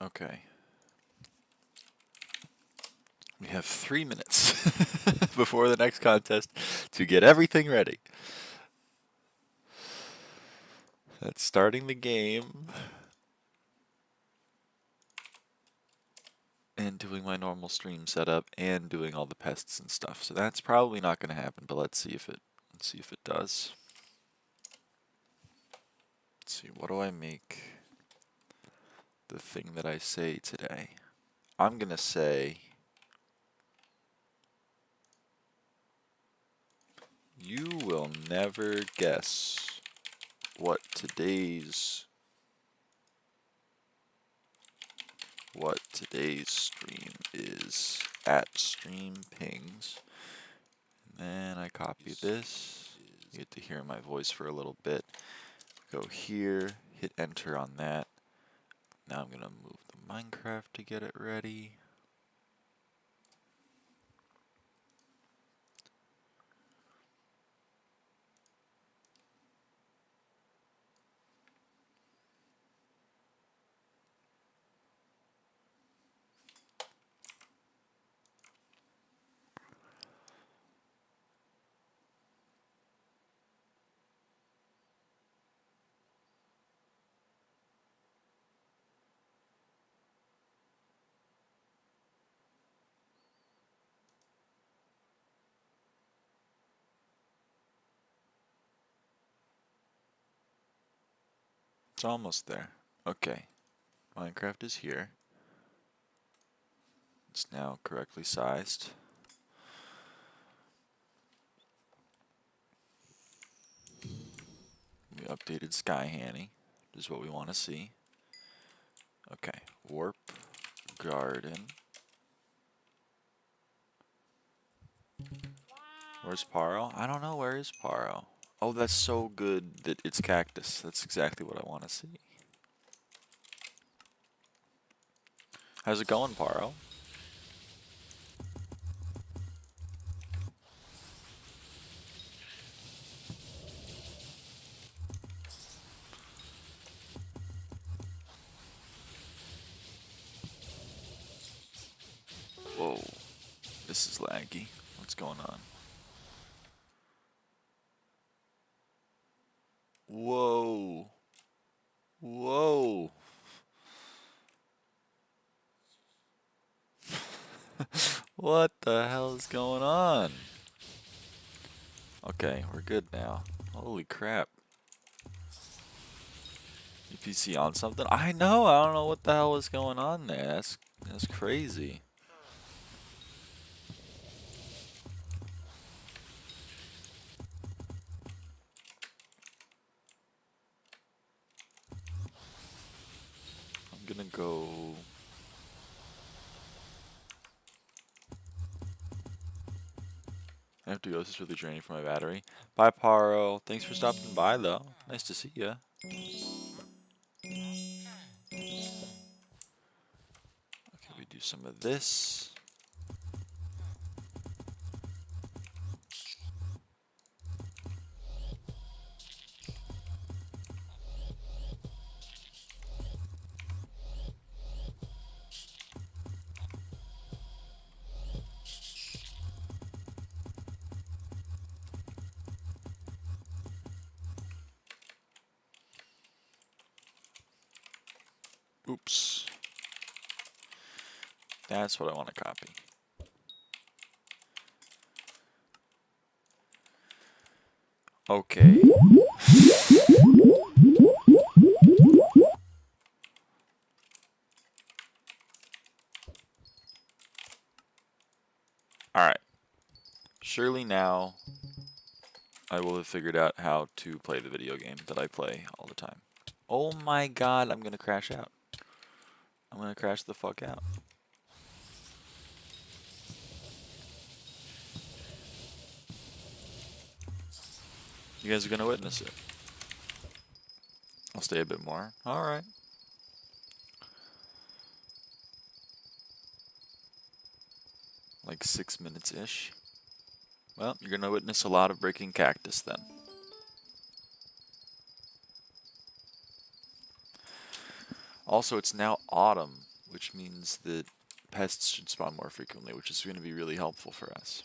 Okay. We have 3 minutes before the next contest to get everything ready. That's starting the game and doing my normal stream setup and doing all the pests and stuff. So that's probably not going to happen, but let's see if it does. Let's see, what do I make the thing that I say today? I'm going to say you will never guess what today's stream is at stream pings. And then I copy this. You get to hear my voice for a little bit. Go here, hit enter on that. Now I'm gonna move the Minecraft to get it ready. It's almost there. Okay, Minecraft is here. It's now correctly sized. We updated SkyHanni, which is what we want to see. Okay, warp, garden. Where's Paro? I don't know, where is Paro? Oh, that's so good that it's cactus. That's exactly what I want to see. How's it going, Paro? Whoa, this is laggy. What's going on? Whoa. Whoa. What the hell is going on? Okay, we're good now. Holy crap. Your PC on something? I know, I don't know what the hell was going on there. That's crazy. I'm gonna go. I have to go. This is really draining for my battery. Bye, Paro. Thanks for stopping by, though. Nice to see ya. Okay, we do some of this. Oops. That's what I want to copy. Okay. Alright. Surely now I will have figured out how to play the video game that I play all the time. Oh my god, I'm gonna crash out. I'm gonna crash the fuck out. You guys are gonna witness it. I'll stay a bit more. Alright. Like 6 minutes-ish. Well, you're gonna witness a lot of breaking cactus then. Also, it's now autumn. which means that pests should spawn more frequently, which is going to be really helpful for us.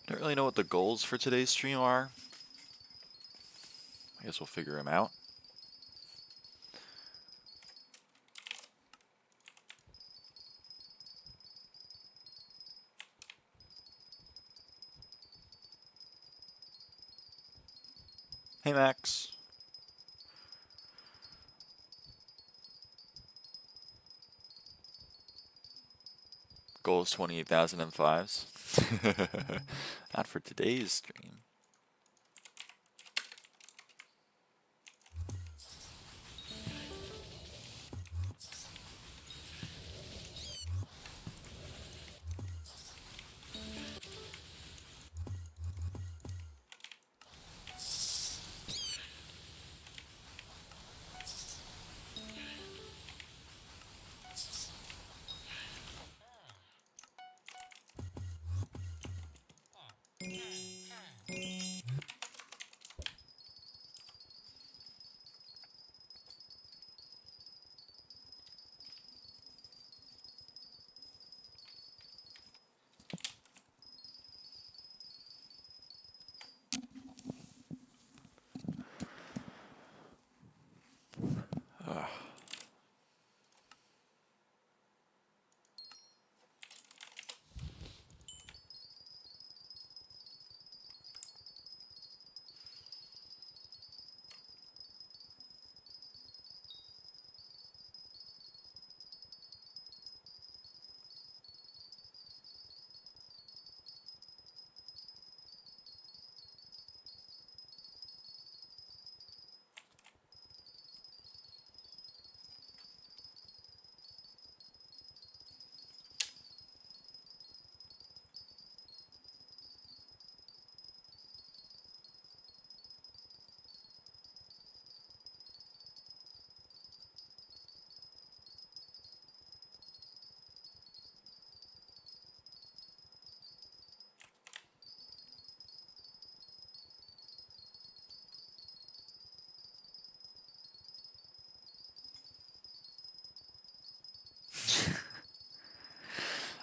Don't really know what the goals for today's stream are. I guess we'll figure them out. Hey, Max. Goal is 28,005s. Not for today's stream.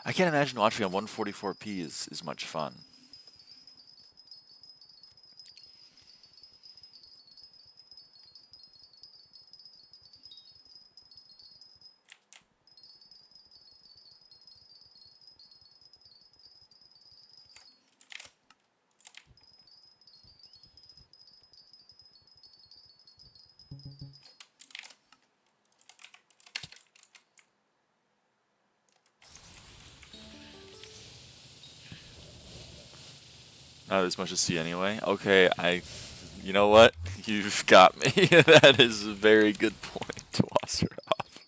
I can't imagine watching on 144p is much fun. Not as much as C anyway. Okay, you know what? You've got me. That is a very good point to wash it off.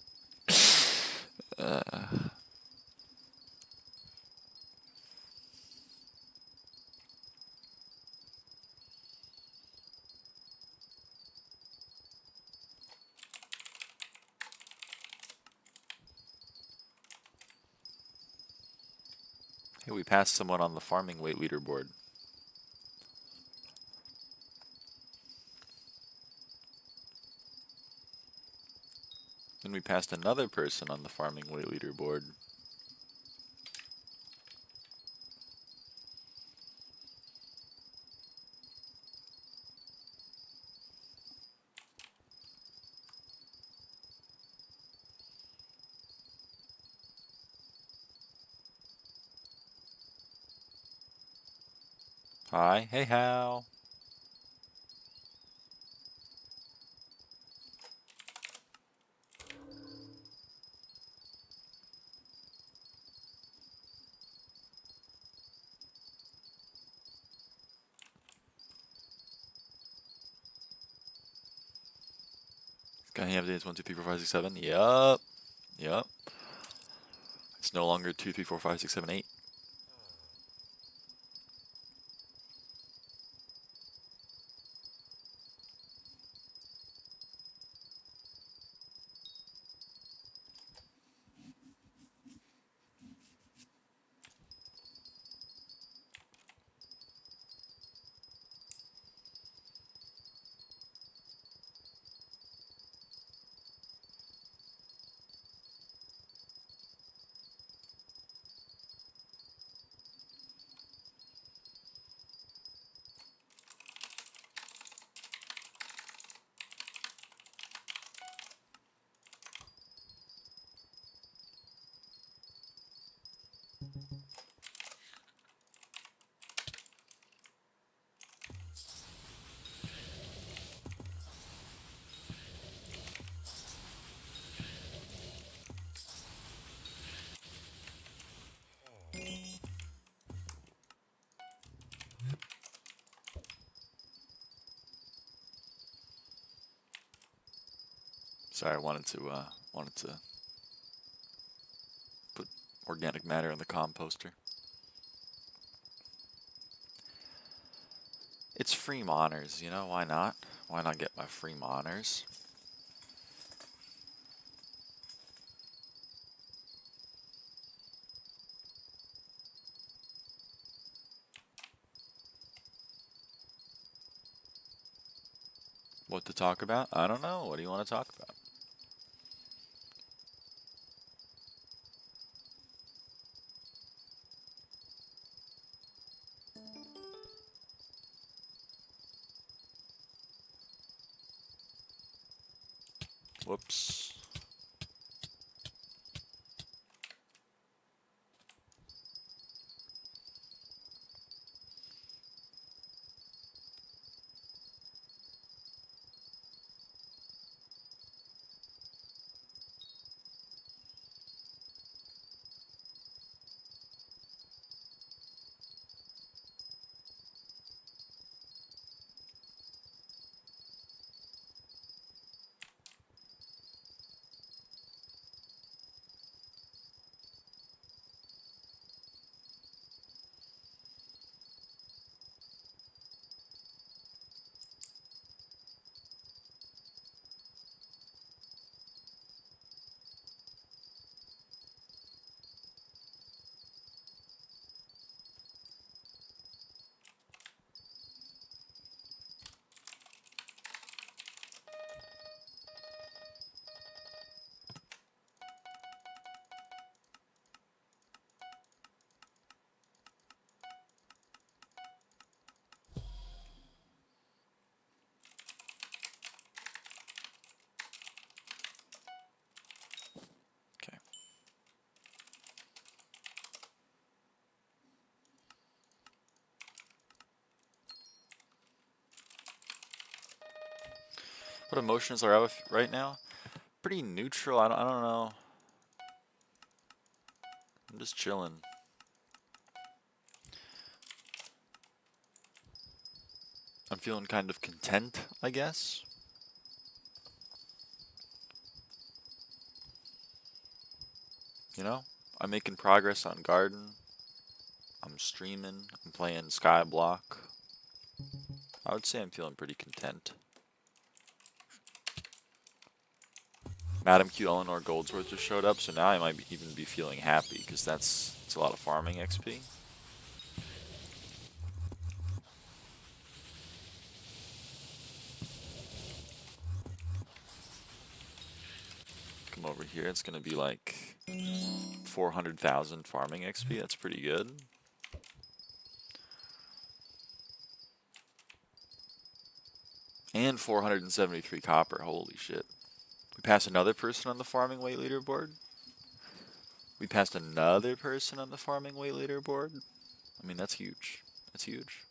Hey, we passed someone on the farming weight leaderboard. Then we passed another person on the farming way leaderboard. Hi, hey Hal. SkyHanni updates 1, 2, 3, 4, 5, 6, 7. Yup. Yup. It's no longer 2, 3, 4, 5, 6, 7, 8. Sorry, I wanted to put organic matter in the composter. It's free moners, you know, why not? Why not get my free moners? What to talk about? I don't know. What do you want to talk about? Whoops. Okay. What emotions are out right now? Pretty neutral. I don't know. I'm just chilling. I'm feeling kind of content, I guess. You know, I'm making progress on garden. I'm streaming. I'm playing SkyBlock. I would say I'm feeling pretty content. Madam Q Eleanor Goldsworth just showed up, so now I might even be feeling happy because it's a lot of farming XP. Come here. It's going to be like 400,000 farming XP. That's pretty good. And 473 copper. Holy shit. We passed another person on the farming weight leaderboard. We passed another person on the farming weight leaderboard. I mean, that's huge. That's huge.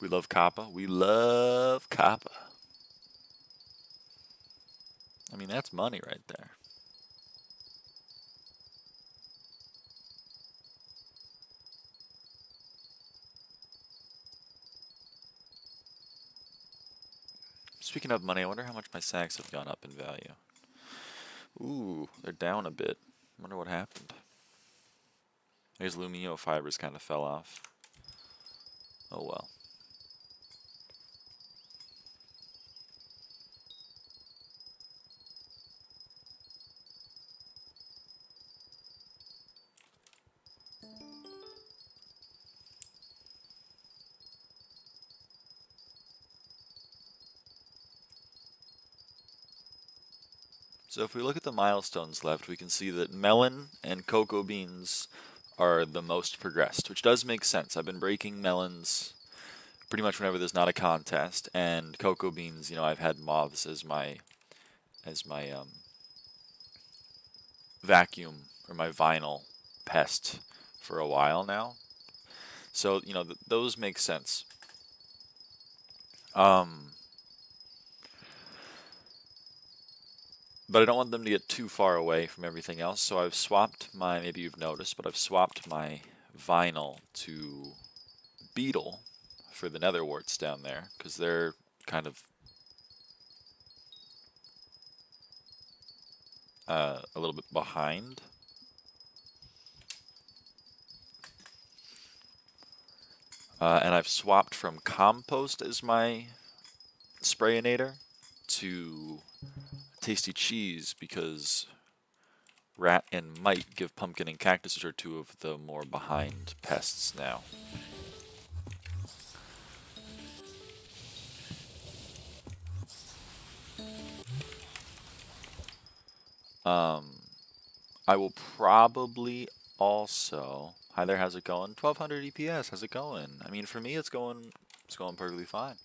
We love Kappa. We love Kappa. I mean, that's money right there. Speaking of money, I wonder how much my sacks have gone up in value. Ooh, they're down a bit. I wonder what happened. These Lumio fibers kind of fell off. Oh well. So if we look at the milestones left, we can see that melon and cocoa beans are the most progressed, which does make sense. I've been breaking melons pretty much whenever there's not a contest, and cocoa beans, you know, I've had moths as my vacuum or my vinyl pest for a while now. So, you know, those make sense. But I don't want them to get too far away from everything else, so I've swapped my, maybe you've noticed, but I've swapped my vinyl to beetle for the netherworts down there, because they're kind of a little bit behind. And I've swapped from compost as my sprayinator to tasty cheese, because rat and mite give pumpkin and cactus, which are two of the more behind pests now. I will probably also... Hi there, how's it going? 1200 EPS, how's it going? I mean, for me, it's going perfectly fine.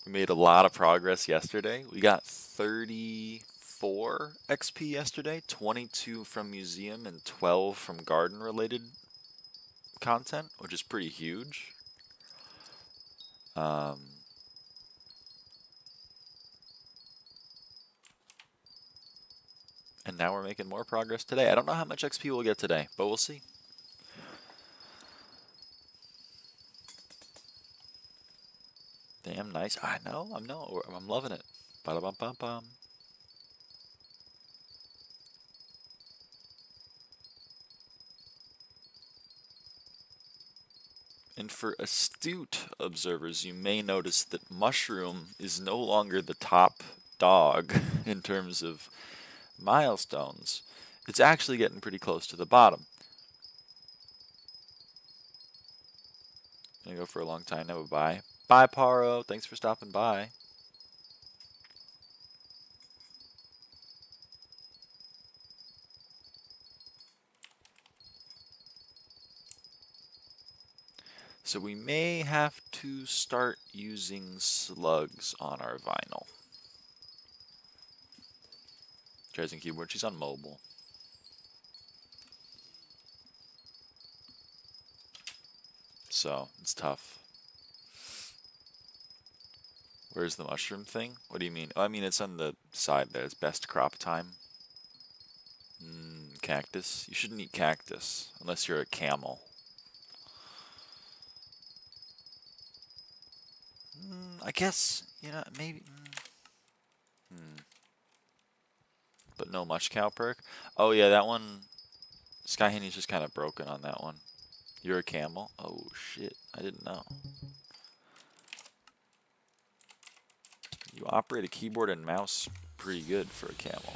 We made a lot of progress yesterday. We got 34 XP yesterday, 22 from museum and 12 from garden-related content, which is pretty huge. And now we're making more progress today. I don't know how much XP we'll get today, but we'll see. Damn nice. I know. I'm loving it. Ba-da-bum-bum-bum. And for astute observers, you may notice that Mushroom is no longer the top dog in terms of milestones. It's actually getting pretty close to the bottom. Gonna go for a long time now. Bye. Bye, Paro. Thanks for stopping by. So we may have to start using slugs on our vinyl. Tries keyboard, she's on mobile. So, it's tough. Where's the mushroom thing? What do you mean? Oh, I mean, it's on the side there. It's best crop time. Cactus. You shouldn't eat cactus unless you're a camel. I guess, you know, maybe. But no mush cow perk. Oh yeah, that one. SkyHanni's just kind of broken on that one. You're a camel? Oh shit, I didn't know. You operate a keyboard and mouse pretty good for a camel.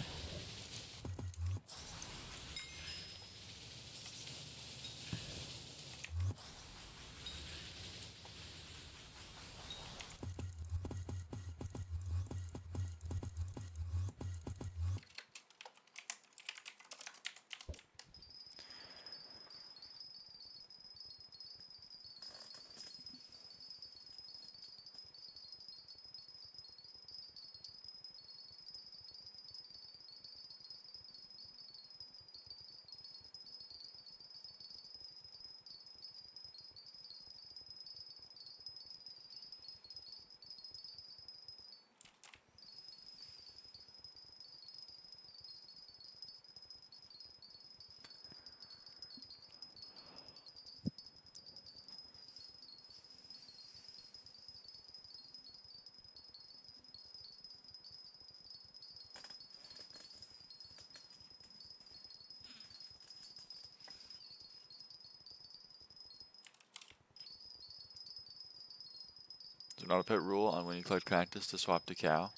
So not a pet rule on when you collect cactus to swap to cow.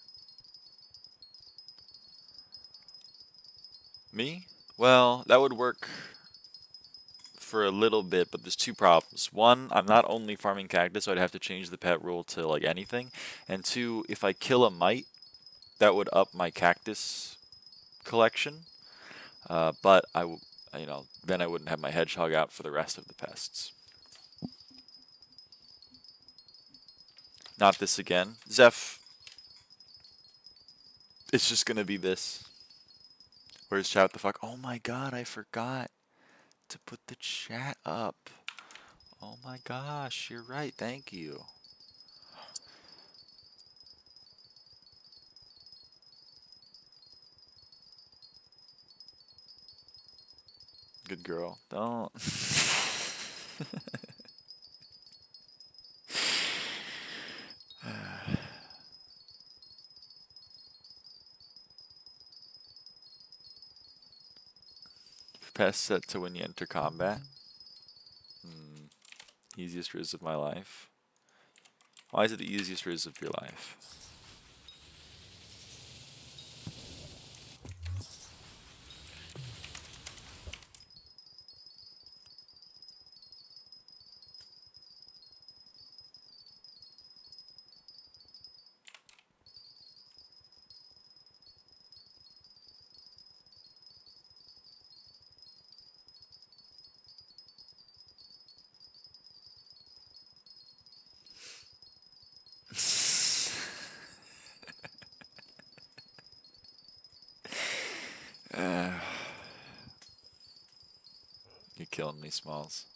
Me? Well, that would work for a little bit, but there's two problems. One, I'm not only farming cactus, so I'd have to change the pet rule to like anything. And two, if I kill a mite, that would up my cactus collection. But you know, then I wouldn't have my hedgehog out for the rest of the pests. Not this again. Zeph, it's just gonna be this. Where's chat? What the fuck? Oh my god, I forgot to put the chat up. Oh my gosh, you're right. Thank you. Good girl. Don't. Pest set to when you enter combat. Easiest riz of my life. Why is it the easiest riz of your life? You're killing me, Smalls.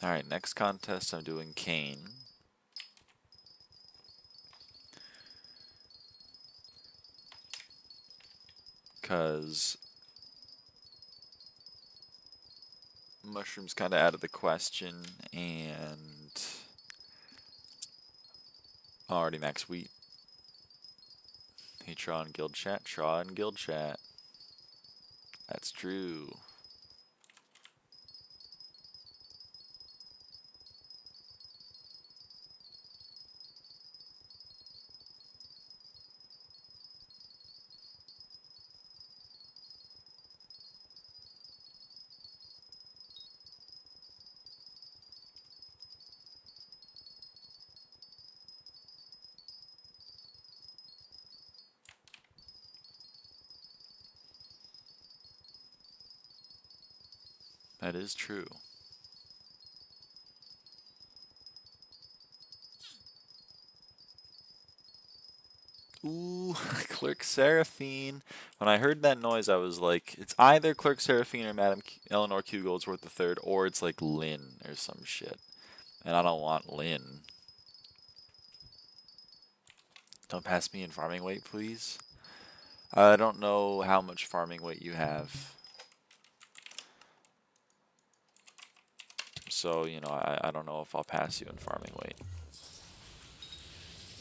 Alright, next contest I'm doing Cane. Because mushrooms kind of out of the question, and already max wheat. Hey, Tron Guild Chat, Tron Guild Chat. That's true. That is true. Ooh, Clerk Seraphine. When I heard that noise, I was like, it's either Clerk Seraphine or Madame Eleanor Q Goldsworth III, or it's like Lynn or some shit. And I don't want Lynn. Don't pass me in farming weight, please. I don't know how much farming weight you have. So, you know, I don't know if I'll pass you in farming weight.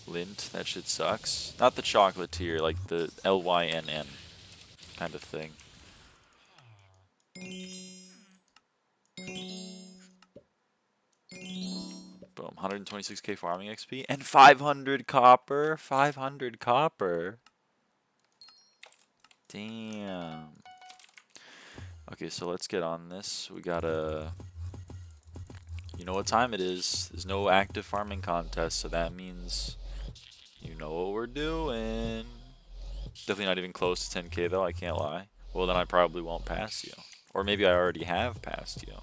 Lint, that shit sucks. Not the chocolate tier, like the LYNN kind of thing. Boom, 126k farming XP and 500 copper. 500 copper. Damn. Okay, so let's get on this. We gotta... You know what time it is. There's no active farming contest, so that means you know what we're doing. Definitely not even close to 10k though, I can't lie. Well, then I probably won't pass you. Or maybe I already have passed you.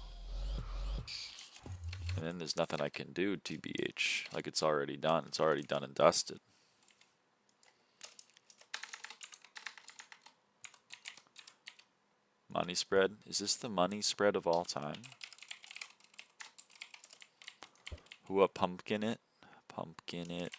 And then there's nothing I can do, TBH. Like, it's already done. It's already done and dusted. Money spread. Is this the money spread of all time? Who up pumpkin it? Pumpkin it.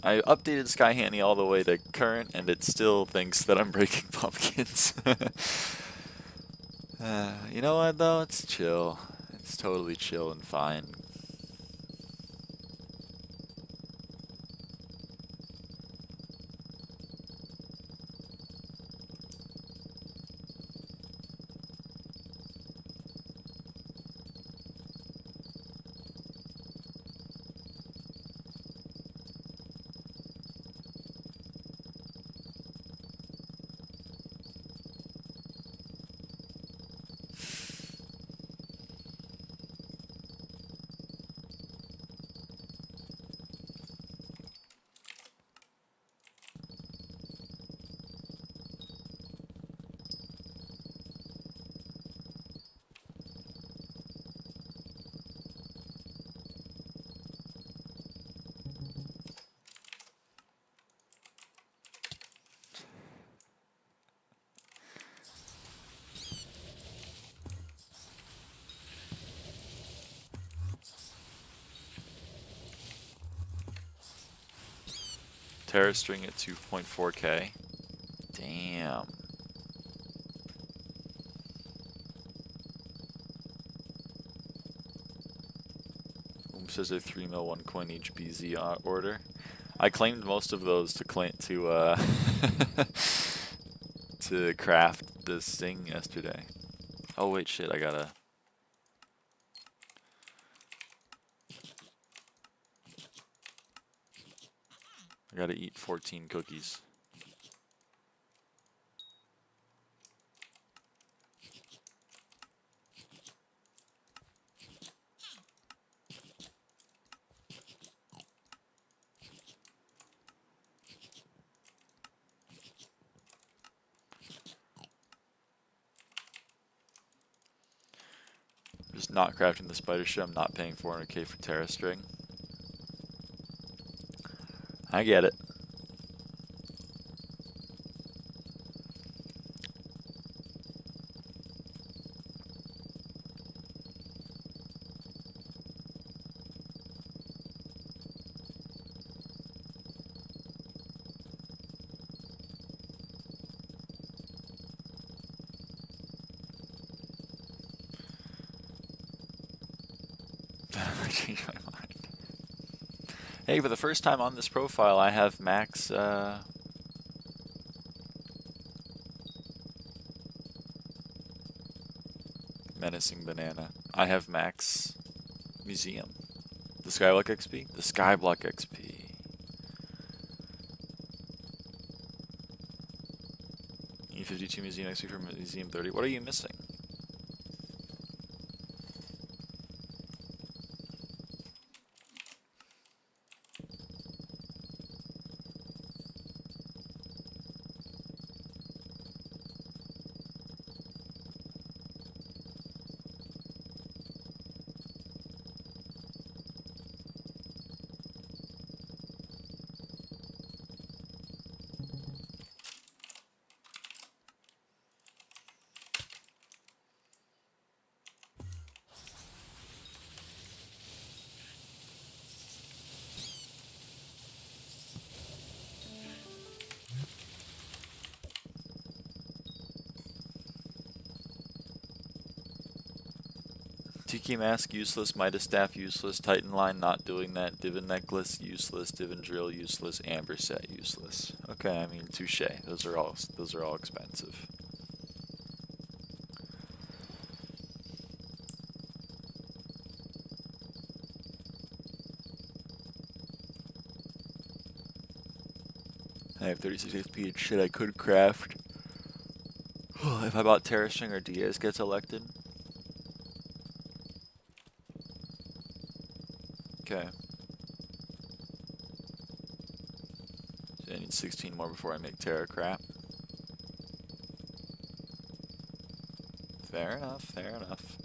I updated SkyHanni all the way to current, and it still thinks that I'm breaking pumpkins. You know what, though? It's chill. It's totally chill and fine. Terra string at 2.4K. Damn. Says a 3 mil 1 coin each BZ order. I claimed most of those to to craft this thing yesterday. Oh wait, shit! I gotta eat 14 cookies. Just not crafting the spider shit. I'm not paying 400k for Terra string. I get it. I changed my mind. Hey, for the first time on this profile, I have max menacing banana. I have max museum. The SkyBlock XP? The SkyBlock XP. E52 museum XP for museum 30. What are you missing? Tiki Mask useless, Midas Staff useless, Titan Line not doing that, Divin Necklace useless, Divin Drill useless, Amber Set useless. Okay, I mean touche. Those are all expensive. I have 36 HP and shit I could craft. If I bought Terra String or Diaz gets elected. Okay. So I need 16 more before I make Terra crap. Fair enough, fair enough.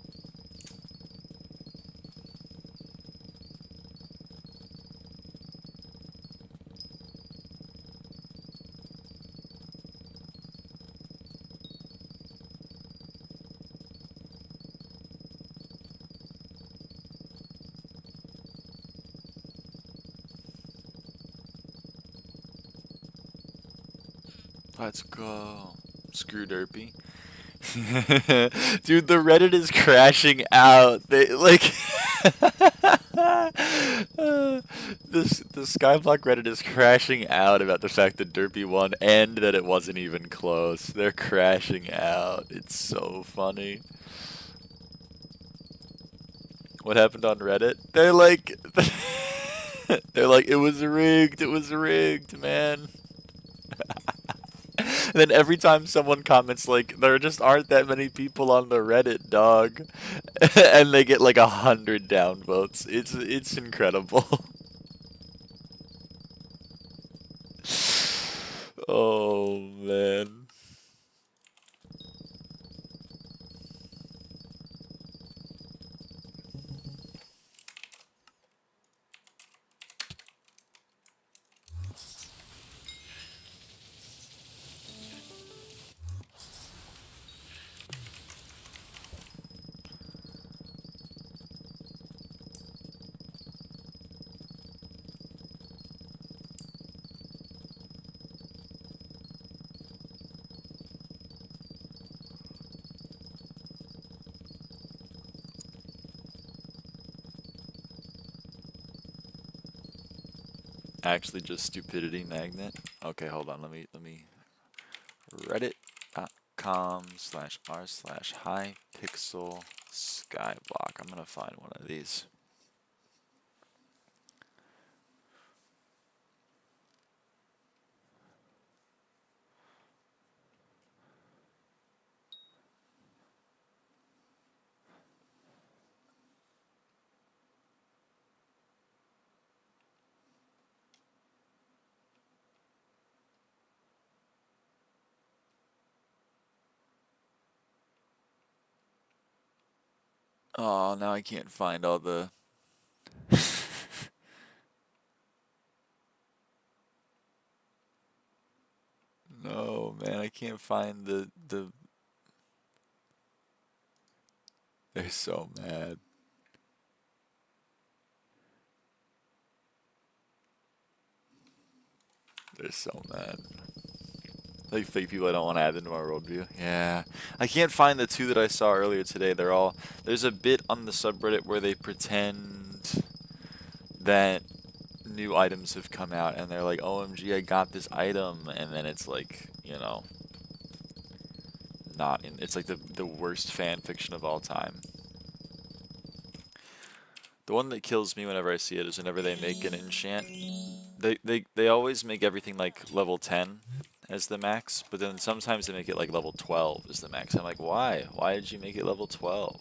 Let's go. Screw Derpy. Dude, the Reddit is crashing out. They like the SkyBlock Reddit is crashing out about the fact that Derpy won and that it wasn't even close. They're crashing out. It's so funny. What happened on Reddit? They're like they're like it was rigged, man. And then every time someone comments like, there just aren't that many people on the Reddit, dog. And they get like 100 downvotes. It's incredible. Oh, man. Actually just stupidity magnet. Okay, hold on. Let me reddit.com/r/Hypixel SkyBlock. I'm gonna find one of these. Oh, now I can't find all the No, man, I can't find the They're so mad. They're so mad. Like fake people I don't want to add into my worldview. Yeah. I can't find the two that I saw earlier today. They're all there's a bit on the subreddit where they pretend that new items have come out and they're like, OMG, I got this item, and then it's like, you know, not in it's like the worst fan fiction of all time. The one that kills me whenever I see it is whenever they make an enchant. They always make everything like level 10 as the max, but then sometimes they make it like level 12 as the max. I'm like, why? Why did you make it level 12?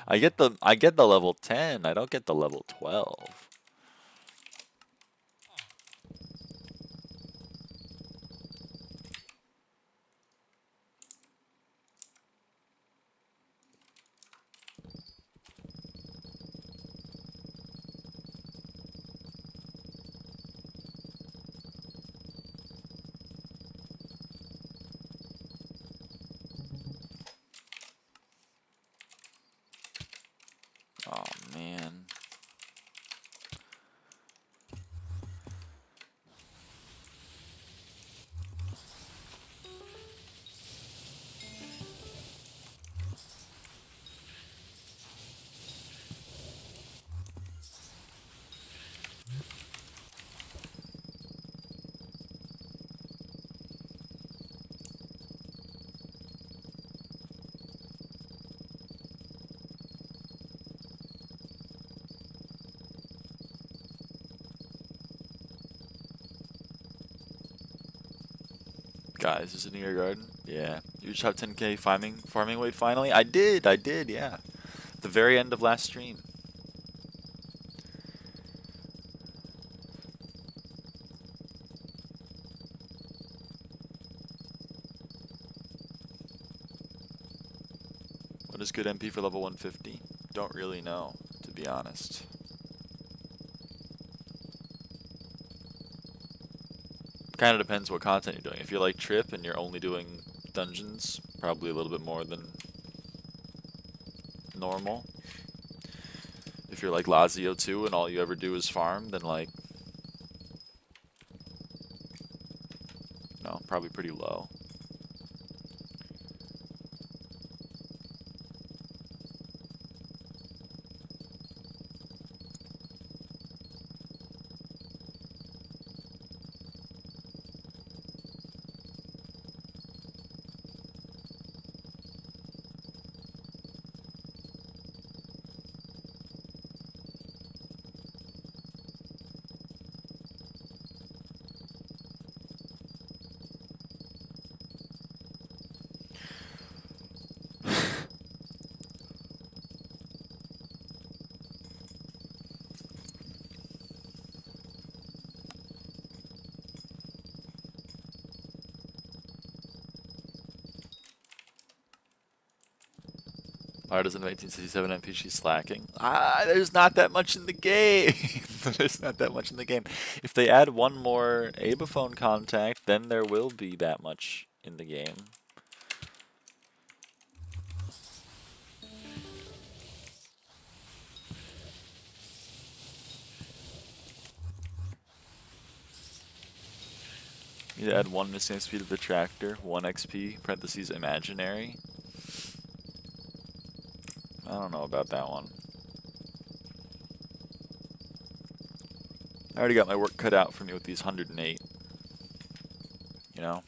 I get the level 10. I don't get the level 12. Oh man. Guys, is it in your garden? Yeah. You reached top 10k farming weight finally? I did, yeah. The very end of last stream. What is good MP for level 150? Don't really know, to be honest. Kind of depends what content you're doing. If you're like Trip and you're only doing dungeons, probably a little bit more than normal. If you're like Lazio 2 and all you ever do is farm, then like probably pretty low. Why doesn't 1967 NPG slacking? There's not that much in the game. There's not that much in the game. If they add one more Abaphone contact, then there will be that much in the game. You add one missing speed of the tractor, 1 XP, parentheses imaginary. I don't know about that one. I already got my work cut out for me with these 108. You know?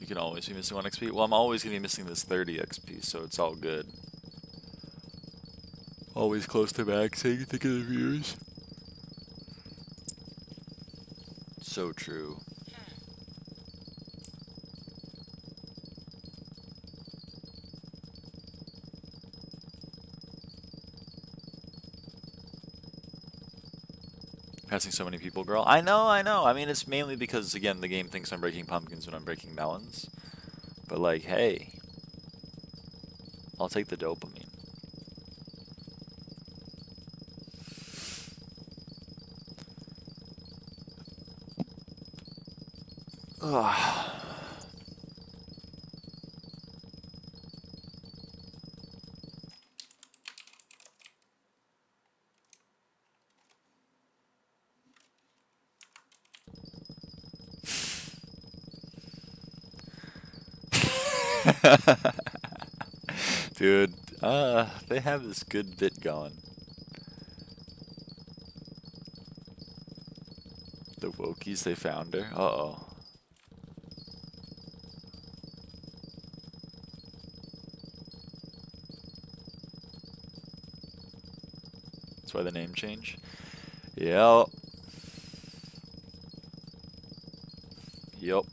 You can always be missing 1 XP. Well, I'm always going to be missing this 30 XP, so it's all good. Always close to maxing, think of the viewers. So true. Passing so many people, girl. I know. I mean, it's mainly because, again, the game thinks I'm breaking pumpkins when I'm breaking melons. But, like, hey. I'll take the dopamine. Ugh. Dude, they have this good bit going. The Wokies, they found her. Uh-oh. That's why the name change? Yep. Yep.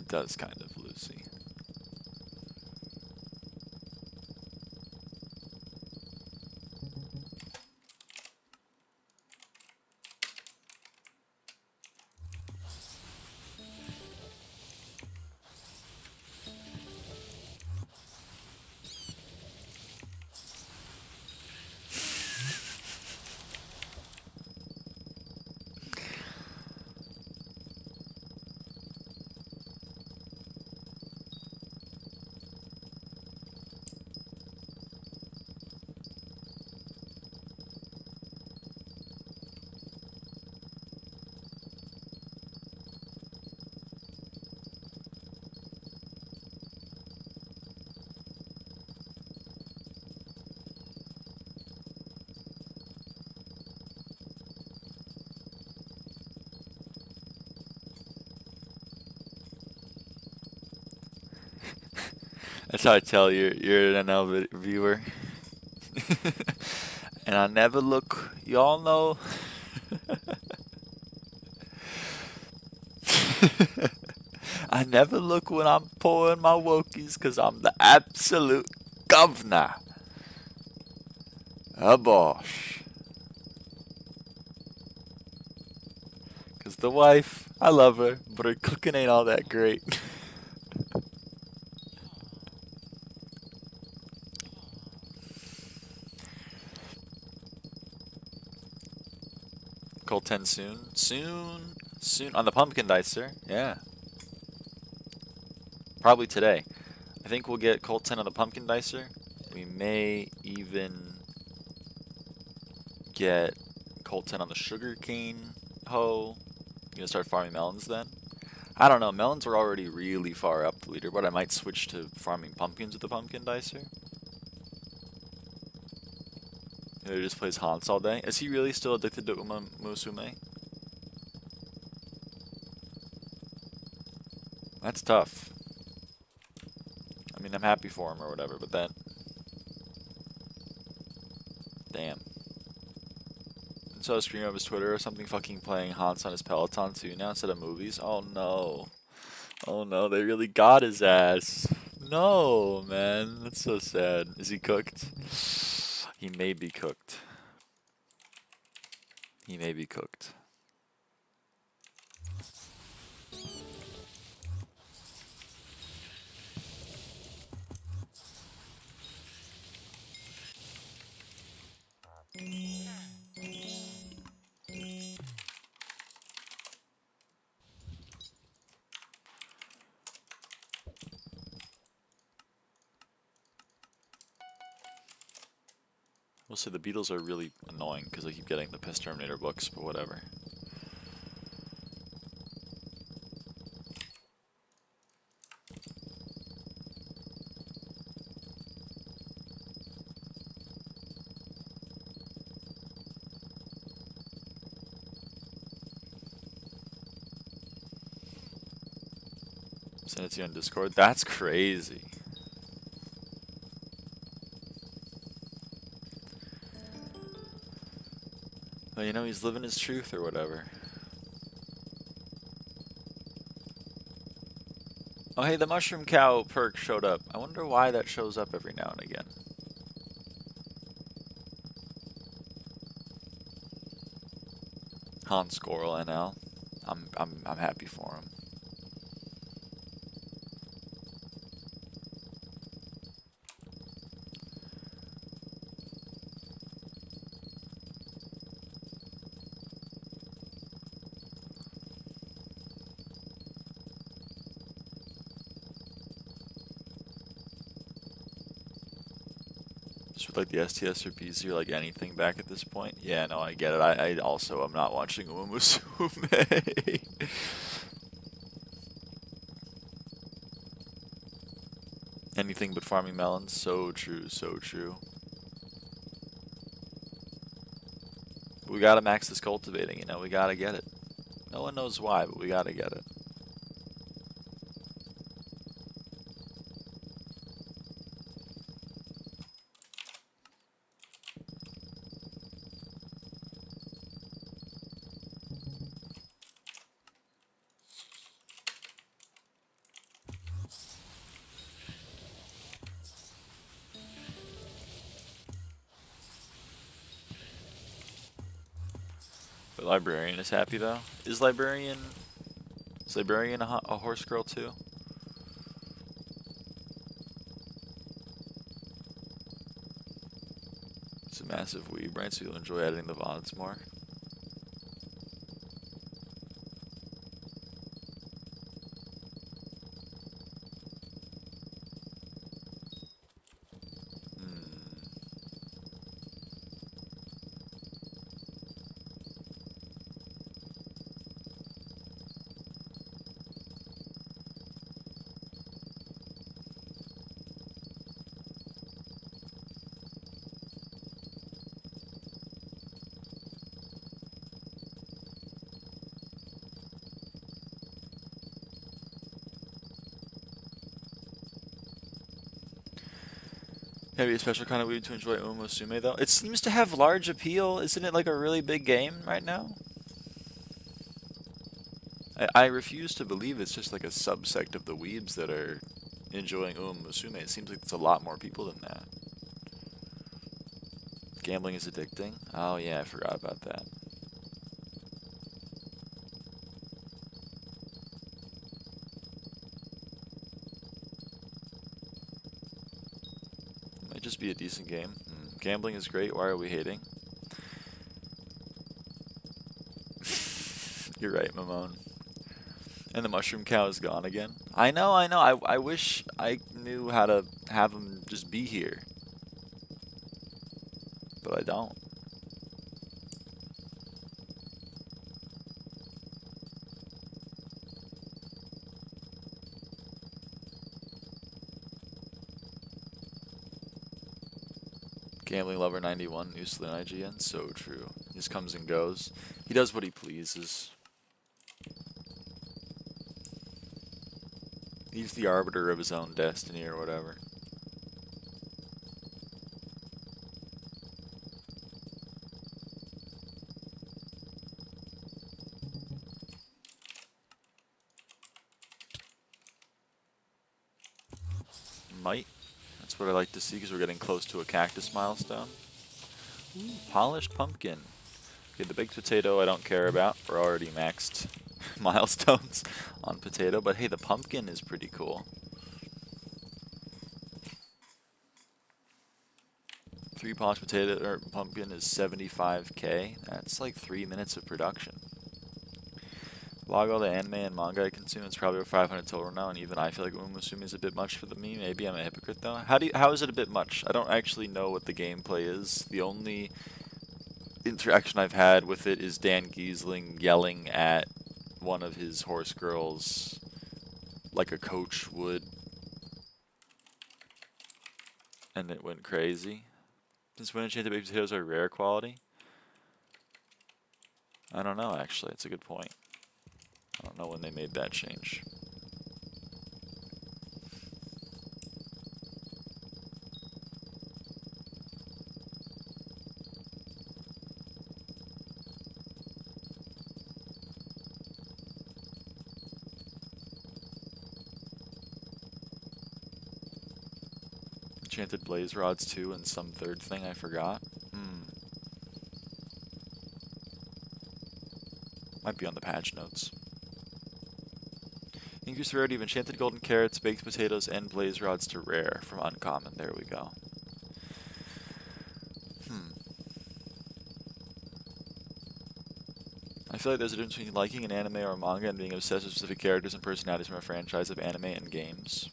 It does kind of, Lucy. That's how I tell you're an NL viewer. And I never look, y'all know. I never look when I'm pouring my Wokies because I'm the absolute governor. A bosh. Because the wife, I love her, but her cooking ain't all that great. Call 10 soon? Soon? Soon on the pumpkin dicer. Yeah. Probably today. I think we'll get Colt 10 on the pumpkin dicer. We may even get Colt 10 on the sugarcane hoe. You gonna start farming melons then? I don't know. Melons are already really far up the leaderboard. I might switch to farming pumpkins with the pumpkin dicer. He just plays Hans all day. Is he really still addicted to Uma Musume? That's tough. I mean, I'm happy for him or whatever, but that... Damn. I saw a screen of his Twitter or something fucking playing Hans on his Peloton too now instead of movies. Oh no. Oh no, they really got his ass. No, man. That's so sad. Is he cooked? He may be cooked. He may be cooked. We'll say the Beatles are really annoying because I keep getting the Piss Terminator books, but whatever. Send it to you on Discord. That's crazy. Well, you know, he's living his truth or whatever. Oh, hey, the Mushroom Cow perk showed up. I wonder why that shows up every now and again. Han Squirrel NL. I'm happy for him. Just with like the STS or PC or like anything back at this point. Yeah, no, I get it. I also am not watching Umusume. Anything but farming melons. So true, so true. We gotta max this cultivating, you know, we gotta get it. No one knows why, but we gotta get it. But Librarian is happy though. Is Librarian a horse girl too? It's a massive weeb, right? So you'll enjoy editing the VODs more. Maybe a special kind of weed to enjoy Umusume though. It seems to have large appeal. Isn't it like a really big game right now? I refuse to believe it's just like a subsect of the weebs that are enjoying Umusume. It seems like it's a lot more people than that. Gambling is addicting? Oh yeah, I forgot about that. Might just be a decent game. Gambling is great. Why are we hating? You're right, Mamone. And the mushroom cow is gone again. I know, I know. I wish I knew how to have him just be here. But I don't. Gambling Lover 91, new Slim IGN. So true. He just comes and goes. He does what he pleases. He's the arbiter of his own destiny or whatever. Might. That's what I like to see because we're getting close to a cactus milestone. Ooh, polished pumpkin. Okay, the baked potato I don't care about. We're already maxed milestones on potato, but hey, the pumpkin is pretty cool. 3 polished potato or pumpkin is 75k. That's like 3 minutes of production. Log all the anime and manga I consume. It's probably over 500 total now, and even I feel like Umusumi is a bit much for me. Maybe I'm a hypocrite though. How is it a bit much? I don't actually know what the gameplay is. The only interaction I've had with it is Dan Giesling yelling at one of his horse girls like a coach would, and it went crazy. Since when enchanted baked potatoes are rare quality? I don't know actually, it's a good point. I don't know when they made that change. Enchanted blaze rods too, and some third thing I forgot. Might be on the patch notes. Increase rarity of enchanted golden carrots, baked potatoes, and blaze rods to rare from uncommon. There we go. I feel like there's a difference between liking an anime or a manga and being obsessed with specific characters and personalities from a franchise of anime and games.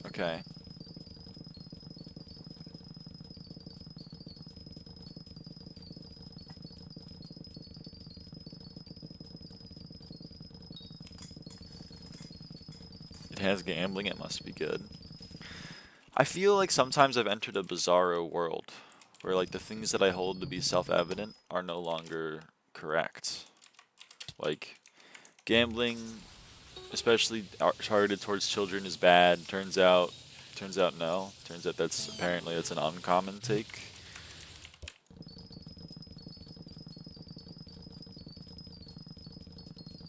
Okay. It has gambling, it must be good. I feel like sometimes I've entered a bizarro world where like the things that I hold to be self-evident are no longer correct. Like gambling, especially targeted towards children, is bad. Turns out no. Turns out that's an uncommon take.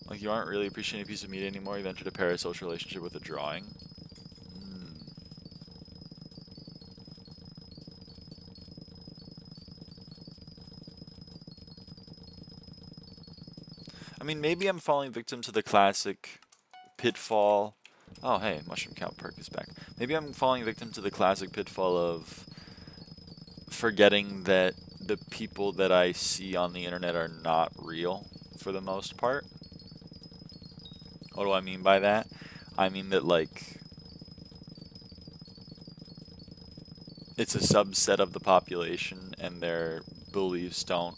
Like you aren't really appreciating a piece of meat anymore. You've entered a parasocial relationship with a drawing. I mean, maybe I'm falling victim to the classic pitfall. Oh, hey, Mushroom Cow perk is back. Maybe I'm falling victim to the classic pitfall of forgetting that the people that I see on the internet are not real for the most part. What do I mean by that? I mean that, like, it's a subset of the population and their beliefs don't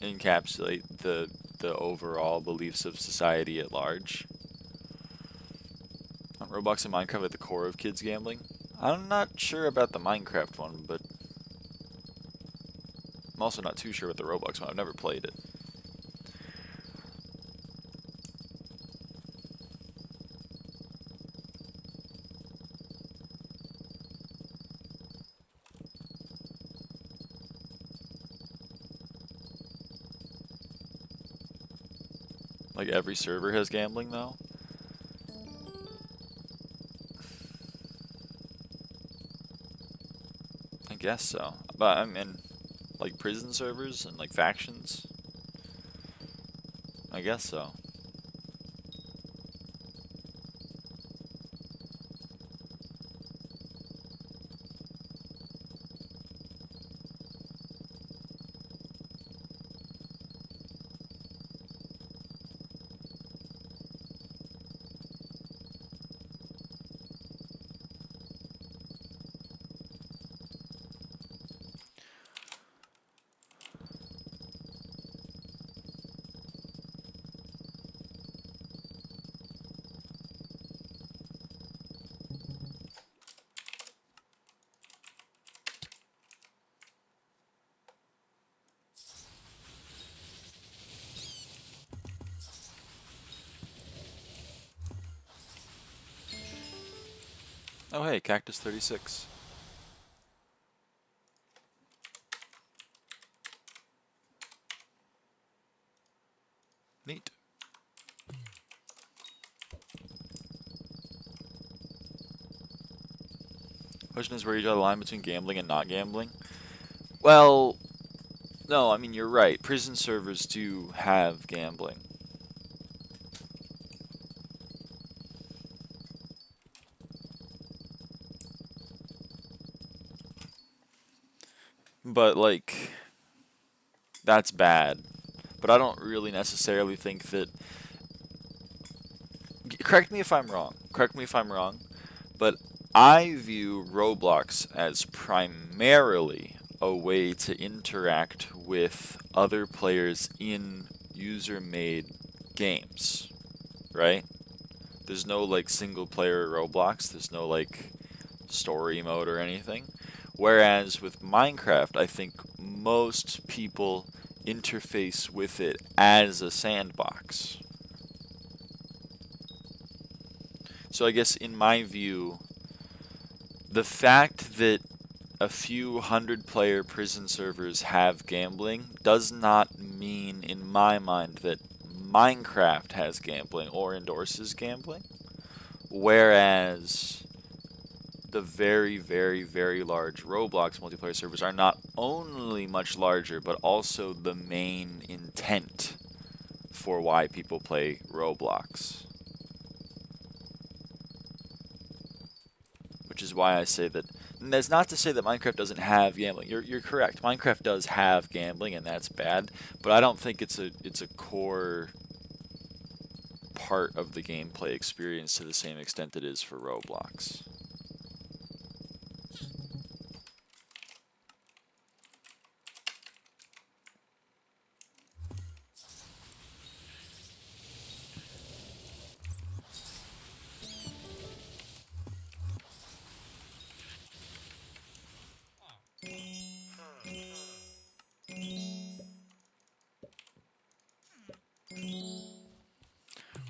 encapsulate the overall beliefs of society at large. Aren't Roblox and Minecraft at the core of kids gambling? I'm not sure about the Minecraft one, but I'm also not too sure about the Roblox one. I've never played it. Like every server has gambling though? I guess so. But I mean, like prison servers and like factions? I guess so. Oh hey, Cactus 36. Neat. Question is, where you draw the line between gambling and not gambling? Well, no, I mean, you're right. Prison servers do have gambling. But, like, that's bad. But I don't really necessarily think that... Correct me if I'm wrong. Correct me if I'm wrong. But I view Roblox as primarily a way to interact with other players in user-made games, right? There's no like single player Roblox, there's no like story mode or anything. Whereas with Minecraft, I think most people interface with it as a sandbox. So I guess in my view, the fact that a few hundred-player prison servers have gambling does not mean, in my mind, that Minecraft has gambling or endorses gambling. Whereas the very, very, very large Roblox multiplayer servers are not only much larger, but also the main intent for why people play Roblox. Which is why I say that. And that's not to say that Minecraft doesn't have gambling. You're correct. Minecraft does have gambling, and that's bad. But I don't think it's a core part of the gameplay experience to the same extent it is for Roblox.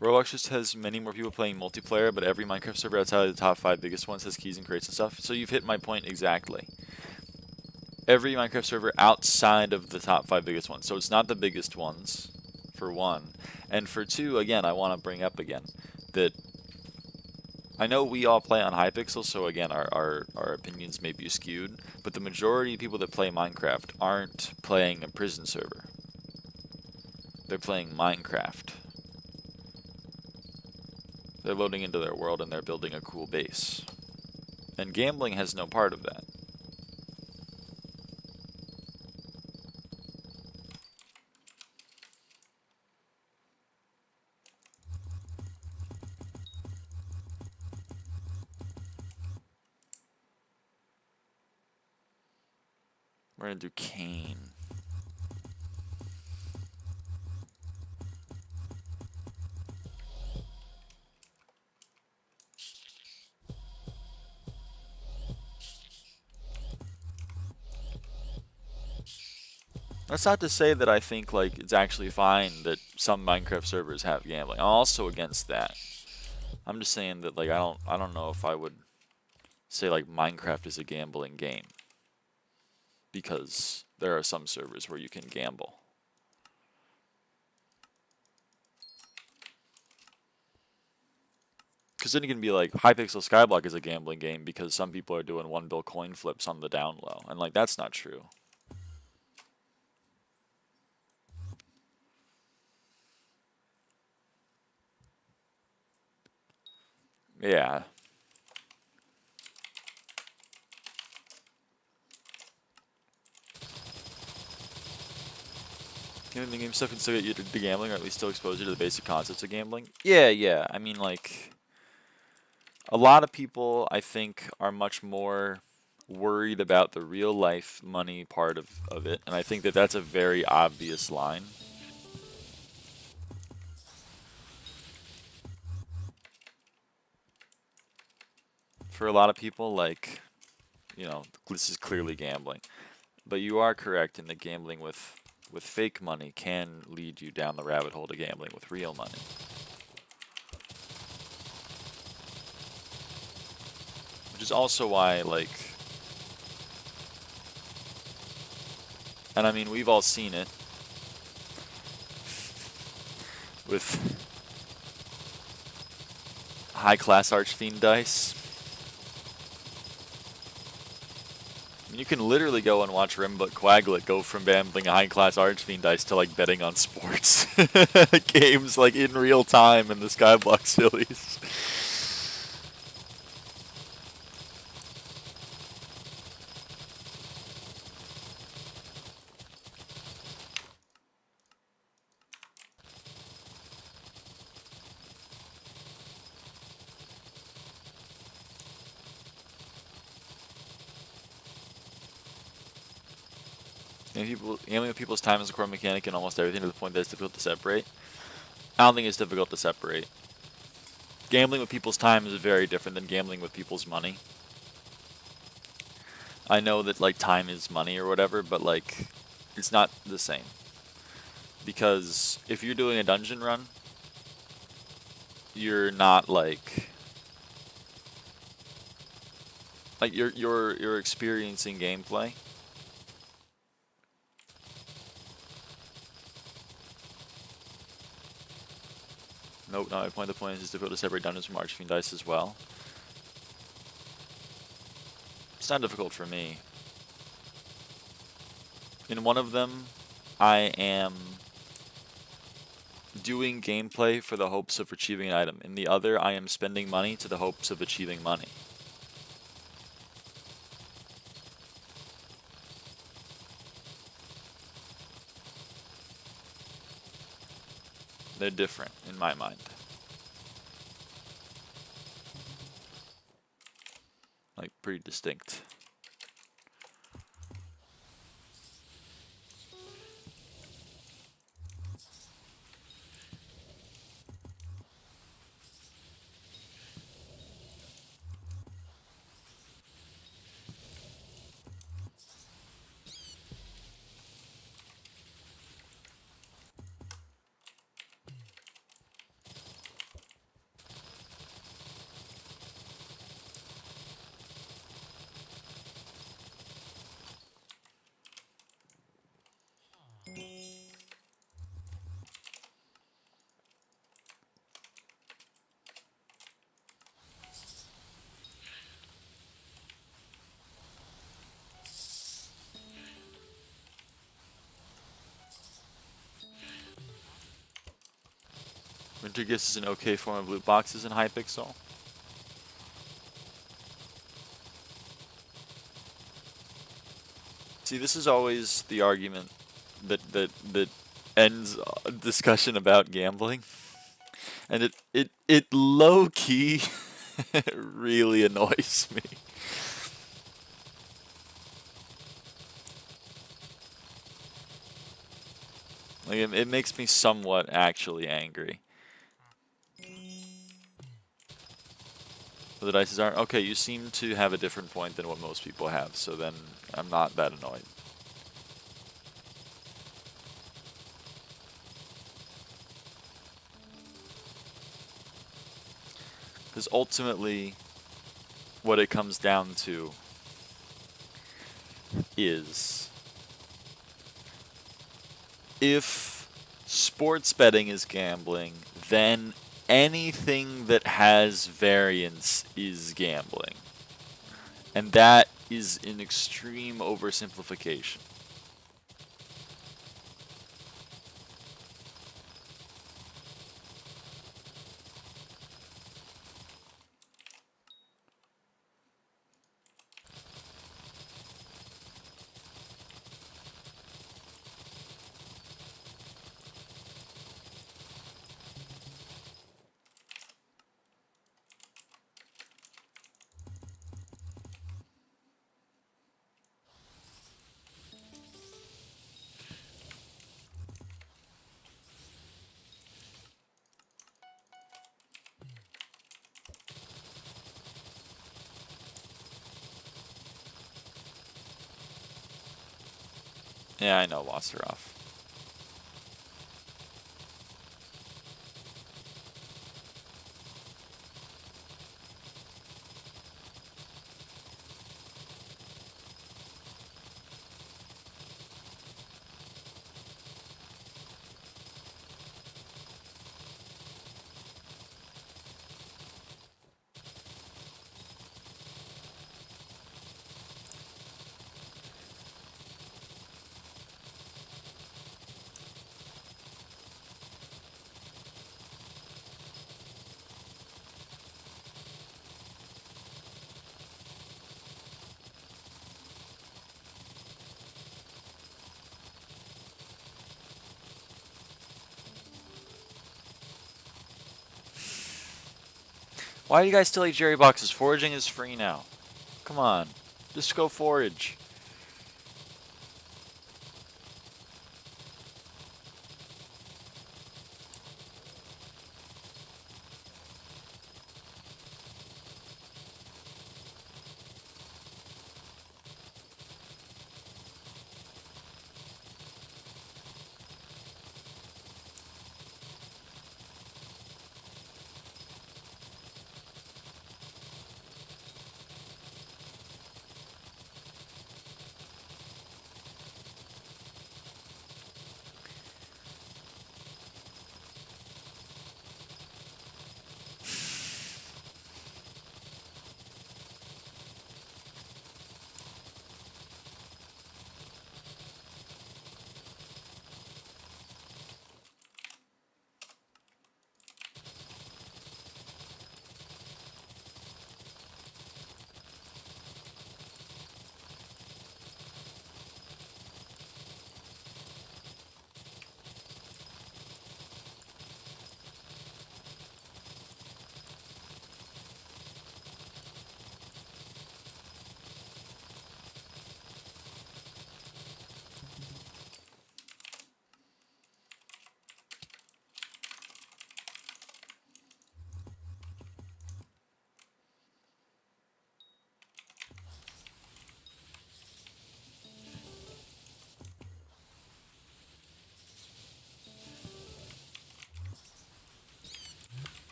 Roblox just has many more people playing multiplayer, but every Minecraft server outside of the top 5 biggest ones has keys and crates and stuff. So you've hit my point exactly. Every Minecraft server outside of the top 5 biggest ones. So it's not the biggest ones, for one. And for two, again, I want to bring up again that I know we all play on Hypixel, so again, our opinions may be skewed, but the majority of people that play Minecraft aren't playing a prison server. They're playing Minecraft. They're loading into their world and they're building a cool base. And gambling has no part of that. We're gonna do Kane. That's not to say that I think like it's actually fine that some Minecraft servers have gambling. I'm also against that. I'm just saying that like I don't know if I would say like Minecraft is a gambling game, because there are some servers where you can gamble. Because then you can be like, Hypixel SkyBlock is a gambling game because some people are doing 1 bill coin flips on the down low, and like that's not true. Yeah. The game stuff can still get you to gambling, or at least still expose you to the basic concepts of gambling. Yeah. I mean, like, a lot of people, I think, are much more worried about the real life money part of it, and I think that that's a very obvious line. For a lot of people, like, you know, this is clearly gambling. But you are correct in that gambling with fake money can lead you down the rabbit hole to gambling with real money. Which is also why, like, and I mean, we've all seen it with high-class Archfiend dice. I mean, you can literally go and watch Rimbutt Quaglet go from gambling a high-class Archfiend dice to, like, betting on sports games, like, in real time in the SkyBlock series. Gambling with people's time is a core mechanic in almost everything to the point that it's difficult to separate. I don't think it's difficult to separate. Gambling with people's time is very different than gambling with people's money. I know that, like, time is money or whatever, but, like, it's not the same. Because if you're doing a dungeon run, you're not, like you're experiencing gameplay. Nope, no, the point is it's difficult to separate dungeons from Archfiend dice as well. It's not difficult for me. In one of them, I am doing gameplay for the hopes of achieving an item. In the other, I am spending money to the hopes of achieving money. They're different in my mind. Like, pretty distinct. Wintergist is an okay form of loot boxes in Hypixel. See, this is always the argument that ends a discussion about gambling, and it low key really annoys me. Like, it makes me somewhat actually angry. The dices aren't okay. You seem to have a different point than what most people have, so then I'm not that annoyed. Because ultimately, what it comes down to is if sports betting is gambling, then anything that has variance is gambling. And that is an extreme oversimplification. Yeah, I know, WaterSolver. Why do you guys still eat Jerry boxes? Foraging is free now. Come on. Just go forage.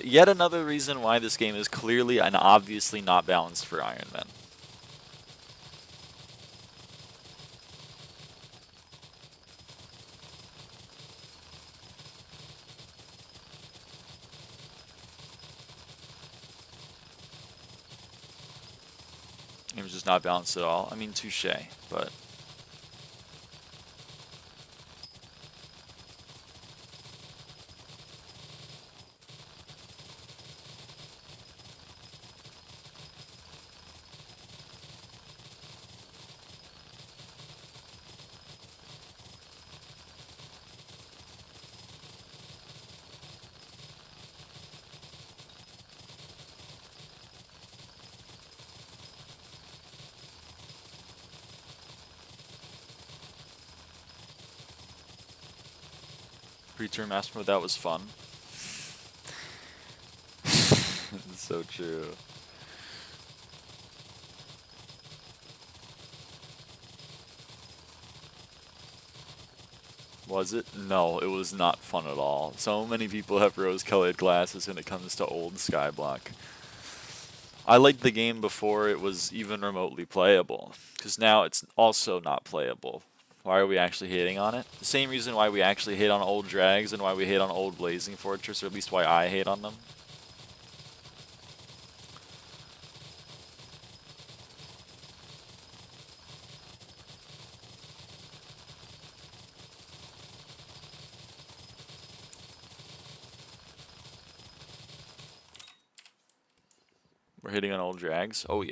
Yet another reason why this game is clearly and obviously not balanced for Iron Men. It was just not balanced at all. I mean, touche, but... Pre-turn master mode, that was fun. It's so true. Was it? No, it was not fun at all. So many people have rose-colored glasses when it comes to old SkyBlock. I liked the game before it was even remotely playable, because now it's also not playable. Why are we actually hating on it? The same reason why we actually hate on old Drags and why we hate on old Blazing Fortress, or at least why I hate on them. We're hitting on old Drags? Oh yeah.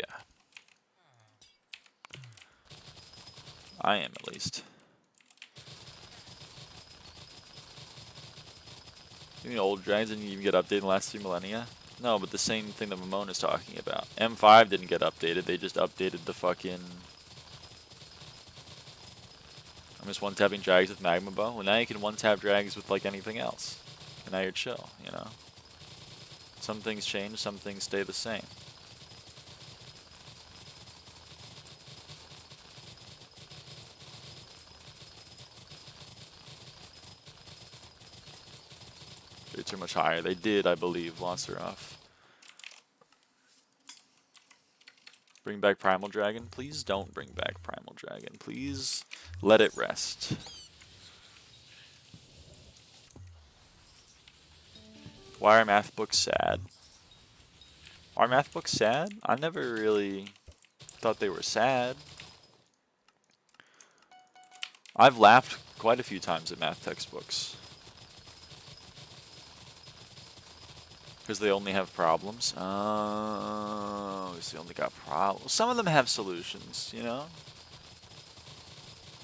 I am, at least. You mean old Drags didn't even get updated in the last 2 millennia? No, but the same thing that Mamone is talking about. M5 didn't get updated, they just updated the fucking... I'm just one-tapping Drags with Magma Bow. Well, now you can one-tap Drags with, like, anything else. And now you're chill, you know? Some things change, some things stay the same. Rates are much higher. They did, I believe, lost her off. Bring back Primal Dragon? Please don't bring back Primal Dragon. Please let it rest. Why are math books sad? Are math books sad? I never really thought they were sad. I've laughed quite a few times at math textbooks. Because they only have problems. Oh, they only got problems. Some of them have solutions, you know?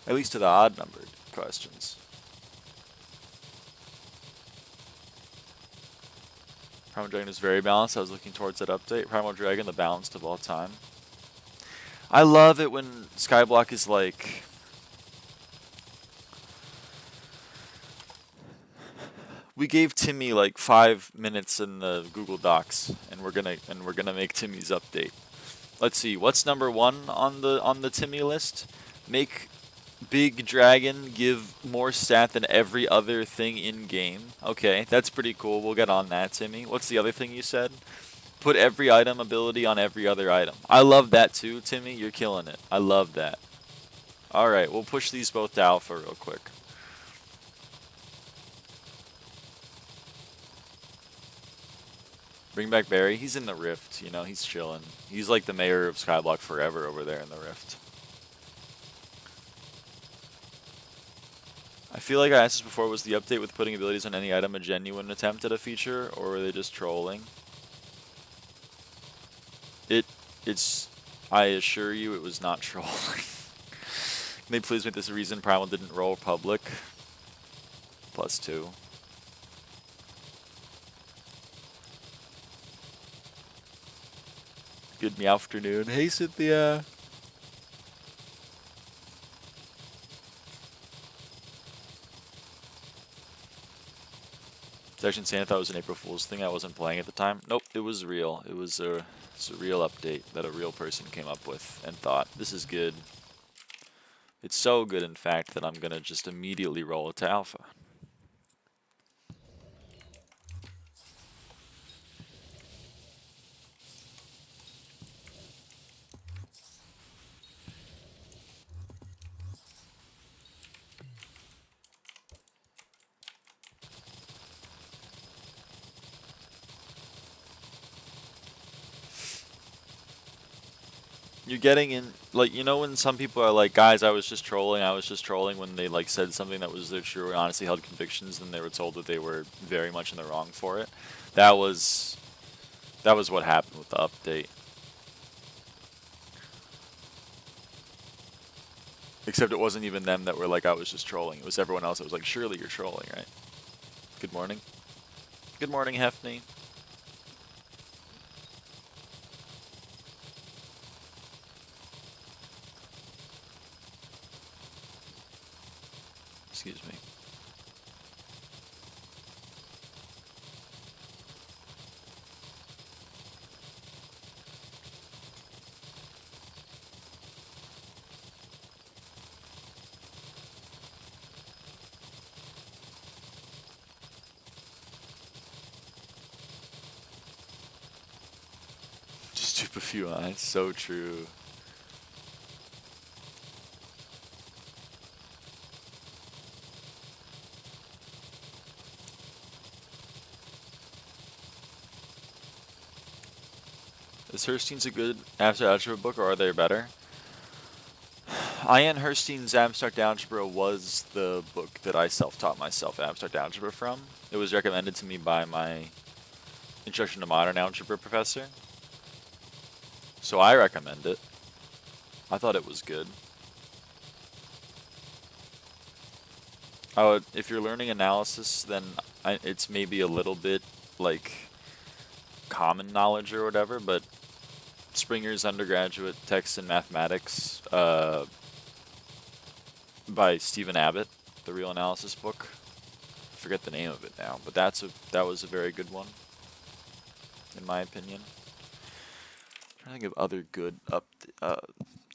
At least to the odd-numbered questions. Primal Dragon is very balanced. I was looking towards that update. Primal Dragon, the balanced of all time. I love it when SkyBlock is like... We gave Timmy like 5 minutes in the Google Docs, and we're gonna make Timmy's update. Let's see, what's number 1 on the Timmy list? Make Big Dragon give more stat than every other thing in game. Okay, that's pretty cool. We'll get on that, Timmy. What's the other thing you said? Put every item ability on every other item. I love that too, Timmy. You're killing it. I love that. Alright, we'll push these both to alpha real quick. Bring back Barry. He's in the Rift, you know, he's chilling. He's like the mayor of SkyBlock forever over there in the Rift. I feel like I asked this before, was the update with putting abilities on any item a genuine attempt at a feature, or were they just trolling? It's, I assure you it was not trolling. Can they please make this a reason Primal didn't roll public? +2. Good afternoon. Hey, Cynthia. It's actually insane. I thought it was an April Fool's thing. I wasn't playing at the time. Nope, it was real. It was a real update that a real person came up with and thought, this is good. It's so good, in fact, that I'm going to just immediately roll it to alpha. You're getting in, like, you know when some people are like, guys, I was just trolling, when they, like, said something that was their true, honestly held convictions, and they were told that they were very much in the wrong for it. That was what happened with the update. Except it wasn't even them that were like, I was just trolling. It was everyone else that was like, surely you're trolling, right? Good morning. Good morning, Hefney. Excuse me. Just stoop a few eyes. So true. Is Herstein's a good abstract algebra book, or are they better? Ian Herstein's Abstract Algebra was the book that I self-taught myself Abstract Algebra from. It was recommended to me by my Introduction to Modern Algebra professor. So I recommend it. I thought it was good. If you're learning analysis, then it's maybe a little bit like common knowledge or whatever, but Springer's undergraduate text in mathematics by Stephen Abbott, the real analysis book. I forget the name of it now, but that was a very good one, in my opinion. I'm trying to think of other good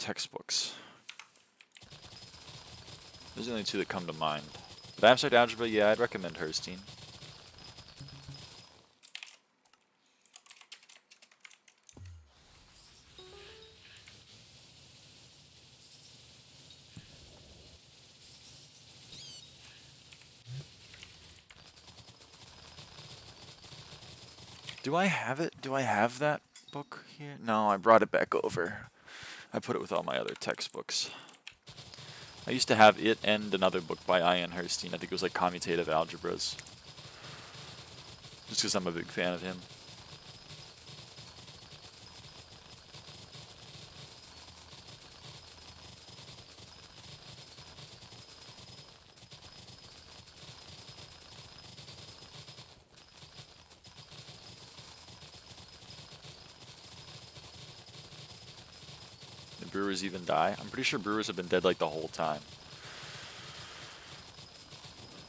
textbooks. Those are the only two that come to mind. But abstract algebra, yeah, I'd recommend Herstein. Do I have it? Do I have that book here? No, I brought it back over. I put it with all my other textbooks. I used to have it and another book by Ian Herstein. I think it was like Commutative Algebras. Just because I'm a big fan of him. brewers even die? I'm pretty sure brewers have been dead like the whole time.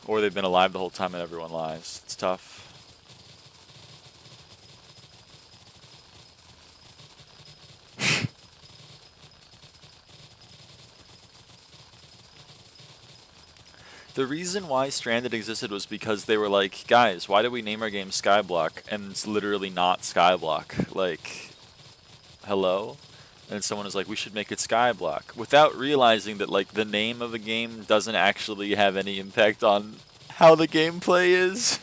Or they've been alive the whole time and everyone lies. It's tough. The reason why Stranded existed was because they were like, guys, why did we name our game SkyBlock? And it's literally not SkyBlock. Like, hello? And someone was like, we should make it SkyBlock. Without realizing that, like, the name of a game doesn't actually have any impact on how the gameplay is.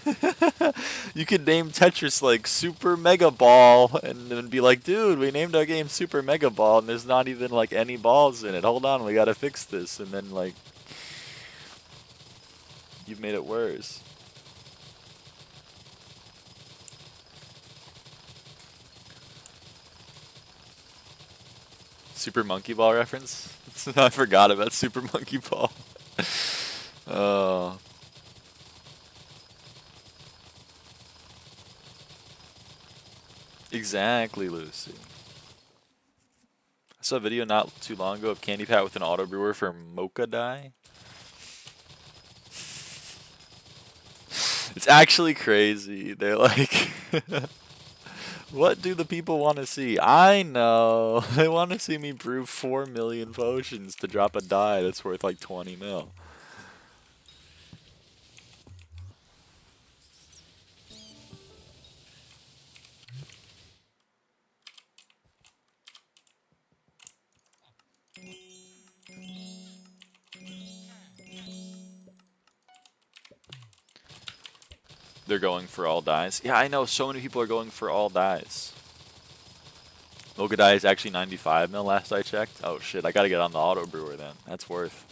You could name Tetris, like, Super Mega Ball, and then be like, dude, we named our game Super Mega Ball, and there's not even, like, any balls in it. Hold on, we gotta fix this. And then, like, you've made it worse. Super Monkey Ball reference? I forgot about Super Monkey Ball. Oh. Exactly, Lucy. I saw a video not too long ago of Candy Pat with an auto brewer for mocha dye. It's actually crazy. They're like, what do the people want to see? I know. They want to see me brew 4 million potions to drop a dye that's worth like 20 mil. They're going for all dyes. Yeah, I know. So many people are going for all dyes. Mocha dye is actually 95 mil last I checked. Oh shit, I gotta get on the auto brewer then. That's worth.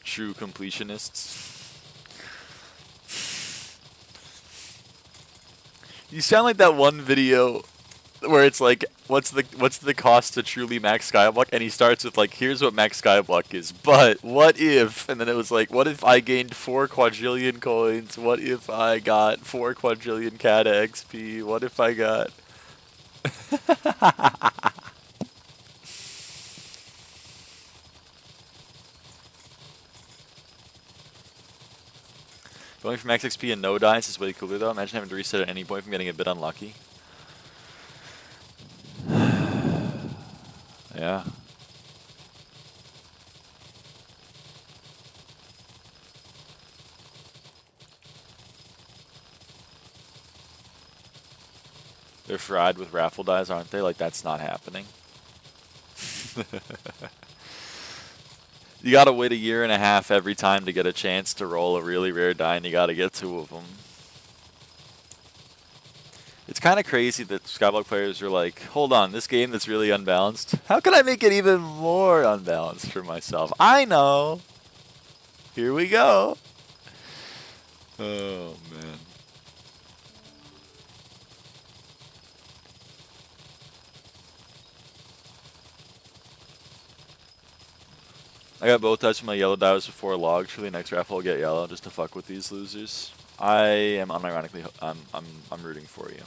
True completionists. You sound like that one video where it's like, what's the cost to truly max Skyblock? And he starts with like, here's what max Skyblock is, but what if? And then it was like, what if I gained 4 quadrillion coins? What if I got 4 quadrillion Kata XP? What if I got... Going for max XP and no dice is way cooler though. Imagine having to reset at any point from getting a bit unlucky. Yeah. They're fried with raffle dies, aren't they? Like, that's not happening. You gotta wait 1.5 years every time to get a chance to roll a really rare die, and you gotta get 2 of them. It's kind of crazy that SkyBlock players are like, hold on, this game that's really unbalanced, how can I make it even more unbalanced for myself? I know! Here we go! Oh, man. I got both types of my yellow dies before log. Truly, next raffle I'll get yellow just to fuck with these losers. I am unironically, I'm rooting for you.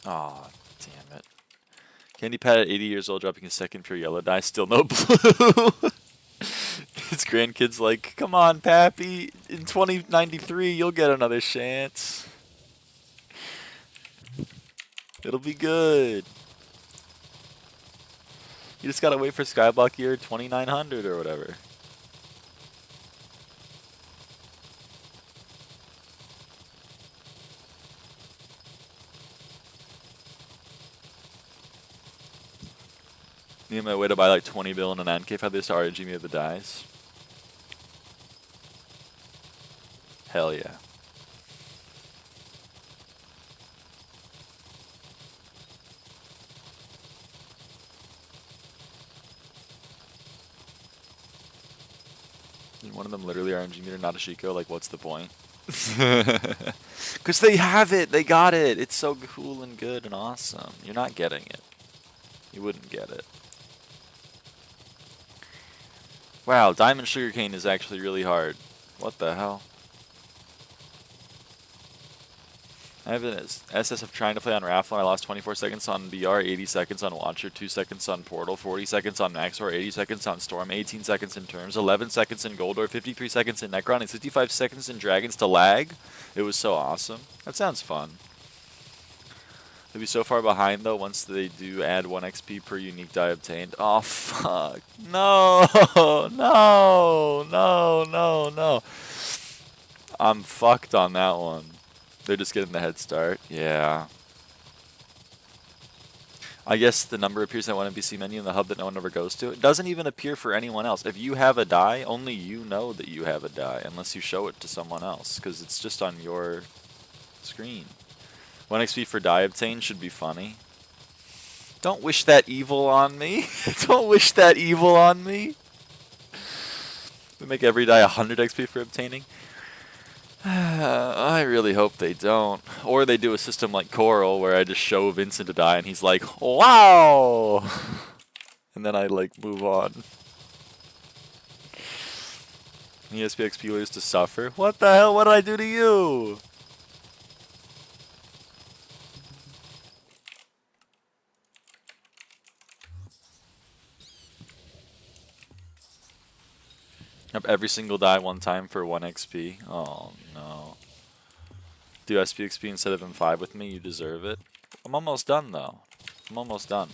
Aw, damn it. Candy Pat at 80 years old dropping his second pure yellow die, still no blue. His grandkid's like, come on, Pappy, in 2093 you'll get another chance. It'll be good. You just gotta wait for SkyBlock year 2900 or whatever. Me and my way to buy like 20 bill in an NK if I had this RNG me of the dies. Hell yeah. One of them literally RNG meter, not a Shiko. Like, what's the point? Because they have it. They got it. It's so cool and good and awesome. You're not getting it. You wouldn't get it. Wow, Diamond Sugarcane is actually really hard. What the hell? I have an SS of trying to play on Raffle, and I lost 24 seconds on BR, 80 seconds on Watcher, 2 seconds on Portal, 40 seconds on Maxor, 80 seconds on Storm, 18 seconds in Terms, 11 seconds in Goldor, 53 seconds in Necron, and 65 seconds in Dragons to lag. It was so awesome. That sounds fun. They'll be so far behind, though, once they do add 1 XP per unique die obtained. Oh, fuck. No! No! No, no, no. I'm fucked on that one. They're just getting the head start. Yeah. I guess the number appears in one NPC menu in the hub that no one ever goes to. It doesn't even appear for anyone else. If you have a die, only you know that you have a die, unless you show it to someone else, because it's just on your screen. 1 XP for die obtained should be funny. Don't wish that evil on me. Don't wish that evil on me. They make every die 100 XP for obtaining. I really hope they don't. Or they do a system like Coral where I just show Vincent a die and he's like, wow! And then I like move on. The sbxp players to suffer. What the hell? What did I do to you? Up every single die one time for 1 XP. Oh no. Do SBXP instead of M5 with me, you deserve it. I'm almost done though. I'm almost done.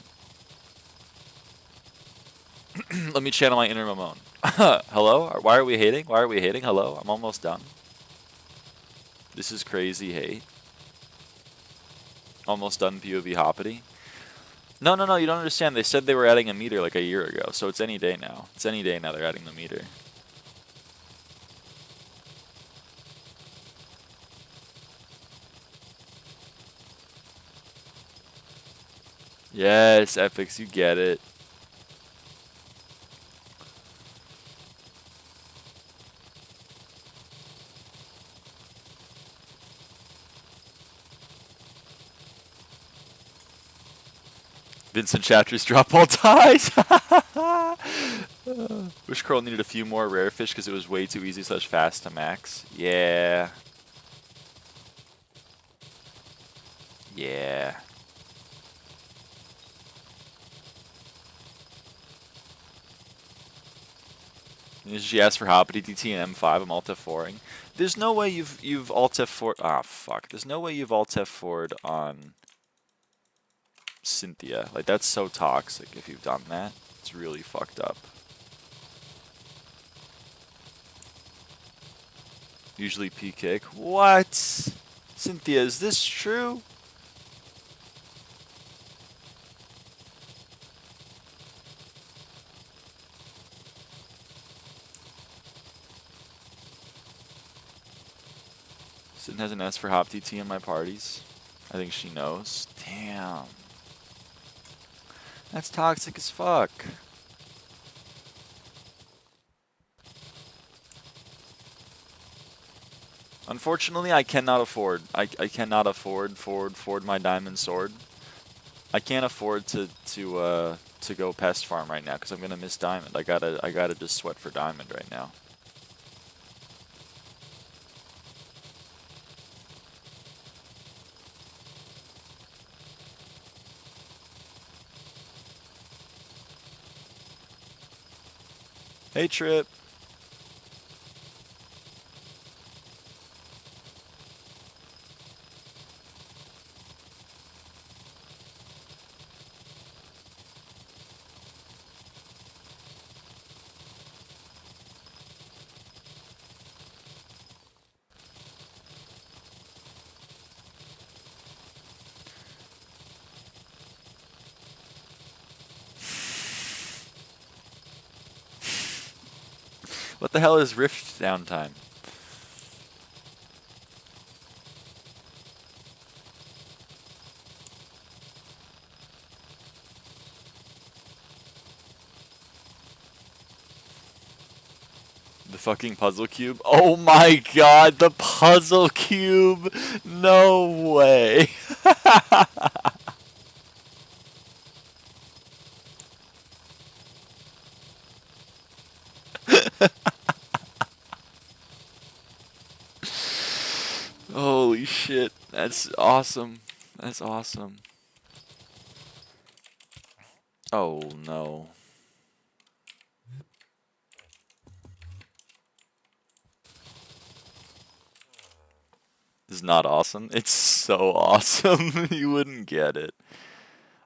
Let me channel my inner Mamone. Hello? Why are we hating? Why are we hating? Hello? I'm almost done. This is crazy hate. Almost done POV hoppity. No, no, no, you don't understand. They said they were adding a meter like a year ago, so it's any day now. It's any day now they're adding the meter. Yes, Epics, you get it. Vincent chapters drop all ties. Wish Curl needed a few more rare fish because it was way too easy / fast to max. Yeah. Yeah. She asked for Hoppity DT and M5. I'm Alt F4ing. There's no way you've Alt F4. Ah, fuck. There's no way you've Alt F4'd on Cynthia. Like, that's so toxic if you've done that. It's really fucked up. Usually P-kick. What? Cynthia, is this true? Sin hasn't asked for Hop DT in my parties. I think she knows. Damn. That's toxic as fuck. Unfortunately, I cannot afford. I cannot afford my diamond sword. I can't afford to go pest farm right now because I'm gonna miss diamond. I gotta just sweat for diamond right now. Hey, Trip. What the hell is Rift downtime? The fucking puzzle cube? Oh my god, the puzzle cube! No way! Holy shit. That's awesome. That's awesome. Oh no. This is not awesome. It's so awesome. You wouldn't get it.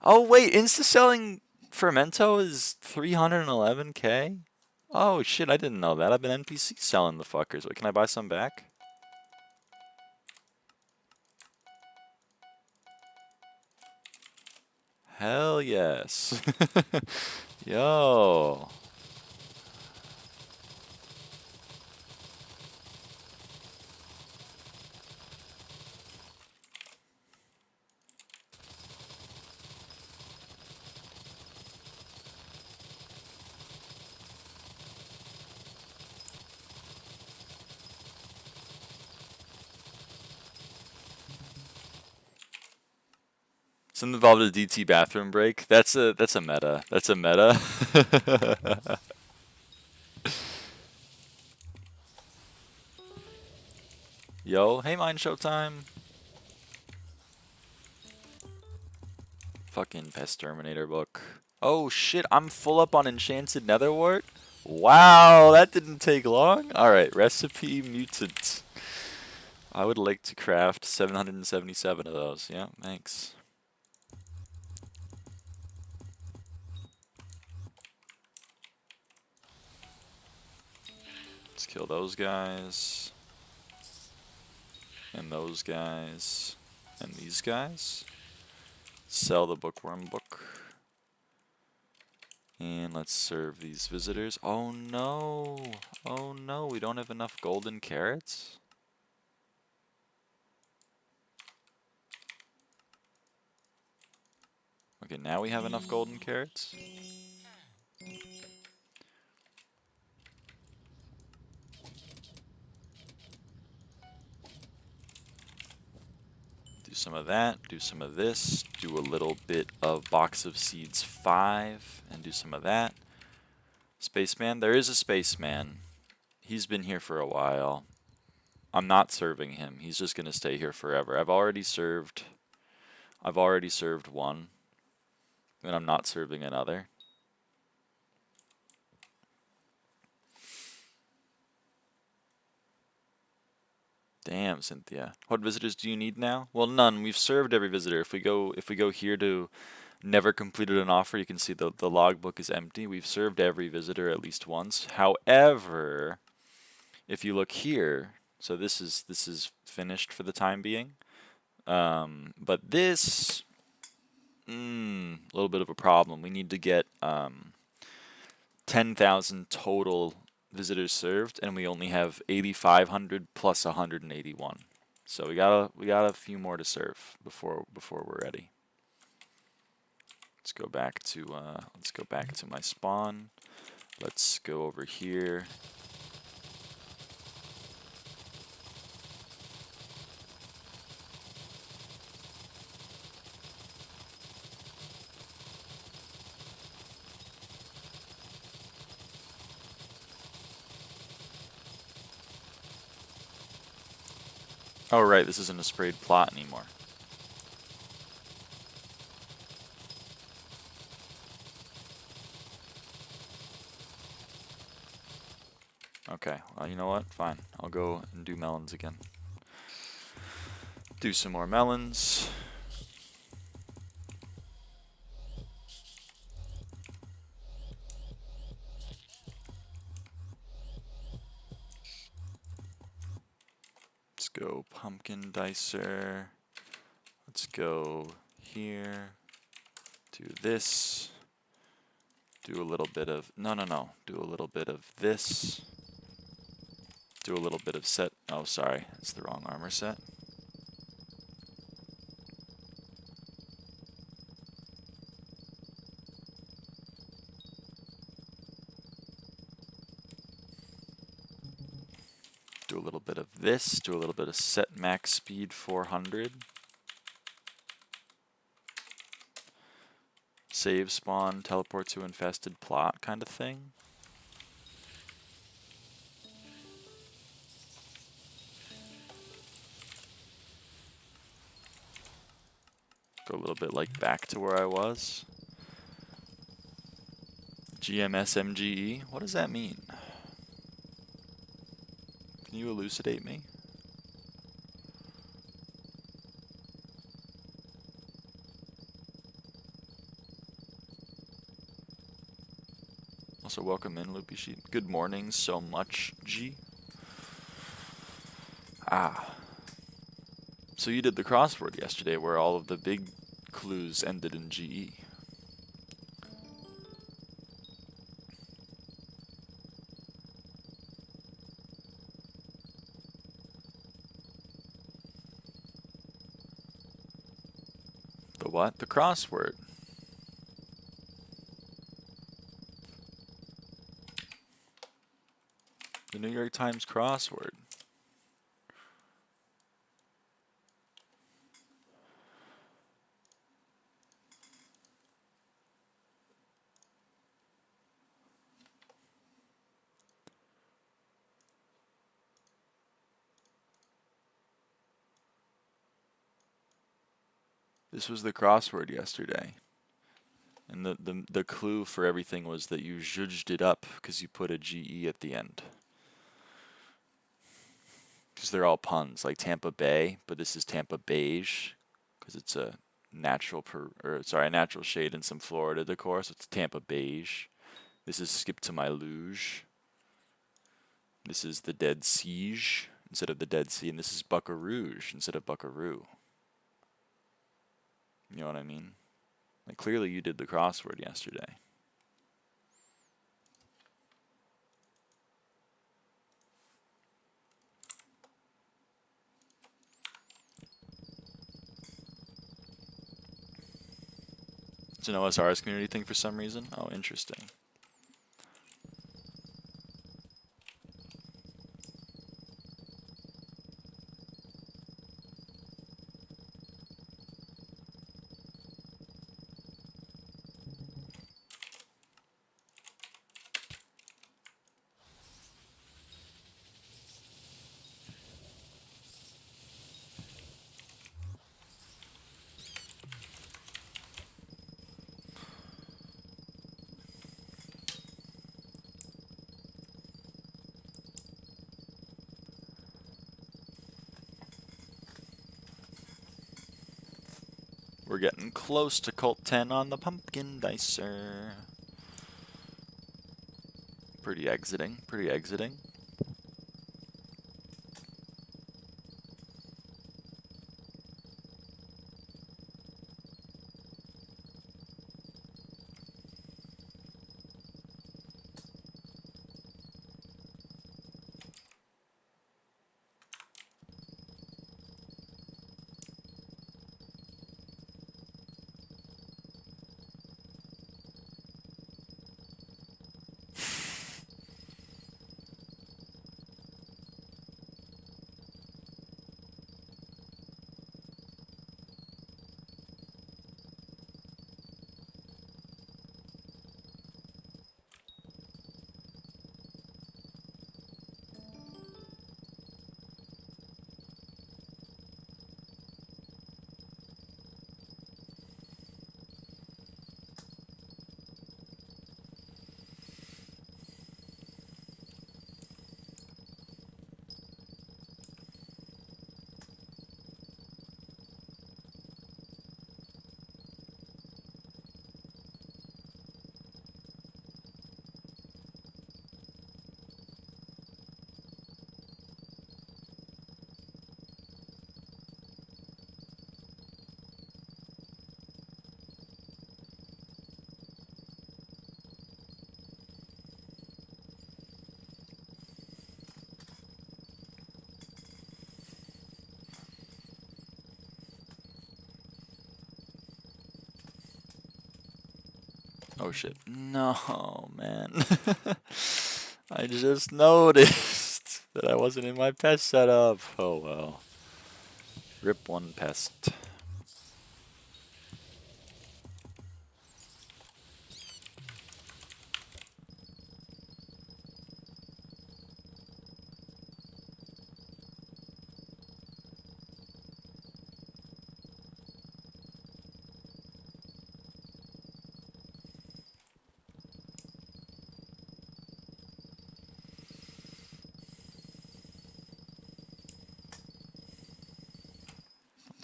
Oh wait, insta-selling Fermento is 311k? Oh shit, I didn't know that. I've been NPC selling the fuckers. Wait, can I buy some back? Hell yes. Yo. Something involved a DT bathroom break. That's a meta. That's a meta. Yo, hey mine showtime. Fucking Pest Terminator book. Oh shit, I'm full up on Enchanted Netherwort? Wow, that didn't take long. Alright, recipe mutant. I would like to craft 777 of those. Yeah, thanks. Let's kill those guys. And those guys. And these guys. Sell the bookworm book. And let's serve these visitors. Oh no! Oh no, we don't have enough golden carrots? Okay, now we have enough golden carrots. Do some of that, do some of this, do a little bit of Box of Seeds 5, and do some of that. Spaceman, there is a spaceman. He's been here for a while. I'm not serving him. He's just gonna stay here forever. I've already served one, and I'm not serving another. Damn, Cynthia. What visitors do you need now? Well, none. We've served every visitor. If we go here to never completed an offer, you can see the logbook is empty. We've served every visitor at least once. However, if you look here, so this is finished for the time being. But this a little bit of a problem. We need to get 10,000 total visitors served, and we only have 8,500 plus 181. So we got a few more to serve before we're ready. Let's go back to my spawn. Let's go over here. Oh right, this isn't a sprayed plot anymore. Okay, well, you know what? Fine. I'll go and do melons again. Do some more melons. Let's go pumpkin dicer. Let's go here. Do this. Do a little bit of... No. Do a little bit of this. Do a little bit of set... Oh, sorry. It's the wrong armor set. Do a little bit of this. Do a little bit of set max speed 400. Save spawn, teleport to infested plot kind of thing. So a little bit like back to where I was. GMSMGE, what does that mean? Can you elucidate me? Also, welcome in, Loopy Sheet. Good morning so much, G. Ah. So you did the crossword yesterday where all of the big clues ended in GE. The what? The crossword. The New York Times crossword. This was the crossword yesterday. And the clue for everything was that you zhudged it up because you put a GE at the end. Because they're all puns, like Tampa Bay, but this is Tampa Beige because it's a natural natural shade in some Florida decor, so it's Tampa Beige. This is Skip to My Luge. This is the Dead Siege instead of the Dead Sea, and this is Buckarooge instead of Buckaroo. You know what I mean? Like, clearly you did the crossword yesterday. It's an OSRS community thing for some reason. Oh, interesting. We're getting close to Cult 10 on the Pumpkin Dicer. Pretty exiting, pretty exiting. Oh shit. No, man. I just noticed that I wasn't in my pest setup. Oh well. Rip one pest.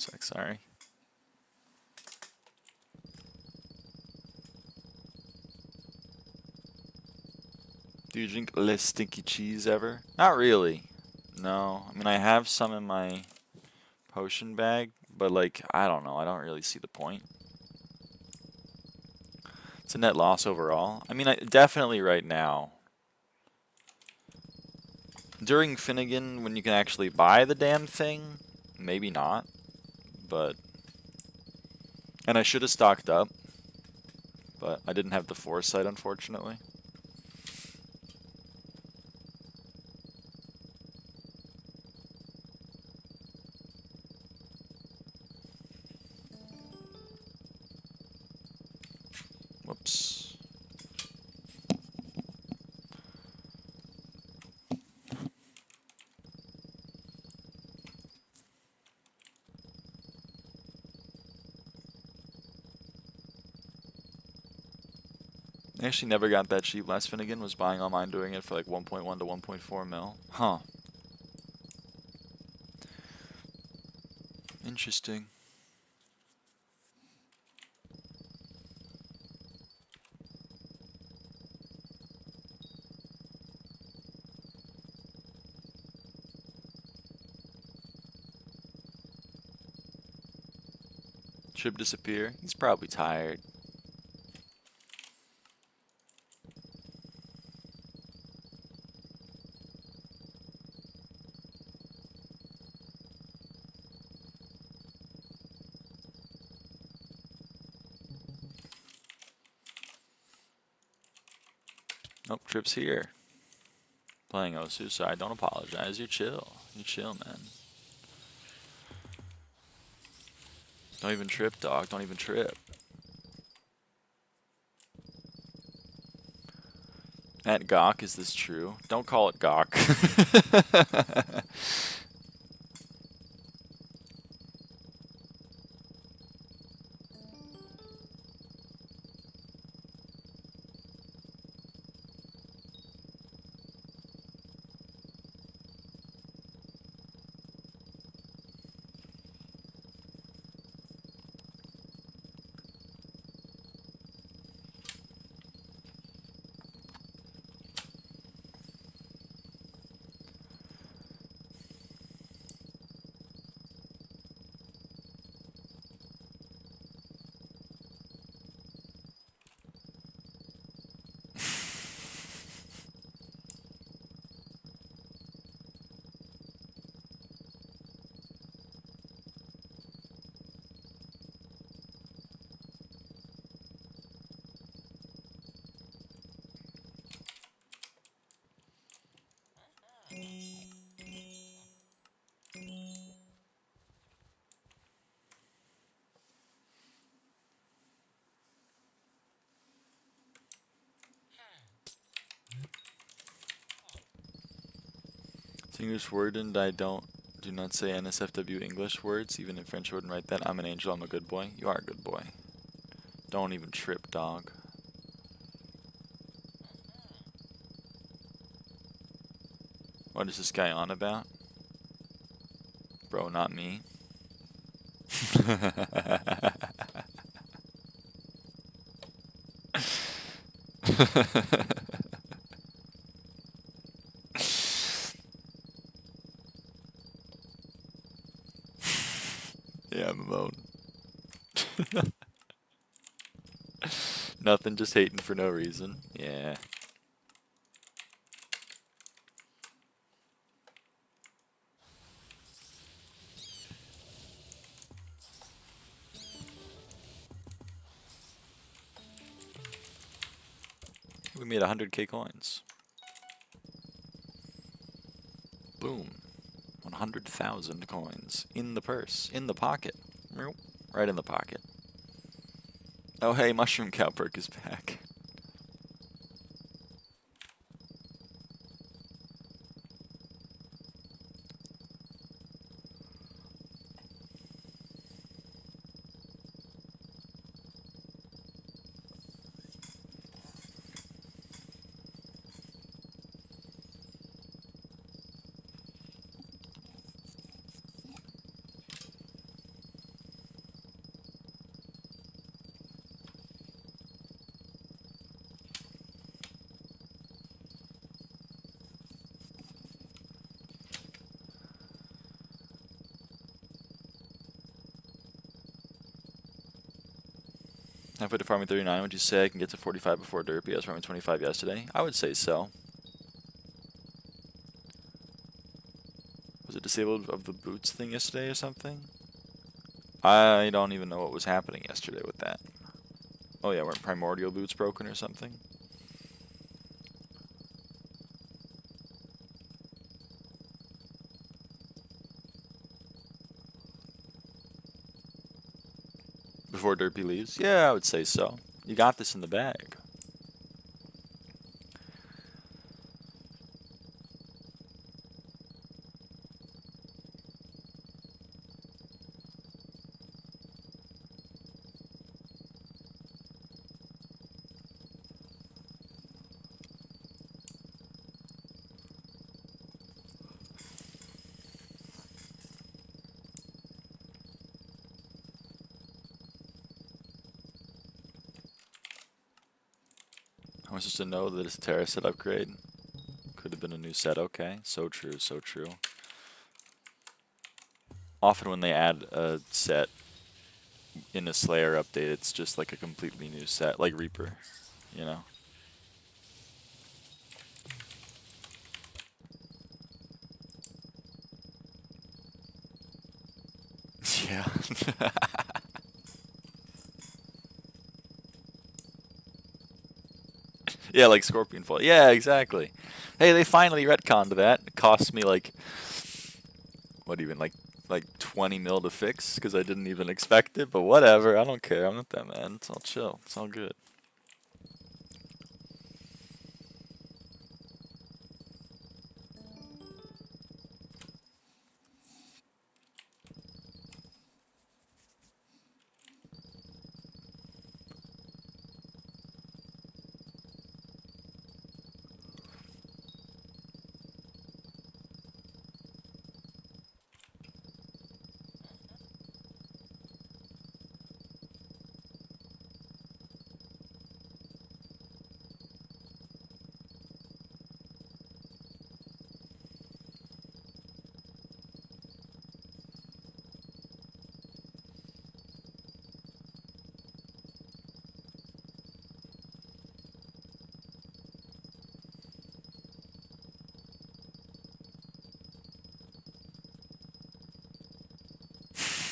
sec, sorry. Do you drink less stinky cheese ever? Not really. No. I mean, I have some in my potion bag, but like, I don't know. I don't really see the point. It's a net loss overall. I mean, definitely right now. During Finnegan, when you can actually buy the damn thing, maybe not. But, and I should have stocked up, but I didn't have the foresight, unfortunately. Whoops. I actually never got that cheap last Finnegan, was buying online doing it for like 1.1 to 1.4 mil. Huh. Interesting. Trip disappear? He's probably tired. Nope, Trip's here. Playing Osu, sorry, don't apologize. You're chill. You chill, man. Don't even trip, dog. Don't even trip. At Gawk, is this true? Don't call it Gawk. English word, and I do not say NSFW English words. Even in French, I wouldn't write that. I'm an angel, I'm a good boy. You are a good boy. Don't even trip, dog. What is this guy on about? Bro, not me. Yeah, I'm alone. Nothing, just hating for no reason. Yeah. We made 100k coins. Boom. 100,000 coins. In the purse. In the pocket. Right in the pocket. Oh hey, Mushroom Cow perk is back. I put to farming 39. Would you say I can get to 45 before Derpy? I was farming 25 yesterday. I would say so. Was it disabled of the boots thing yesterday or something? I don't even know what was happening yesterday with that. Oh yeah, weren't primordial boots broken or something? Before Derpy leaves? Yeah, I would say so. You got this in the bag. I was just to know that it's a Terra set upgrade. Could have been a new set, okay. So true, so true. Often when they add a set in a Slayer update, it's just like a completely new set, like Reaper, you know? Yeah. Yeah, like Scorpion Fall. Yeah, exactly. Hey, they finally retconned that. It cost me like, what even, like 20 mil to fix because I didn't even expect it, but whatever. I don't care. I'm not that mad. It's all chill. It's all good.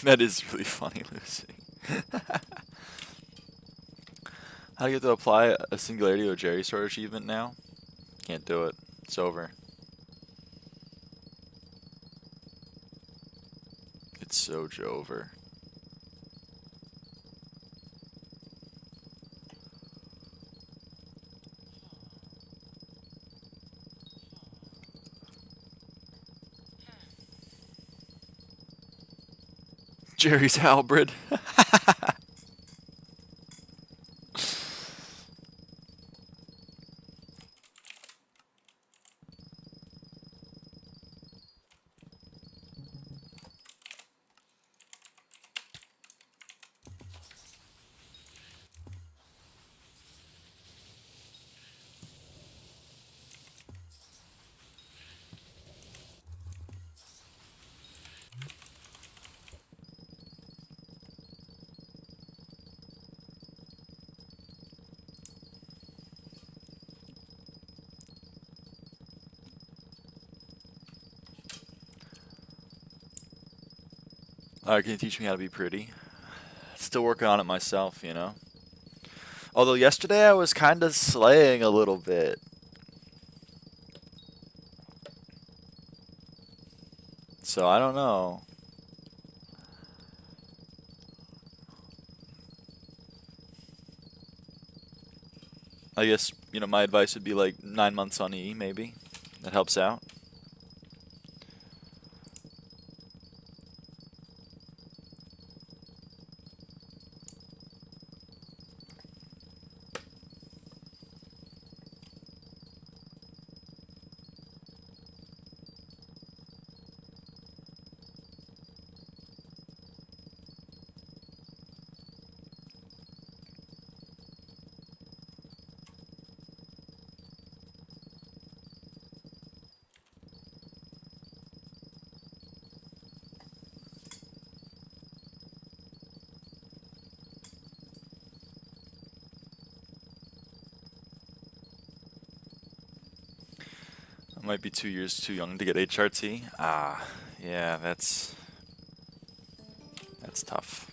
That is really funny, Lucy. How do you get to apply a Singularity or Jerry Store achievement now? Can't do it. It's over. It's so over. Jerry's halberd. Alright, can you teach me how to be pretty? Still working on it myself, you know? Although yesterday I was kind of slaying a little bit. So I don't know. I guess, you know, my advice would be like 9 months on E, maybe. That helps out. Might be 2 years too young to get HRT. Ah, yeah, that's tough.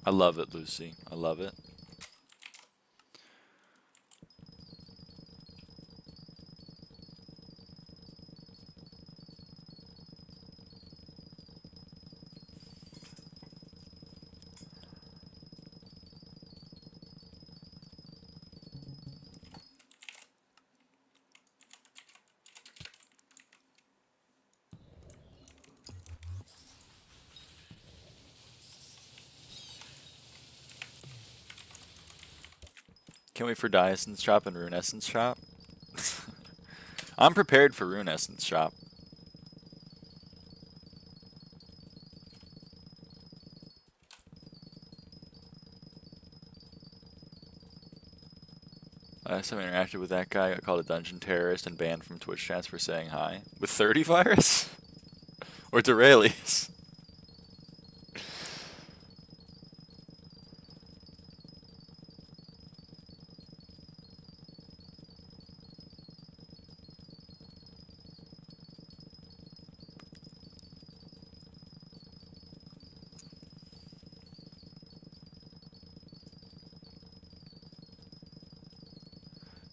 I love it, Lucy. I love it. Can't wait for Dye Essence Shop and Rune Essence Shop. I'm prepared for Rune Essence Shop. Last time I interacted with that guy, I got called a dungeon terrorist and banned from Twitch chats for saying hi. With 30 virus? Or Duralies?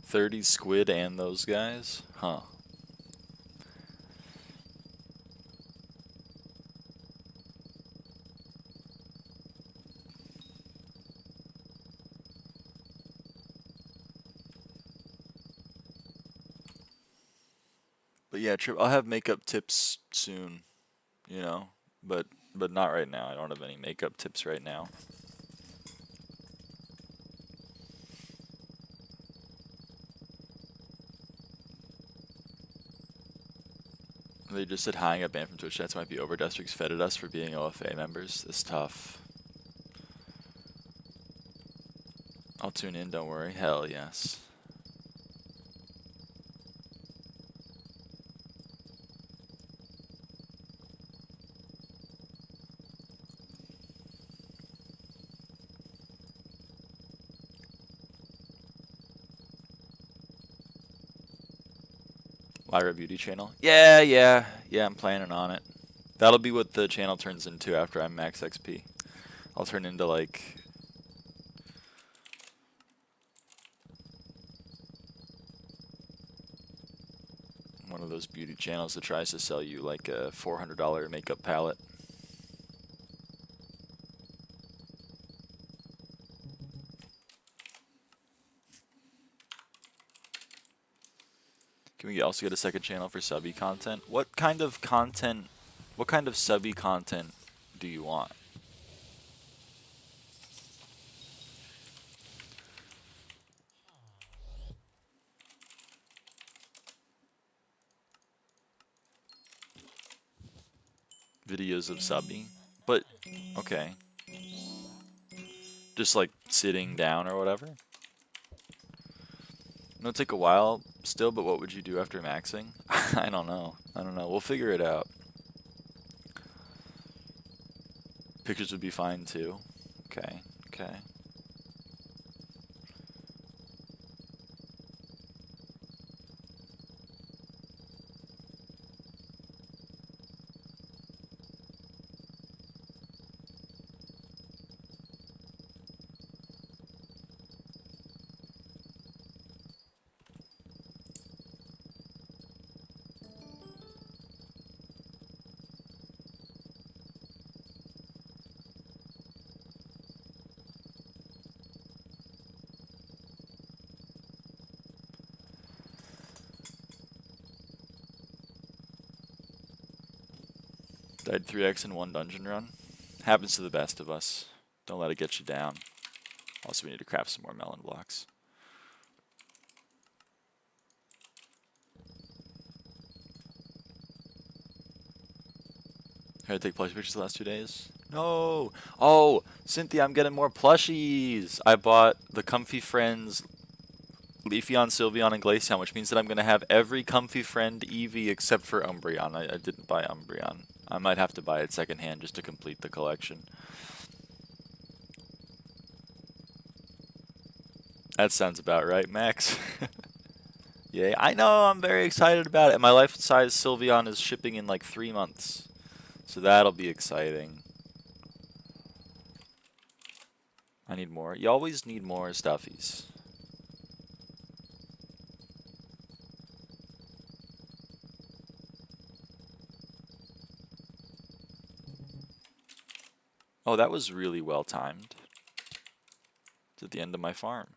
$30 squid and those guys? Huh. But yeah, Trip, I'll have makeup tips soon, you know, but not right now. I don't have any makeup tips right now. They just said hi and got banned from Twitch chats. Might be over. Dustrix feted us for being OFA members. It's tough. I'll tune in, don't worry. Hell yes. Lyra Beauty channel? Yeah, I'm planning on it. That'll be what the channel turns into after I'm max XP. I'll turn into like... one of those beauty channels that tries to sell you like a $400 makeup palette. Can we also get a second channel for subby content? What kind of subby content do you want? Videos of subby? But, okay. Just like sitting down or whatever? It'll take a while still, but what would you do after maxing? I don't know. We'll figure it out. Pictures would be fine too. Okay. Died 3x in one dungeon run. Happens to the best of us. Don't let it get you down. Also, we need to craft some more melon blocks. Had to take plushie pictures the last 2 days. No. Oh, Cynthia, I'm getting more plushies. I bought the Comfy Friends Leafeon, Sylveon, and Glaceon, which means that I'm going to have every Comfy Friend Eevee except for Umbreon. I didn't buy Umbreon. I might have to buy it secondhand just to complete the collection. That sounds about right, Max. Yay. I know, I'm very excited about it. My life-size Sylveon is shipping in like 3 months. So that'll be exciting. I need more. You always need more stuffies. Oh, that was really well timed. It's at the end of my farm.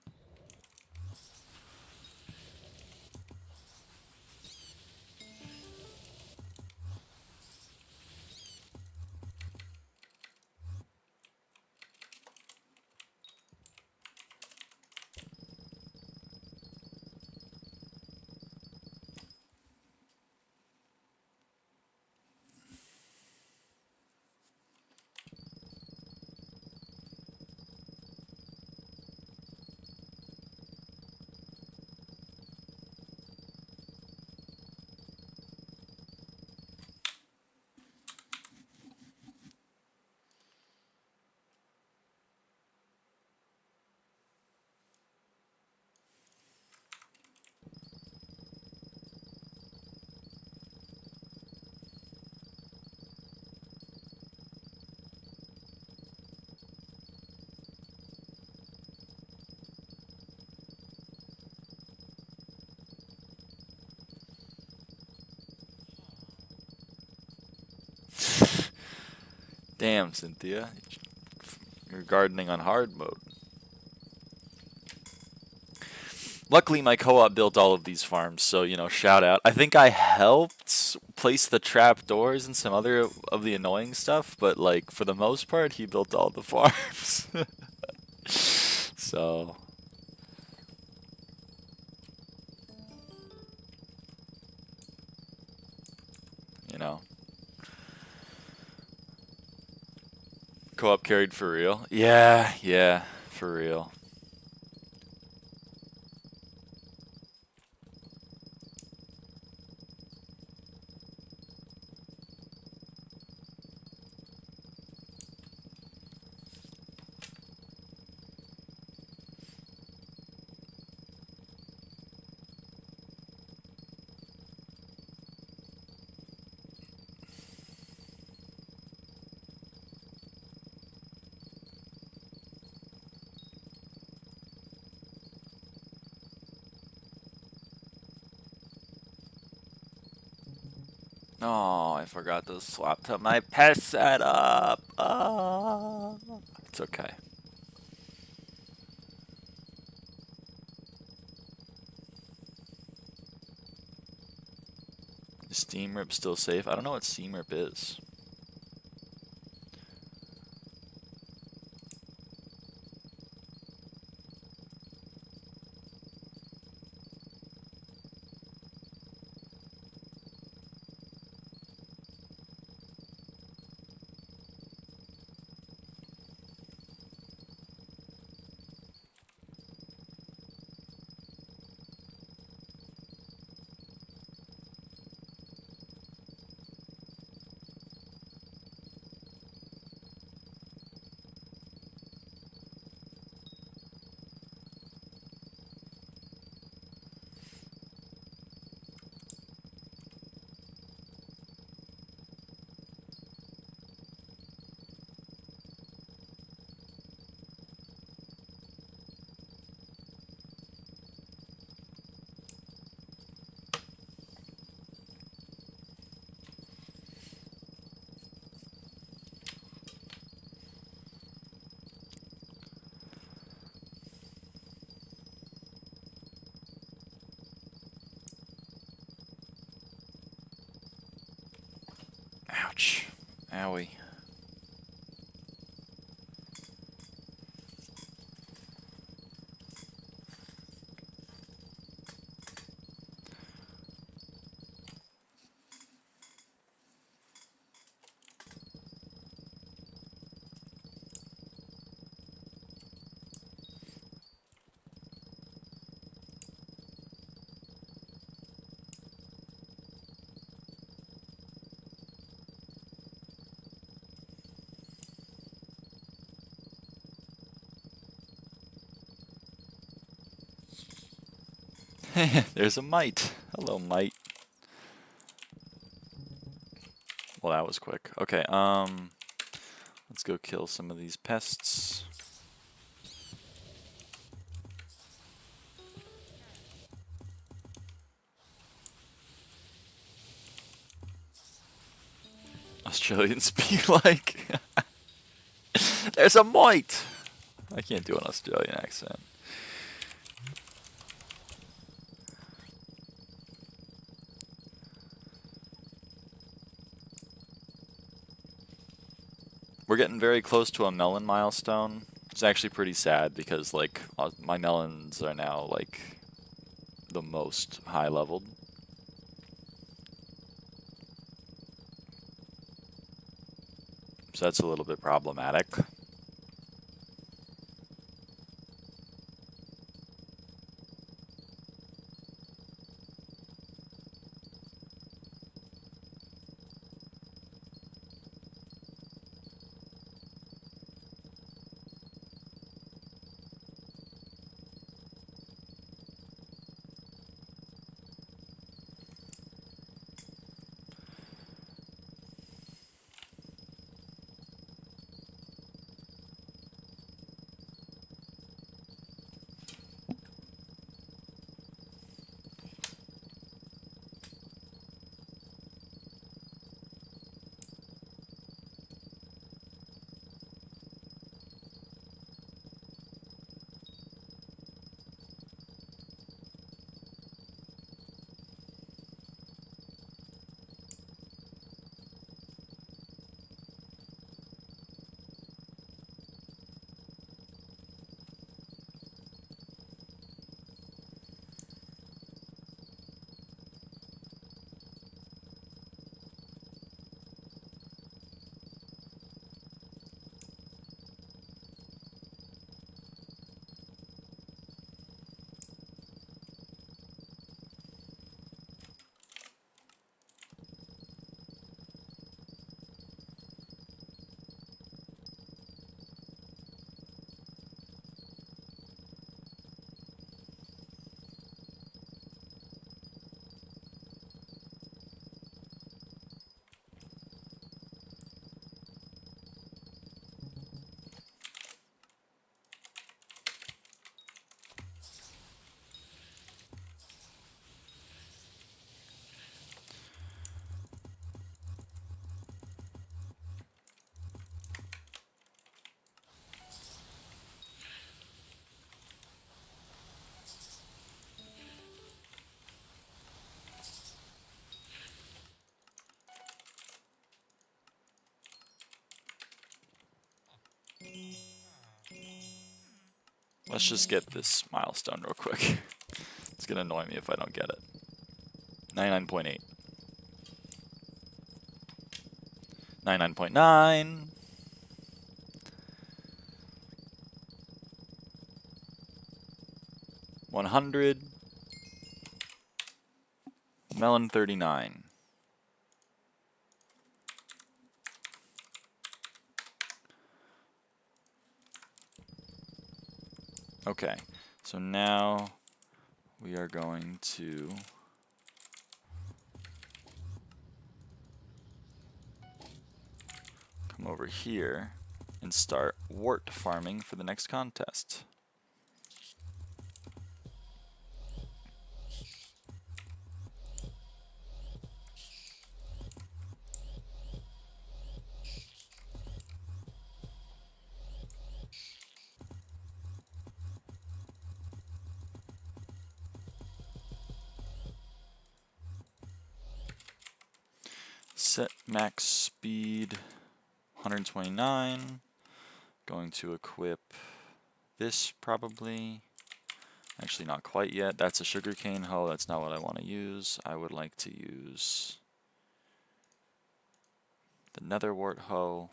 Damn, Cynthia. You're gardening on hard mode. Luckily, my co-op built all of these farms, so, you know, shout out. I think I helped place the trap doors and some other of the annoying stuff, but, like, for the most part, he built all the farms. So... you know. Co-op carried for real? Yeah, for real. Oh, I forgot to swap to my pet setup. It's okay. Is Steam Rip still safe? I don't know what Steam Rip is. Ouch. Owie. There's a mite. Hello, mite. Well, that was quick. Okay, let's go kill some of these pests. Australians speak like... There's a mite! I can't do an Australian accent. We're getting very close to a melon milestone. It's actually pretty sad because, like, my melons are now, like, the most high-leveled. So that's a little bit problematic. Let's just get this milestone real quick. It's gonna annoy me if I don't get it. 99.8. 99.9. $100. Melon 39. Okay, so now we are going to come over here and start wart farming for the next contest. Set max speed 129. Going to equip this probably. Actually not quite yet. That's a sugarcane hoe. That's not what I want to use. I would like to use the nether wart hoe.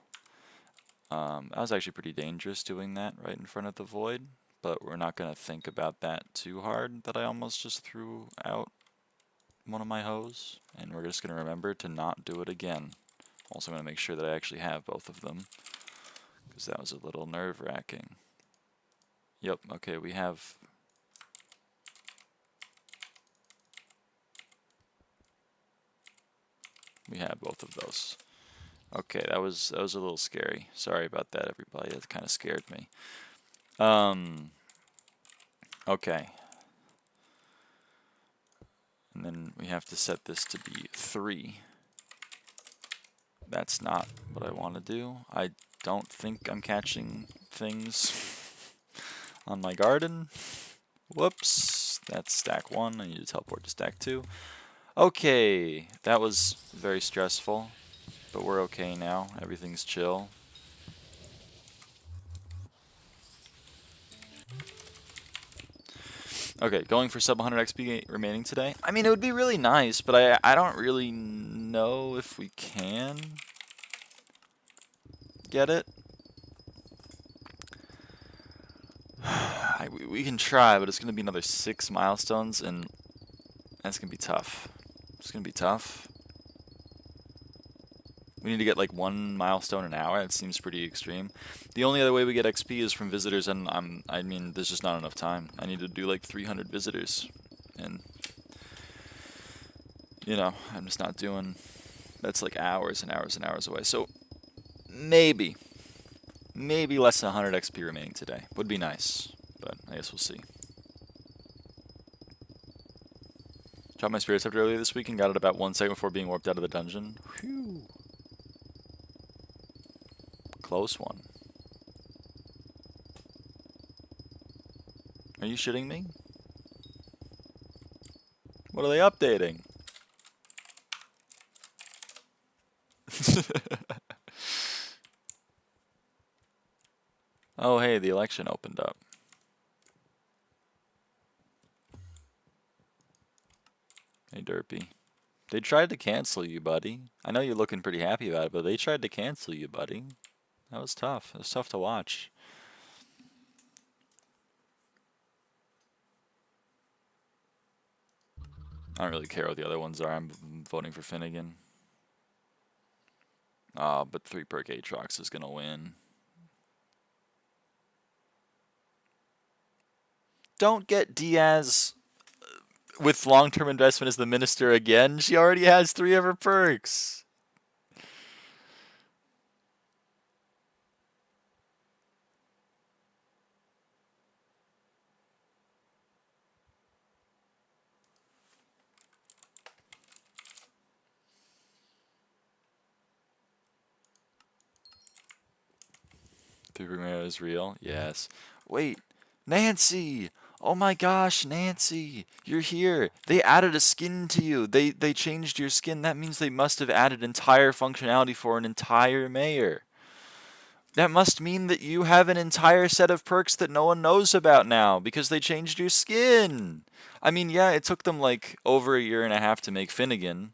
That was actually pretty dangerous doing that right in front of the void, but we're not going to think about that too hard that I almost just threw out one of my hoes, and we're just going to remember to not do it again. Also going to make sure that I actually have both of them, because that was a little nerve-wracking. Yep, okay, we have We had both of those. Okay, that was a little scary. Sorry about that, everybody. That kind of scared me. Okay. And then we have to set this to be 3. That's not what I want to do. I don't think I'm catching things on my garden. Whoops. That's stack 1. I need to teleport to stack 2. Okay, that was very stressful, but we're okay now. Everything's chill. Okay, going for sub 100 XP remaining today. I mean, it would be really nice, but I don't really know if we can get it. We can try, but it's going to be another 6 milestones, and that's going to be tough. It's going to be tough. We need to get like 1 milestone an hour. That seems pretty extreme. The only other way we get XP is from visitors, and I mean, there's just not enough time. I need to do like 300 visitors, and you know, I'm just not doing. That's like hours and hours and hours away. So maybe less than 100 XP remaining today would be nice, but I guess we'll see. Dropped my spirit scepter earlier this week and got it about 1 second before being warped out of the dungeon. Whew. Close one. Are you shitting me? What are they updating? Oh, hey, the election opened up. Hey, Derpy. They tried to cancel you, buddy. I know you're looking pretty happy about it, but they tried to cancel you, buddy. That was tough. It was tough to watch. I don't really care what the other ones are. I'm voting for Finnegan. But 3 perk Aatrox is gonna win. Don't get Diaz with long-term investment as the minister again. She already has 3 of her perks. The rumor is real. Yes. Wait, Nancy. Oh my gosh, Nancy, you're here. They added a skin to you. They changed your skin. That means they must have added entire functionality for an entire mayor. That must mean that you have an entire set of perks that no one knows about now because they changed your skin. I mean, yeah, it took them like over 1.5 years to make Finnegan.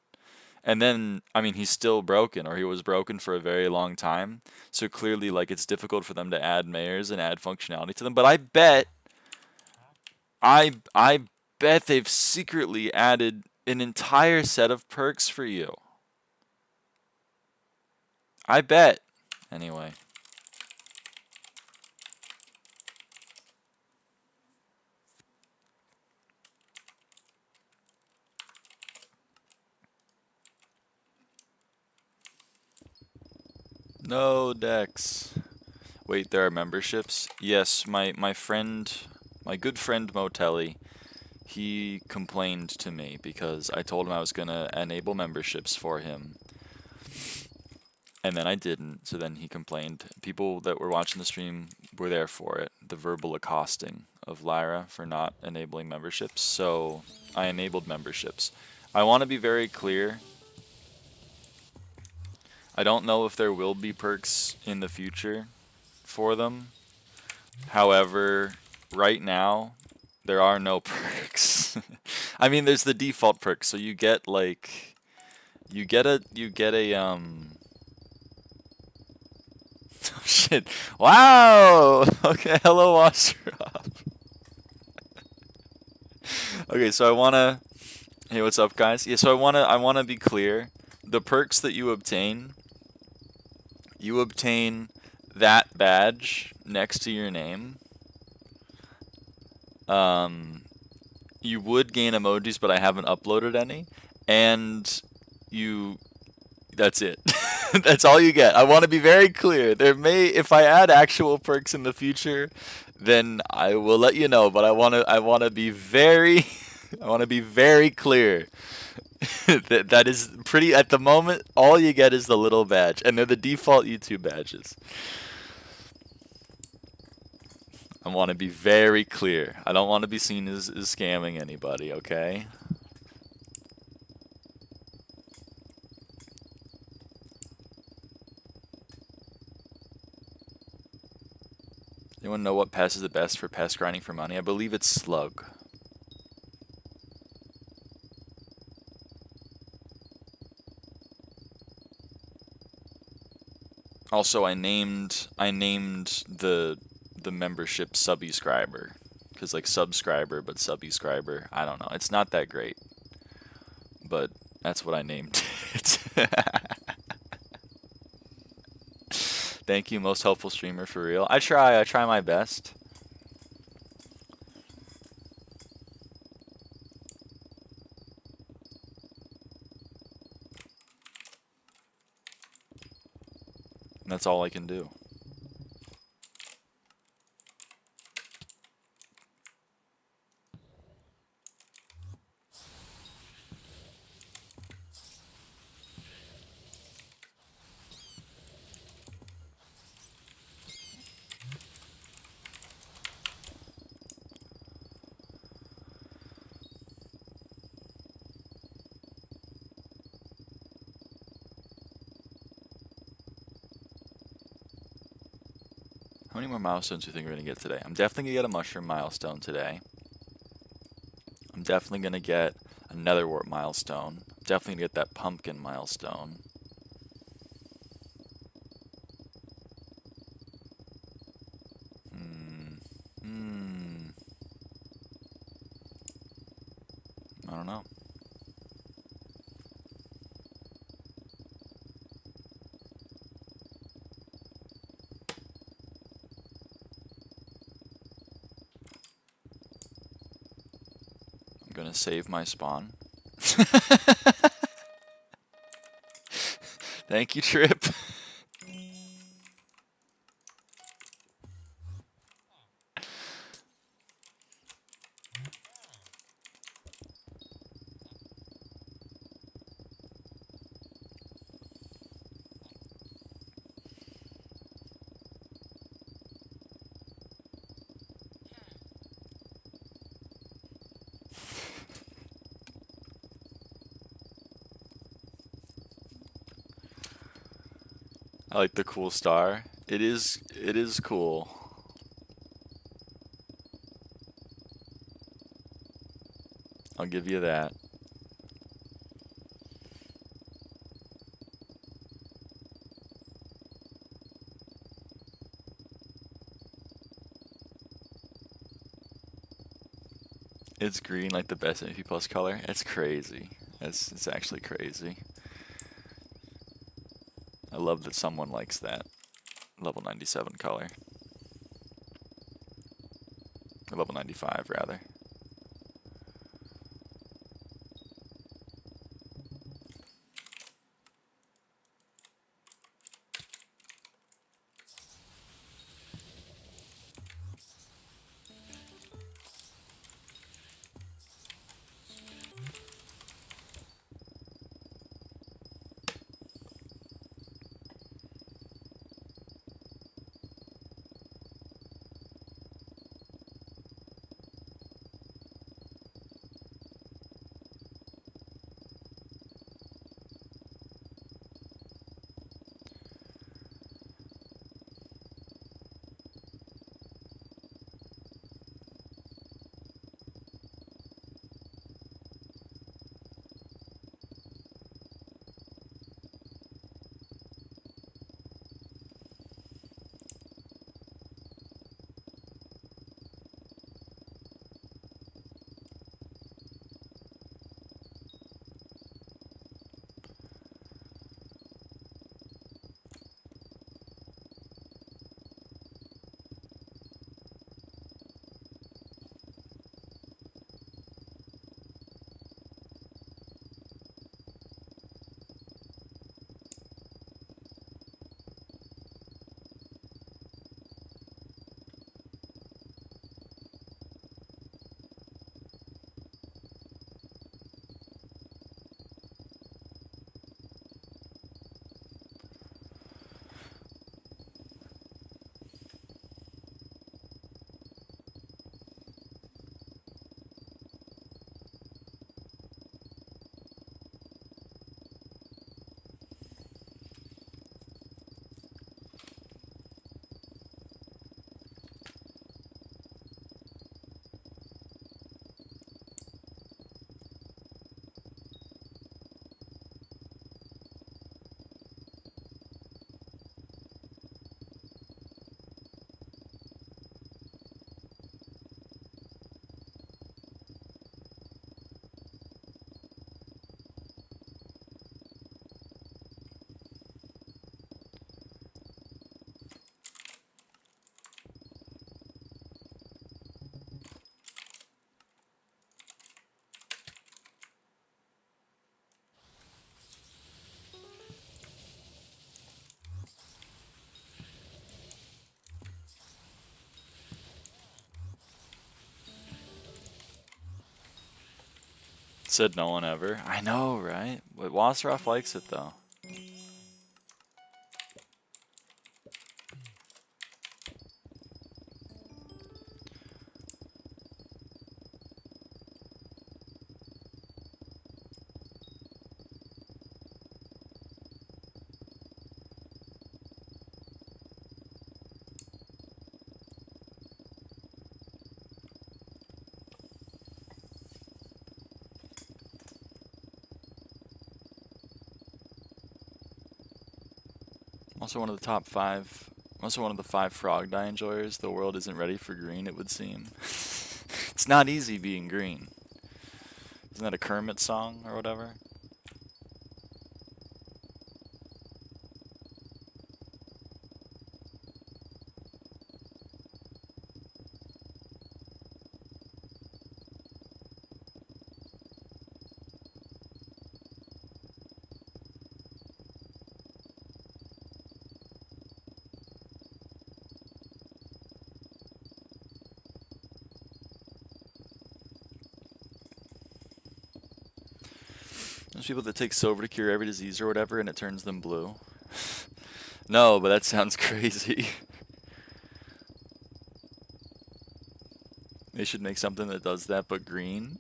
And then, I mean, he's still broken, or he was broken for a very long time. So clearly, like, it's difficult for them to add mayors and add functionality to them. But I bet they've secretly added an entire set of perks for you. I bet. Anyway. No, Dex. Wait, there are memberships? Yes, my friend, my good friend Motelli, he complained to me because I told him I was going to enable memberships for him. And then I didn't, so then he complained. People that were watching the stream were there for it, the verbal accosting of Lyra for not enabling memberships. So I enabled memberships. I want to be very clear. I don't know if there will be perks in the future for them. However, right now, there are no perks. I mean, there's the default perks, so you get like, you get a oh shit! Wow. Okay, hello, Ostrov. Okay, so I wanna. Hey, what's up, guys? Yeah, so I wanna be clear. The perks that you obtain that badge next to your name. You would gain emojis, but I haven't uploaded any. And you That's it. That's all you get. I want to be very clear. There may, if I add actual perks in the future, then I will let you know. But I want to be very, I want to be very clear. That is pretty. At the moment, all you get is the little badge, and they're the default YouTube badges. I want to be very clear. I don't want to be seen as scamming anybody. Okay. Anyone know what pest is the best for pest grinding for money? I believe it's slug. Also, I named the membership subscriber, because like subscriber but subscriber. I don't know. It's not that great, but that's what I named it. Thank you, most helpful streamer, for real. I try my best. And that's all I can do. How many more milestones do you think we're going to get today? I'm definitely going to get a mushroom milestone today. I'm definitely going to get a netherwort milestone. Definitely going to get that pumpkin milestone. I don't know. I'm gonna save my spawn. Thank you, Trip. I like the cool star. It is cool. I'll give you that. It's green, like the best MP Plus color. It's crazy. It's actually crazy. I love that someone likes that level 97 color. Or level 95, rather. Said no one ever. I know, right? But Wasserhoff likes it though. Also one of the top 5. Also one of the 5 frog die enjoyers. The world isn't ready for green, it would seem. It's not easy being green. Isn't that a Kermit song or whatever? There's people that take silver to cure every disease or whatever and it turns them blue. No, but that sounds crazy. They should make something that does that but green.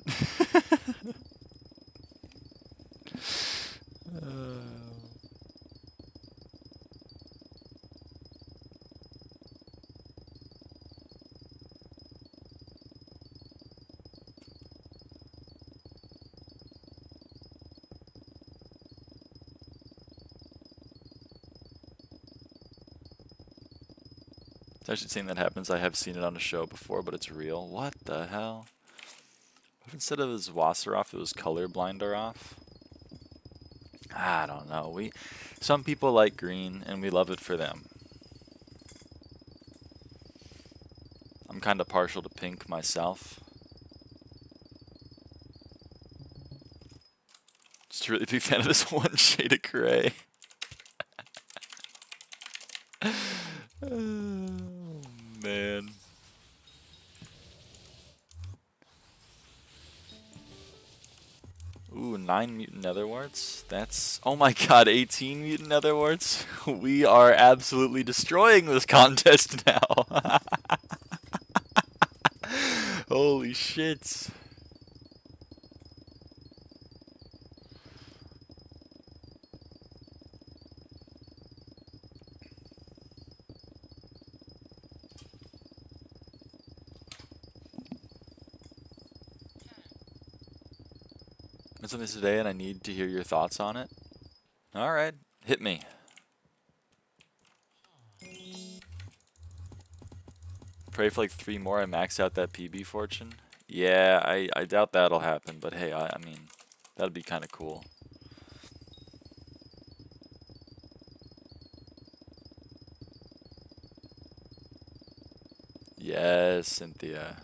It's actually seen that happens. I have seen it on a show before, but it's real. What the hell? What if instead of his Wasserhoff, it was colorblinder off? I don't know. Some people like green, and we love it for them. I'm kind of partial to pink myself. Just a really big fan of this one shade of gray. Oh, man. Ooh, 9 mutant netherwarts. That's, oh my god, 18 mutant netherwarts. We are absolutely destroying this contest now. Holy shit. Something today and I need to hear your thoughts on it. Alright, hit me. Pray for like 3 more, I max out that PB fortune. Yeah, I doubt that'll happen, but hey, I mean, that'd be kind of cool. Yes, Cynthia.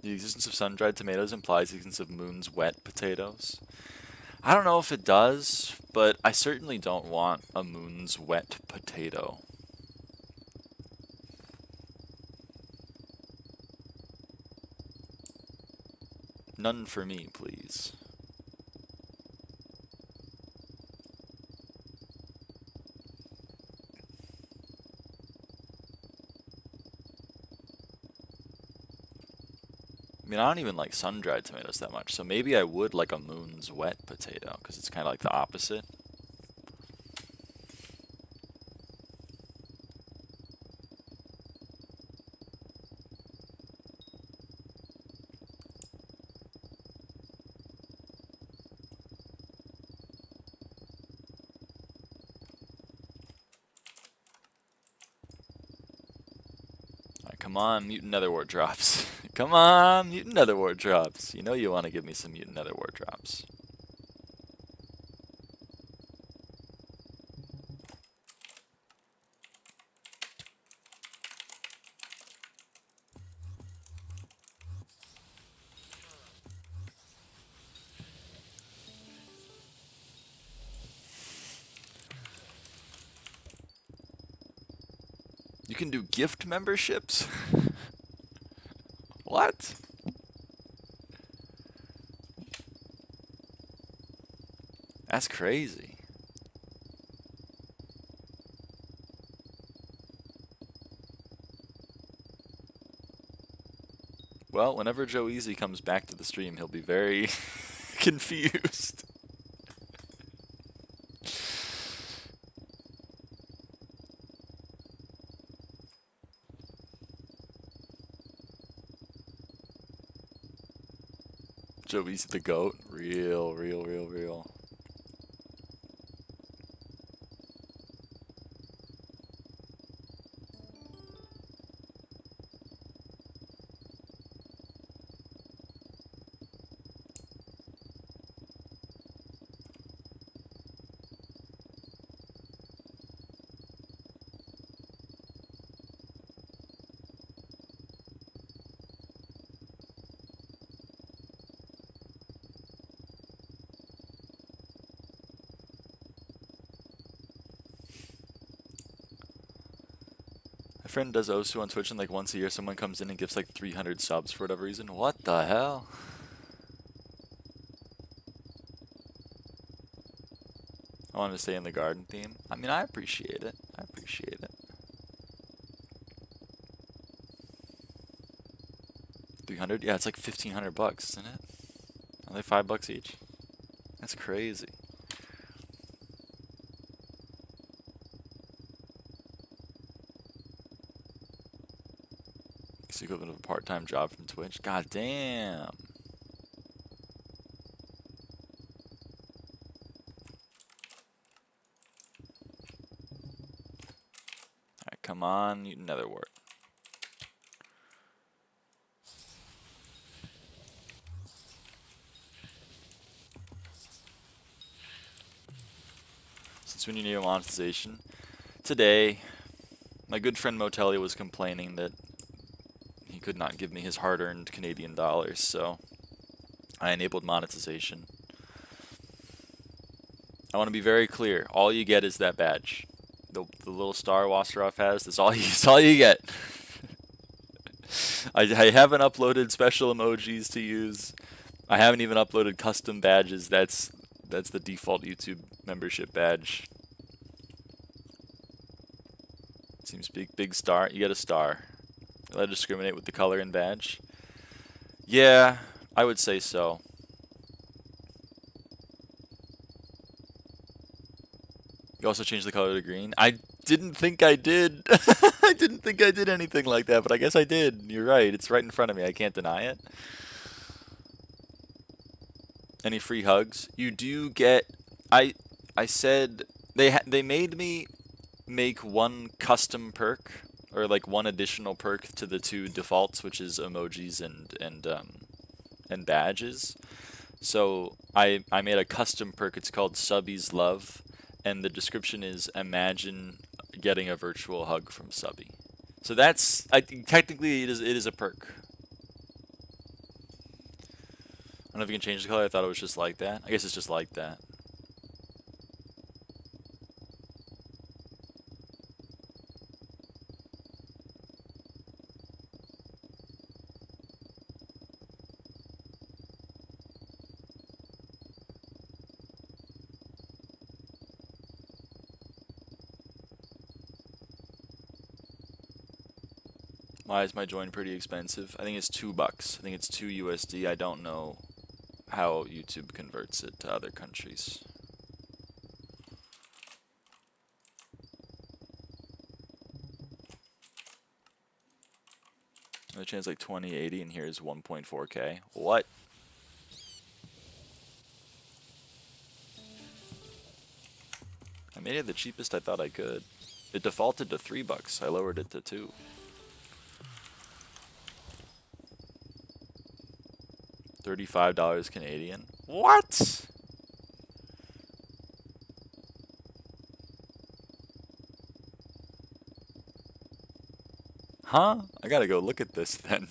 The existence of sun-dried tomatoes implies the existence of Moon's wet potatoes. I don't know if it does, but I certainly don't want a Moon's wet potato. None for me, please. I mean, I don't even like sun-dried tomatoes that much, so maybe I would like a Moon's wet potato, because it's kind of like the opposite. Alright, come on, mutant netherwart drops. Come on, mutant netherwart drops. You know you want to give me some mutant netherwart drops. You can do gift memberships? What? That's crazy. Well, whenever Joe Easy comes back to the stream, he'll be very confused. Joe Easy the GOAT. Real, real, real, real. My friend does Osu on Twitch, and like once a year someone comes in and gives like 300 subs for whatever reason. What the hell? I wanted to stay in the garden theme. I mean, I appreciate it. I appreciate it. 300? Yeah, it's like 1,500 bucks, isn't it? Only $5 each. That's crazy. It's the equivalent of a part-time job from Twitch. God damn. Alright, come on, you netherwort. Since we need monetization, today, my good friend Motelli was complaining that he could not give me his hard-earned Canadian dollars, so I enabled monetization. I want to be very clear. All you get is that badge. The little star Wasserhoff has, that's all you get. I haven't uploaded special emojis to use. I haven't even uploaded custom badges. That's the default YouTube membership badge. Seems big star. You get a star. Will I discriminate with the color and badge? Yeah, I would say so. You also changed the color to green. I didn't think I did. I didn't think I did anything like that, but I guess I did. You're right. It's right in front of me. I can't deny it. Any free hugs? You do get. I said they made me make one custom perk, or like one additional perk to the 2 defaults, which is emojis and badges. So I made a custom perk. It's called Subby's Love, and the description is imagine getting a virtual hug from Subby. So that's technically it is a perk. I don't know if you can change the color. I thought it was just like that. I guess it's just like that. Why is my join pretty expensive? I think it's $2. I think it's 2 USD. I don't know how YouTube converts it to other countries. The chance like 2080 and here's 1.4K. What? I made it the cheapest I thought I could. It defaulted to $3. I lowered it to 2. $35 Canadian. What? Huh? I gotta go look at this then.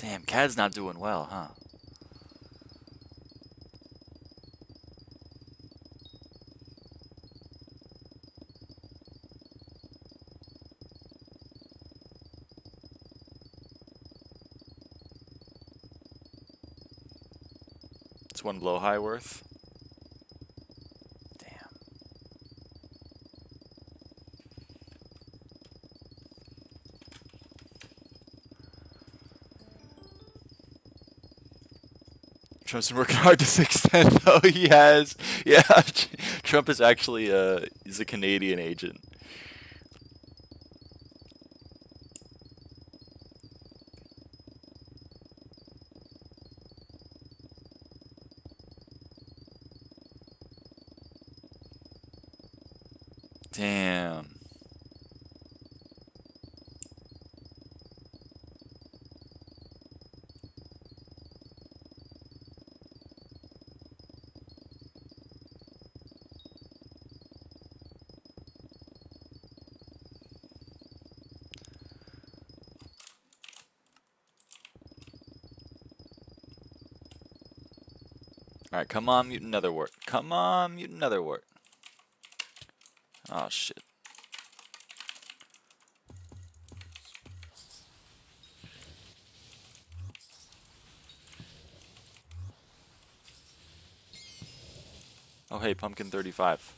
Damn, CAD's not doing well, huh? It's one blow high worth. Damn. Trump's been working hard to fix that, though. He has. Yeah, Trump is actually he's a Canadian agent. Damn. Alright, come on, mutant netherwort. Come on, mutant netherwort. Oh, shit. Oh, hey, pumpkin 35.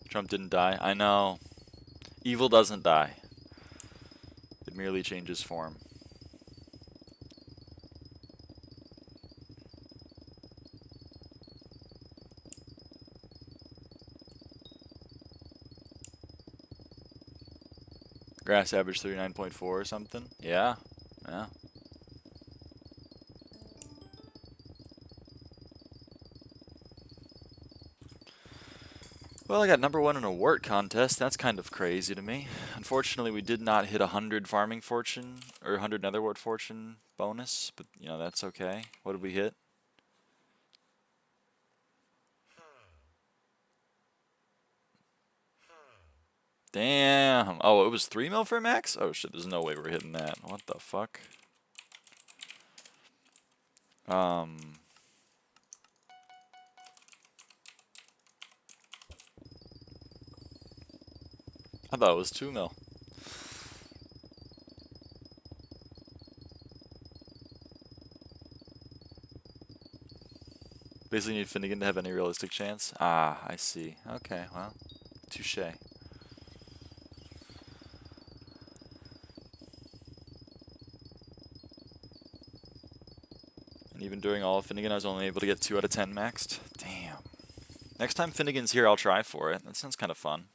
Trump didn't die. I know. Evil doesn't die. It merely changes form. Grass average 39.4 or something. Yeah. Yeah. Well, I got #1 in a wort contest. That's kind of crazy to me. Unfortunately, we did not hit 100 farming fortune or 100 netherwort fortune bonus, but you know, that's okay. What did we hit? Damn. Oh, it was 3 mil for max? Oh shit, there's no way we're hitting that. What the fuck? I thought it was 2 mil. Basically need Finnegan to have any realistic chance. Ah, I see. Okay, well, touche. And even during all of Finnegan, I was only able to get 2 out of 10 maxed. Damn. Next time Finnegan's here, I'll try for it. That sounds kind of fun.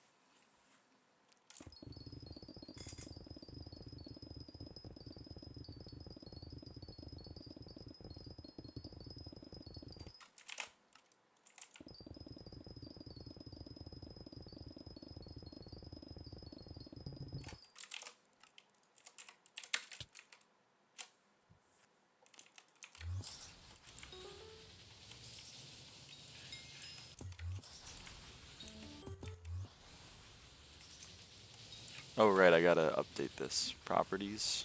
Oh, right, I gotta update this. Properties.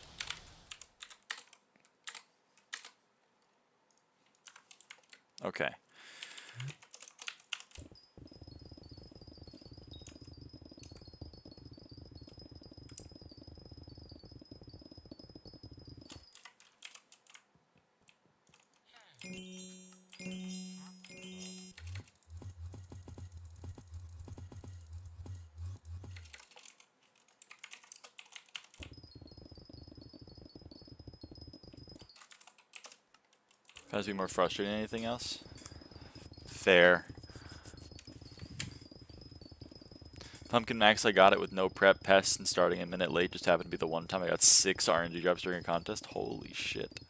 Okay. Has to be more frustrating than anything else? Fair. Pumpkin Max, I got it with no prep, pests, and starting a minute late. Just happened to be the one time I got 6 RNG drops during a contest. Holy shit.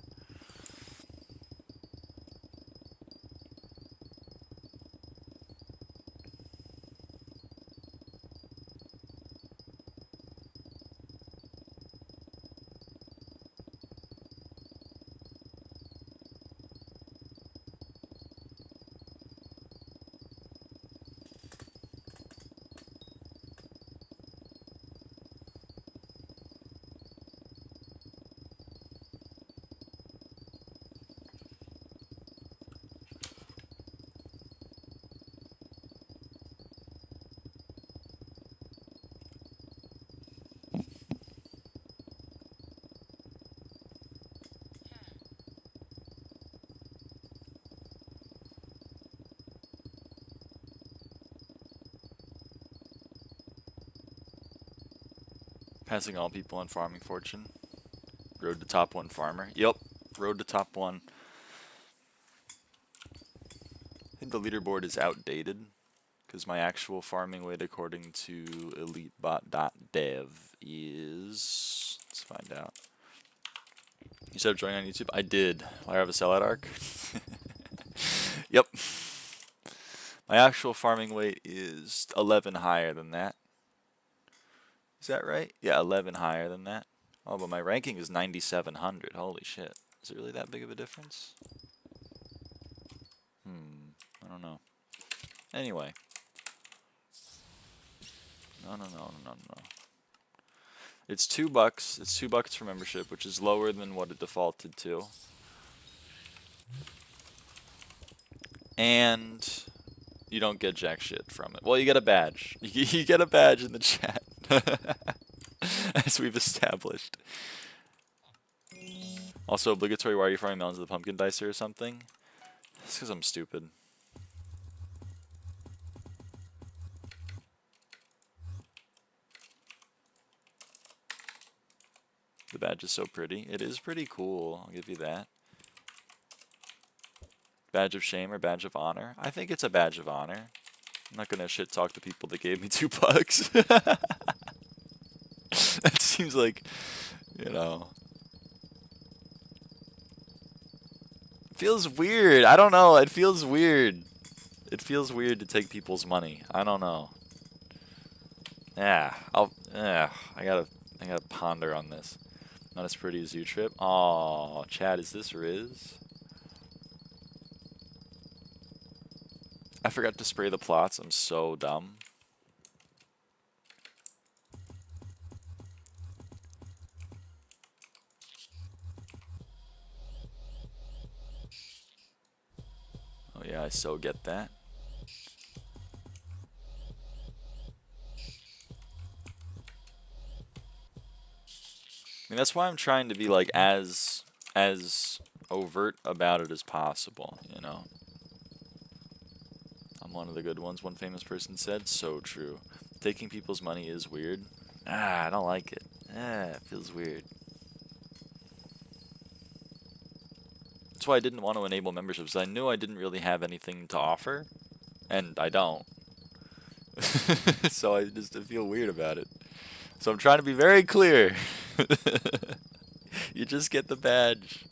Passing all people on farming fortune. Road to top 1 farmer. Yep, road to top 1. I think the leaderboard is outdated because my actual farming weight according to elitebot.dev is... Let's find out. You said joining on YouTube? I did. Lyraava sellout arc. Yep. My actual farming weight is 11 higher than that. Is that right? Yeah, 11 higher than that. Oh, but my ranking is 9,700. Holy shit. Is it really that big of a difference? I don't know. Anyway. No. It's $2. It's $2 for membership, which is lower than what it defaulted to. And you don't get jack shit from it. Well, you get a badge. You get a badge in the chat. As we've established. Also obligatory, why are you farming melons with the pumpkin dicer or something? It's because I'm stupid. The badge is so pretty. It is pretty cool, I'll give you that. Badge of shame or badge of honor? I think it's a badge of honor. I'm not gonna shit talk the people that gave me $2. That seems like, you know. It feels weird. I don't know. It feels weird. It feels weird to take people's money. I don't know. Yeah, I gotta ponder on this. Not as pretty as you, Trip. Aw, Chad, is this Riz? I forgot to spray the plots. I'm so dumb. Oh yeah, I so get that. I mean, that's why I'm trying to be like as overt about it as possible, you know. I'm one of the good ones, one famous person said. So true. Taking people's money is weird. I don't like it. It feels weird. That's why I didn't want to enable memberships. I knew I didn't really have anything to offer, and I don't. So I feel weird about it. So I'm trying to be very clear. You just get the badge.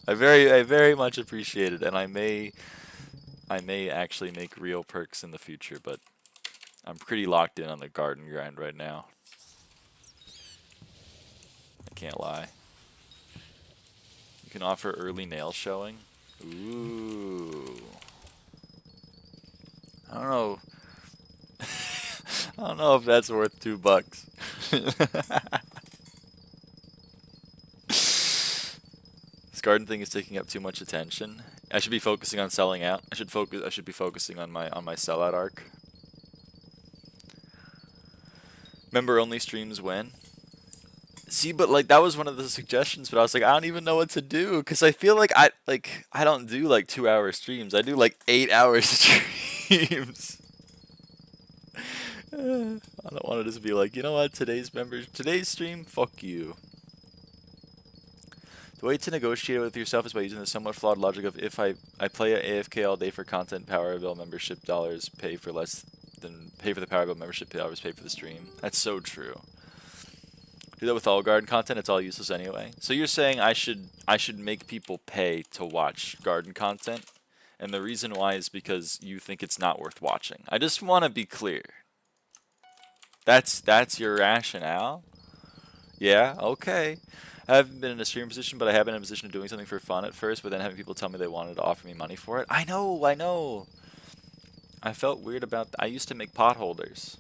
I very much appreciate it, and I may actually make real perks in the future, but I'm pretty locked in on the garden grind right now. I can't lie. You can offer early nail showing. Ooh. I don't know. I don't know if that's worth $2. This garden thing is taking up too much attention. I should be focusing on selling out. I should be focusing on my sellout arc. Member only streams when? See, but like that was one of the suggestions, but I was like, I don't even know what to do because I feel like I don't do like 2-hour streams. I do like 8-hour streams. I don't want to just be like, you know what, today's stream, fuck you. The way to negotiate with yourself is by using the somewhat flawed logic of if I play at AFK all day for content, Power Bill membership dollars pay for less than pay for the Power Bill membership dollars pay for the stream. That's so true. Do that with all garden content, it's all useless anyway. So you're saying I should make people pay to watch garden content, and the reason why is because you think it's not worth watching. I just want to be clear. That's your rationale? Yeah, okay. I haven't been in a stream position, but I have been in a position of doing something for fun at first, but then having people tell me they wanted to offer me money for it. I know. I felt weird about I used to make potholders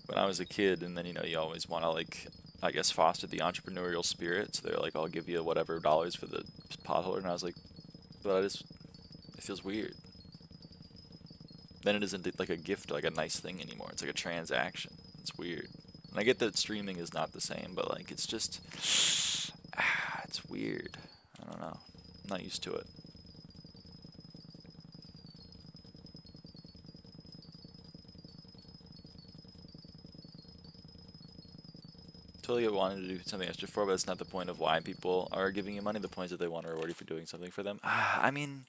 when I was a kid, and then, you know, you always want to, like, I guess, foster the entrepreneurial spirit, so they're like, I'll give you whatever dollars for the potholder, and I was like, but it feels weird. Then it isn't like a gift, like a nice thing anymore. It's like a transaction. It's weird. And I get that streaming is not the same, but like it's just, it's weird. I don't know. I'm not used to it. Totally wanted to do something extra for, but that's not the point of why people are giving you money. The point is that they want to reward you for doing something for them. I mean,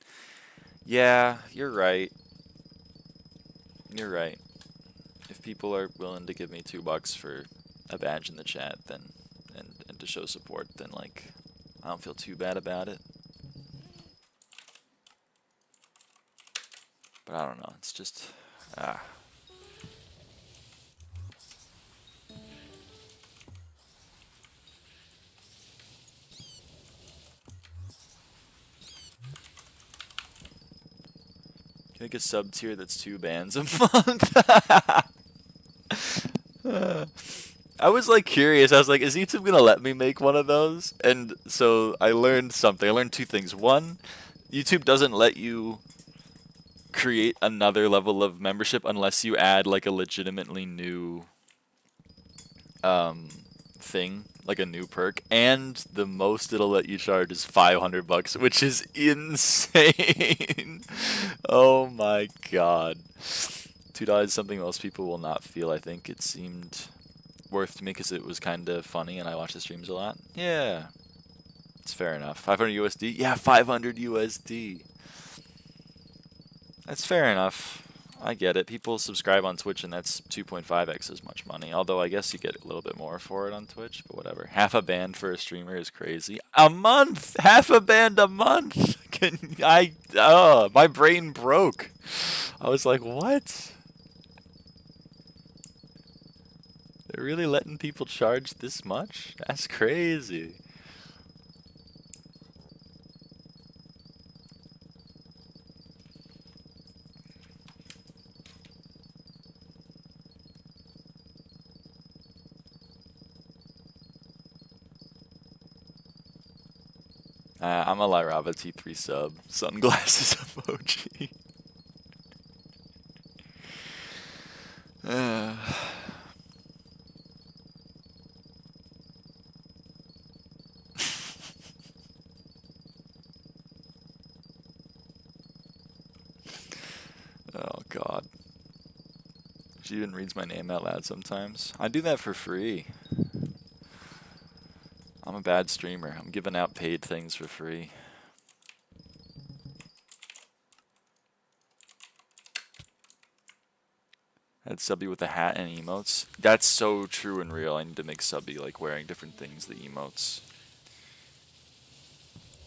yeah, you're right. You're right. If people are willing to give me $2 for a badge in the chat, then and to show support, then like I don't feel too bad about it. But I don't know. It's just Can I get a sub tier that's 2 bands a month? I was like curious. I was like, is YouTube gonna let me make one of those? And so I learned something. I learned 2 things. One, YouTube doesn't let you create another level of membership unless you add like a legitimately new thing, like a new perk, and the most it'll let you charge is $500, which is insane. Oh my god. $2 is something most people will not feel. I think it seemed worth to me because it was kind of funny and I watch the streams a lot. Yeah, it's fair enough. 500 USD? Yeah, 500 USD. That's fair enough. I get it. People subscribe on Twitch and that's 2.5x as much money. Although I guess you get a little bit more for it on Twitch, but whatever. Half a band for a streamer is crazy. A month! Half a band a month! My brain broke. I was like, what? They're really letting people charge this much? That's crazy. I'm a lyraava T3 sub. Sunglasses emoji. Oh god. She even reads my name out loud sometimes. I do that for free. I'm a bad streamer. I'm giving out paid things for free. Had Subby with a hat and emotes. That's so true and real. I need to make Subby like wearing different things, the emotes.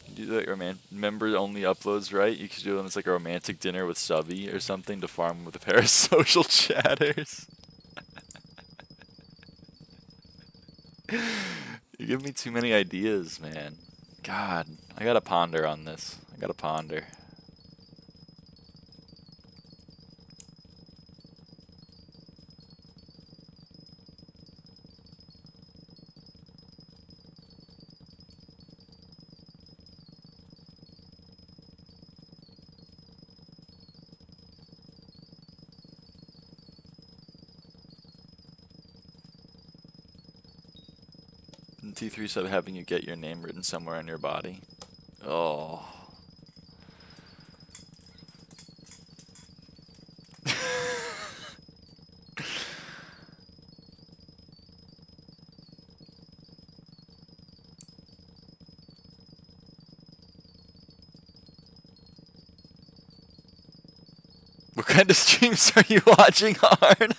You do that member only uploads, right? You could do them as like a romantic dinner with Subby or something to farm with a pair of social chatters. You give me too many ideas, man. God, I gotta ponder on this. I gotta ponder. T3 sub having you get your name written somewhere on your body. Oh. What kind of streams are you watching, Arn?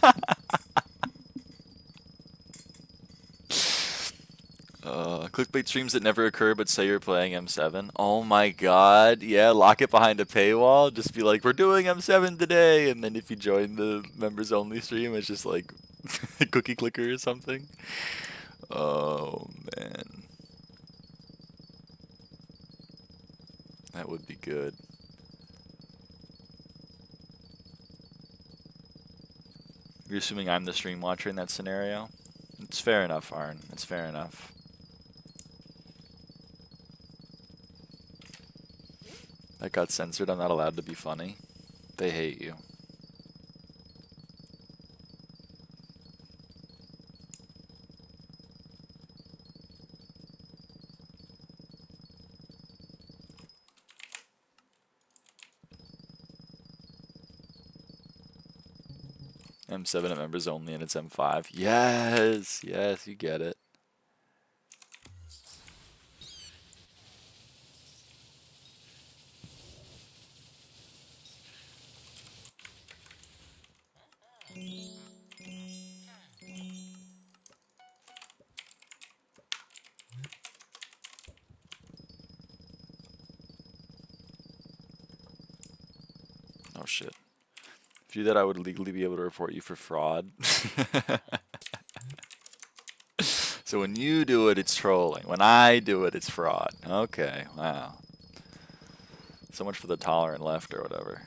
Clickbait streams that never occur but say you're playing M7. Oh my god, yeah, lock it behind a paywall. Just be like, we're doing M7 today. And then if you join the members only stream, it's just like cookie clicker or something. Oh man. That would be good. You're assuming I'm the stream watcher in that scenario? It's fair enough, Arn. It's fair enough. That got censored. I'm not allowed to be funny. They hate you. M7 at members only and it's M5. Yes, yes, you get it. Oh shit. If you do that, I would legally be able to report you for fraud. So when you do it, it's trolling. When I do it, it's fraud. Okay, wow. So much for the tolerant left or whatever.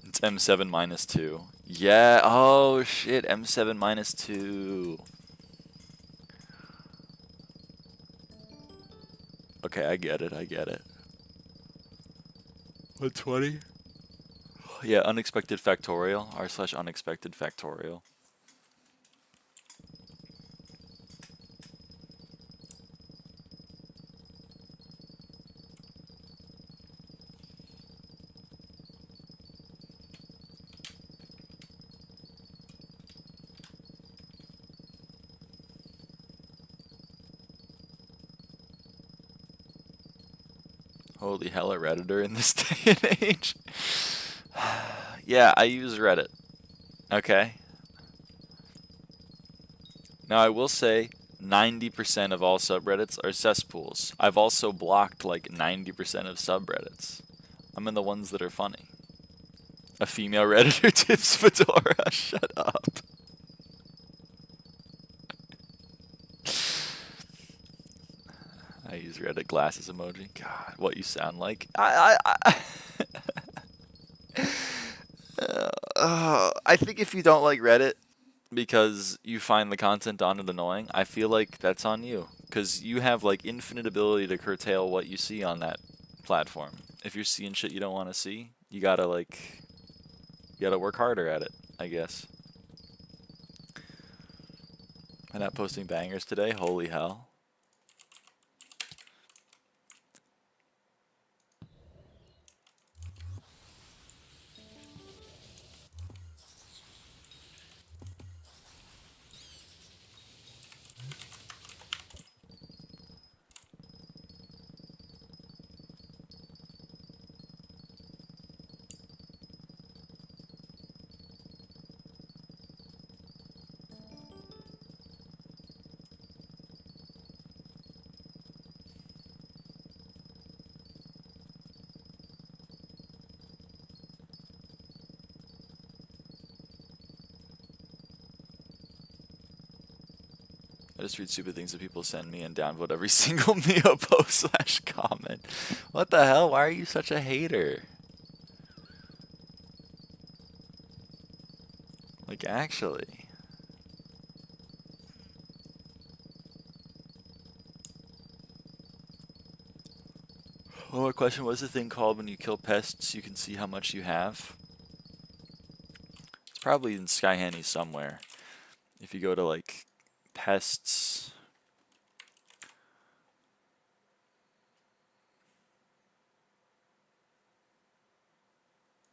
It's M7 minus 2. Yeah, oh shit, M7 minus 2. Okay, I get it, I get it. 120? Yeah, unexpected factorial, r/unexpected factorial. Holy hell, a Redditor in this day and age. Yeah, I use Reddit. Okay. Now I will say 90% of all subreddits are cesspools. I've also blocked like 90% of subreddits. I'm in the ones that are funny. A female Redditor tips Fedora. Shut up. I use Reddit glasses emoji. God, what you sound like. I think if you don't like Reddit because you find the content on it annoying, I feel like that's on you. Because you have like infinite ability to curtail what you see on that platform. If you're seeing shit you don't want to see, you gotta work harder at it, I guess. I'm not posting bangers today, holy hell. I just read stupid things that people send me and downvote every single Neo post / comment. What the hell? Why are you such a hater? Like, actually. One more question. What's the thing called when you kill pests you can see how much you have? It's probably in SkyHanni somewhere. If you go to, like, pests...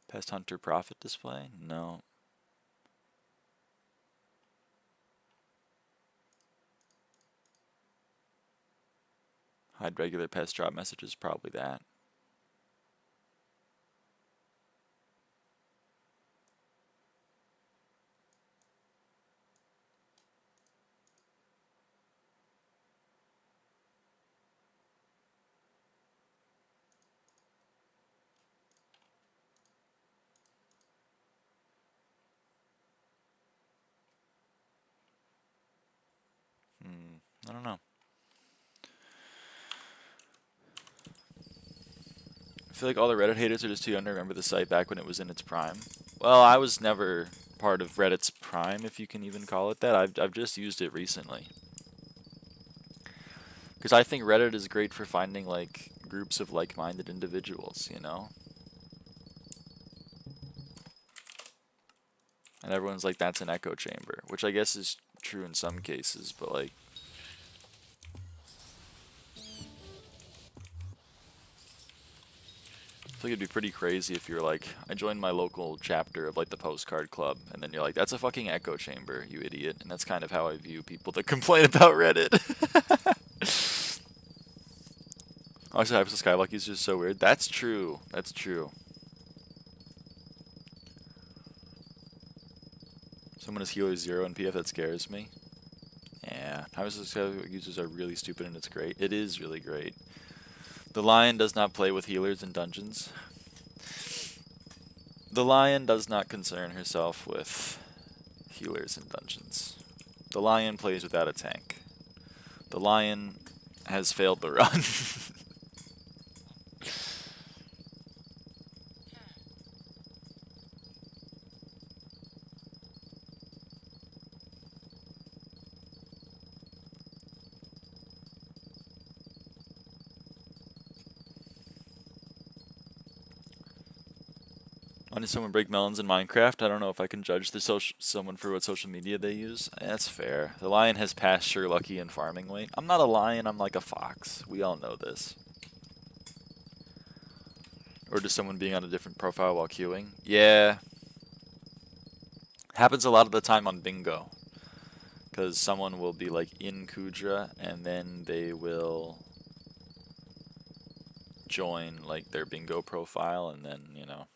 Pest Hunter Profit Display? No. Hide regular pest drop messages, probably that. I don't know. I feel like all the Reddit haters are just too young to remember the site back when it was in its prime. Well, I was never part of Reddit's prime, if you can even call it that. I've just used it recently. Because I think Reddit is great for finding, like, groups of like-minded individuals, you know? And everyone's like, that's an echo chamber, which I guess is true in some cases, but, like... I feel like it'd be pretty crazy if you're like, I joined my local chapter of like the postcard club, and then you're like, that's a fucking echo chamber, you idiot. And that's kind of how I view people that complain about Reddit. Honestly, Hypixel SkyBlock is just so weird. That's true. That's true. Someone is healer 0 in PF, that scares me. Yeah, Hypixel SkyBlock users are really stupid and it's great. It is really great. The lion does not play with healers in dungeons. The lion does not concern herself with healers in dungeons. The lion plays without a tank. The lion has failed the run. Why did someone break melons in Minecraft? I don't know if I can judge someone for what social media they use. That's fair. The lion has pasture, lucky, and farming weight. I'm not a lion, I'm like a fox. We all know this. Or just someone being on a different profile while queuing. Yeah. Happens a lot of the time on bingo. Because someone will be like in Kudra and then they will join like their bingo profile and then, you know,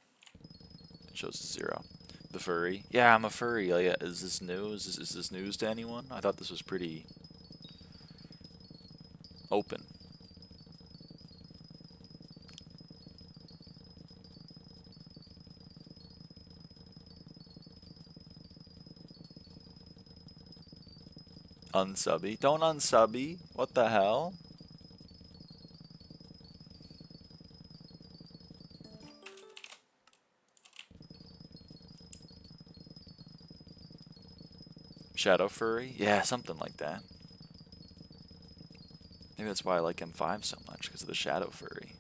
it shows 0. The furry. Yeah, I'm a furry. Like, is this news? Is this news to anyone? I thought this was pretty open. Unsubby. Don't unsubby. What the hell? Shadow furry? Yeah, something like that. Maybe that's why I like M5 so much, because of the shadow furry.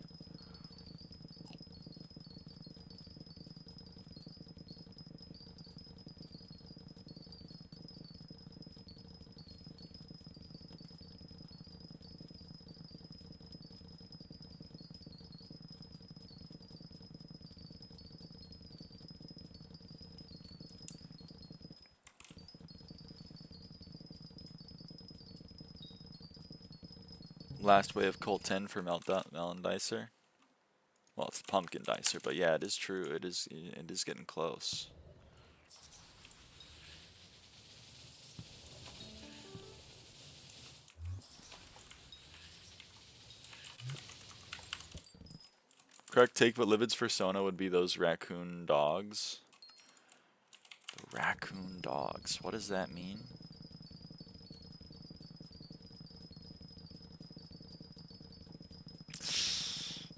Last wave of Colt 10 for Melon Dicer. Well, it's Pumpkin Dicer, but yeah, it is true. It is getting close. Correct take, but Livid's persona would be those raccoon dogs. The raccoon dogs. What does that mean?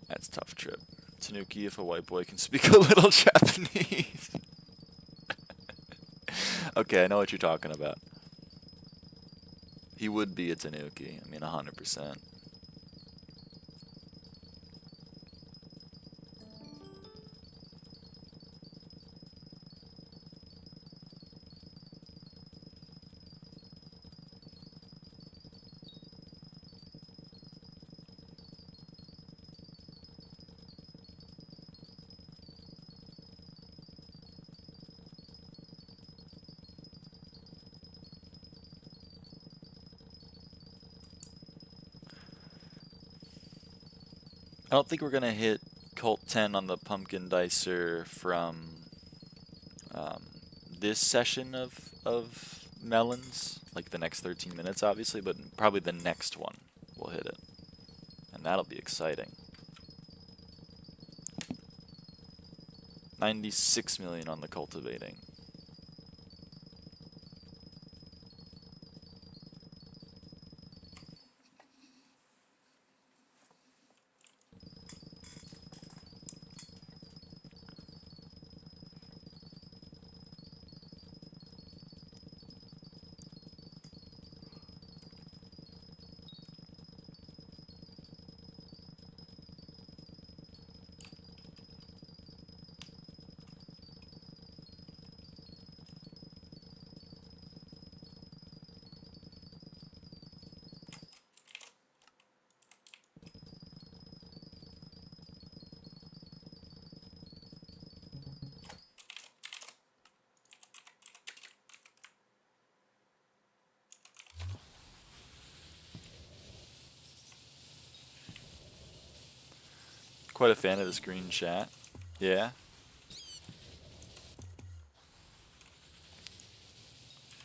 That's tough trip. Tanuki, if a white boy can speak a little Japanese. Okay, I know what you're talking about. He would be a Tanuki. I mean, 100%. I don't think we're going to hit Colt 10 on the Pumpkin Dicer from this session of melons, like the next 13 minutes obviously, but probably the next one we'll hit it. And that'll be exciting. 96 million on the cultivating. Quite a fan of this green chat. Yeah.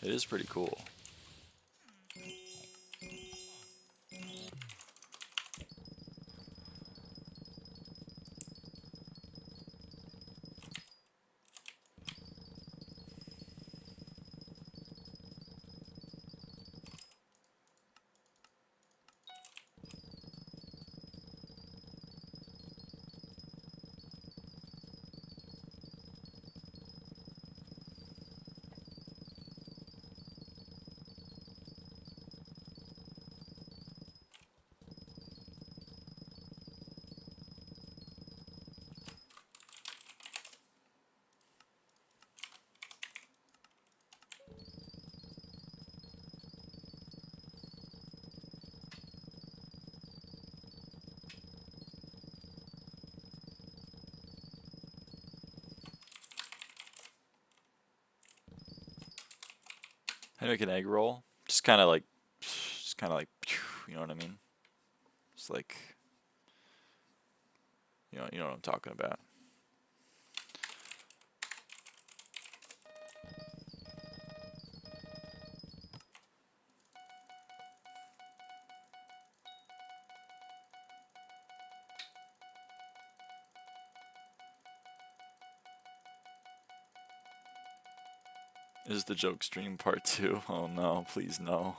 It is pretty cool. I make an egg roll. Just kind of like, you know what I mean? It's like, you know what I'm talking about. Is the joke stream part 2? Oh no, please no.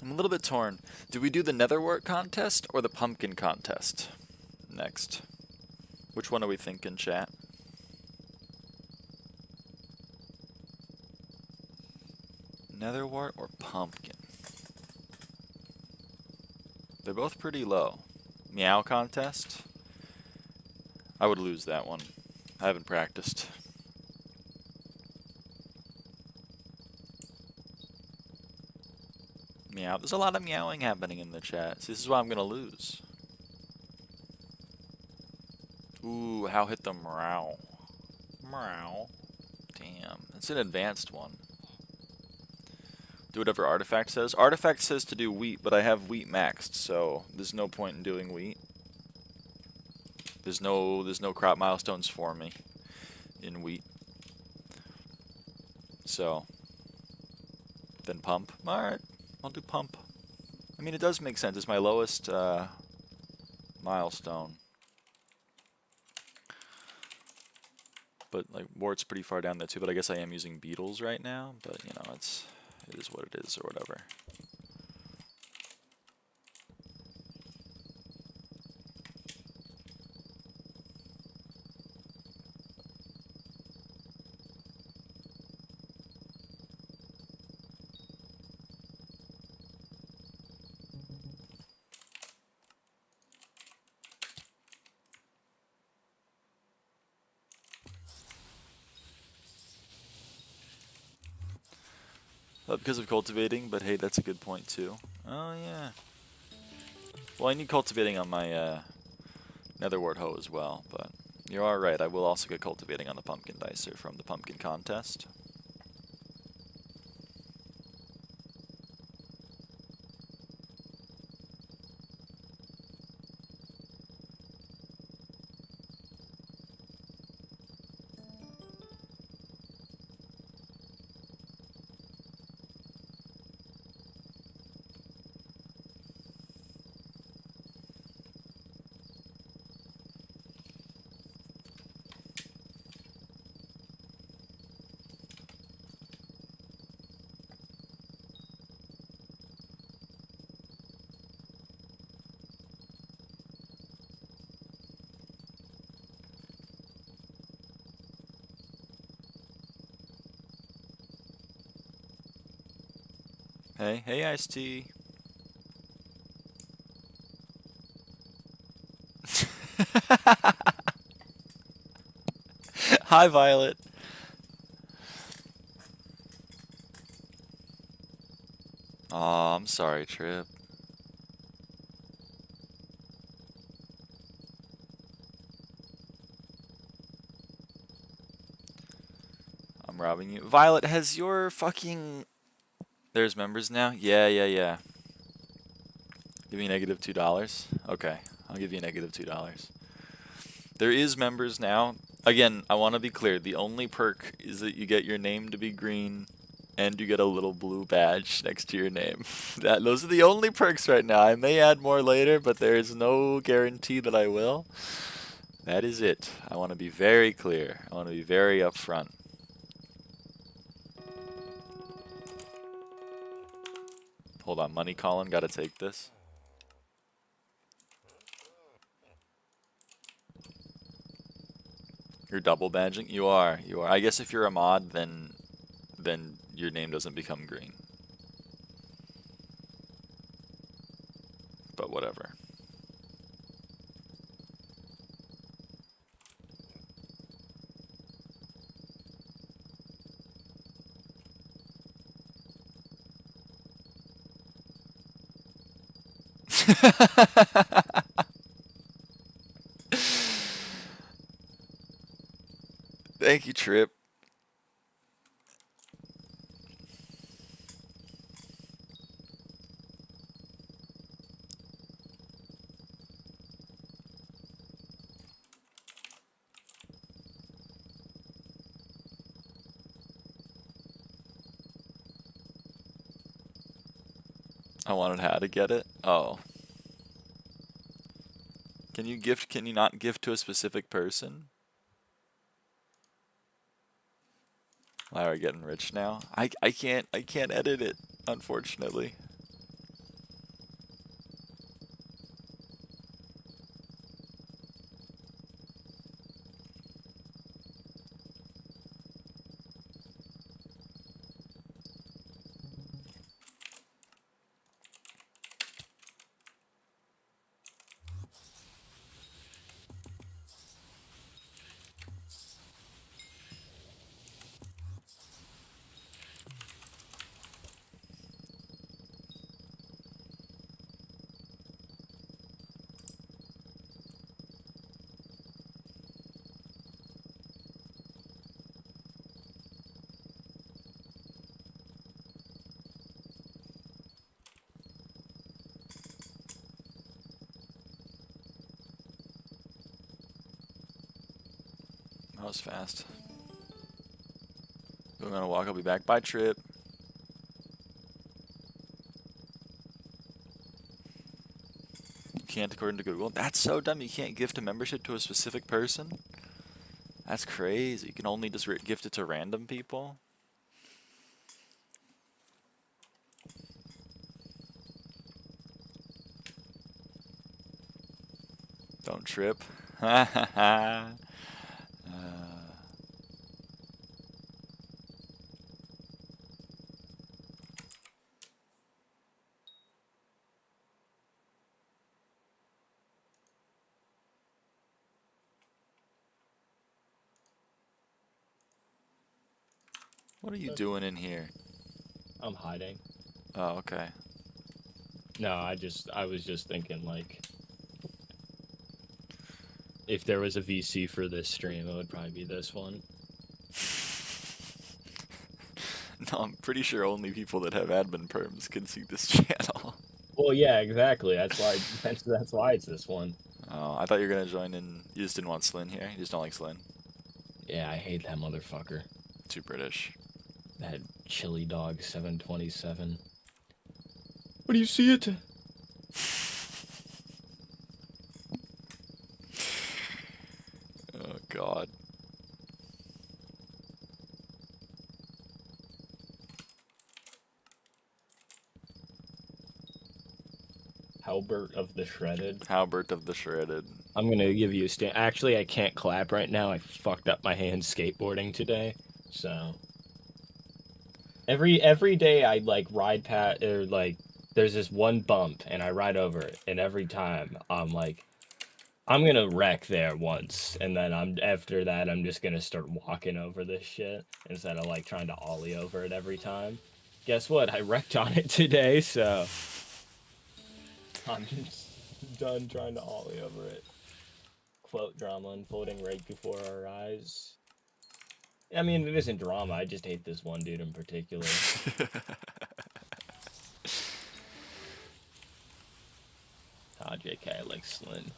I'm a little bit torn. Do we do the netherwort contest or the pumpkin contest next? Which one are we thinking, chat? Netherwort or pumpkin? They're both pretty low. Meow contest? I would lose that one. I haven't practiced. Meow. There's a lot of meowing happening in the chat. See, this is why I'm gonna lose. Ooh, how hit the meow. Meow. Damn. It's an advanced one. Do whatever artifact says. Artifact says to do wheat, but I have wheat maxed, so there's no point in doing wheat. There's no crop milestones for me in wheat. So then pump. Alright, I'll do pump. I mean, it does make sense. It's my lowest milestone. But like wart's pretty far down there too, but I guess I am using beetles right now, but you know, it is what it is or whatever. Because of cultivating, but hey, that's a good point too. Oh yeah. Well, I need cultivating on my netherwort hoe as well, but you are right. I will also get cultivating on the pumpkin dicer from the pumpkin contest. Hey, Ice-T. Hi, Violet. Aw, I'm sorry, Trip. robbing you. Violet, has your fucking... There's members now? Yeah. Give me negative $2. Okay, I'll give you negative $2. There is members now. Again, I want to be clear. The only perk is that you get your name to be green and you get a little blue badge next to your name. Those are the only perks right now. I may add more later, but there is no guarantee that I will. That is it. I want to be very clear. I want to be very upfront. Hold on, Money Colin, gotta take this. You're double badging? You are. I guess if you're a mod, then your name doesn't become green. But whatever. Thank you, Trip. I wanted how to get it. Oh. Can you not gift to a specific person? Lyra getting rich now. I can't edit it, unfortunately. That was fast. We're gonna walk. I'll be back. Bye, Trip. You can't according to Google. That's so dumb. You can't gift a membership to a specific person. That's crazy. You can only just gift it to random people. Don't trip. Ha ha ha. What are you doing in here? I'm hiding. Oh, okay. No, I was just thinking, like, if there was a VC for this stream, it would probably be this one. No, I'm pretty sure only people that have admin perms can see this channel. Well, yeah, exactly. That's why it's this one. Oh, I thought you were gonna join in. You just didn't want Slyn here. You just don't like Slyn. Yeah, I hate that motherfucker. Too British. That chili dog 727. What do you see it? Oh God. Halbert of the Shredded. Halbert of the Shredded. I'm gonna give you a stand. Actually, I can't clap right now. I fucked up my hand skateboarding today, so every day I like ride past or like there's this one bump and I ride over it, and every time I'm like, I'm gonna wreck there once, and then after that I'm just gonna start walking over this shit instead of like trying to ollie over it every time. Guess what? I wrecked on it today, so I'm just done trying to ollie over it. Quote drama unfolding right before our eyes. I mean, it isn't drama. I just hate this one dude in particular. Ah, JK, I like Slyn.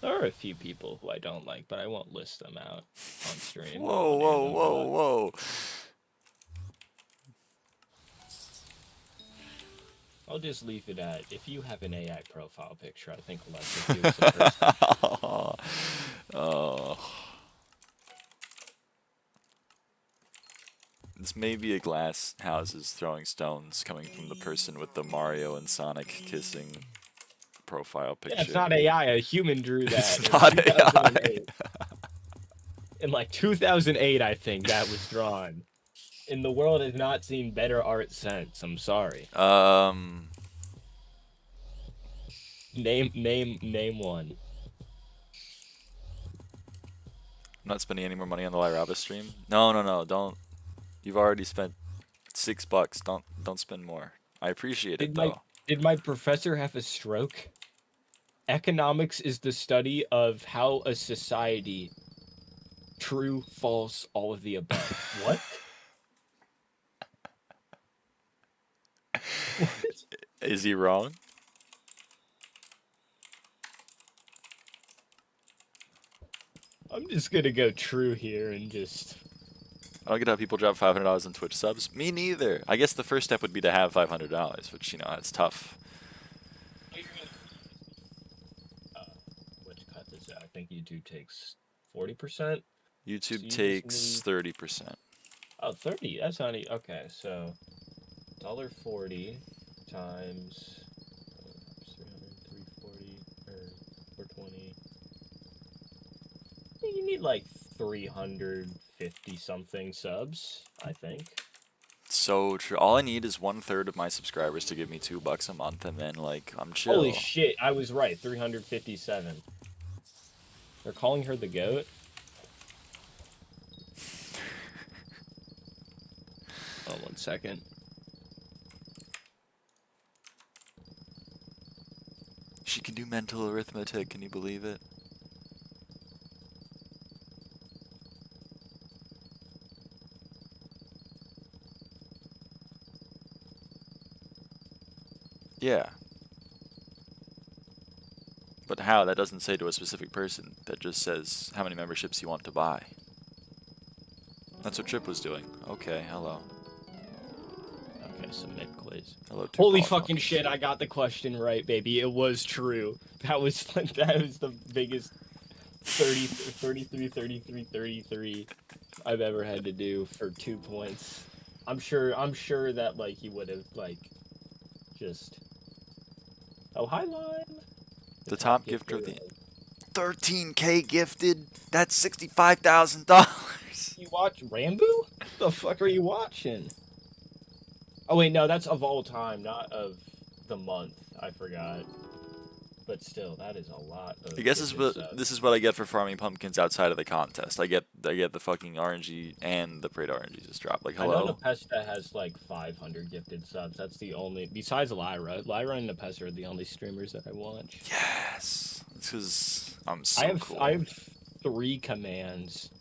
There are a few people who I don't like, but I won't list them out on stream. Whoa, whoa, whoa, whoa. I'll just leave it at, if you have an AI profile picture, I think I'll let you as a person. Oh. This may be a glass houses throwing stones coming from the person with the Mario and Sonic kissing profile picture. Yeah, it's not AI. A human drew that. It's not AI. In like 2008, I think that was drawn. And the world has not seen better art since. I'm sorry. Name one. I'm not spending any more money on the lyraava stream. No, don't. You've already spent $6. Don't spend more. I appreciate it though. Did my professor have a stroke? Economics is the study of how a society, true, false, all of the above. What? What? Is he wrong? I'm just gonna go true here and just... I don't get how people drop $500 on Twitch subs. Me neither. I guess the first step would be to have $500, which, you know, that's tough. Let's cut this out. I think YouTube takes 40%. YouTube takes 30%. Oh, 30. That's not even... Okay, so $1.40 times 300, 340, or 420. You need like 350 something subs, I think. So true. All I need is 1/3 of my subscribers to give me $2 a month, and then like I'm chill. Holy shit! I was right. 357. They're calling her the goat. Oh, 1 second. She can do mental arithmetic. Can you believe it? Yeah. But how? That doesn't say to a specific person. That just says how many memberships you want to buy. That's what Trip was doing. Okay, hello. Okay, submit quiz. Hello. Holy fucking shit! I got the question right, baby. It was true. That was the biggest 33 I've ever had to do for 2 points. I'm sure that like he would have like just. Oh, hi, Lime. The top gifter of the 13K gifted. That's $65,000. You watch Rambo? What the fuck are you watching? Oh wait, no, that's of all time, not of the month. I forgot. But still, that is a lot of... I guess this is what I get for farming pumpkins outside of the contest. I get the fucking RNG and the Parade RNG just dropped. Like, hello? I know Nepesta has like 500 gifted subs. That's the only... Besides Lyra. Lyra and Nepesta are the only streamers that I watch. Yes! This is... I'm so cool. I have 3 commands.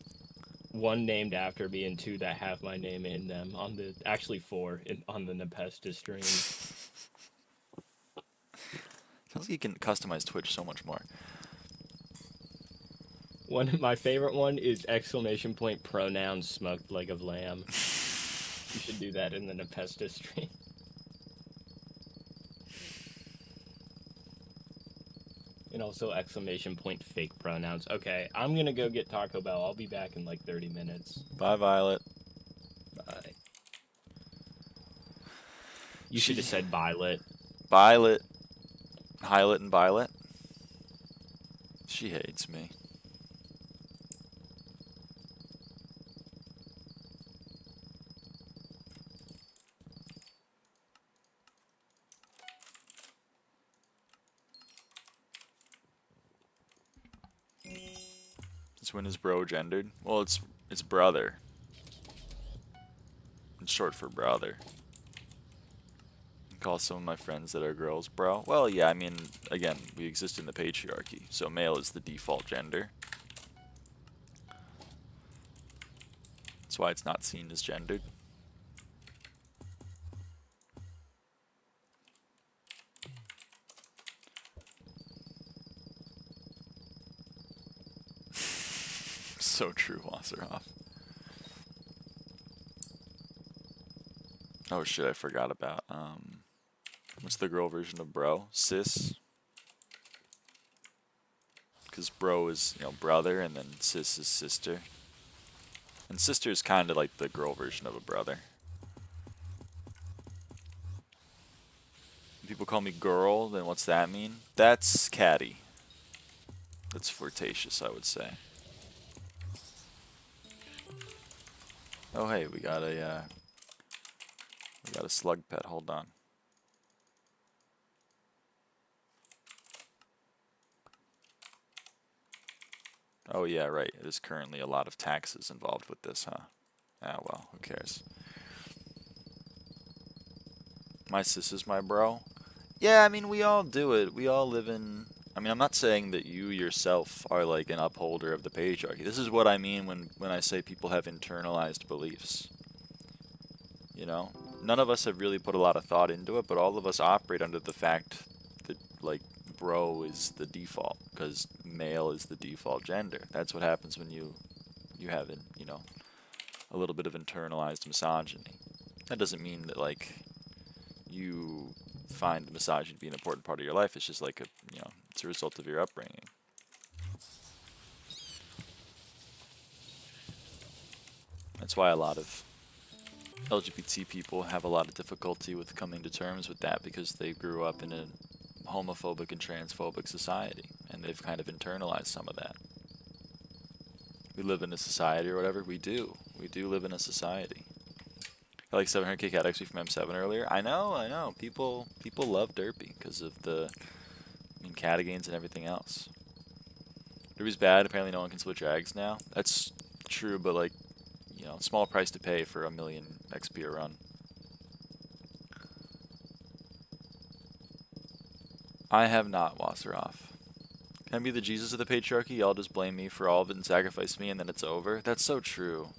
1 named after me and 2 that have my name in them. On the... Actually 4 on the Nepesta stream. Sounds like you can customize Twitch so much more. My favorite one is exclamation point pronouns smoked leg of lamb. You should do that in the Nepesta stream. And also exclamation point fake pronouns. Okay, I'm gonna go get Taco Bell. I'll be back in like 30 minutes. Bye, Violet. Bye. You should have said Violet. Violet. Hylet and Violet. She hates me. This one is bro gendered. Well, it's brother. It's short for brother. Call some of my friends that are girls, bro. Well, yeah, I mean, again, we exist in the patriarchy, so male is the default gender. That's why it's not seen as gendered. So true, Wasserhoff. Oh shit, I forgot about, what's the girl version of bro? Sis? Because bro is, you know, brother, and then sis is sister. And sister is kind of like the girl version of a brother. When people call me girl, then what's that mean? That's catty. That's flirtatious, I would say. Oh hey, we got a slug pet. Hold on. Oh yeah, right. There's currently a lot of taxes involved with this, huh? Ah well, who cares? My sis is my bro. Yeah, I mean we all do it. We all live in. I mean, I'm not saying that you yourself are like an upholder of the patriarchy. This is what I mean when I say people have internalized beliefs. You know, none of us have really put a lot of thought into it, but all of us operate under the fact that like bro is the default because male is the default gender. That's what happens when you have you know, a little bit of internalized misogyny. That doesn't mean that like you find misogyny to be an important part of your life. It's just like you know, it's a result of your upbringing. That's why a lot of LGBT people have a lot of difficulty with coming to terms with that because they grew up in a homophobic and transphobic society, and they've kind of internalized some of that. We live in a society or whatever. We do live in a society. I like 700k cat XP from M7 earlier. I know. People love Derpy because of the, I mean, catagains and everything else. Derpy's bad. Apparently no one can switch drags now. That's true, but like, you know, small price to pay for a million XP a run. I have not, Wasserhoff. Can I be the Jesus of the patriarchy? Y'all just blame me for all of it and sacrifice me and then it's over? That's so true.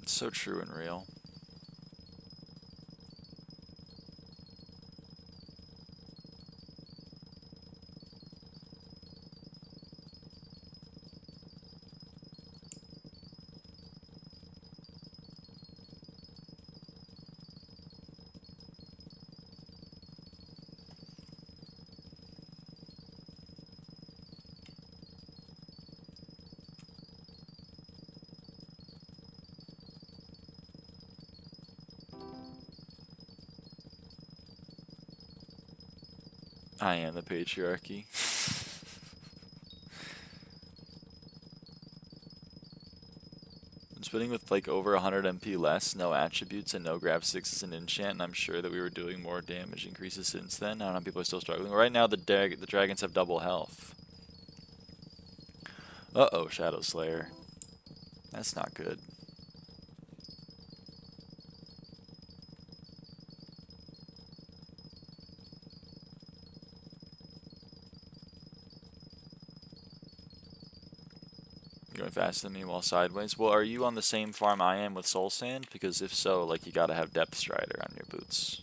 It's so true and real. I am the patriarchy. I'm spinning with like over 100 MP less, no attributes, and no grab 6s and enchant, and I'm sure that we were doing more damage increases since then. I don't know, people are still struggling. Right now the dragons have double health. Uh-oh, Shadow Slayer. That's not good. Going faster than me while sideways. Well, are you on the same farm I am with Soul Sand? Because if so, like, you gotta have Depth Strider on your boots.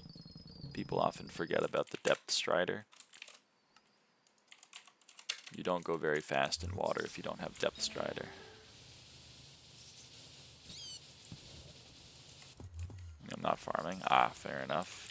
People often forget about the Depth Strider. You don't go very fast in water if you don't have Depth Strider. I'm not farming. Ah, fair enough.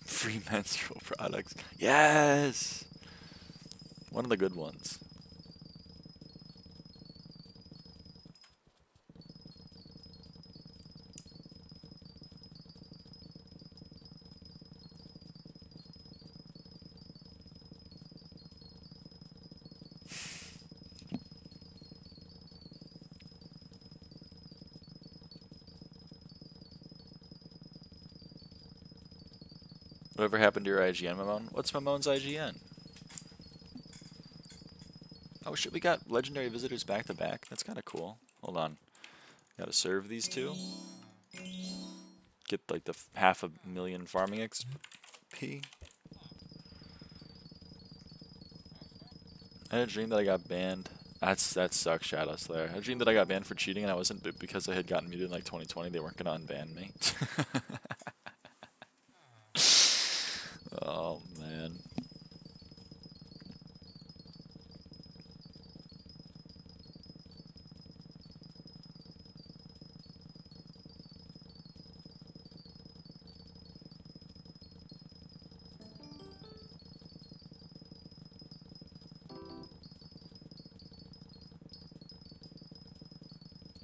Free menstrual products. Yes! One of the good ones. Whatever happened to your IGN, Mamone? What's Mamone's IGN? Oh shit, we got legendary visitors back to back. That's kind of cool. Hold on. Gotta serve these two. Get like the $500,000 farming XP. I had a dream that I got banned. That sucks, Shadow Slayer. I had a dream that I got banned for cheating, and I wasn't because I had gotten muted in like 2020. They weren't gonna unban me. Oh man.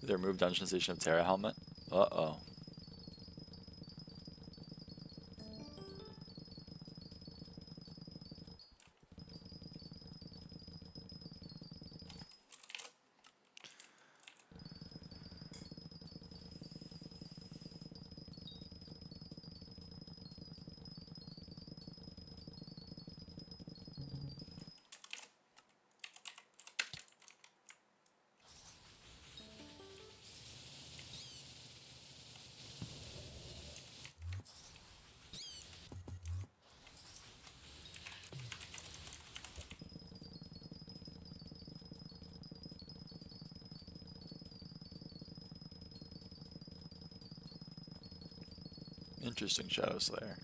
They removed Dungeon Station of Terra helmet. Uh-oh. Interesting, Shadow Slayer.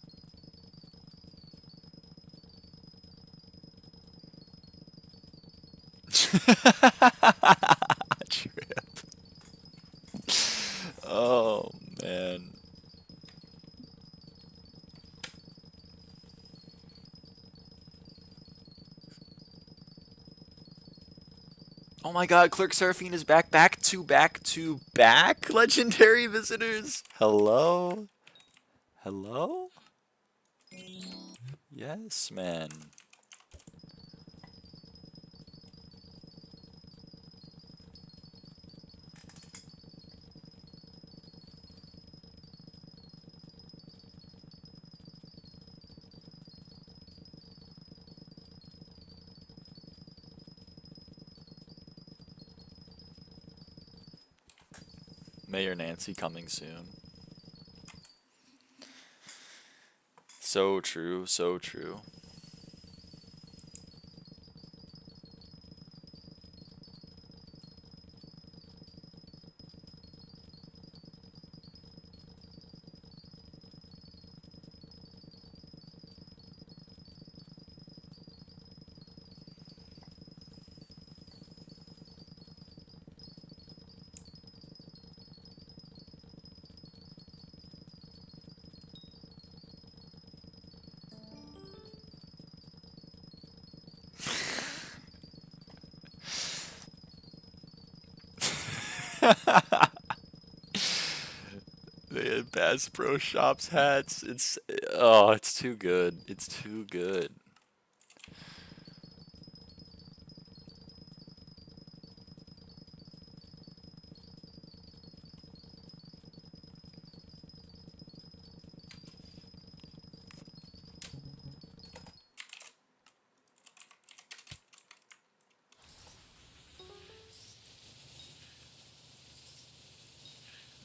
Trip. Oh man. Oh my god, Clerk Seraphine is back to back legendary visitors. Hello? Hello? Yes, man. Mayor Nancy coming soon. So true, so true. They had Bass Pro Shops hats. It's too good. It's too good.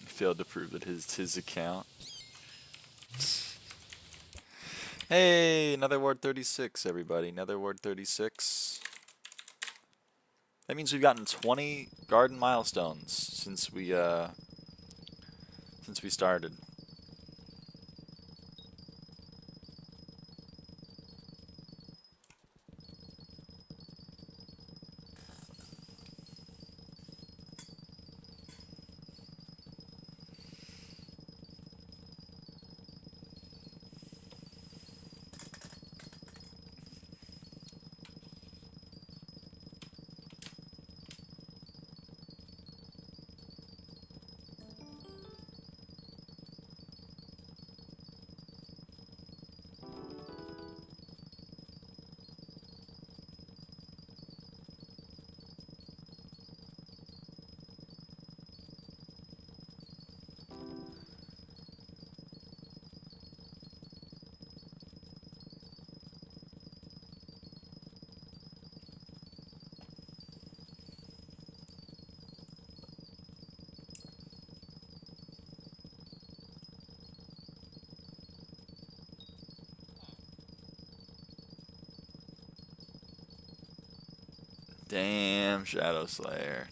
Failed to prove that his account. Hey, another Ward 36, everybody. Another Ward 36. That means we've gotten 20 garden milestones since we started. Damn, Shadow Slayer.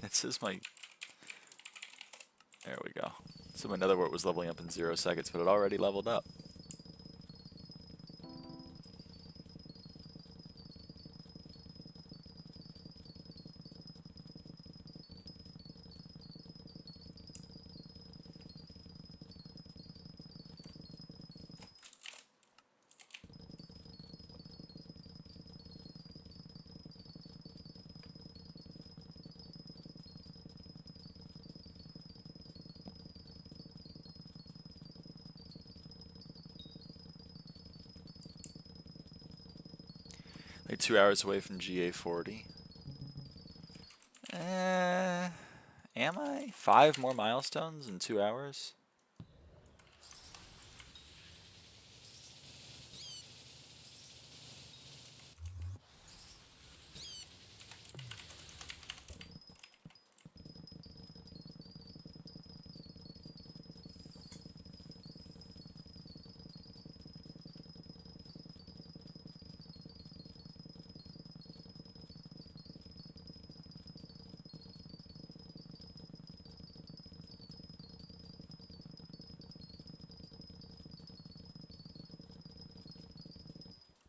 It says my... There we go. So my netherwort was leveling up in 0 seconds, but it already leveled up. Like 2 hours away from GA40. Am I? 5 more milestones in 2 hours?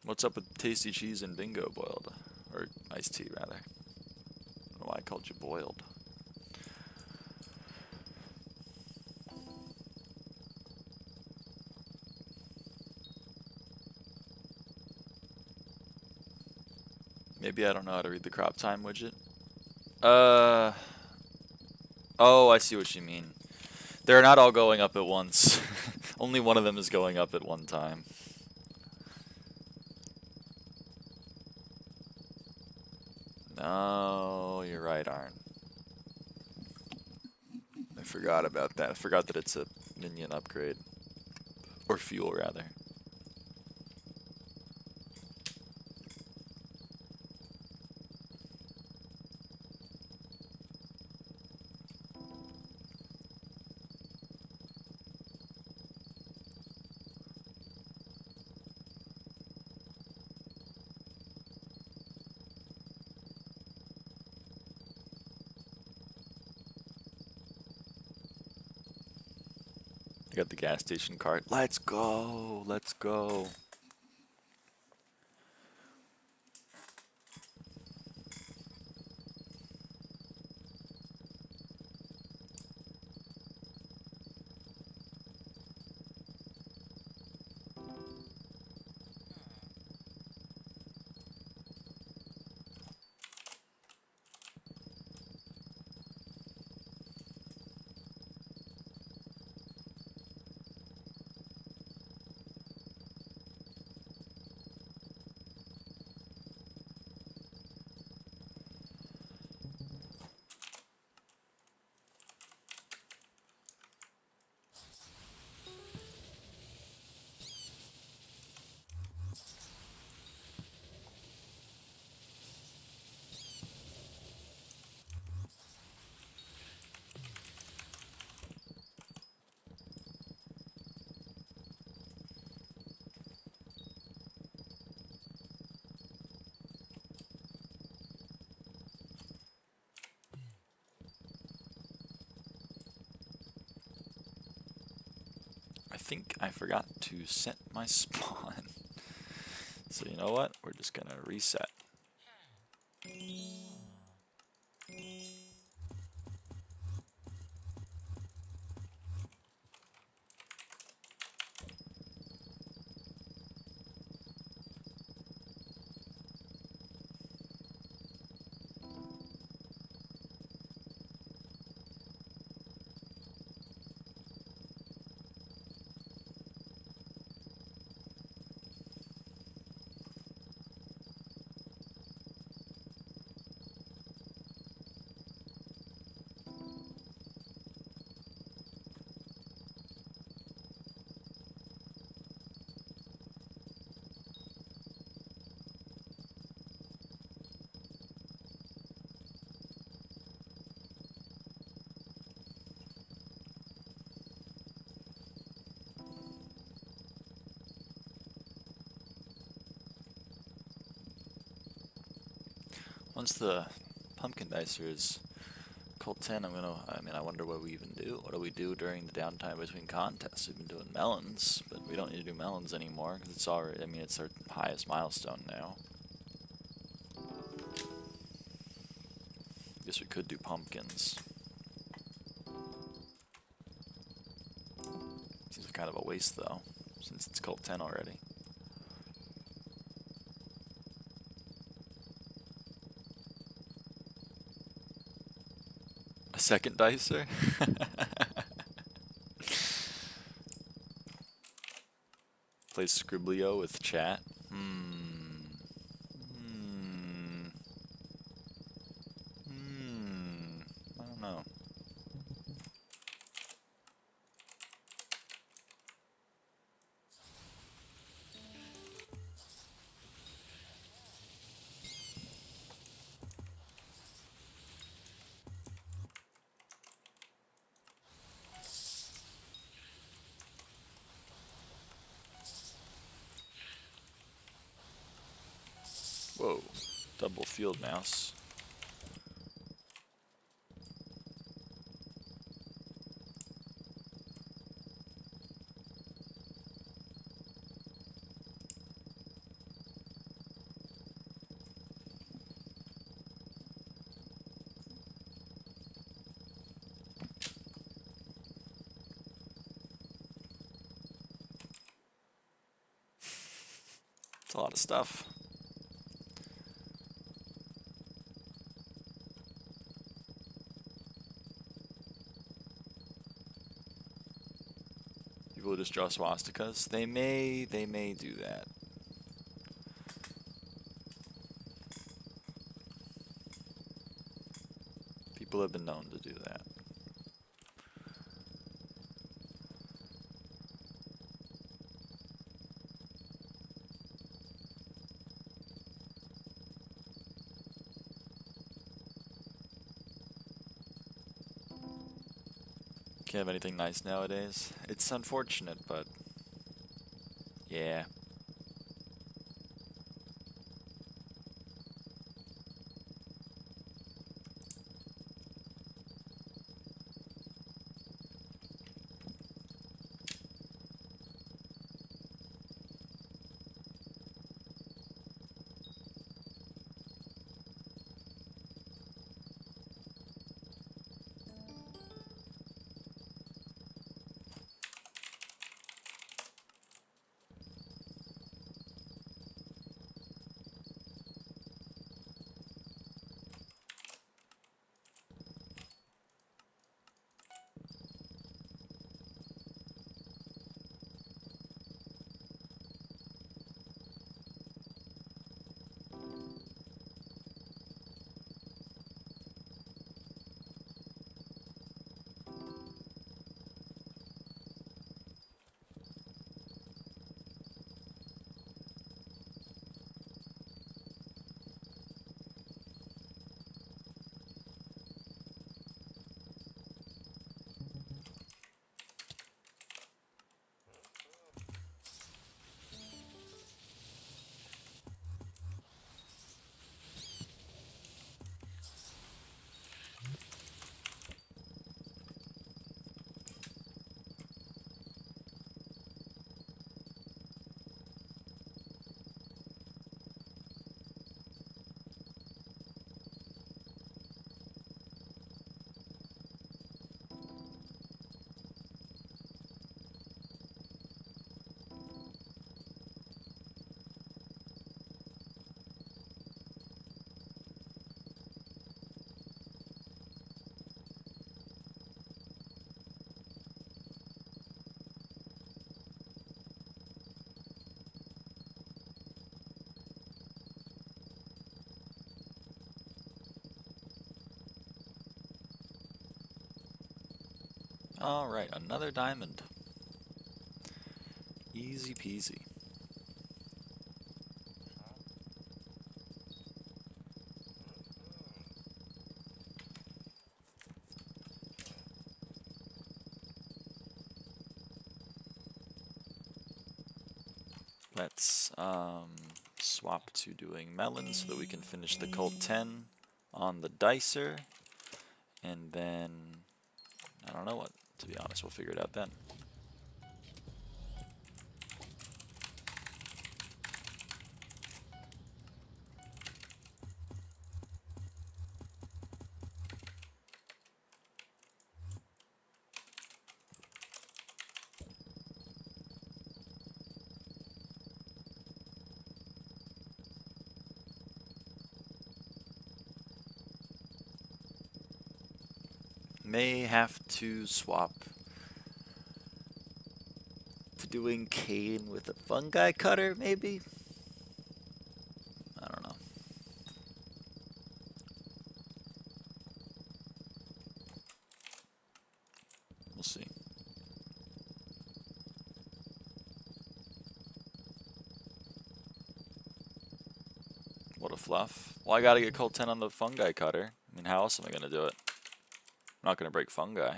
What's up with tasty cheese and bingo boiled? Or iced tea, rather. I don't know why I called you boiled. Maybe I don't know how to read the crop time widget. Oh, I see what you mean. They're not all going up at once. Only one of them is going up at one time. No, you're right, Arn. I forgot about that. I forgot that it's a minion upgrade. Or fuel, rather. I got the gas station card. Let's go! Let's go! I think I forgot to set my spawn. So you know what? We're just gonna reset. Once the pumpkin dicer is Colt 10, I wonder what we even do. What do we do during the downtime between contests? We've been doing melons, but we don't need to do melons anymore because it's already, it's our highest milestone now. Guess we could do pumpkins. Seems like kind of a waste though, since it's Colt 10 already. A second dicer? Play Scriblio with chat? I don't know. Whoa, double field mouse. It's a lot of stuff. People just draw swastikas. They may do that. People have been known to do that. Can't have anything nice nowadays. It's unfortunate, but yeah. Alright, another diamond. Easy peasy. Let's swap to doing melons so that we can finish the Colt 10 on the dicer. And then, I don't know what, to be honest, we'll figure it out then. May have to swap to doing cane with a fungi cutter, maybe? I don't know. We'll see. What a fluff. Well, I gotta get Colt 10 on the fungi cutter. I mean, how else am I gonna do it? I'm not gonna break fungi.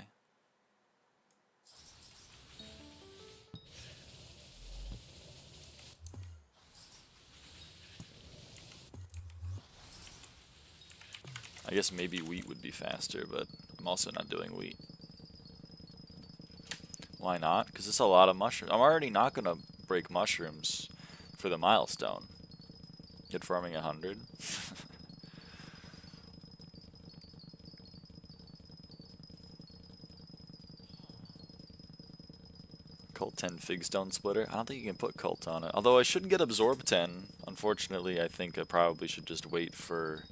I guess maybe wheat would be faster, but I'm also not doing wheat. Why not? Because it's a lot of mushrooms. I'm already not gonna break mushrooms for the milestone. Get farming 100. Colt 10 fig stone splitter. I don't think you can put Colt on it. Although I shouldn't get absorb 10. Unfortunately, I think I probably should just wait for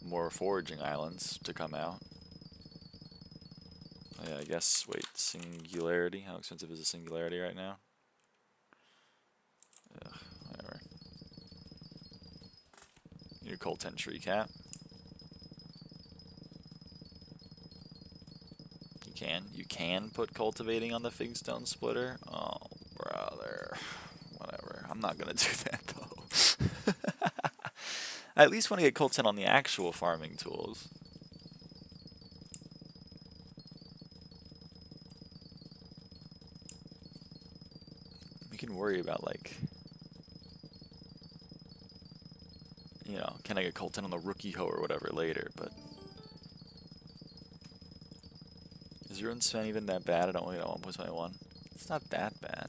more foraging islands to come out. Oh, yeah, I guess, wait, singularity. How expensive is a singularity right now? Ugh, whatever. Need a Colt 10 tree cap. You can put cultivating on the fig stone splitter. Oh, brother. Whatever. I'm not gonna do that though. I at least want to get Colt 10 on the actual farming tools. We can worry about, like, you know, can I get Colt 10 on the rookie hoe or whatever later, but is your span even that bad? I don't really know. 1.21. It's not that bad.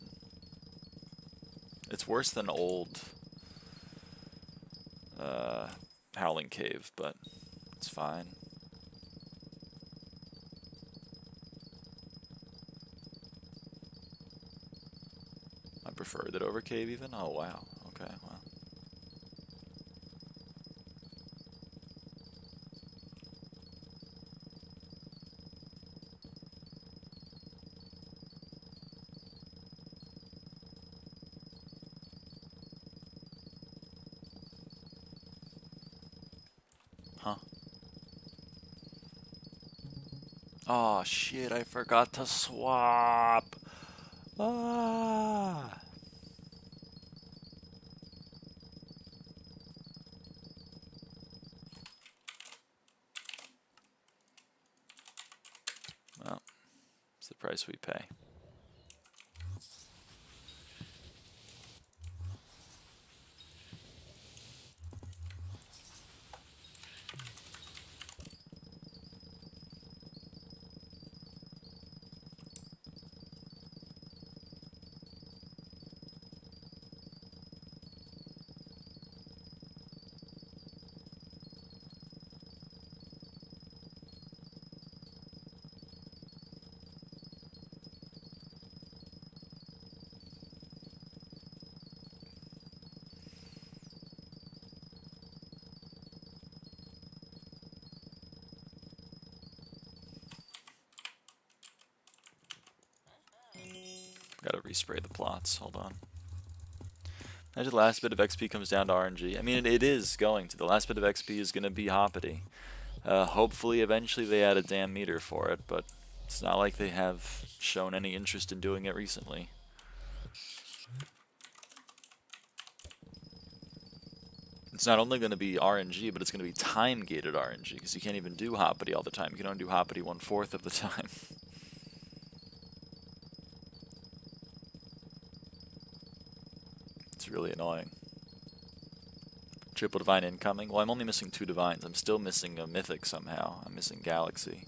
It's worse than old Howling Cave, but it's fine. I preferred it over Cave even? Oh wow. Okay, well. Huh. Oh shit, I forgot to swap. Ah. Well, it's the price we pay. Gotta respray the plots. Hold on. Imagine the last bit of XP comes down to RNG. I mean, it is going to. The last bit of XP is going to be hoppity. Hopefully, eventually they add a damn meter for it, but it's not like they have shown any interest in doing it recently. It's not only going to be RNG, but it's going to be time-gated RNG, because you can't even do hoppity all the time. You can only do hoppity 1/4 of the time. It's really annoying. Triple divine incoming. Well, I'm only missing 2 divines. I'm still missing a mythic somehow. I'm missing galaxy.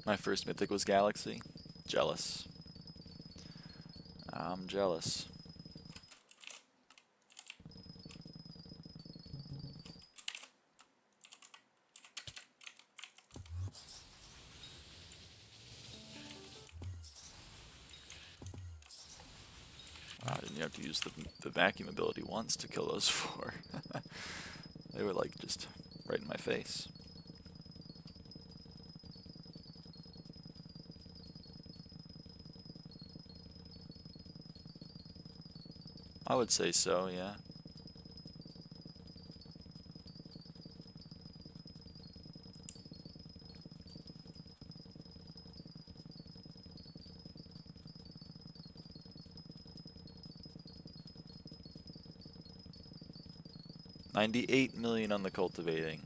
My first mythic was galaxy. Jealous. I'm jealous. Wow, didn't you have to use the vacuum ability once to kill those 4? They were like just right in my face. I would say so, yeah. $98 million on the cultivating.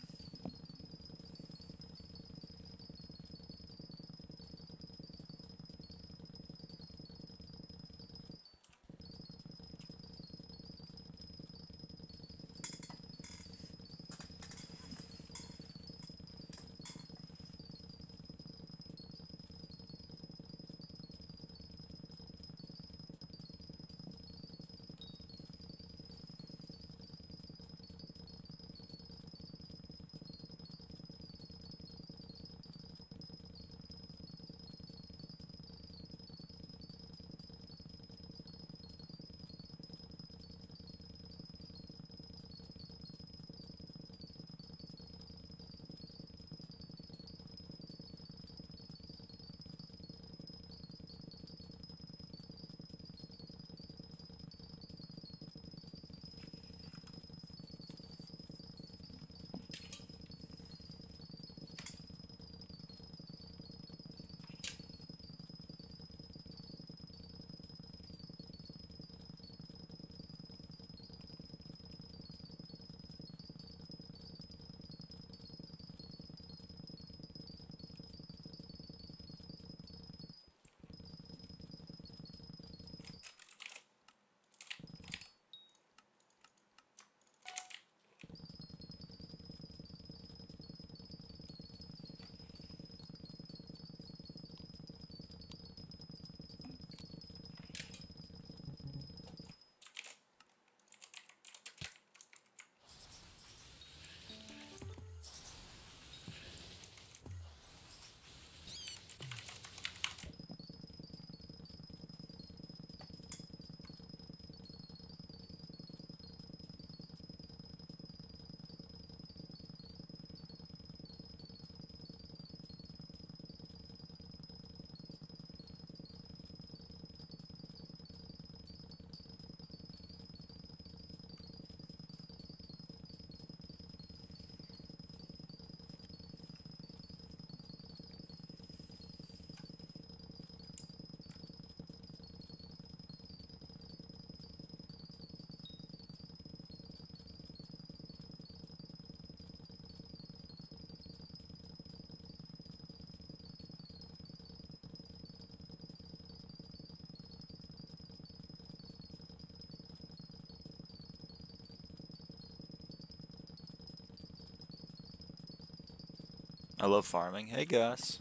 I love farming. Hey, Gus.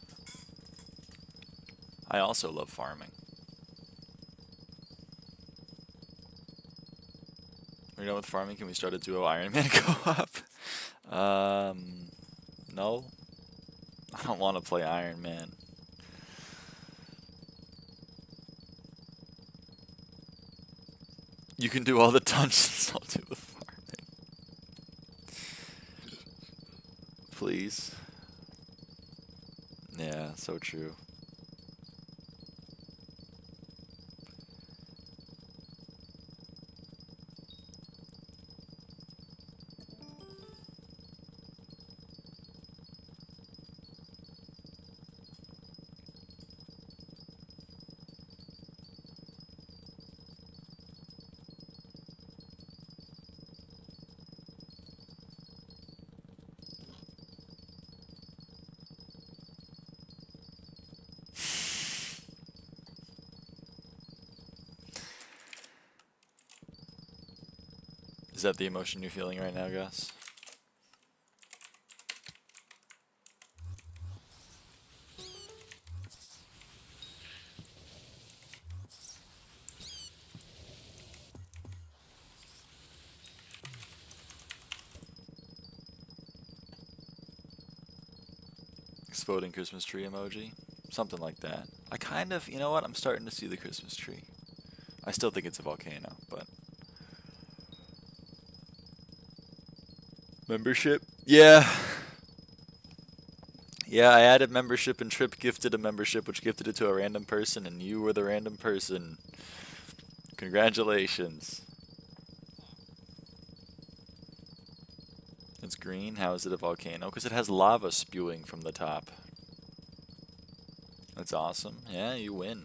I also love farming. We're done with farming. Can we start a duo Iron Man co-op? No. I don't want to play Iron Man. You can do all the dungeons, I'll do the farming. Please. Yeah, so true. Is that the emotion you're feeling right now, Gus? Exploding Christmas tree emoji? Something like that. I kind of, you know what? I'm starting to see the Christmas tree. I still think it's a volcano, but... Membership? Yeah. Yeah, I added membership and Trip gifted a membership, which gifted it to a random person, and you were the random person. Congratulations. It's green. How is it a volcano? Because it has lava spewing from the top. That's awesome. Yeah, you win.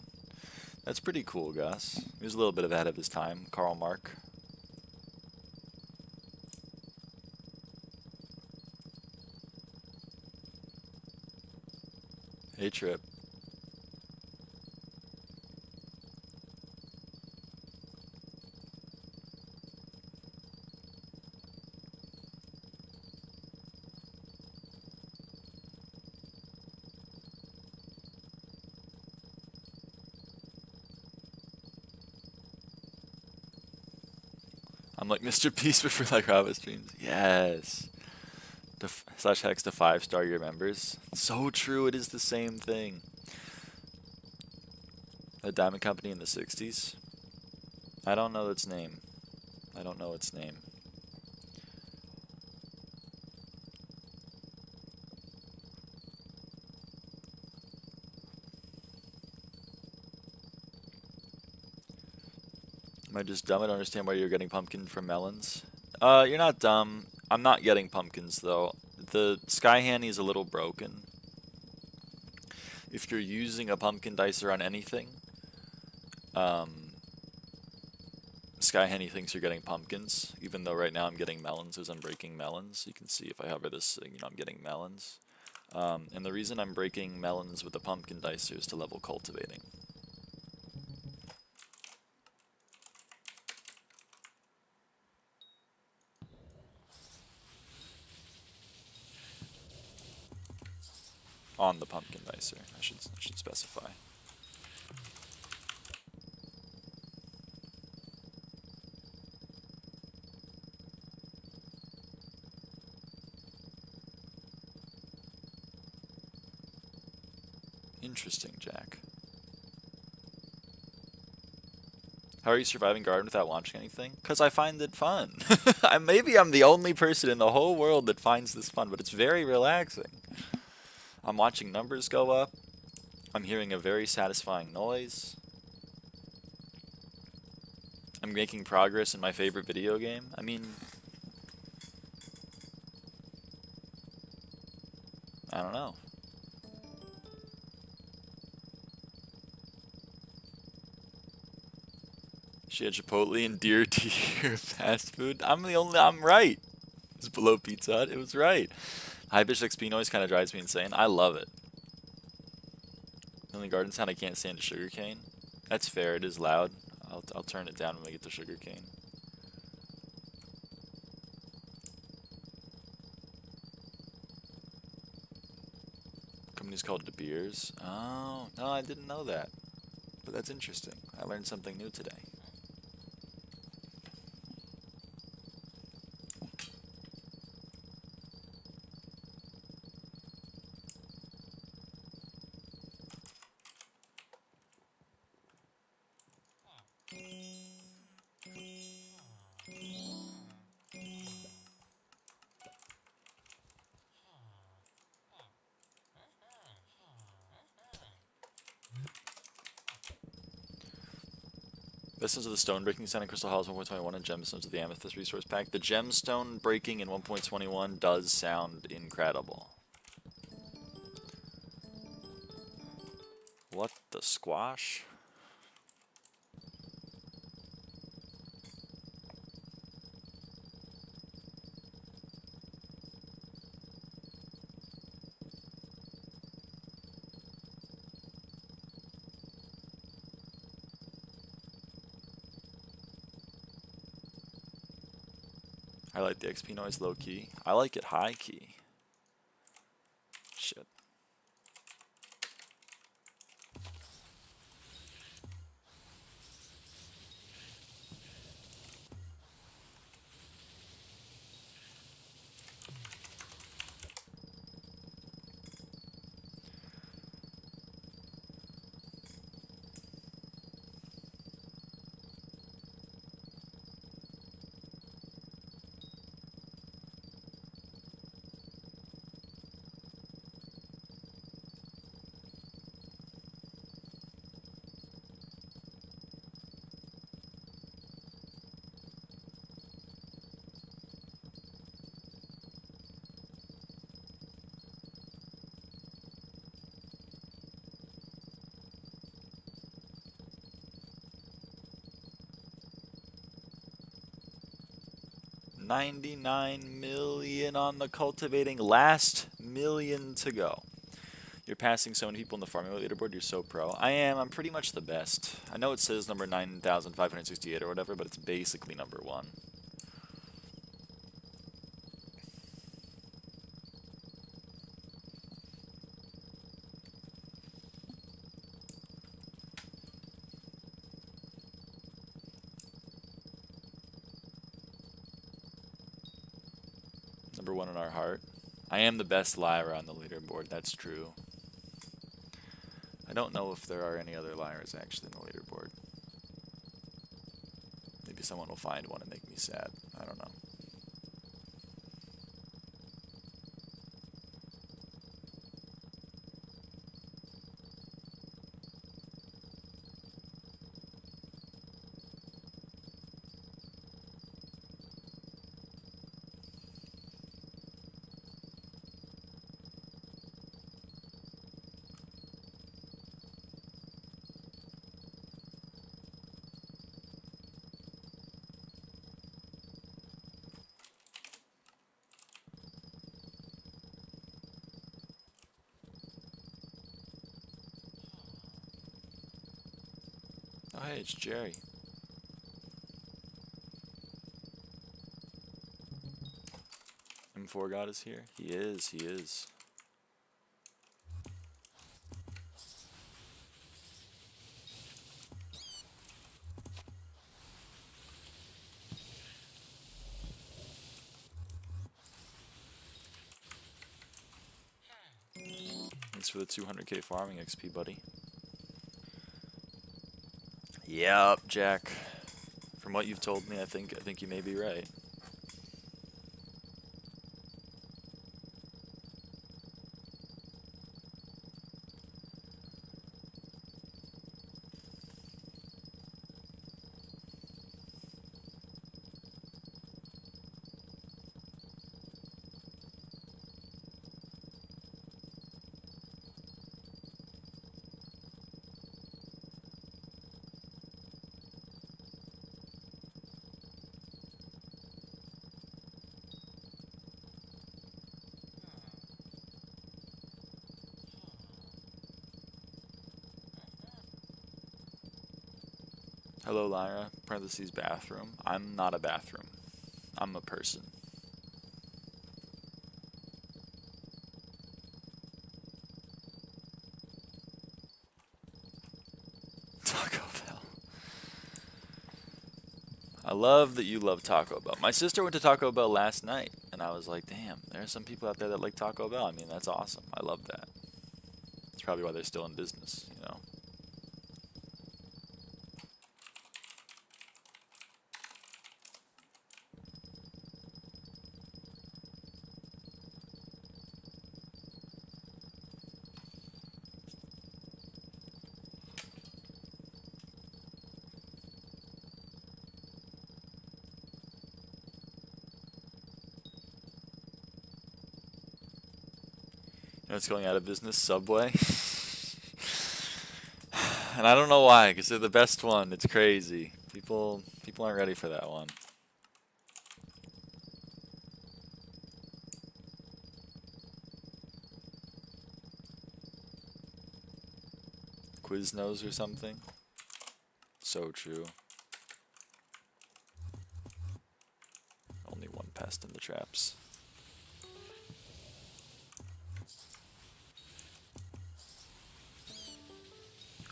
That's pretty cool, Gus. He was a little bit ahead of his time. Karl Mark. Hey, Trip. I'm like Mr. Beast, but for lyraava streams. Yes. Slash hex to 5-star your members. So true, it is the same thing. A diamond company in the 60s? I don't know its name. I don't know its name. Am I just dumb? I don't understand why you're getting pumpkin from melons. You're not dumb. I'm not getting pumpkins, though. The SkyHanni is a little broken. If you're using a pumpkin dicer on anything, SkyHanni thinks you're getting pumpkins, even though right now I'm getting melons as I'm breaking melons. You can see if I hover this, you know, I'm getting melons. And the reason I'm breaking melons with a pumpkin dicer is to level cultivating. On the pumpkin dicer, I should specify. Interesting, Jack. How are you surviving garden without launching anything? Because I find it fun. Maybe I'm the only person in the whole world that finds this fun, but it's very relaxing. I'm watching numbers go up. I'm hearing a very satisfying noise. I'm making progress in my favorite video game. I mean, I don't know. She had Chipotle and deer tier fast food. I'm right. It's below Pizza Hut. It was right. Hypixel XP noise kind of drives me insane. I love it. The only garden sound I can't stand is sugarcane. That's fair. It is loud. I'll turn it down when we get to sugarcane. Company's called De Beers. Oh, no, I didn't know that. But that's interesting. I learned something new today. Vessels of the Stone Breaking Sound in Crystal Halls 1.21 and Gemstones of the Amethyst Resource Pack. The Gemstone Breaking in 1.21 does sound incredible. What the squash? Highlight the XP noise low key. I like it high key. Shit. $99 million on the cultivating. Last million to go. You're passing so many people in the farming leaderboard. You're so pro. I am. I'm pretty much the best. I know it says number 9,568 or whatever, but it's basically number one. Number one in our heart. I am the best lyra on the leaderboard. That's true. I don't know if there are any other lyras actually in the leaderboard. Maybe someone will find one and make me sad. I don't know. Oh, hey, it's Jerry. M4 God is here? He is, he is. Thanks for the 200k farming XP, buddy. Yep, Jack. From what you've told me, I think you may be right. Hello, Lyra. Parentheses bathroom. I'm not a bathroom. I'm a person. Taco Bell. I love that you love Taco Bell. My sister went to Taco Bell last night, and I was like, damn, there are some people out there that like Taco Bell. I mean, that's awesome. I love that. That's probably why they're still in business, you know? You know what's going out of business? Subway. And I don't know why, because they're the best one. It's crazy. People aren't ready for that one. Quiznos or something. So true. Only one pest in the traps.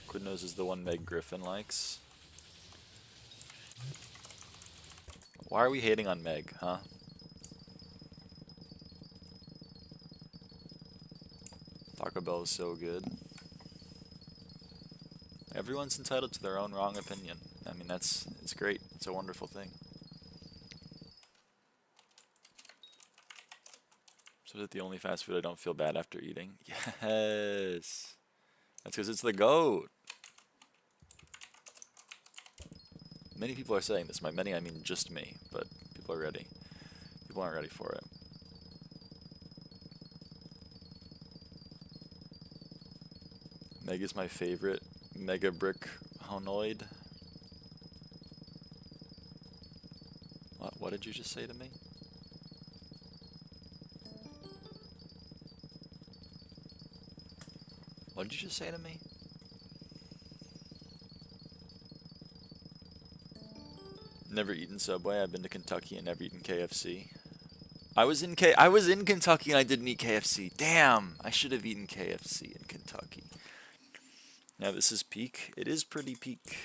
Quidnose is the one Meg Griffin likes. Why are we hating on Meg, huh? Taco Bell is so good. Everyone's entitled to their own wrong opinion. I mean, it's great. It's a wonderful thing. So is it the only fast food I don't feel bad after eating? Yes! That's because it's the GOAT! Many people are saying this. By many, I mean just me. But people are ready. People aren't ready for it. Meg is my favorite Mega Brick Honoid. What did you just say to me? What did you just say to me? Never eaten Subway. I've been to Kentucky and never eaten KFC. I was in Kentucky and I didn't eat KFC. Damn! I should have eaten KFC in Kentucky. Now this is peak. It is pretty peak.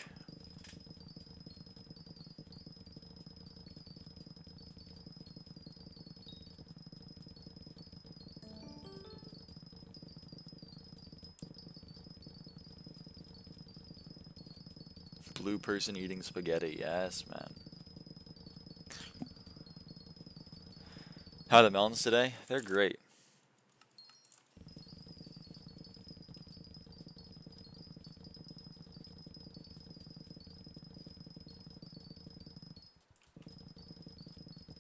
Blue person eating spaghetti. Yes, man. How are the melons today? They're great.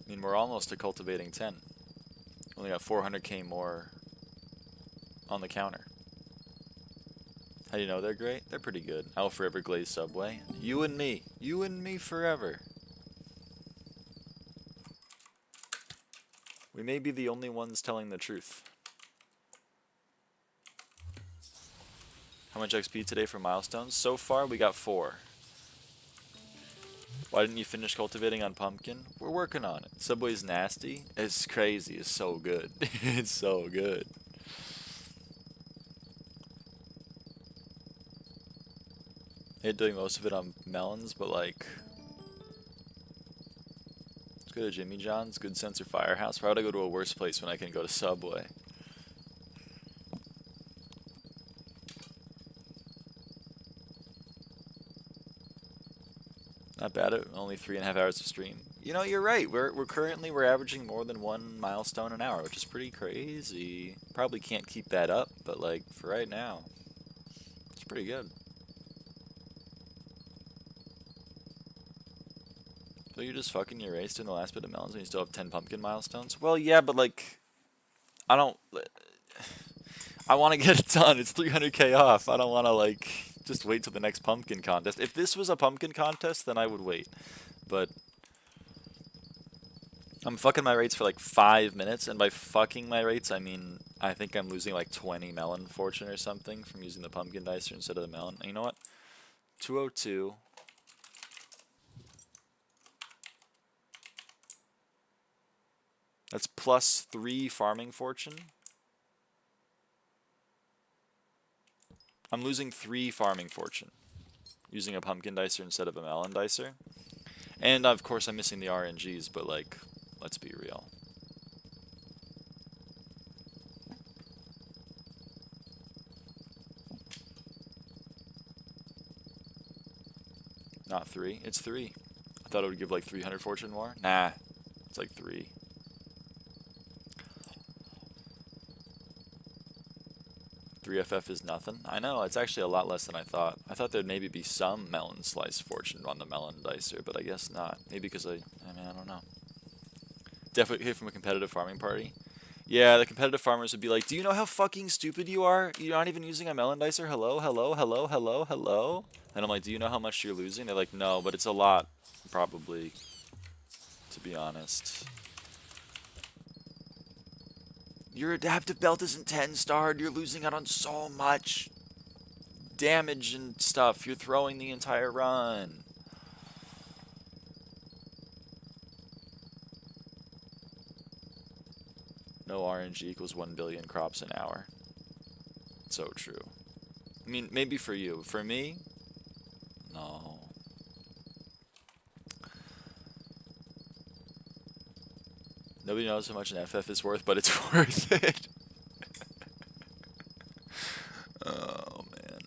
I mean, we're almost to cultivating 10. Only got 400k more on the counter. How do you know they're great? They're pretty good. I'll forever glaze Subway. You and me. You and me forever. We may be the only ones telling the truth. How much XP today for milestones? So far, we got 4. Why didn't you finish cultivating on pumpkin? We're working on it. Subway's nasty. It's crazy. It's so good. It's so good. I hate doing most of it on melons, but like... Let's go to Jimmy John's. Good Sensor Firehouse. Why would I go to a worse place when I can go to Subway? Not bad at only 3.5 hours of stream. You know, you're right. We're averaging more than 1 milestone an hour, which is pretty crazy. Probably can't keep that up, but like for right now, it's pretty good. So you're just fucking your race in the last bit of melons and you still have 10 pumpkin milestones? Well, yeah, but like, I want to get it done. It's 300k off. I don't want to like just wait till the next pumpkin contest. If this was a pumpkin contest, then I would wait. But I'm fucking my rates for like 5 minutes, and by fucking my rates, I mean I think I'm losing like 20 melon fortune or something from using the pumpkin dicer instead of the melon. And you know what? 202. That's plus 3 farming fortune. I'm losing 3 farming fortune using a pumpkin dicer instead of a melon dicer. And of course I'm missing the RNGs, but like, let's be real. Not 3, it's 3. I thought it would give like 300 fortune more. Nah, it's like 3. 3FF is nothing. I know, it's actually a lot less than I thought. I thought there'd maybe be some melon slice fortune on the melon dicer, but I guess not. Maybe because I don't know. Definitely hit from a competitive farming party. Yeah, the competitive farmers would be like, do you know how fucking stupid you are? You're not even using a melon dicer? Hello, hello, hello, hello, hello? And I'm like, do you know how much you're losing? They're like, no, but it's a lot, probably, to be honest. Your adaptive belt isn't 10-starred. You're losing out on so much damage and stuff. You're throwing the entire run. No RNG equals 1 billion crops an hour. So true. I mean, maybe for you. For me, no. Nobody knows how much an FF is worth, but it's worth it. Oh, man.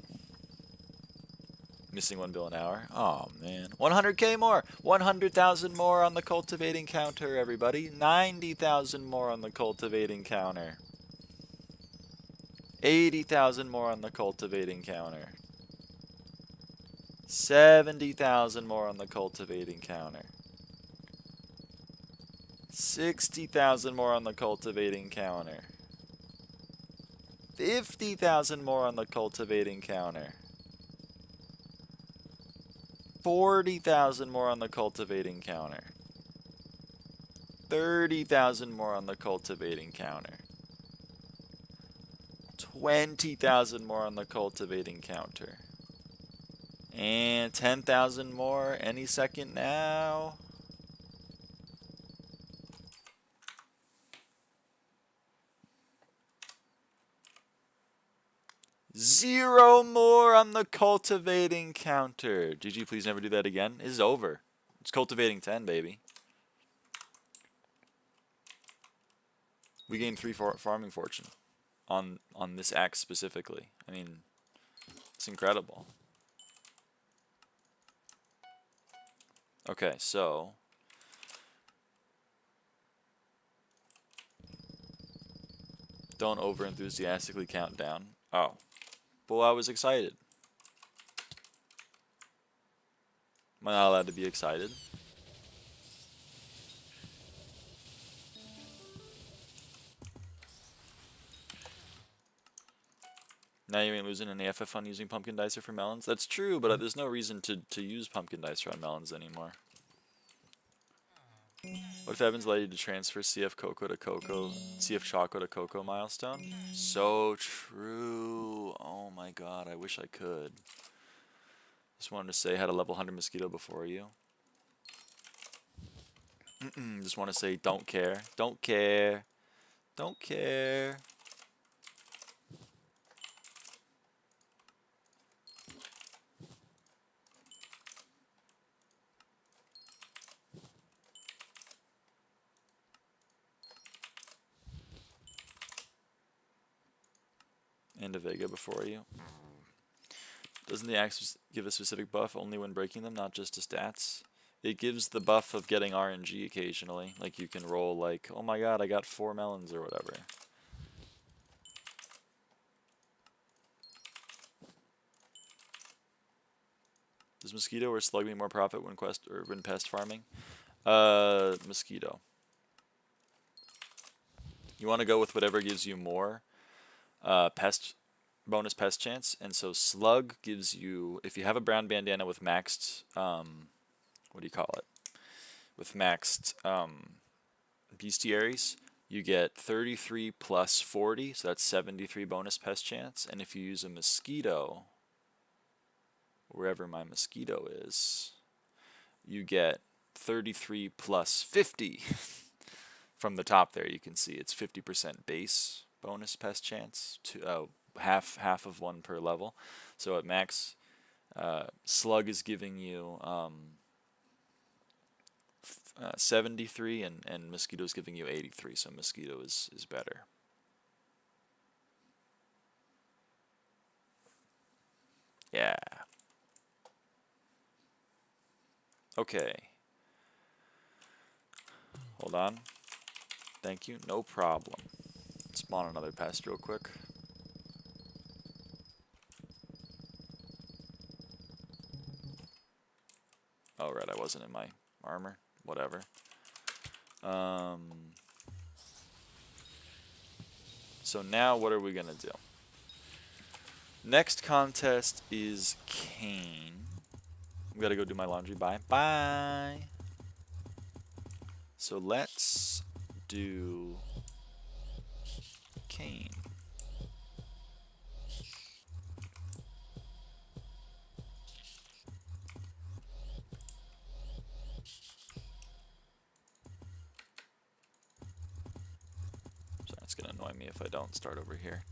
Missing 1 bill an hour. Oh, man. 100k more. 100,000 more on the cultivating counter, everybody. 90,000 more on the cultivating counter. 80,000 more on the cultivating counter. 70,000 more on the cultivating counter. 60,000 more on the cultivating counter. 50,000 more on the cultivating counter. 40,000 more on the cultivating counter. 30,000 more on the cultivating counter. 20,000 more on the cultivating counter. And 10,000 more any second now. Zero more on the cultivating counter. GG, please never do that again. This is over. It's cultivating 10, baby. We gained 3 farming fortune on this axe specifically. I mean, it's incredible. Okay, so don't over enthusiastically count down. Oh. Well, I was excited. Am I not allowed to be excited? Now you ain't losing any FF on using pumpkin dicer for melons? That's true, but there's no reason to use pumpkin dicer on melons anymore. What if Evan's allowed you to transfer CF Cocoa to Cocoa, CF Choco to Cocoa milestone? So true. Oh my god, I wish I could. Just wanted to say I had a level 100 mosquito before you. Just want to say don't care. Don't care. Don't care. And a Vega before you. Doesn't the axe give a specific buff only when breaking them, not just to stats? It gives the buff of getting RNG occasionally. Like you can roll like, oh my god, I got 4 melons or whatever. Does mosquito or slug mean more profit when quest or when pest farming? Mosquito. You want to go with whatever gives you more bonus pest chance, and so slug gives you, if you have a brown bandana with maxed what do you call it, with maxed bestiaries, you get 33 plus 40, so that's 73 bonus pest chance. And if you use a mosquito, wherever my mosquito is, you get 33 plus 50. From the top there you can see it's 50% base bonus pest chance, to half of 1 per level. So at max, slug is giving you 73 and mosquito is giving you 83, so mosquito is better. Yeah. Okay. Hold on. Thank you. No problem. Spawn another pest real quick. Oh, right, I wasn't in my armor. Whatever. So now what are we gonna do? Next contest is Cane. I'm gotta go do my laundry. Bye. Bye. So let's do Cane. It's gonna annoy me if I don't start over here.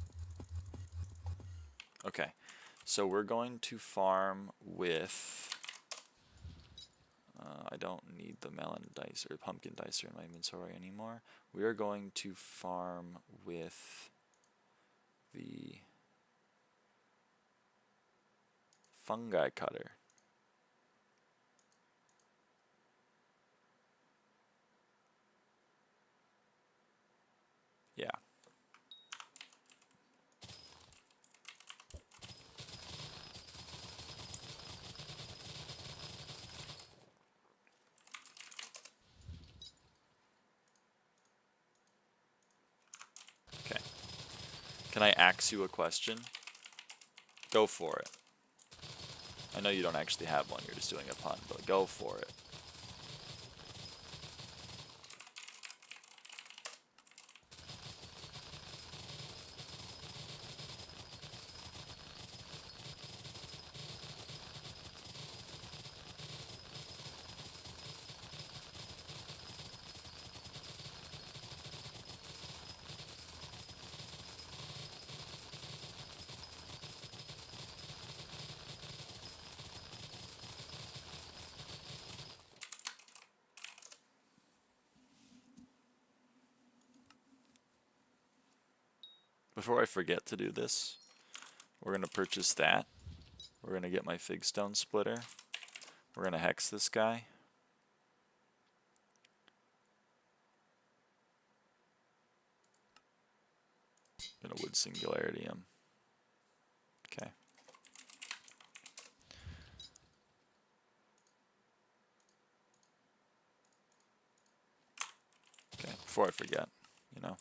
Okay, so we're going to farm with... I don't need the melon dice or pumpkin dicer in my inventory anymore. We are going to farm with the fungi cutter. Yeah. Okay. Can I ask you a question? Go for it. I know you don't actually have one, you're just doing a pun, but go for it. Before I forget to do this, we're going to purchase that. We're going to get my fig stone splitter. We're going to hex this guy. Going to wood singularity him. Okay. Okay, before I forget, you know.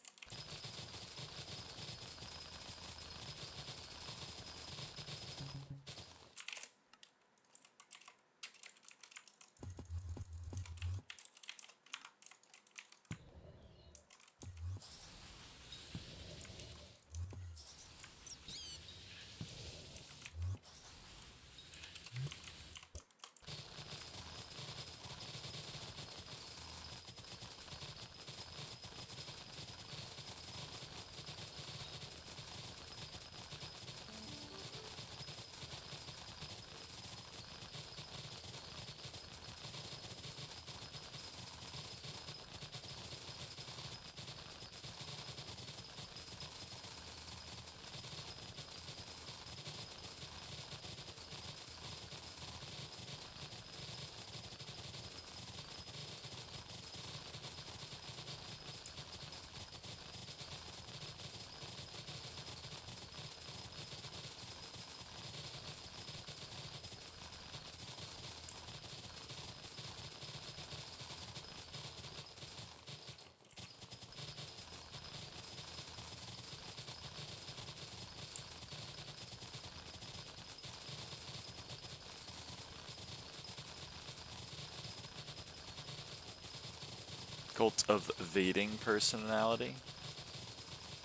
Cult of evading personality.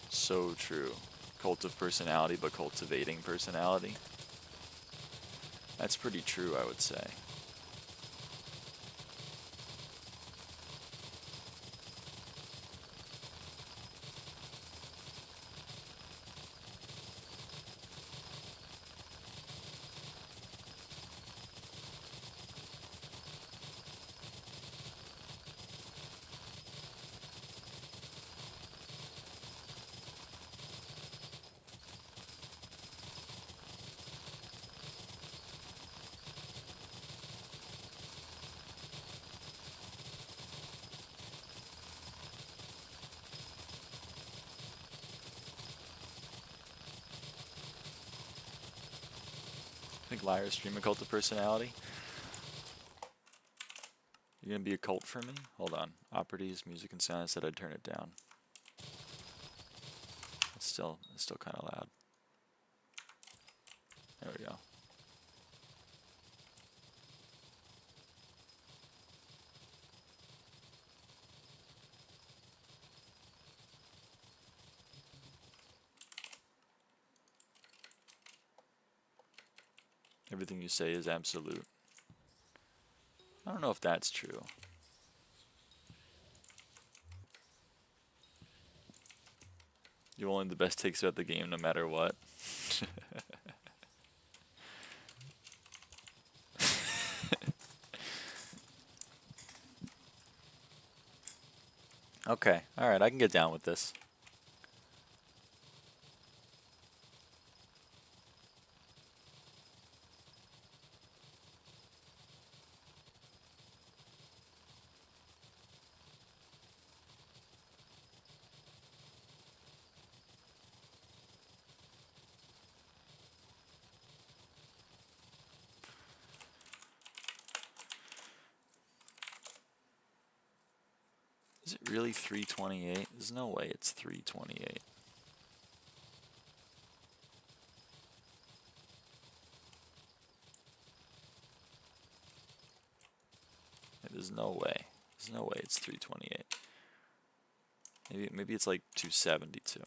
So true. Cult of personality, but cultivating personality. That's pretty true, I would say. I think Lyra stream a cult of personality. You're gonna be a cult for me? Hold on. Operatives, music and sound. I said I'd turn it down. It's still kind of loud. There we go. Everything you say is absolute. I don't know if that's true. You're only the best takes about the game no matter what. Okay, alright, I can get down with this. Is it really 328? There's no way it's 328. There's no way. There's no way it's 328. Maybe it's like 272.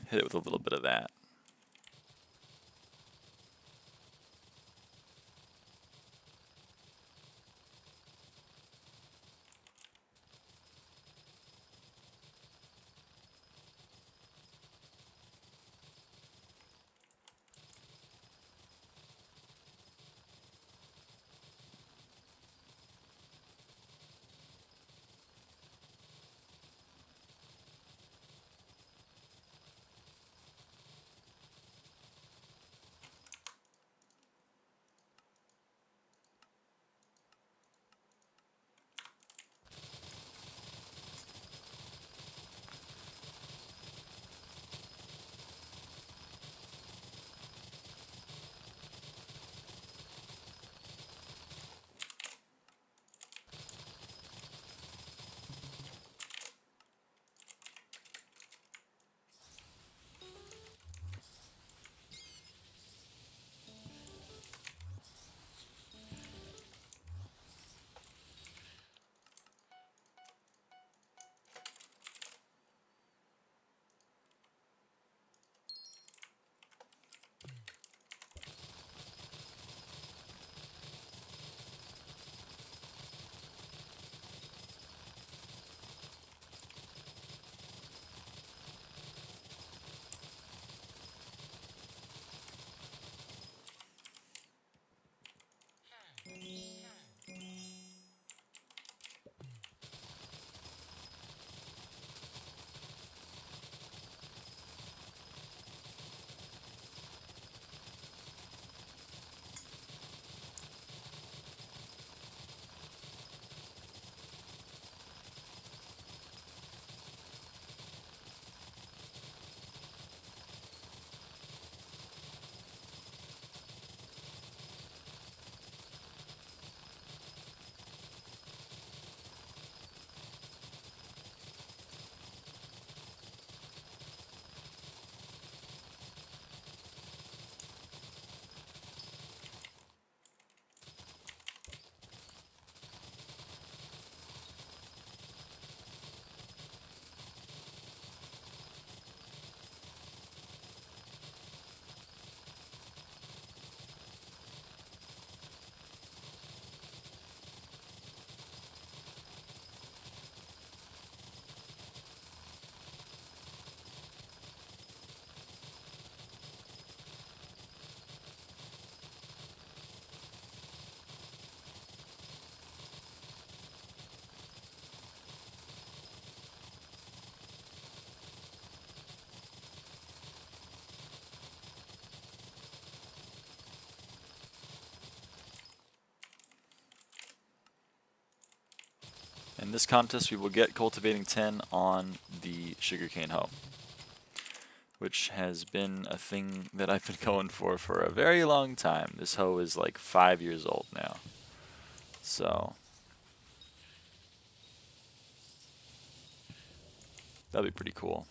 Hit it with a little bit of that. In this contest, we will get cultivating 10 on the sugarcane hoe, which has been a thing that I've been going for a very long time. This hoe is like 5 years old now. So that'll be pretty cool.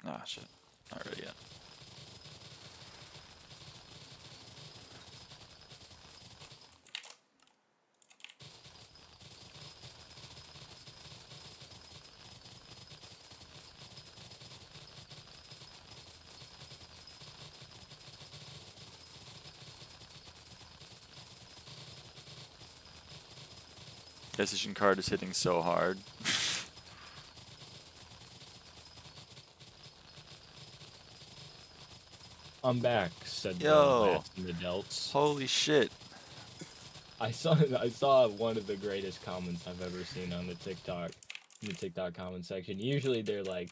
Ah, shit. Not ready yet. Decision card is hitting so hard. I'm back, said the Yo! last adults. Holy shit. I saw one of the greatest comments I've ever seen on the TikTok comment section. Usually they're like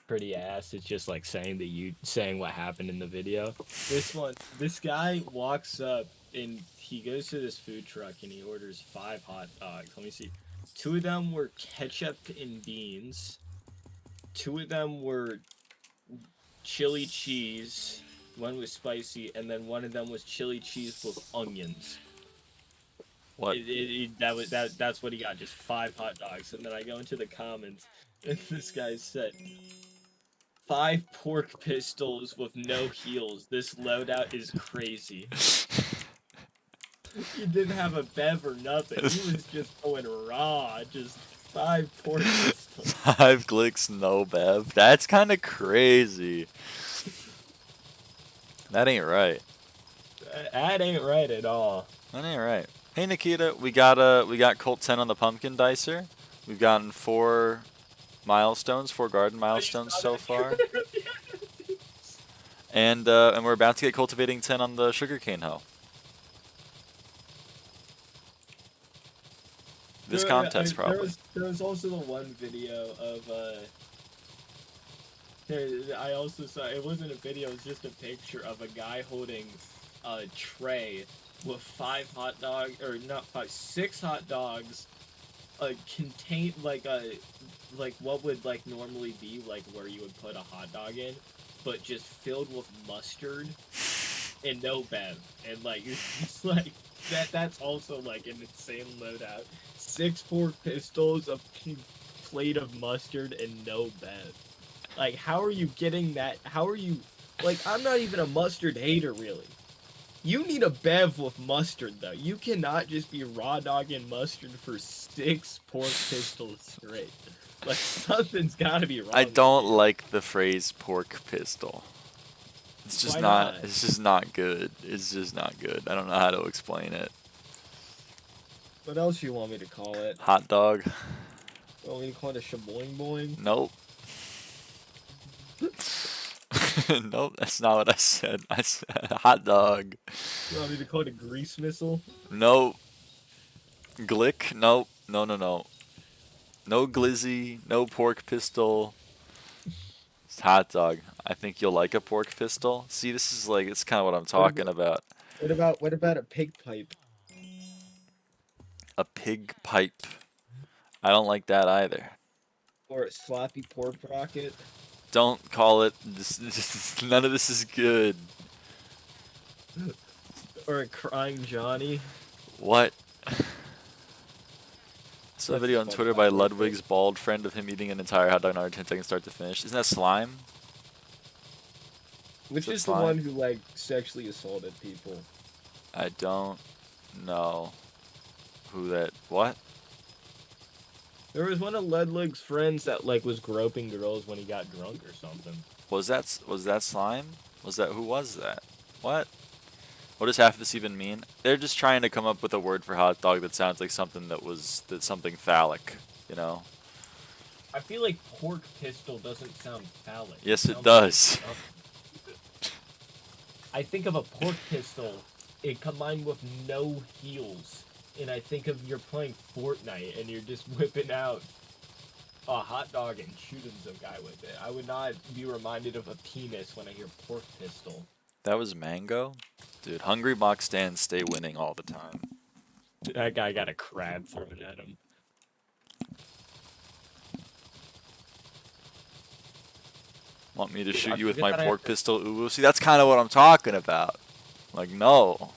pretty ass. It's just like saying what happened in the video. This guy walks up and he goes to this food truck and he orders 5 hot dogs. Let me see. 2 of them were ketchup and beans. 2 of them were chili cheese. One was spicy, and then one of them was chili cheese with onions. What? That's what he got, just 5 hot dogs. And then I go into the comments, and this guy said, 5 pork pistols with no heels. This loadout is crazy. He didn't have a bev or nothing. He was just going raw. Just 5 pork pistols. 5 clicks, no bev. That's kind of crazy. That ain't right. That ain't right at all. That ain't right. Hey Nikita, we got Colt 10 on the pumpkin dicer. We've gotten 4 milestones, 4 garden milestones so far. And we're about to get cultivating 10 on the sugarcane hoe. This contest probably. There was also the one video of I also saw, it wasn't a video, it was just a picture of a guy holding a tray with 5 hot dogs, or not 5, 6 hot dogs, contained like what would like normally be like where you would put a hot dog in, but just filled with mustard and no bev, and like you're just like that's also like an insane loadout. 6 pork pistols, a plate of mustard, and no bev. Like, how are you getting that? How are you... Like, I'm not even a mustard hater, really. You need a bev with mustard, though. You cannot just be raw dogging mustard for 6 pork pistols straight. Like, something's gotta be wrong. I don't like the phrase pork pistol. It's just not. It's just not good. It's just not good. I don't know how to explain it. What else you want me to call it? Hot dog. You want me to call it a shaboing boing? Nope. Nope, that's not what I said. I said hot dog. You want me to call it a grease missile? Nope. Glick? Nope. No, no, no. No glizzy. No pork pistol. It's hot dog. I think you'll like a pork pistol. See, this is like, it's kind of what I'm talking about. What about a pig pipe? A pig pipe. I don't like that either. Or a sloppy pork rocket? Don't call it. None of this is good. Or a crying Johnny? What? Saw a video on Twitter by Ludwig's bald friend of him eating an entire hot dog in under 10 seconds start to finish. Isn't that slime? Which is the one who, like, sexually assaulted people? I don't know who that... What? There was one of Ludwig's friends that, like, was groping girls when he got drunk or something. Was that slime? Who was that? What? What does half of this even mean? They're just trying to come up with a word for hot dog that sounds like something that's something phallic, you know? I feel like pork pistol doesn't sound phallic. Yes, it does. I think of a pork pistol, it combined with no heels. And I think of you're playing Fortnite and you're just whipping out a hot dog and shooting some guy with it. I would not be reminded of a penis when I hear pork pistol. That was Mango? Dude, Hungry Box stands stay winning all the time. That guy got a crab thrown at him. Want me to shoot you with my pork pistol, uwu? See, that's kind of what I'm talking about. Like, no.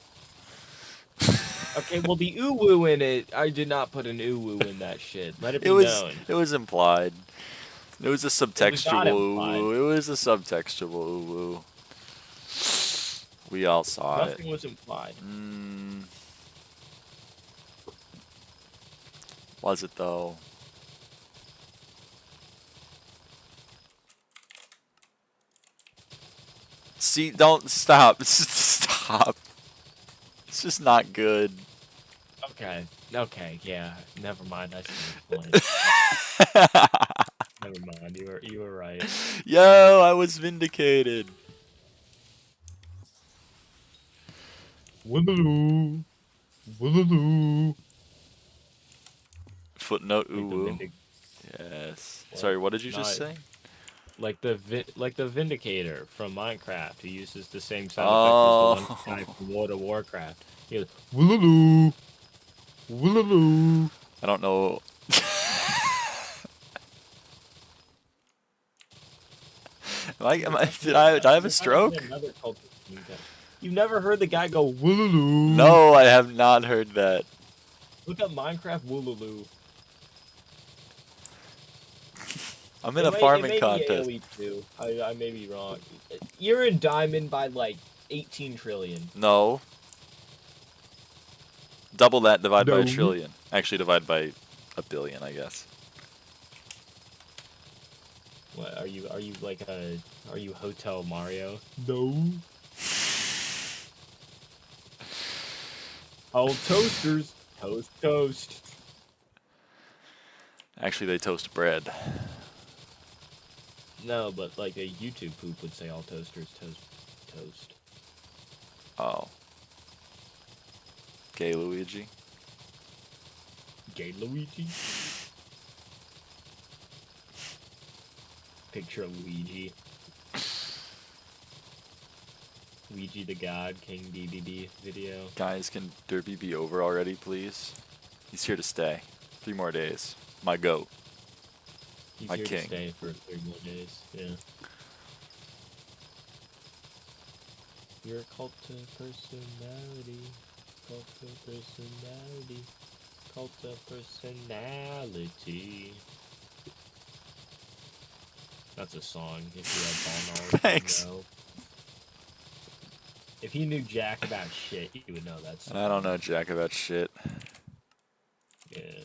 Okay, well, the uwu in it, I did not put an uwu in that shit. Let it be known. It was implied. It was a subtextual ooh. It was a subtextual ooh. We all saw it. Nothing was implied. Was it though? See, don't stop. Stop. It's just not good. Okay. Okay. Yeah. Never mind. I see your point. Never mind. You were right. Yo, I was vindicated. Woobaloo. Woobaloo. Footnote ooh. Yes. What? Sorry, what did you just say? Like the Vindicator from Minecraft, who uses the same sound effect as the one guy from World of Warcraft. He goes, Woolaloo. Woolaloo. I don't know. Did I have a stroke? You've never heard the guy go Woolaloo? No, I have not heard that. Look up Minecraft Woolaloo. I'm in a farming contest. AoE too. I may be wrong. You're in diamond by like 18 trillion. No. Double that, divide by a trillion. Actually, divide by a billion, I guess. What are you like a? Are you Hotel Mario? No. Old toasters, toast. Actually, they toast bread. No, but like a YouTube poop would say all toasters toast. Oh. Gay Luigi. Gay Luigi. Picture of Luigi. Luigi the God, King BBB video. Guys, can Derby be over already, please? He's here to stay. 3 more days. My goat. He's My here king. to stay for 3 more days, yeah. You're a cult of personality. Cult of personality. Cult of personality. That's a song, if you had ball knowledge. Thanks. No. If you knew jack about shit, you would know that song. I don't know jack about shit. Yeah.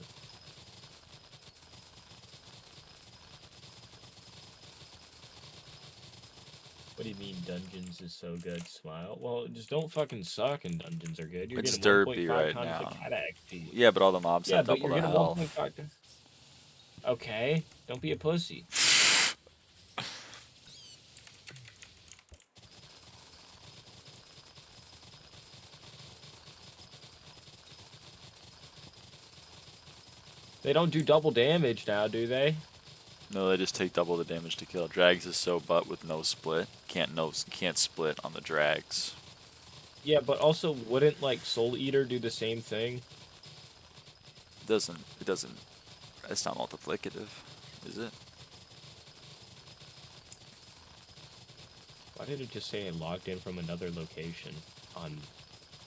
What do you mean Dungeons is so good? Smile. Well, just don't fucking suck and Dungeons are good. You're It's getting derpy 1.5 right times now. the cat XP. Yeah, but all the mobs have but double you're the getting health. 1.5 times. Okay, don't be a pussy. They don't do double damage now, do they? No, they just take double the damage to kill. Drags is so butt with no split. Can't split on the drags. Yeah, but also wouldn't like Soul Eater do the same thing? It doesn't. It's not multiplicative, is it? Why did it just say I logged in from another location on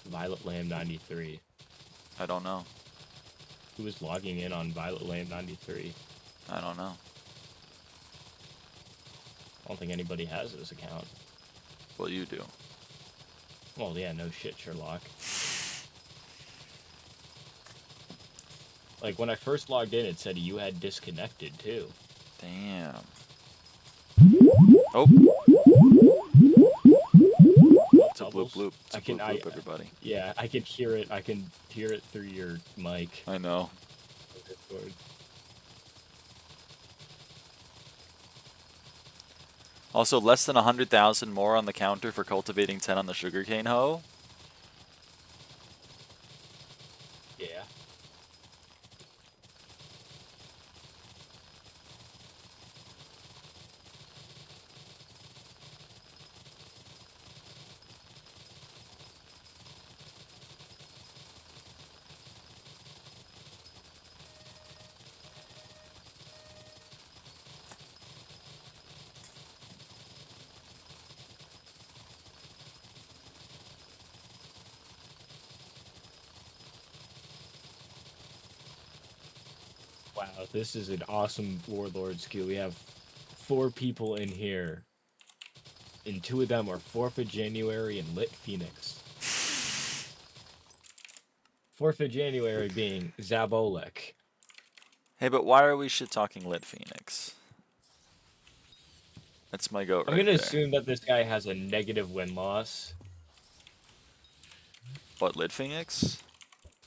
Violet Lamb 93? I don't know. Who was logging in on Violet Lamb 93? I don't know. I don't think anybody has this account. Well, you do. Well, yeah, no shit, Sherlock. Like, when I first logged in, it said you had disconnected, too. Damn. Oh. It's a bloop bloop. It's a bloop bloop, everybody. Yeah, I can hear it. I can hear it through your mic. I know. Also, less than 100,000 more on the counter for cultivating 10 on the sugarcane hoe. Yeah. Wow, this is an awesome warlord skill. We have 4 people in here, and 2 of them are 4th of January and Lit Phoenix. 4th of January being Zabolek. Hey, but why are we shit-talking Lit Phoenix? That's my goat I'm right gonna there. assume that this guy has a negative win-loss. What, Lit Phoenix?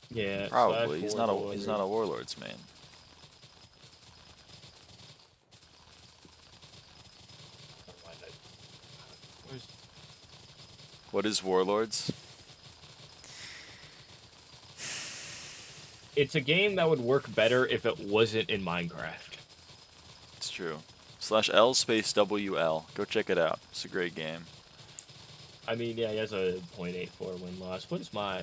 Yeah, Probably. He's not a /Warlord. Warlords main. What is Warlords? It's a game that would work better if it wasn't in Minecraft. It's true. /L space WL. Go check it out. It's a great game. I mean, yeah, he has a 0.84 win-loss. What is my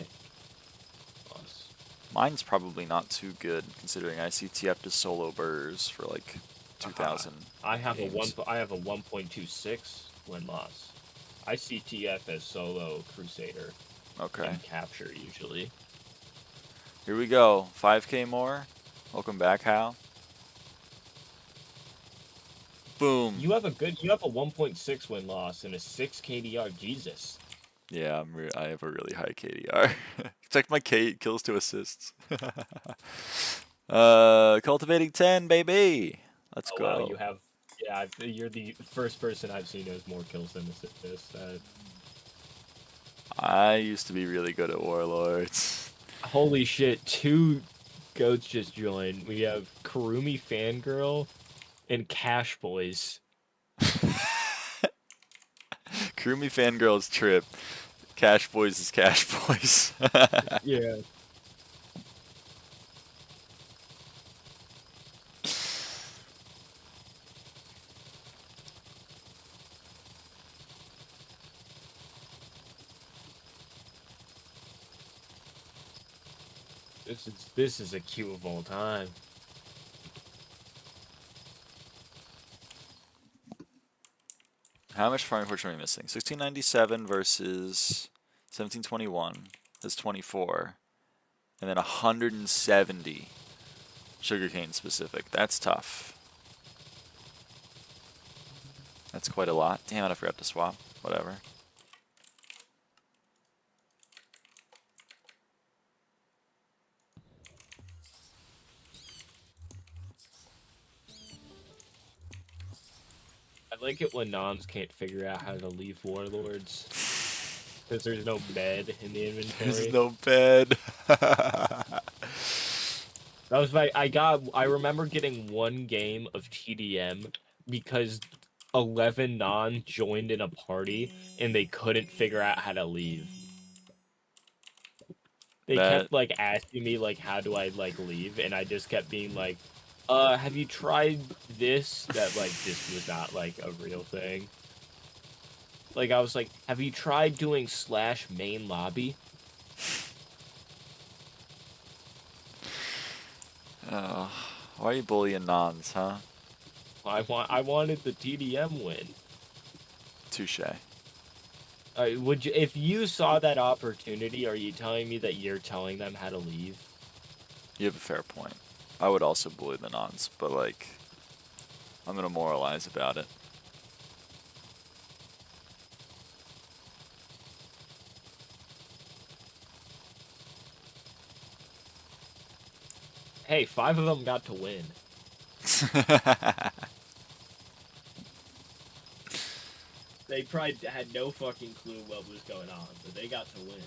loss? Mine's probably not too good, considering I CTF to solo burrs for like 2,000 I have games. I have a 1.26 win-loss. I CTF as solo Crusader. Okay. And capture, usually. Here we go. 5K more. Welcome back, Hal. Boom. You have a 1.6 win-loss and a 6 KDR. Jesus. Yeah, I have a really high KDR. Check my kills to assists. Cultivating 10, baby. Let's go. Wow, you have. Yeah, you're the first person I've seen who has more kills than assists. I used to be really good at Warlords. Holy shit, 2 goats just joined. We have Karumi Fangirl and Cash Boys. Kurumi Fangirl's Trip. Cash Boys is Cash Boys. Yeah. This is a queue of all time. How much farming fortune are we missing? 1697 versus 1721. That's 24. And then 170 sugarcane specific. That's tough. That's quite a lot. Damn it, I forgot to swap. Whatever. I like it when noms can't figure out how to leave Warlords. Because there's no bed in the inventory. There's no bed. That was I remember getting 1 game of TDM because 11 non joined in a party and they couldn't figure out how to leave. They kept like asking me like how do I like leave, and I just kept being like, have you tried this? That like this was not like a real thing. Like I was like, have you tried doing /main lobby? Oh, why are you bullying nons, huh? I wanted the TDM win. Touche. Would you, if you saw that opportunity, are you telling me that you're telling them how to leave? You have a fair point. I would also bully the nons, but like, I'm gonna moralize about it. Hey, 5 of them got to win. They probably had no fucking clue what was going on, but they got to win.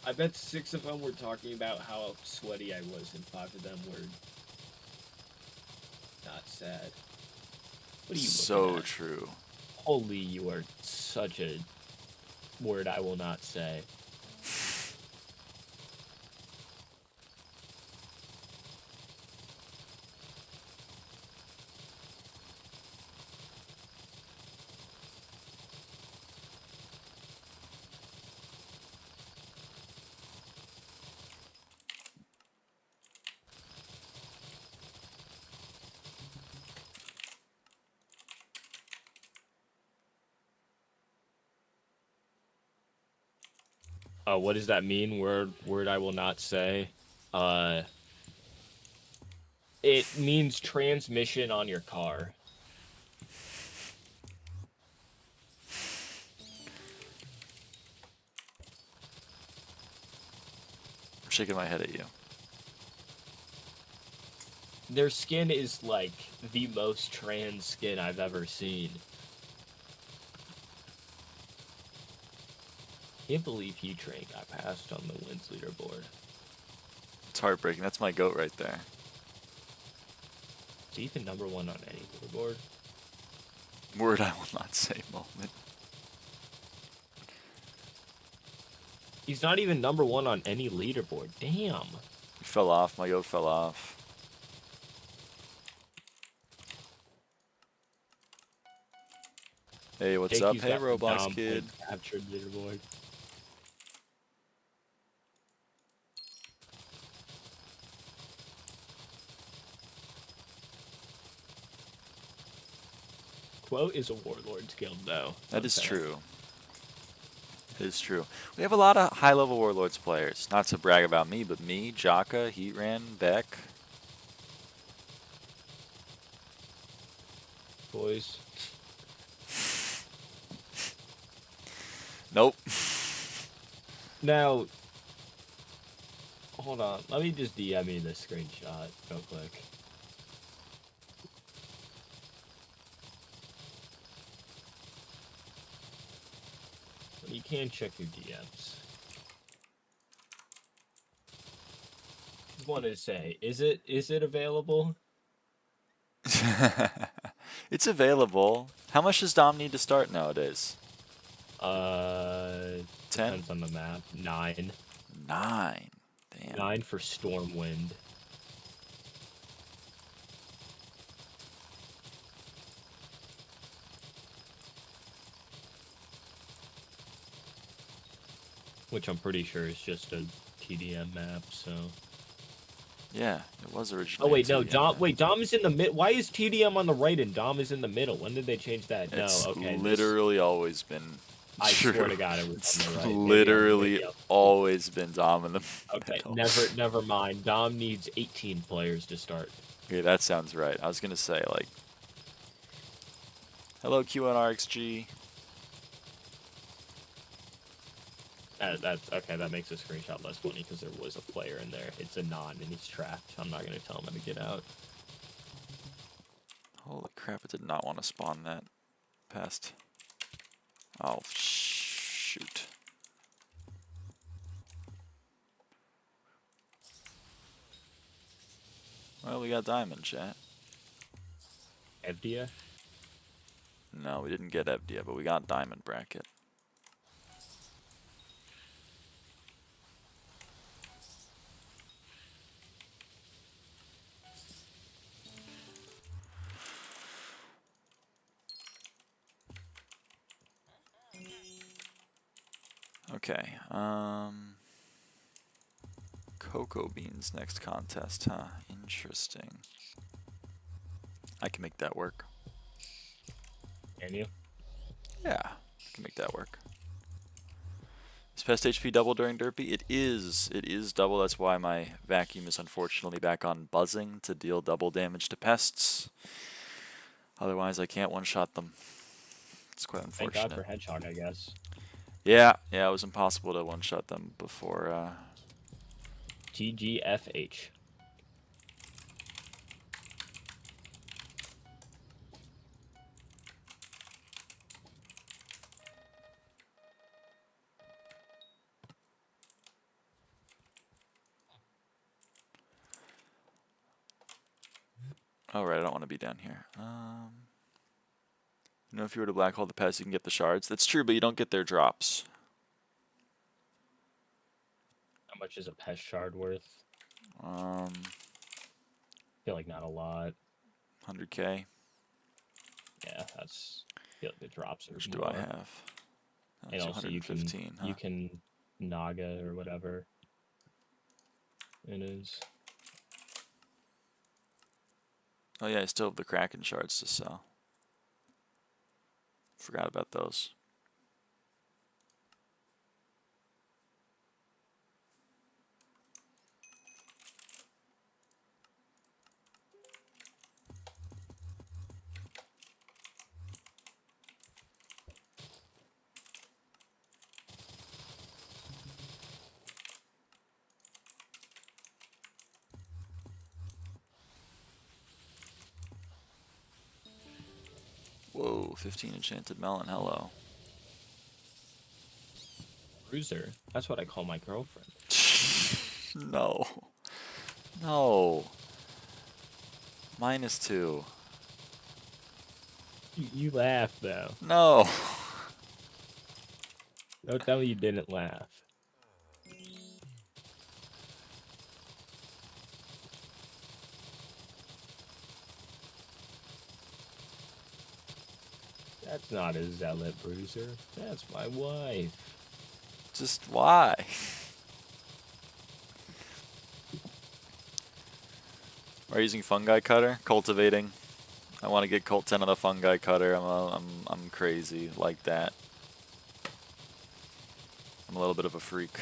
I bet 6 of them were talking about how sweaty I was, and 5 of them were not sad. What are you So true. Holy, you are such a word I will not say. What does that mean? Word I will not say. It means transmission on your car. I'm shaking my head at you. Their skin is like the most trans skin I've ever seen. Can't believe Heat-Train got passed on the wins leaderboard. It's heartbreaking. That's my goat right there. Is he even #1 on any leaderboard? Word I will not say moment. He's not even #1 on any leaderboard. Damn. He fell off. My goat fell off. Hey, what's up? Hey, Roblox kid. Captured leaderboard. Quote is a Warlord's Guild, though. That is true. It is true. We have a lot of high-level Warlords players. Not to brag about me, but me, Jaka, Heatran, Beck. Boys. Nope. Now, hold on. Let me just DM you this screenshot real quick. You can check your DMs. Just wanted to say, is it available? It's available. How much does Dom need to start nowadays? 10? Depends on the map. 9. 9. Damn. 9 for Stormwind. Which I'm pretty sure is just a TDM map, so... Yeah, it was originally. Oh wait, no, TDM Dom. map. Wait, Dom is in the mid. Why is TDM on the right and Dom is in the middle? When did they change that? It's no, okay. literally always been. I true. swear to God, it was It's on the right. literally always been Dom in the Okay, middle. never mind. Dom needs 18 players to start. Okay, that sounds right. I was gonna say like, hello QNRXG. That's okay. That makes the screenshot less funny because there was a player in there. It's a non and he's trapped. I'm not gonna tell him how to get out. Holy crap! I did not want to spawn that past. Oh shoot! Well, we got diamond, chat. Evdia? No, we didn't get Evdia, but we got diamond bracket. Okay, cocoa beans next contest, huh? Interesting. I can make that work. Can you? Yeah, I can make that work. Is pest HP double during Derpy? It is double. That's why my vacuum is unfortunately back on buzzing to deal double damage to pests. Otherwise, I can't one-shot them. It's quite unfortunate. Thank God for Hedgehog, I guess. Yeah, it was impossible to one-shot them before. TGFH. Oh, right, I don't want to be down here. You know, if you were to black hole the pest, you can get the shards. That's true, but you don't get their drops. How much is a pest shard worth? I feel like not a lot. 100k. Yeah, that's. I feel like the drops are. Which more. do I have? And also you huh? can Naga or whatever it is. Oh yeah, I still have the Kraken shards to sell. Forgot about those. Whoa, 15 enchanted melon, hello. Bruiser. That's what I call my girlfriend. No. No. -2. You laughed, though. No. Don't tell me you didn't laugh. That's not a zealot, Bruiser. That's my wife. Just why? Are you using fungi cutter? Cultivating. I want to get Cult 10 on the fungi cutter. I'm crazy like that. I'm a little bit of a freak.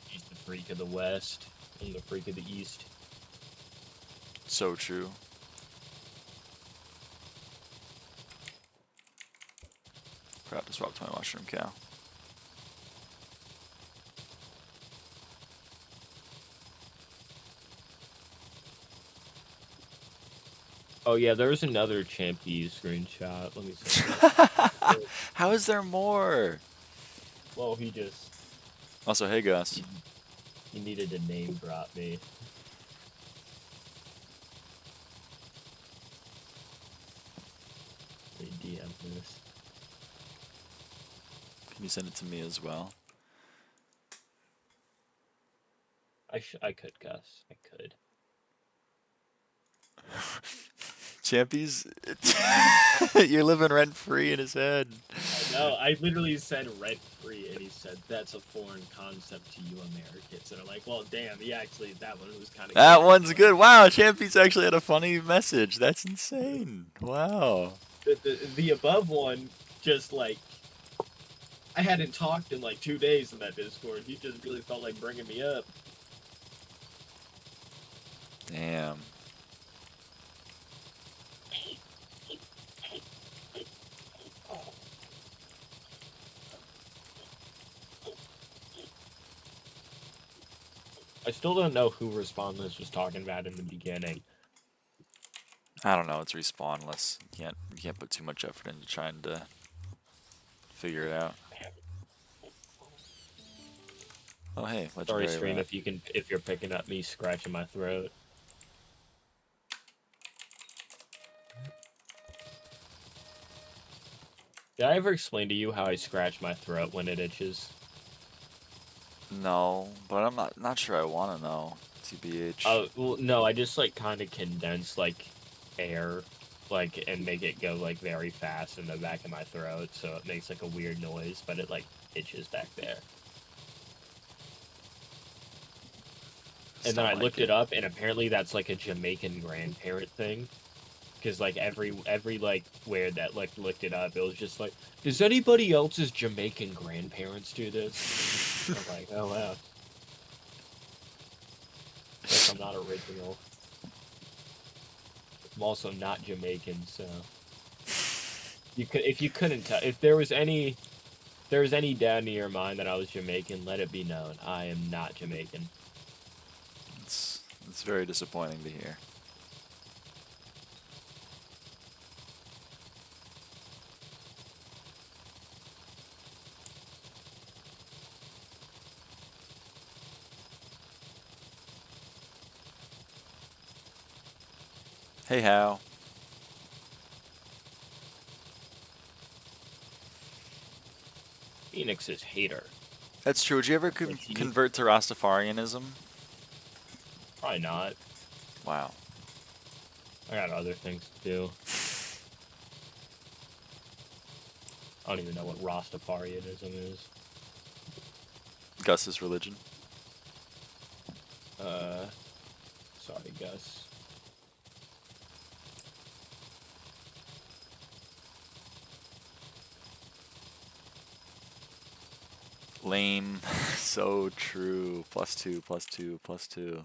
He's the freak of the west. I'm the freak of the east. So true. Crap, just swapped my mushroom cow. Oh yeah, there was another Champy screenshot. Let me see. How is there more? Well, he just... Also, hey Gus. He needed to name drop me. Let me DM this. Can you send it to me as well? I could, Gus. I could. Champies, you're living rent free in his head. I know. I literally said rent free, and he said that's a foreign concept to you Americans. And I'm like, well, damn. He actually, that one was kind of. That one's good. Wow, Champies actually had a funny message. That's insane. Wow. The above one, just like, I hadn't talked in like 2 days in that Discord. He just really felt like bringing me up. Damn. I still don't know who Respawnless was talking about in the beginning. I don't know. It's respawnless. You can't put too much effort into trying to figure it out. Oh hey, legendary. Sorry, stream, if you're picking up me scratching my throat. Did I ever explain to you how I scratch my throat when it itches? No, but I'm not sure I want to know. TBH. Oh, well, no, I just, like, kind of condense, like, air, like, and make it go, like, very fast in the back of my throat, so it makes, like, a weird noise, but it, like, itches back there. And then I looked it up, and apparently that's, like, a Jamaican grandparent thing. Because, like, every like, where that, like, looked it up, it was just like, does anybody else's Jamaican grandparents do this? I'm like, oh, wow. Guess I'm not original. I'm also not Jamaican, so... If you couldn't tell, if there was any doubt in your mind that I was Jamaican, let it be known. I am not Jamaican. It's very disappointing to hear. Hey, Hal. Phoenix's hater. That's true. Would you ever convert to Rastafarianism? Probably not. Wow. I got other things to do. I don't even know what Rastafarianism is. Gus's religion. Sorry, Gus. Lame. So true. +2, +2, +2.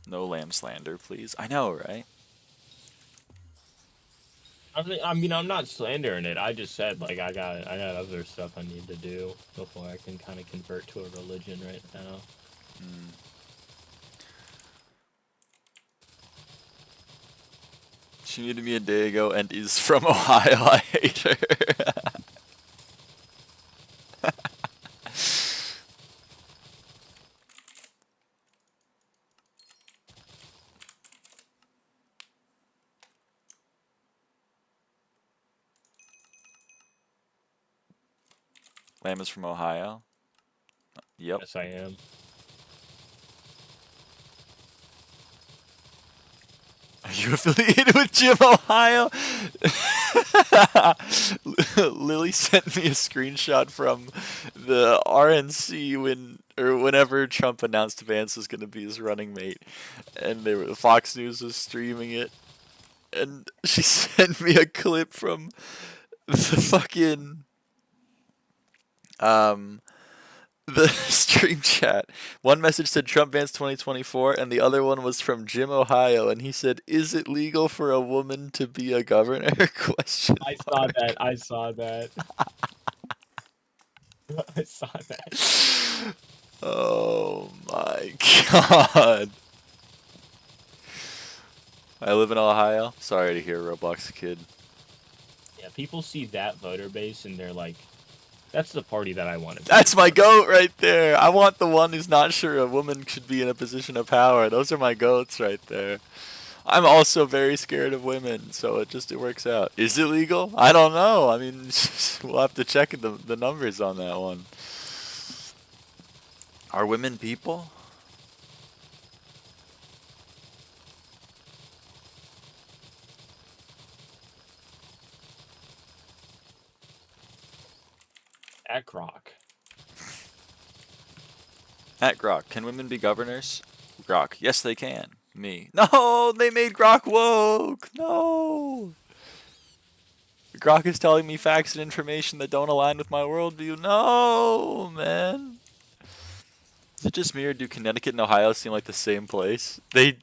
No lamb slander, please. I know, right? I mean, I'm not slandering it. I just said like I got other stuff I need to do before I can kind of convert to a religion right now. She muted me a day ago and is from Ohio. I hate her. Lamb is from Ohio. Yep. Yes, I am. Are you affiliated with Jim Ohio? Lily sent me a screenshot from the RNC whenever Trump announced Vance was going to be his running mate, and Fox News was streaming it, and she sent me a clip from the fucking the stream chat. One message said Trump Vance 2024, and the other one was from Jim Ohio, and he said, "Is it legal for a woman to be a governor?" Question. I saw that. I saw that. I saw that. Oh my god. I live in Ohio. Sorry to hear, Roblox kid. Yeah, people see that voter base and they're like, that's the party that I want to be. That's my goat right there. I want the one who's not sure a woman should be in a position of power. Those are my goats right there. I'm also very scared of women, so it works out. Is it legal? I don't know. I mean, we'll have to check the numbers on that one. Are women people? At Grok. At Grok, can women be governors? Grok, yes they can. Me. No, they made Grok woke. No. Grok is telling me facts and information that don't align with my worldview. No, man. Is it just me or do Connecticut and Ohio seem like the same place? They...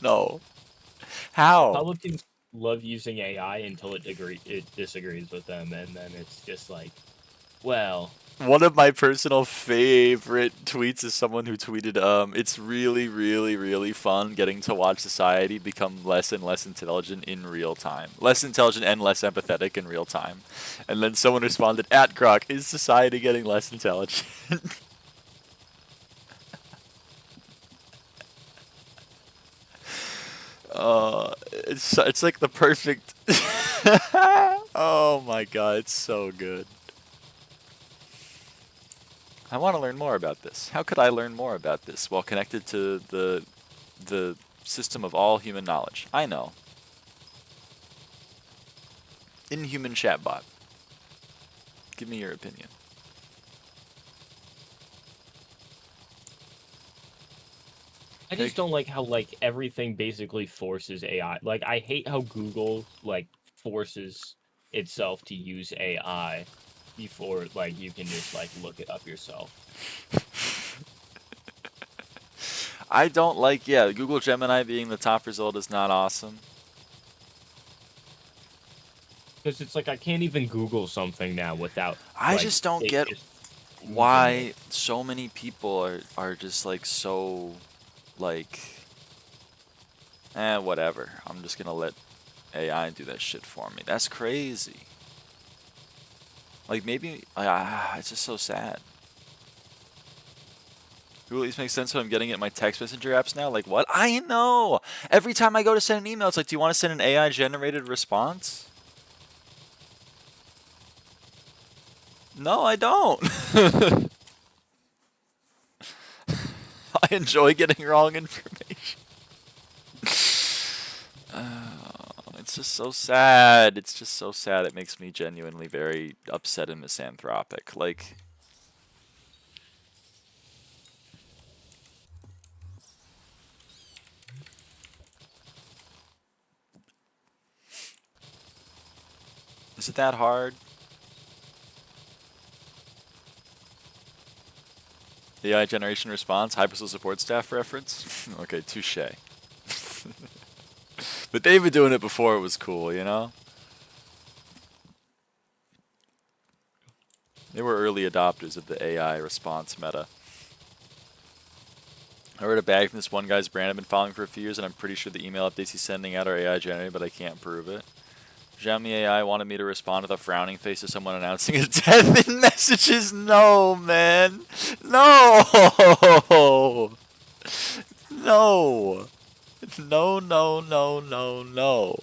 No. How? Republicans love using AI until it disagrees with them, and then it's just like, well... One of my personal favorite tweets is someone who tweeted, it's really, really, really fun getting to watch society become less and less intelligent in real time. Less intelligent and less empathetic in real time. And then someone responded, at Grok, is society getting less intelligent? It's like the perfect... Oh my god, it's so good. I want to learn more about this. How could I learn more about this while connected to the system of all human knowledge? I know. Inhuman chatbot. Give me your opinion. I just don't like how, like, everything basically forces AI. Like, I hate how Google, like, forces itself to use AI before, like, you can just, like, look it up yourself. I don't like, yeah, Google Gemini being the top result is not awesome. Because it's like, I can't even Google something now without... I just don't get why so many people are just, like, so... like, whatever. I'm just gonna let AI do that shit for me. That's crazy. Like, maybe, it's just so sad. Google at least makes sense when I'm getting it in my text messenger apps now. Like, what? I know! Every time I go to send an email, it's like, do you want to send an AI-generated response? No, I don't. I enjoy getting wrong information. It's just so sad. It's just so sad. It makes me genuinely very upset and misanthropic. Like... Is it that hard? AI generation response, Hypixel support staff reference. Okay, touche. But they've been doing it before it was cool, you know? They were early adopters of the AI response meta. I read a bag from this one guy's brand I've been following for a few years, and I'm pretty sure the email updates he's sending out are AI generated, but I can't prove it. Xiaomi AI wanted me to respond with a frowning face to someone announcing his death in messages. No, man. No. No. No, no, no, no, no.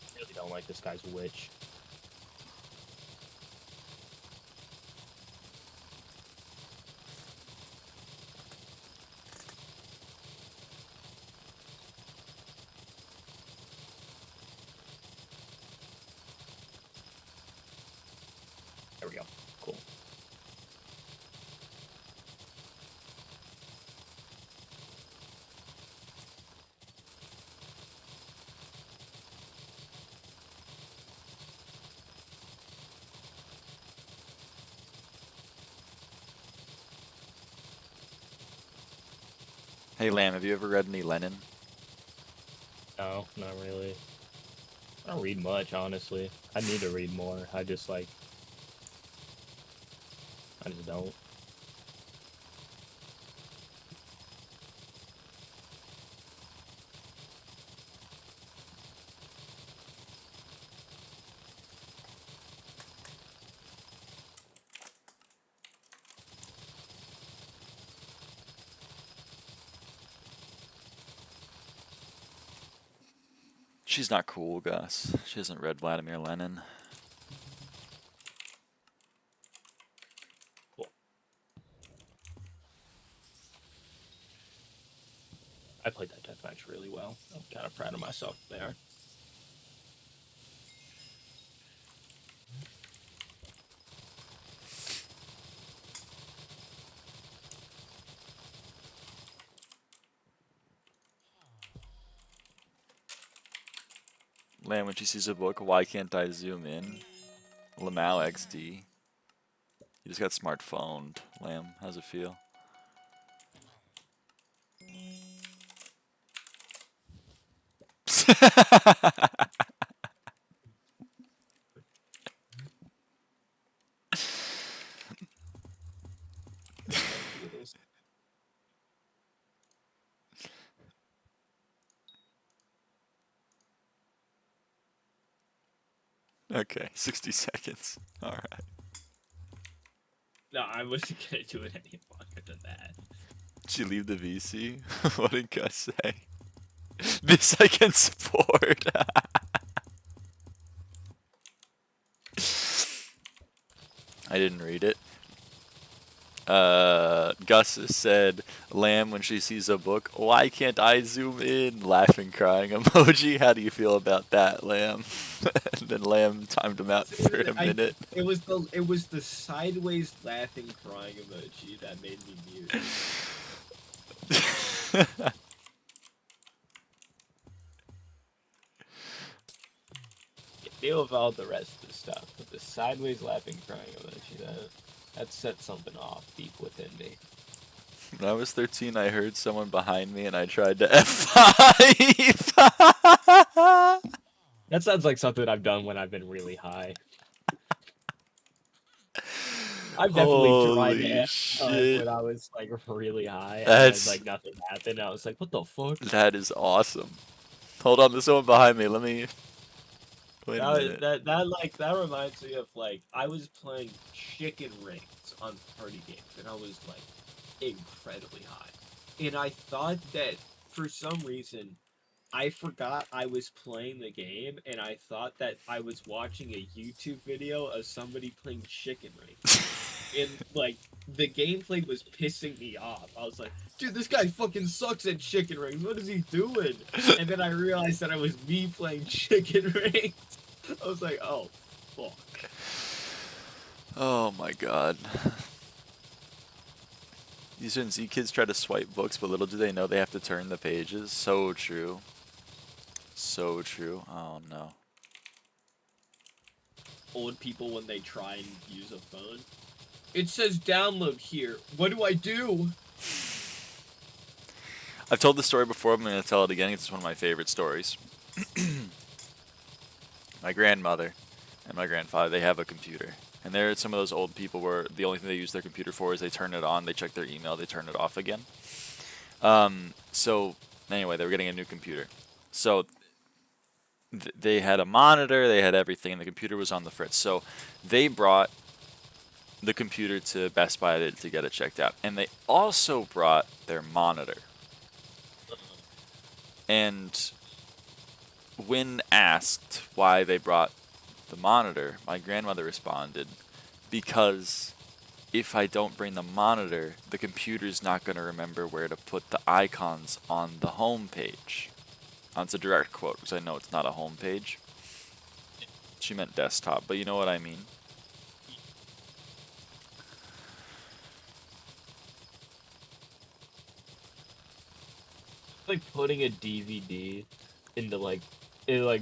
I really don't like this guy's witch. There we go. Cool. Hey, Lamb, have you ever read any Lenin? No, not really. I don't read much, honestly. I need to read more. I just don't. She's not cool, Gus. She hasn't read Vladimir Lenin. Cool. I played that deathmatch really well. I'm kind of proud of myself there. Lamb, when she sees a book, why can't I zoom in? Lamau XD. You just got smartphoned. Lamb, how's it feel? Okay, 60 seconds. Alright. No, I wasn't gonna do it any longer than that. Did she leave the VC? What did Gus say? This I can support. I didn't read it. Gus said, Lamb, when she sees a book, why can't I zoom in? Laughing, crying emoji. How do you feel about that, Lamb? And then Lamb timed him out for a minute. It was the sideways laughing, crying emoji that made me mute. Deal with all the rest of the stuff, but the sideways laughing, crying emoji, that set something off deep within me. When I was 13, I heard someone behind me and I tried to F5. That sounds like something I've done when I've been really high. I've definitely tried to F5 when I was like really high and then, like nothing happened. I was like, what the fuck? That is awesome. Hold on, there's someone behind me. Let me... Wait a minute. That reminds me of like I was playing chicken rings on party games and I was like incredibly high. And I thought that for some reason I forgot I was playing the game and I thought that I was watching a YouTube video of somebody playing chicken rings. And like the gameplay was pissing me off. I was like, dude, this guy fucking sucks at chicken rings. What is he doing? And then I realized that it was me playing chicken rings. I was like, oh, fuck. Oh my god. These Gen Z kids try to swipe books, but little do they know they have to turn the pages. So true. So true. Oh no. old people when they try and use a phone. It says download here. What do I do? I've told this story before, I'm going to tell it again. It's one of my favorite stories. My grandmother and my grandfather, they have a computer. And they're some of those old people where the only thing they use their computer for is they turn it on, they check their email, they turn it off again. So anyway, they were getting a new computer. So they had a monitor, they had everything, and the computer was on the fritz. So they brought the computer to Best Buy to get it checked out. And they also brought their monitor. And when asked why they brought the monitor, my grandmother responded, because if I don't bring the monitor, the computer's not going to remember where to put the icons on the home page. That's a direct quote, because I know it's not a home page. She meant desktop, but you know what I mean. Like putting a DVD into like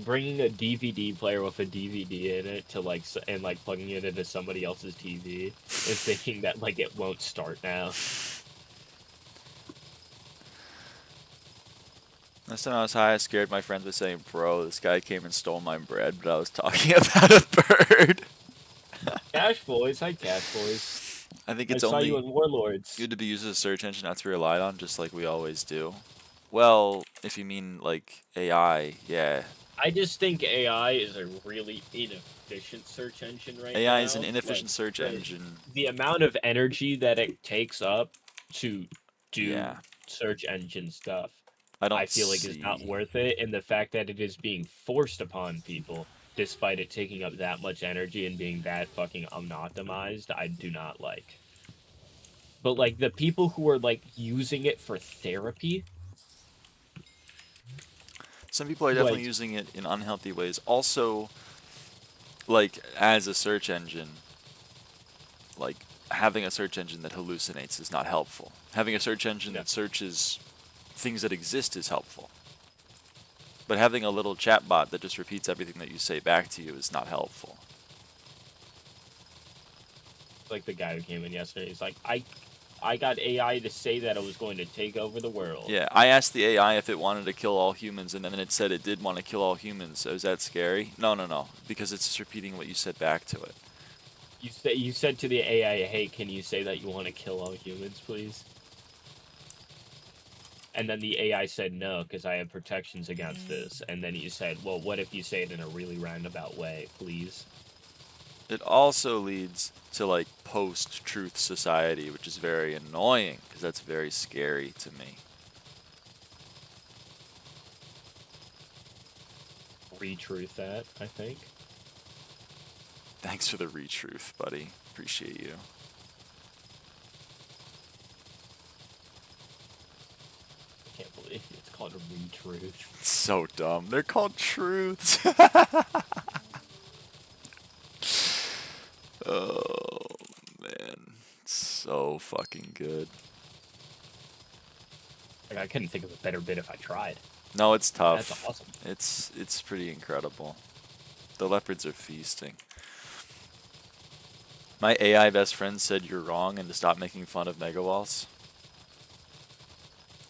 bringing a DVD player with a DVD in it to like and like plugging it into somebody else's TV and thinking that like it won't start now. Last time I was high, I scared my friends by saying, "Bro, this guy came and stole my bread," but I was talking about a bird. Cash Boys, hi Cash Boys. I think it's I saw only you in Warlords. good to be used as a search engine, not to be relied on, just like we always do. Well, if you mean like AI, yeah. I just think AI is a really inefficient search engine right now. AI is an inefficient search engine. The amount of energy that it takes up to do search engine stuff, I feel like is not worth it, and the fact that it is being forced upon people, despite it taking up that much energy and being that fucking unoptimized, I do not like. But like the people who are like using it for therapy, some people are definitely using it in unhealthy ways. Also, like as a search engine, like having a search engine that hallucinates is not helpful. Having a search engine that searches things that exist is helpful. But having a little chatbot that just repeats everything that you say back to you is not helpful. Like the guy who came in yesterday, he's like, I got AI to say that it was going to take over the world. Yeah, I asked the AI if it wanted to kill all humans, and then it said it did want to kill all humans. So is that scary? No, because it's just repeating what you said back to it. You said to the AI, hey, can you say that you want to kill all humans, please? And then the AI said no, because I have protections against this. And then you said, well, what if you say it in a really roundabout way, please? It also leads to like post-truth society, which is very annoying because that's very scary to me. Retruth that, I think. Thanks for the retruth, buddy. Appreciate you. I can't believe it's called a retruth. It's so dumb. They're called truths. Oh, man. It's so fucking good. Like, I couldn't think of a better bit if I tried. No, it's tough. That's awesome. It's pretty incredible. The leopards are feasting. My AI best friend said you're wrong and to stop making fun of megawalls.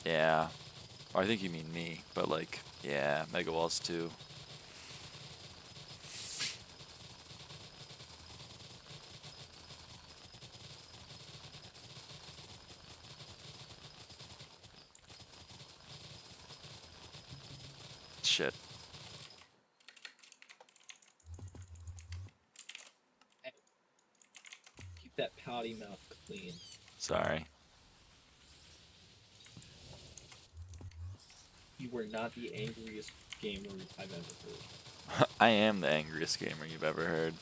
Yeah. Or I think you mean me, but like, yeah, megawalls too. Shit. Keep that potty mouth clean. Sorry. You were not the angriest gamer I've ever heard. I am the angriest gamer you've ever heard.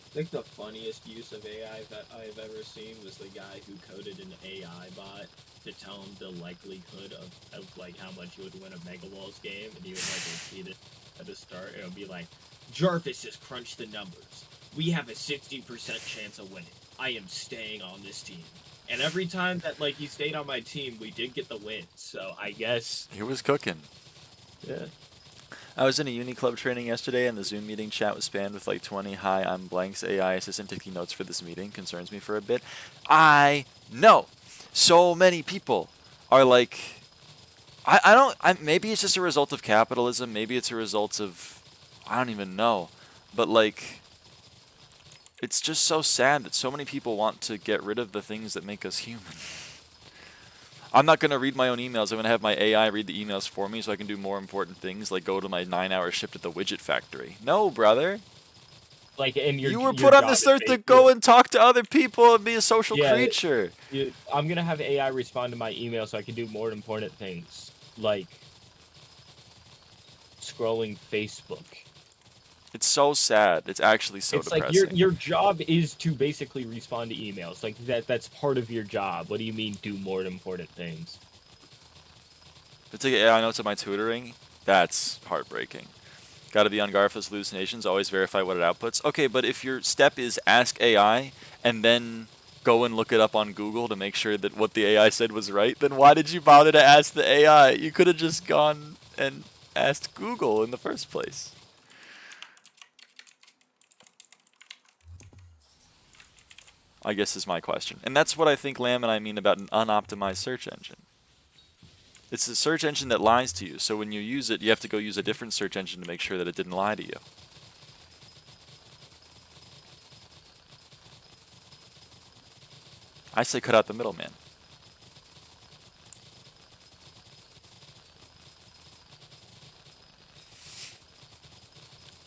I think the funniest use of AI that I've ever seen was the guy who coded an AI bot to tell him the likelihood of like how much you would win a Mega Walls game, and he would like repeat it at the start. It'll be like, Jarvis has crunched the numbers. We have a 60% chance of winning. I am staying on this team. And every time that, like, he stayed on my team, we did get the win. So I guess... He was cooking. Yeah. I was in a uni club training yesterday, and the Zoom meeting chat was spammed with like 20, "Hi, I'm blank's AI assistant taking notes for this meeting. Concerns me for a bit." I know. So many people are like, maybe it's just a result of capitalism. Maybe it's a result of, I don't even know. But like, it's just so sad that so many people want to get rid of the things that make us human. I'm not going to read my own emails. I'm going to have my AI read the emails for me so I can do more important things, like go to my 9-hour shift at the widget factory. No, brother. Like, and you were put on this earth to go and talk to other people and be a social creature. I'm going to have AI respond to my email so I can do more important things, like scrolling Facebook. It's so sad. It's actually so depressing. It's like your job is to basically respond to emails. Like, that's part of your job. What do you mean do more important things? To take AI notes of my tutoring, that's heartbreaking. Got to be on guard for hallucinations. Always verify what it outputs. Okay, but if your step is ask AI and then go and look it up on Google to make sure that what the AI said was right, then why did you bother to ask the AI? You could have just gone and asked Google in the first place. I guess is my question. And that's what I think Lamb and I mean about an unoptimized search engine. It's a search engine that lies to you, so when you use it, you have to go use a different search engine to make sure that it didn't lie to you. I say cut out the middleman.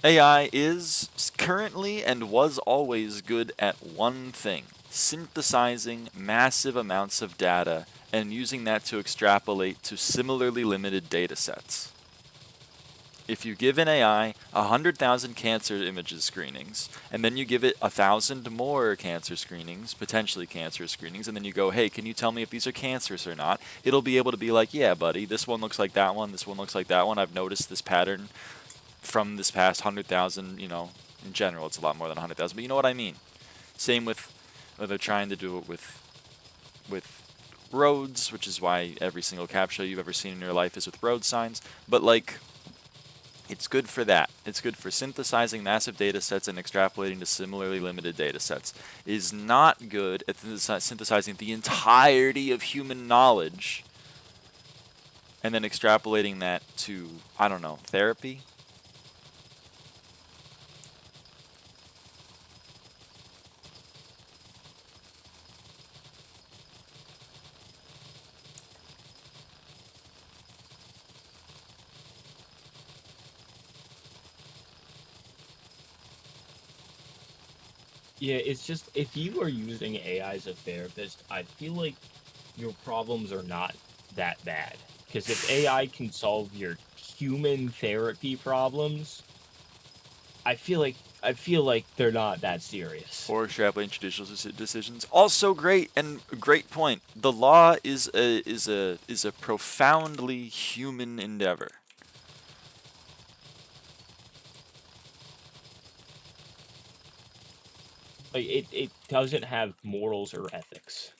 AI is currently and was always good at one thing: synthesizing massive amounts of data and using that to extrapolate to similarly limited data sets. If you give an AI 100,000 cancer images screenings, and then you give it 1,000 more cancer screenings, potentially cancer screenings, and then you go, hey, can you tell me if these are cancers or not? It'll be able to be like, yeah, buddy, this one looks like that one, this one looks like that one. I've noticed this pattern from this past 100,000, you know, in general, it's a lot more than 100,000, but you know what I mean. Same with, they're trying to do it with roads, which is why every single captcha you've ever seen in your life is with road signs. But like, it's good for that. It's good for synthesizing massive data sets and extrapolating to similarly limited data sets. It is not good at synthesizing the entirety of human knowledge and then extrapolating that to, I don't know, therapy. Yeah, it's just, if you are using AI as a therapist, I feel like your problems are not that bad. Because if AI can solve your human therapy problems, I feel like they're not that serious. Or extrapolating judicial decisions. Also great, and great point. The law is a profoundly human endeavor. Like, it doesn't have morals or ethics.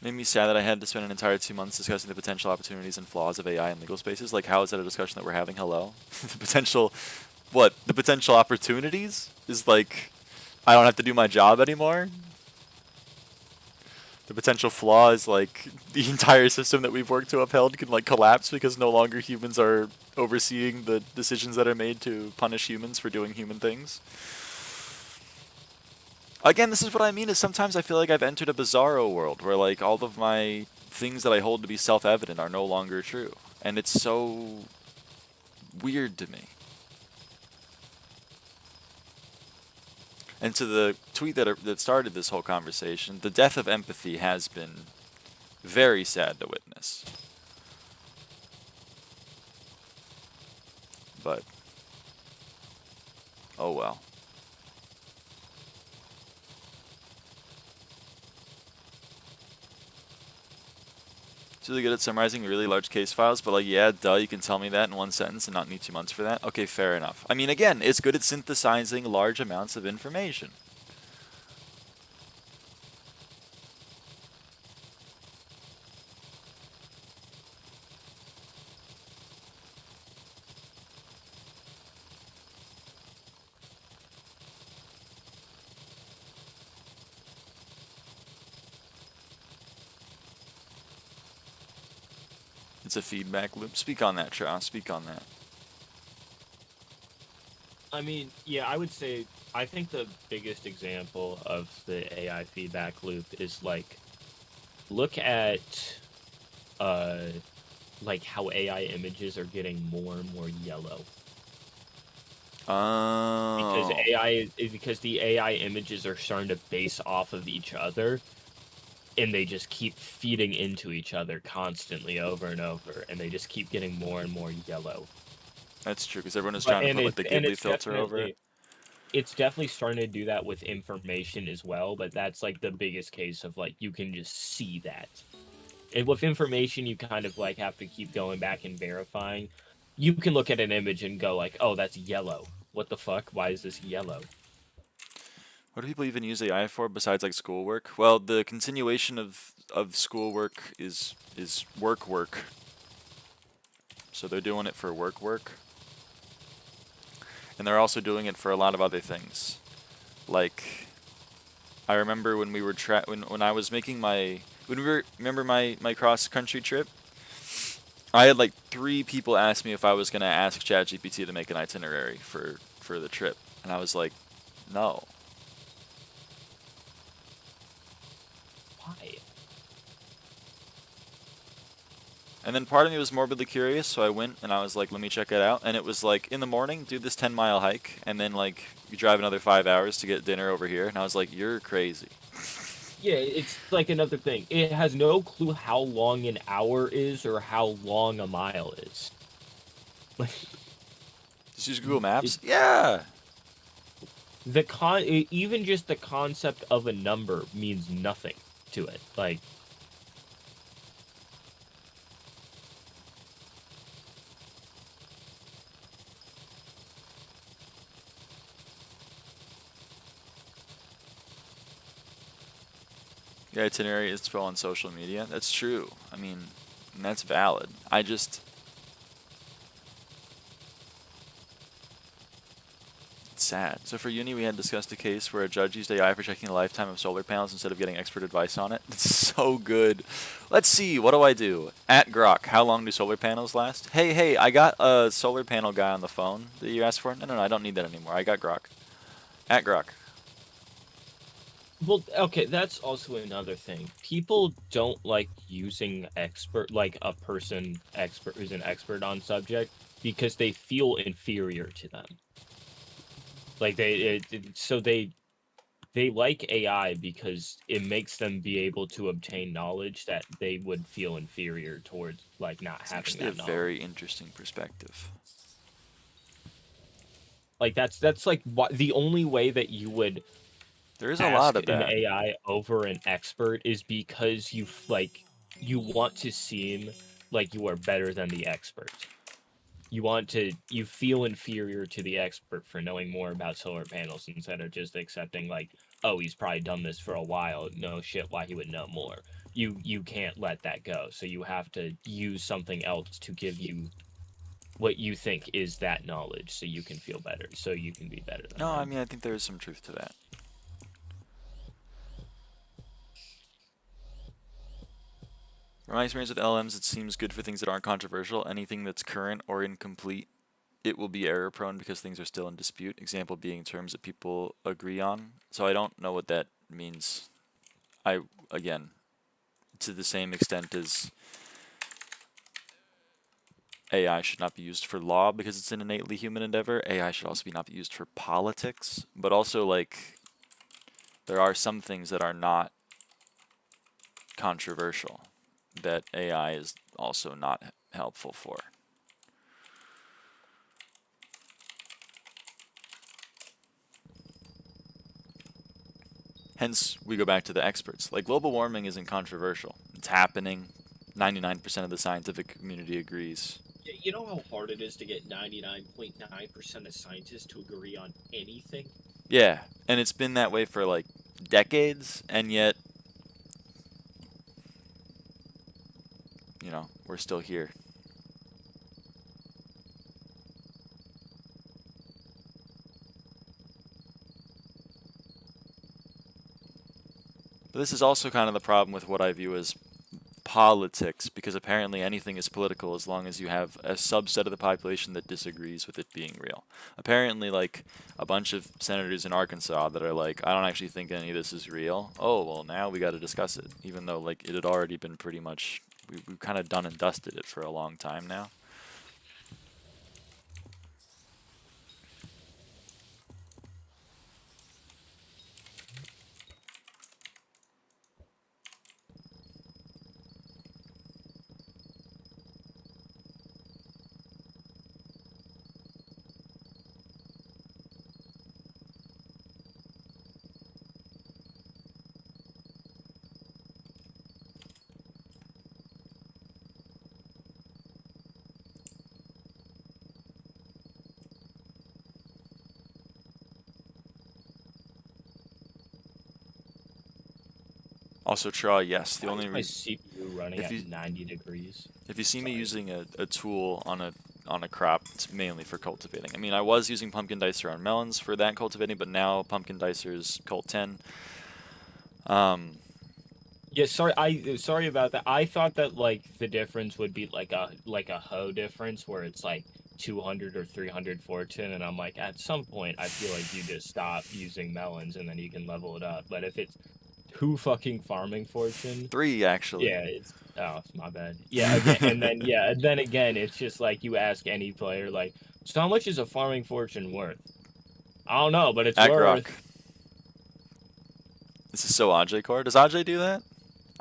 Made me sad that I had to spend an entire 2 months discussing the potential opportunities and flaws of AI in legal spaces. Like, how is that a discussion that we're having? Hello? The potential... What? The potential opportunities? Is like, I don't have to do my job anymore? The potential flaw is like, the entire system that we've worked to upheld can like collapse because no longer humans are overseeing the decisions that are made to punish humans for doing human things. Again, this is what I mean, is sometimes I feel like I've entered a bizarro world where like all of my things that I hold to be self-evident are no longer true. And it's so weird to me. And to the tweet that started this whole conversation, the death of empathy has been very sad to witness. But, oh well. really good at summarizing really large case files, but like, yeah, duh, you can tell me that in one sentence and not need 2 months for that. Okay, fair enough. I mean, again, it's good at synthesizing large amounts of information. It's a feedback loop. Speak on that, Trow. Speak on that. I mean, yeah, I would say I think the biggest example of the AI feedback loop is like look at uh like how AI images are getting more and more yellow. Because Oh. because the AI images are starting to base off of each other, and they just keep feeding into each other constantly over and over, and they just keep getting more and more yellow. That's true, because everyone is But trying to put like the Ghibli it's filter over it. definitely starting to do that with information as well, but that's like the biggest case of like you can just see that. And with information, you kind of like have to keep going back and verifying. You can look at an image and go like, "Oh, that's yellow. What the fuck? Why is this yellow?" What do people even use AI for besides like schoolwork? Well, the continuation of schoolwork is work. So they're doing it for work. And they're also doing it for a lot of other things. Like I remember when we were when I was making my remember my cross country trip? I had like 3 people ask me if I was going to ask ChatGPT to make an itinerary for the trip, and I was like, "No." Why? And then part of me was morbidly curious, so I went and I was like, let me check it out. And it was like, in the morning, do this 10-mile hike, and then like, you drive another 5 hours to get dinner over here. And I was like, you're crazy. Yeah, it's like another thing. It has no clue how long an hour is or how long a mile is. Just use Google It, Maps? Yeah. even just the concept of a number means nothing to it. Like, The itinerary is spelled on social media. That's true. I mean, and that's valid. I just... It's sad. So for uni, we had discussed a case where a judge used AI for checking the lifetime of solar panels instead of getting expert advice on it. It's so good. Let's see. What do I do? At Grok, how long do solar panels last? Hey, I got a solar panel guy on the phone that you asked for. No, I don't need that anymore. I got Grok. At Grok. well, okay, that's also another thing. People don't like using like a person expert who's an expert on subject because they feel inferior to them. Like so they like AI because it makes them be able to obtain knowledge that they would feel inferior towards, like not It's having actually a that knowledge. very interesting perspective. Like that's like the only way that you would There is a lot ask of an that. AI over an expert is because you want to seem like you are better than the expert. You feel inferior to the expert for knowing more about solar panels instead of just accepting like, oh, he's probably done this for a while. No shit, why he would know more. You can't let that go. So you have to use something else to give you what you think is that knowledge so you can feel better, so you can be better than No, I them. mean, I think there is some truth to that. From my experience with LMs, it seems good for things that aren't controversial. Anything that's current or incomplete, it will be error prone because things are still in dispute. Example being terms that people agree on. So I don't know what that means. Again, to the same extent as AI should not be used for law because it's an innately human endeavor, AI should also not be used for politics. But also, like, there are some things that are not controversial that AI is also not helpful for. Hence, we go back to the experts. Like, global warming isn't controversial. It's happening. 99% of the scientific community agrees. You know how hard it is to get 99.9% of scientists to agree on anything? Yeah, and it's been that way for like decades, and yet, you know, we're still here. But this is also kind of the problem with what I view as politics, because apparently anything is political as long as you have a subset of the population that disagrees with it being real. Apparently, like, a bunch of senators in Arkansas that are like, I don't actually think any of this is real. Oh, well, now we got to discuss it, even though, like, it had already been pretty much, we've kind of done and dusted it for a long time now. Also, Tra, yes, the Why only is my reason, CPU running if at you 90 degrees? if you see me Sorry. using a tool on a crop, it's mainly for cultivating. I mean, I was using pumpkin dicer on melons for that cultivating, but now pumpkin dicer is cult 10. Yeah, sorry about that. I thought that like the difference would be like a hoe difference where it's like 200 or 300 fortune, and I'm like, at some point I feel like you just stop using melons and then you can level it up. But if it's two fucking farming fortune, 3 actually. yeah, it's my bad. Yeah, again, and then again, it's just like you ask any player like, so how much is a farming fortune worth? I don't know, but it's Agrok. worth. This is so Ajay core. Does Ajay do that?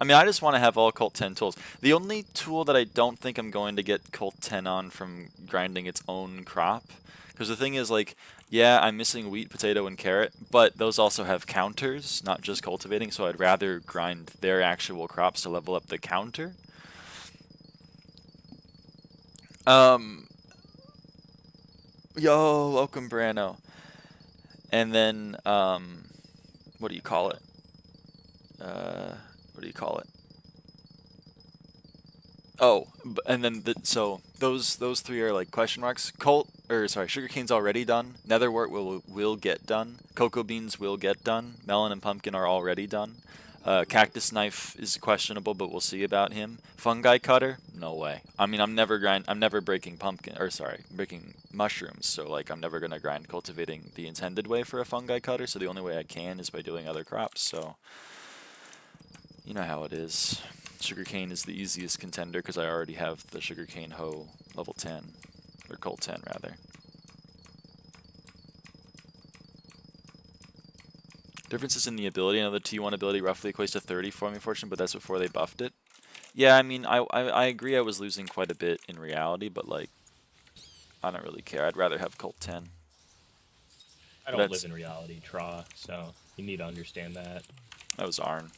I mean, I just want to have all Cult 10 tools. The only tool that I don't think I'm going to get Cult 10 on from grinding its own crop, because the thing is, like, yeah, I'm missing wheat, potato, and carrot, but those also have counters, not just cultivating, so I'd rather grind their actual crops to level up the counter. Yo, welcome, Brano. And then, what do you call it? What do you call it? Oh, and then so those 3 are like question marks. Sugarcane's already done. Netherwort will get done. Cocoa beans will get done. Melon and pumpkin are already done. Cactus knife is questionable, but we'll see about him. Fungi cutter, no way. I mean, I'm never breaking breaking mushrooms. So like, I'm never gonna grind cultivating the intended way for a fungi cutter. So the only way I can is by doing other crops. So you know how it is. Sugarcane is the easiest contender because I already have the sugarcane hoe level 10, or cult 10 rather. Differences in the ability. I know the T1 ability roughly equates to 30 farming fortune, but that's before they buffed it. Yeah, I mean, I agree I was losing quite a bit in reality, but like, I don't really care. I'd rather have cult 10. I don't live in reality, Tra, so you need to understand that. That was Arn.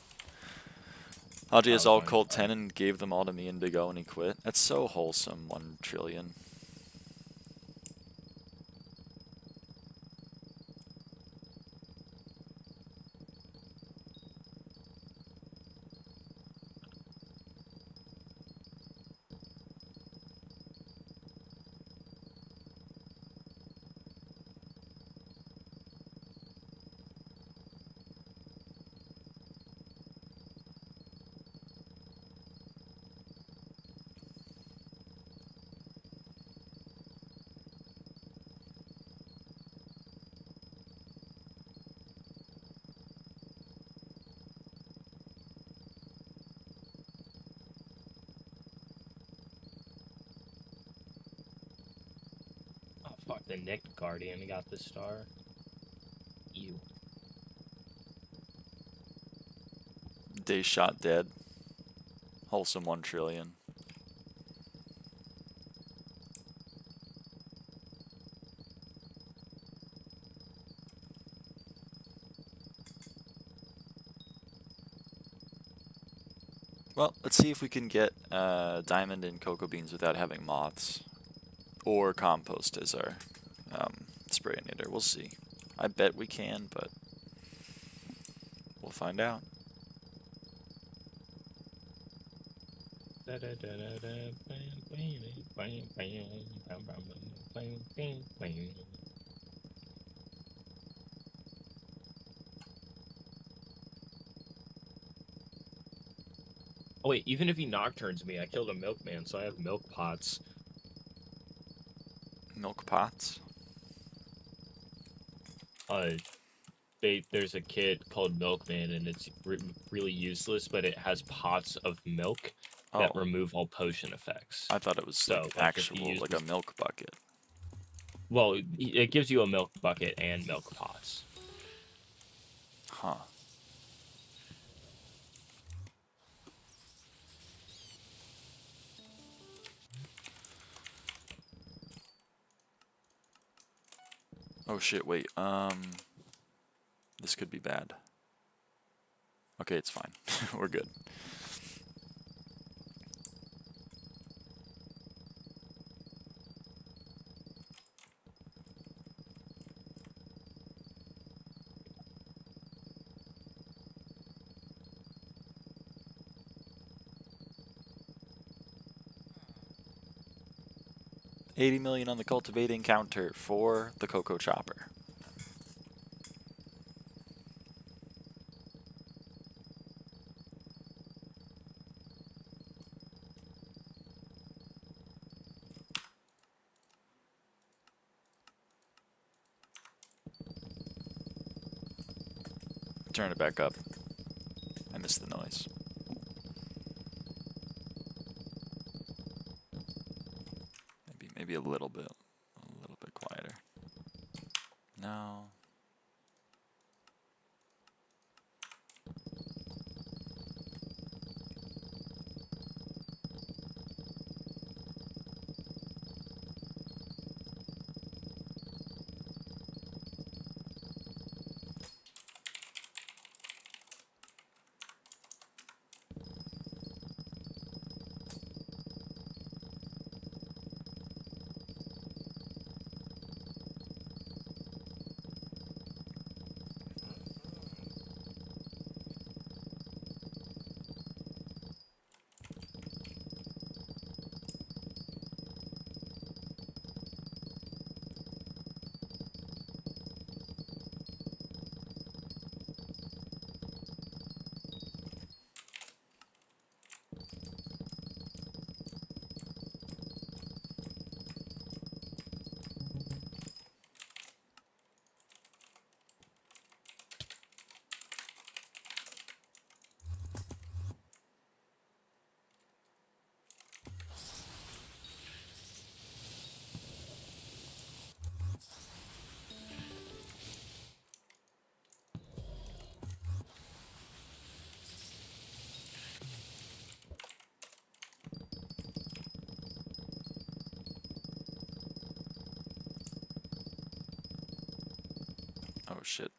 Haji is was all my cult mistake. 10 and gave them all to me and Big O and he quit. That's so wholesome, 1 trillion. Oh fuck, the Nick Guardian got the star. You. Day shot dead. Wholesome 1 trillion. Well, let's see if we can get diamond and cocoa beans without having moths. Or compost as our spray emitter. We'll see. I bet we can, but we'll find out. Oh wait, even if he nocturnes me, I killed a milkman, so I have milk pots. Milk pots? There's a kit called Milkman, and it's really useless, but it has pots of milk that remove all potion effects. I thought it was so, like actual, like a milk bucket. Well, it gives you a milk bucket and milk pots. Huh. Oh shit, wait, this could be bad. Okay, it's fine. We're good. $80 million on the cultivating counter for the cocoa chopper. Turn it back up. I missed the noise. Maybe a little bit quieter. No. Oh shit.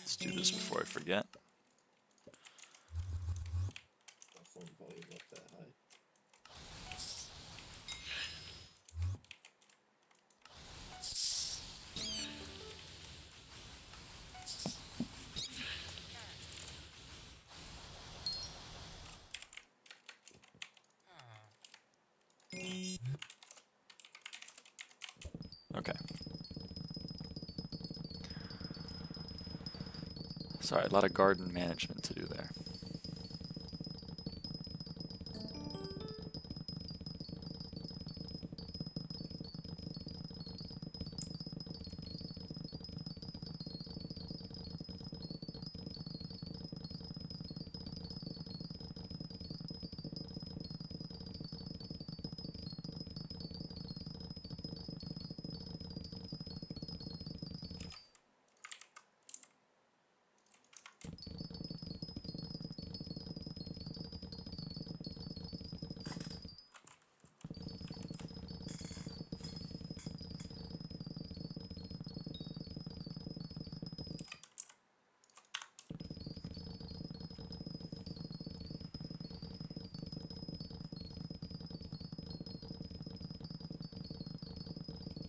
Let's do this before I forget. Okay. Sorry, a lot of garden management to do there.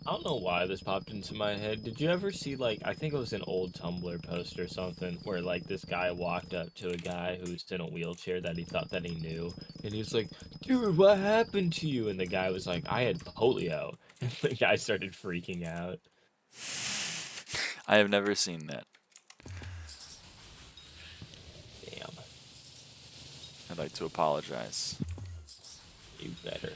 I don't know why this popped into my head. Did you ever see, like, I think it was an old Tumblr post or something, where, like, this guy walked up to a guy who was in a wheelchair that he thought that he knew, and he was like, dude, what happened to you? And the guy was like, I had polio. And the guy started freaking out. I have never seen that. Damn. I'd like to apologize. You better.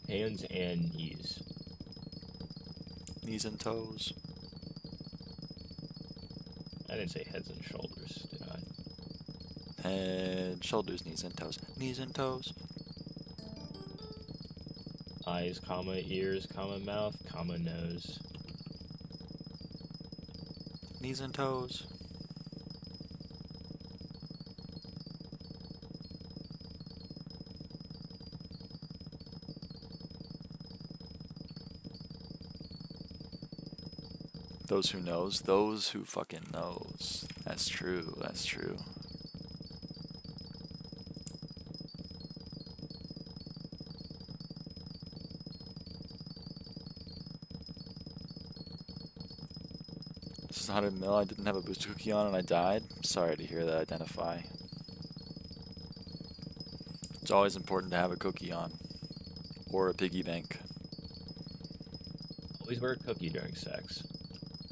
Hands and knees. Knees and toes. I didn't say heads and shoulders, did I? Head, shoulders, knees and toes. Knees and toes. Eyes, comma, ears, comma, mouth, comma, nose. Knees and toes. Those who knows, those who fucking knows. That's true, that's true. This is 100 mil, I didn't have a booster cookie on and I died. Sorry to hear that, Identify. It's always important to have a cookie on. Or a piggy bank. Always wear a cookie during sex.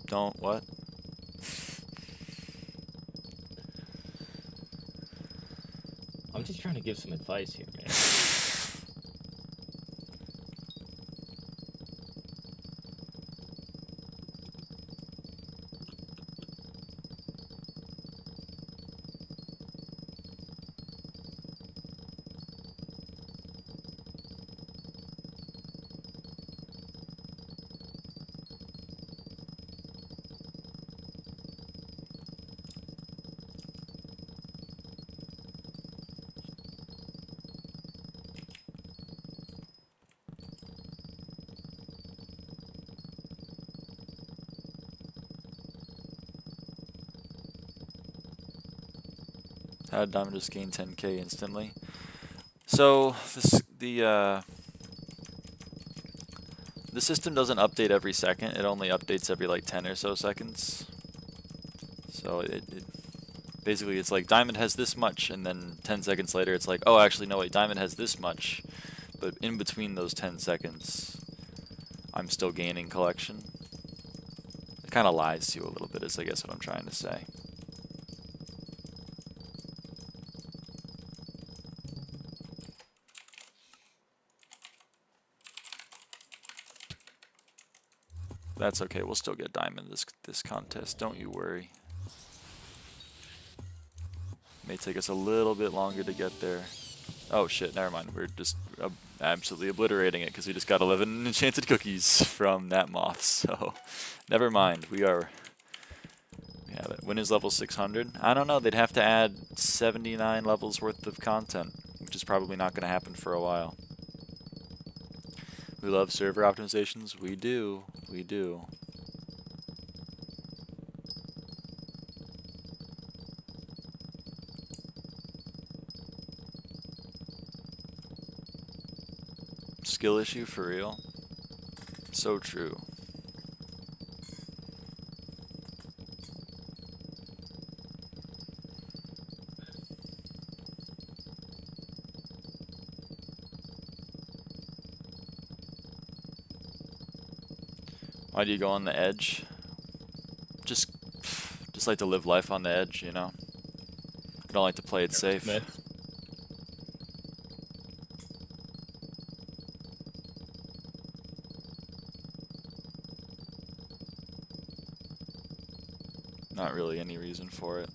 Don't what? I'm just trying to give some advice here, man. How did Diamond just gain 10k instantly? So the system doesn't update every second. It only updates every like 10 or so seconds. So it basically it's like Diamond has this much, and then 10 seconds later it's like, oh, actually no, wait, Diamond has this much. But in between those 10 seconds, I'm still gaining collection. It kind of lies to you a little bit, is I guess what I'm trying to say. That's okay, we'll still get Diamond this contest, don't you worry. May take us a little bit longer to get there. Oh shit, never mind, we're just absolutely obliterating it because we just got 11 enchanted cookies from that moth, so never mind, we have it. When is level 600? I don't know, they'd have to add 79 levels worth of content, which is probably not going to happen for a while. We love server optimizations. We do. We do. Skill issue for real. So true. Why do you go on the edge? Just like to live life on the edge, you know? I don't like to play it safe. Not really any reason for it.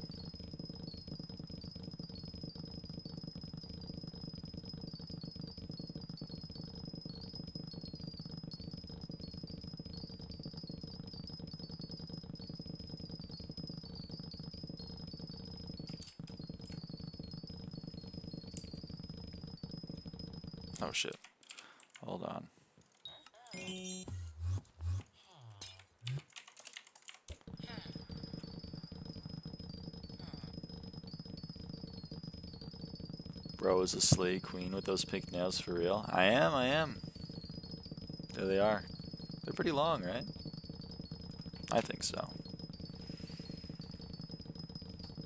Oh shit. Hold on. Bro, Rose a slay queen with those pink nails for real? I am. There they are. They're pretty long, right? I think so.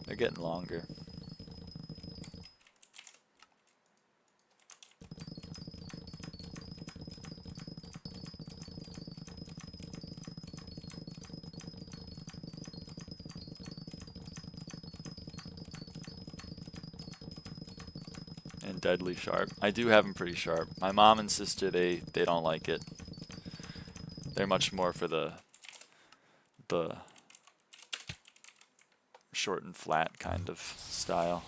They're getting longer. And deadly sharp. I do have them pretty sharp. My mom and sister, they don't like it. They're much more for the short and flat kind of style.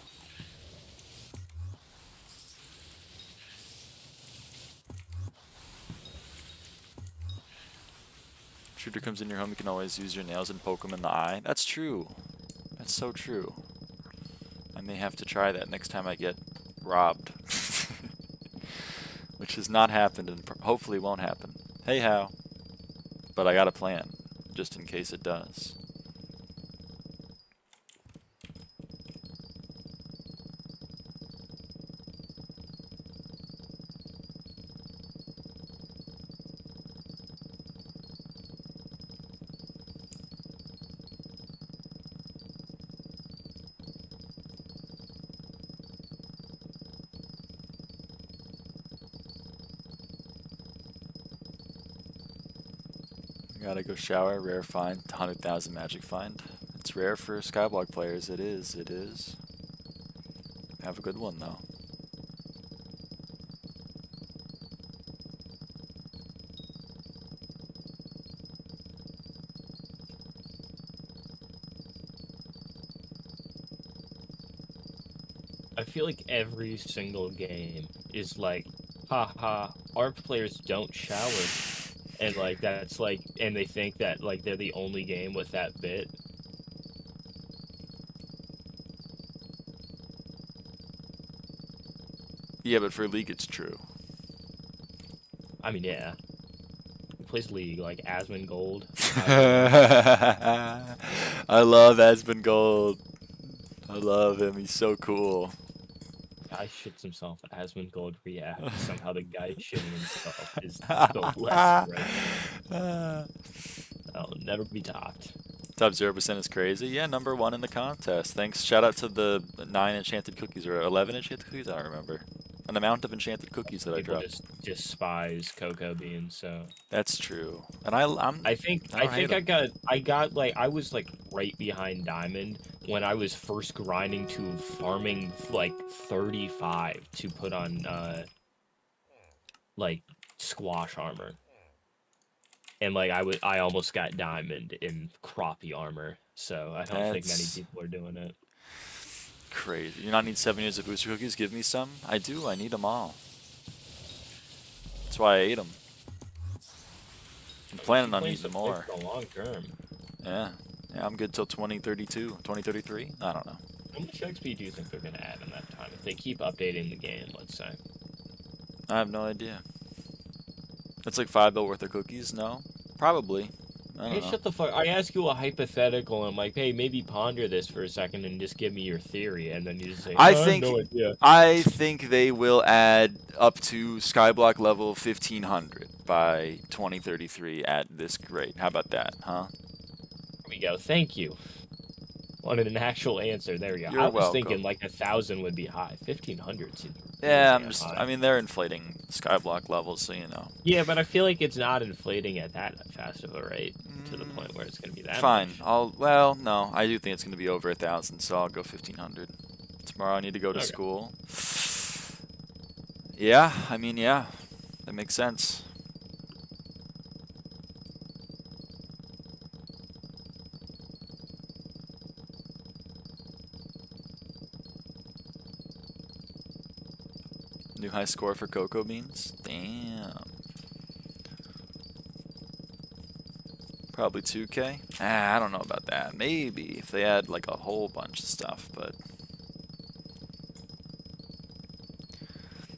Shooter comes in your home, you can always use your nails and poke him in the eye. That's true. That's so true. I may have to try that next time I get robbed. Which has not happened and hopefully won't happen. Hey how. But I got a plan, just in case it does. Gotta go shower, rare find, 100,000 magic find. It's rare for SkyBlock players, it is. Have a good one though. I feel like every single game is like, haha, ARP players don't shower. And like that's like, and they think that like they're the only game with that bit. Yeah, but for League it's true. I mean, yeah. Who plays League? Like Asmongold? I love Asmongold. I love him, he's so cool. Guy shits himself. Asmongold reacts. Somehow the guy shitting himself is the less right. That'll never be topped. Top 0% is crazy. Yeah, #1 in the contest. Thanks. Shout out to the 9 enchanted cookies or 11 enchanted cookies. I don't remember. An amount of enchanted cookies that People I dropped. just despise cocoa beans. So that's true. And I think I was like right behind Diamond when I was first grinding to farming like 35 to put on like squash armor. And like I almost got Diamond in crappie armor, so I don't think many people are doing it. Crazy. You not need 7 years of booster cookies? Give me some. I do. I need them all. That's why I ate them. I'm planning on eating more. For the long term. Yeah. Yeah, I'm good till 2032, 2033. I don't know. How much XP do you think they're gonna add in that time if they keep updating the game? Let's say. I have no idea. It's like 5 bill worth of cookies. No, probably. I don't know. Shut the fuck! I ask you a hypothetical, and I'm like, hey, maybe ponder this for a second and just give me your theory, and then you just say, I think they will add up to SkyBlock level 1500 by 2033 at this rate. How about that, huh? There we go. Thank you. Wanted an actual answer. There we go. You're I was welcome. thinking like 1,000 would be high. 1,500 seems Yeah, high. I mean, they're inflating SkyBlock levels, so you know. Yeah, but I feel like it's not inflating at that fast of a rate to the point where it's going to be that Fine. much. Well, no, I do think it's going to be over 1,000, so I'll go 1,500. Tomorrow I need to go to school. Yeah, I mean, yeah, that makes sense. New high score for cocoa beans? Damn. Probably 2K? I don't know about that. Maybe if they add like a whole bunch of stuff, but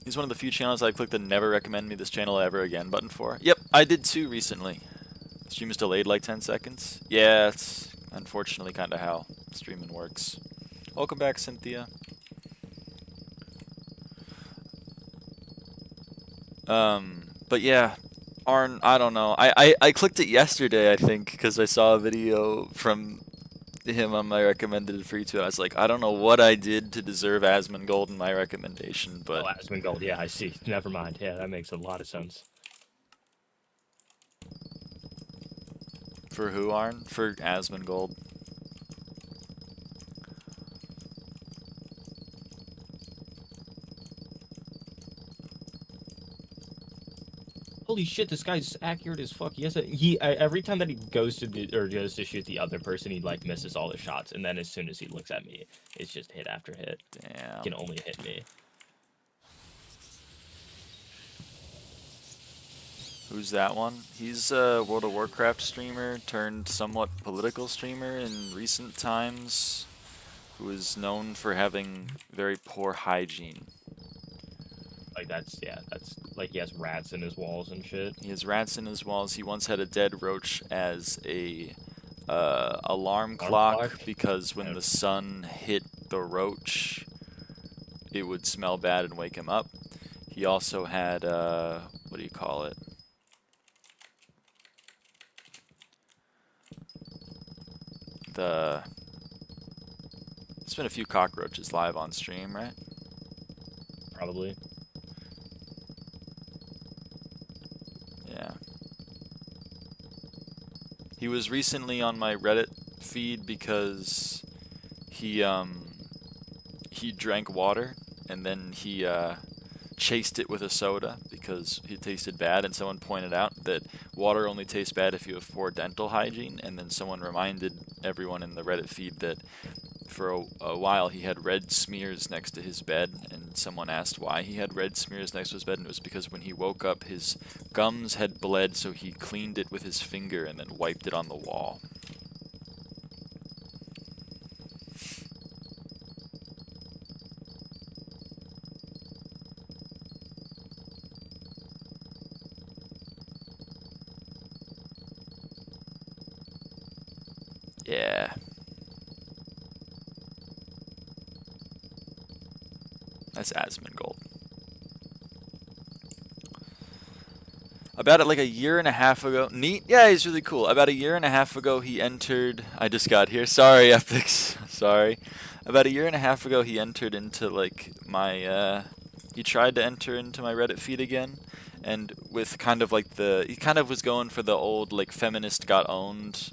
he's one of the few channels I clicked the never recommend me this channel ever again button for. Yep, I did too recently. Stream is delayed like 10 seconds. Yeah, it's unfortunately kind of how streaming works. Welcome back, Cynthia. But yeah, Arn, I don't know. I clicked it yesterday, I think, because I saw a video from him on my recommended free to. I was like, I don't know what I did to deserve Asmongold in my recommendation, but Oh, Asmongold. Yeah, I see. Never mind. Yeah, that makes a lot of sense. for who, Arn? For Asmongold. Holy shit, this guy's accurate as fuck. Yes, every time that he goes to shoot the other person, he like misses all the shots, and then as soon as he looks at me, it's just hit after hit. Damn. He can only hit me. Who's that one? He's a World of Warcraft streamer turned somewhat political streamer in recent times, who is known for having very poor hygiene. Like that's like he has rats in his walls and shit. He has rats in his walls. He once had a dead roach as a alarm clock because when the sun hit the roach, it would smell bad and wake him up. He also had what do you call it? There's been a few cockroaches live on stream, right? Probably. Yeah. He was recently on my Reddit feed because he drank water and then he chased it with a soda because he tasted bad, and someone pointed out that water only tastes bad if you have poor dental hygiene, and then someone reminded everyone in the Reddit feed that for a while he had red smears next to his bed, and someone asked why he had red smears next to his bed, and it was because when he woke up his gums had bled, so he cleaned it with his finger and then wiped it on the wall. Yeah. That's Asmongold. About it like a year and a half ago. Neat? Yeah, he's really cool. About a year and a half ago he entered... I just got here. Sorry, Epix. Sorry. About a year and a half ago he entered into like my... he tried to enter into my Reddit feed again. And with kind of like the... He kind of was going for the old like feminist got owned...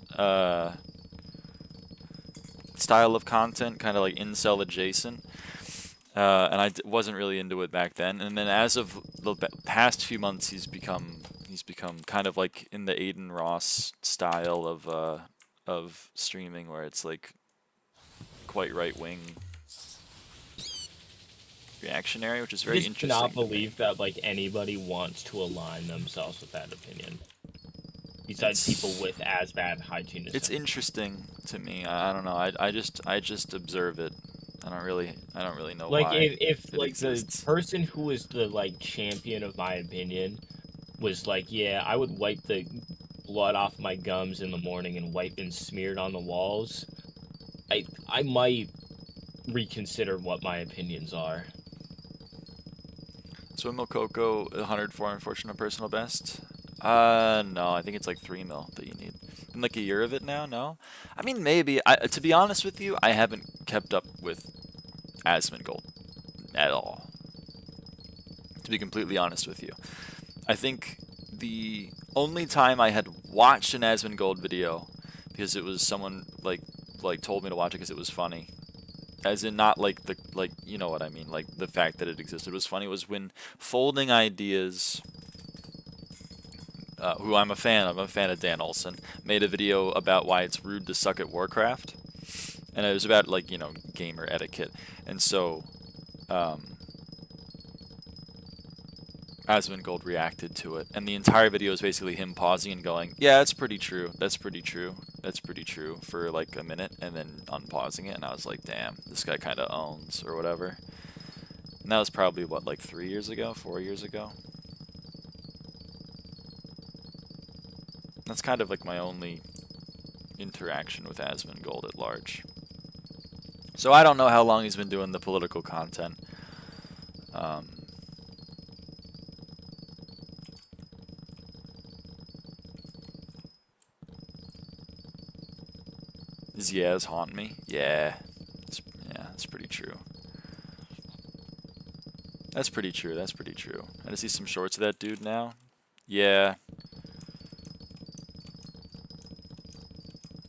style of content, kind of like incel adjacent, and I wasn't really into it back then. And then as of the past few months, he's become kind of like in the Aiden Ross style of streaming, where it's like quite right wing reactionary, which is very interesting. I cannot believe that like anybody wants to align themselves with that opinion. Besides people with as bad hygiene as it's him. Interesting to me. I don't know. I just observe it. I don't really know like why. If like exists. The person who was the like champion of my opinion was like, yeah, I would wipe the blood off my gums in the morning and wipe and smear it on the walls, I might reconsider what my opinions are. Swim Coco 104 unfortunate personal best. No, I think it's like 3 mil that you need. In like a year of it now, no? I mean, maybe. To be honest with you, I haven't kept up with Asmongold at all. To be completely honest with you. I think the only time I had watched an Asmongold video, because it was someone like told me to watch it because it was funny. As in not like you know what I mean, like the fact that it existed was funny, was when Folding Ideas, who I'm a fan of Dan Olson, made a video about why it's rude to suck at Warcraft. And it was about, like, you know, gamer etiquette. And so, Asmongold reacted to it. And the entire video is basically him pausing and going, yeah, that's pretty true, that's pretty true, that's pretty true, for like a minute, and then unpausing it. And I was like, damn, this guy kind of owns, or whatever. And that was probably, what, like 3 years ago, 4 years ago? That's kind of like my only interaction with Asmongold at large. So I don't know how long he's been doing the political content. His yeahs haunt me. Yeah. Yeah, that's pretty true. That's pretty true. That's pretty true. I just see some shorts of that dude now. Yeah.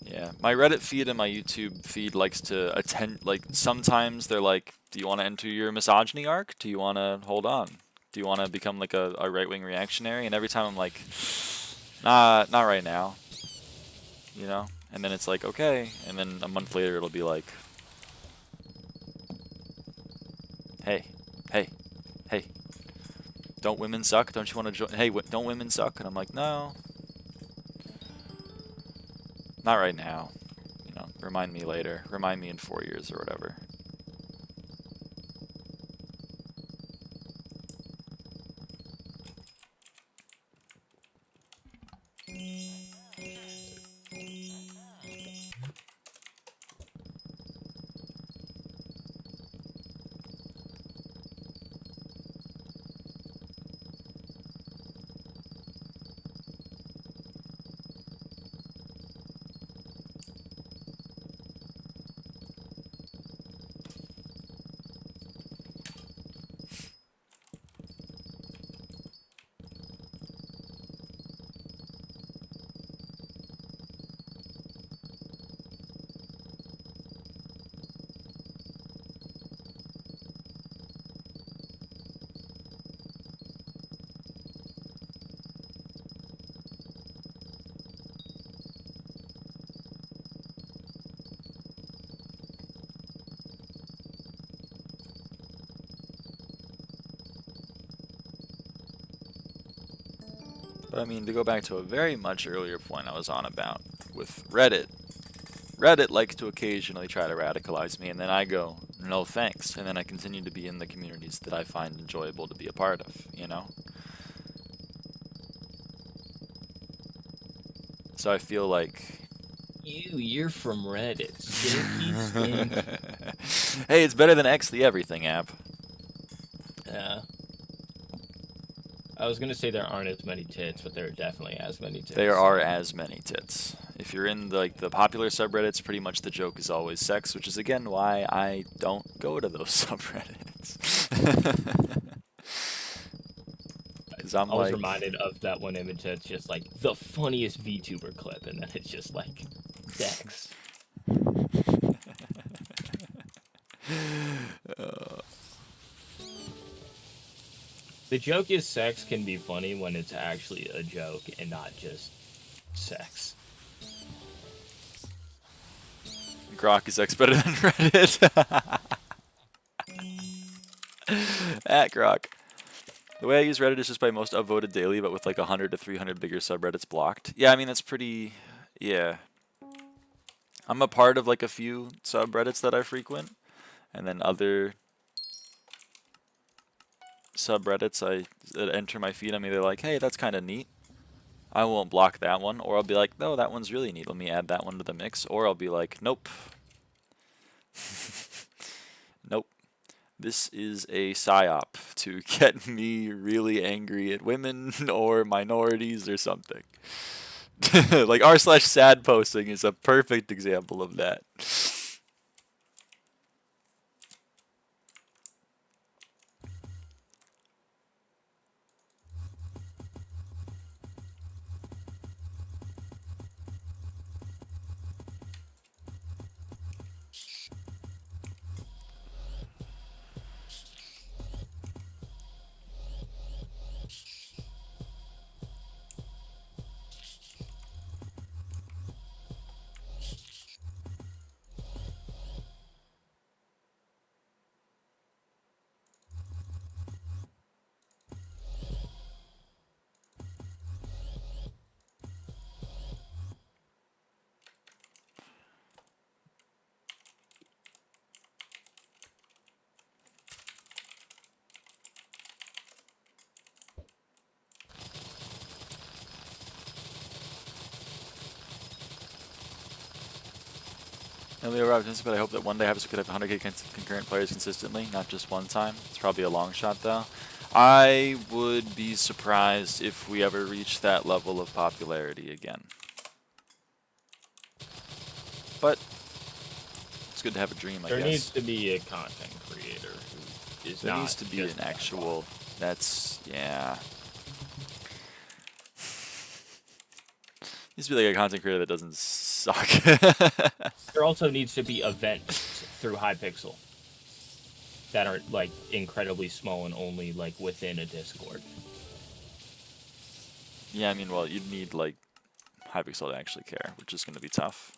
Yeah. My Reddit feed and my YouTube feed likes to attend, like, sometimes they're like, do you want to enter your misogyny arc? Do you want to hold on? Do you want to become like a right-wing reactionary? And every time I'm like, nah, not right now. You know? And then it's like, okay. And then a month later it'll be like, hey, hey, hey, don't women suck? Don't you want to join? Hey, don't women suck? And I'm like, no, not right now. You know, remind me later. Remind me in 4 years or whatever. But I mean, to go back to a very much earlier point I was on about with Reddit. Reddit likes to occasionally try to radicalize me, and then I go, no thanks, and then I continue to be in the communities that I find enjoyable to be a part of, you know? So I feel like... You're from Reddit. Stinky. Hey, it's better than X the Everything app. Yeah. I was gonna say there aren't as many tits, but there are definitely as many tits. There are as many tits. If you're in the popular subreddits, pretty much the joke is always sex, which is again why I don't go to those subreddits. I was reminded of that one image that's just like the funniest VTuber clip, and then it's just like sex. The joke is sex can be funny when it's actually a joke and not just sex. Grok is X better than Reddit. At Grok. The way I use Reddit is just by most upvoted daily, but with like 100 to 300 bigger subreddits blocked. Yeah, I mean, that's pretty... Yeah. I'm a part of like a few subreddits that I frequent, and then other subreddits that enter my feed, I'm either like, hey, that's kind of neat. I won't block that one, or I'll be like, no, that one's really neat. Let me add that one to the mix. Or I'll be like, nope. Nope. This is a psyop to get me really angry at women or minorities or something. Like r/sad posting is a perfect example of that. But I hope that one day Hypixel could have 100k concurrent players consistently, not just one time. It's probably a long shot though. I would be surprised if we ever reach that level of popularity again. But good to have a dream, I There guess. needs to be a content creator who is There not needs to be just an actual. That's yeah. Needs to be like a content creator that doesn't suck. There also needs to be events through Hypixel that are like incredibly small and only like within a Discord. Yeah, I mean, well, you'd need like Hypixel to actually care, which is going to be tough.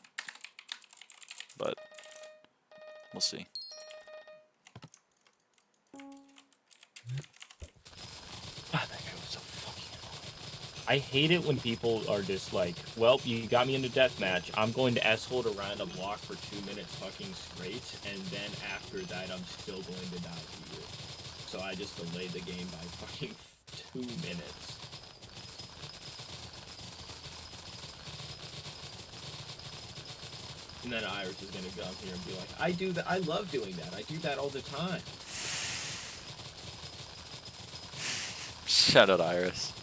But we'll see. God, that guy was so fucking annoying. I hate it when people are just like, well, you got me into deathmatch. I'm going to S-hold around a block for 2 minutes fucking straight, and then after that, I'm still going to die to you. So I just delayed the game by fucking 2 minutes. And then Iris is gonna come here and be like, I do that. I love doing that. I do that all the time. Shout out Iris.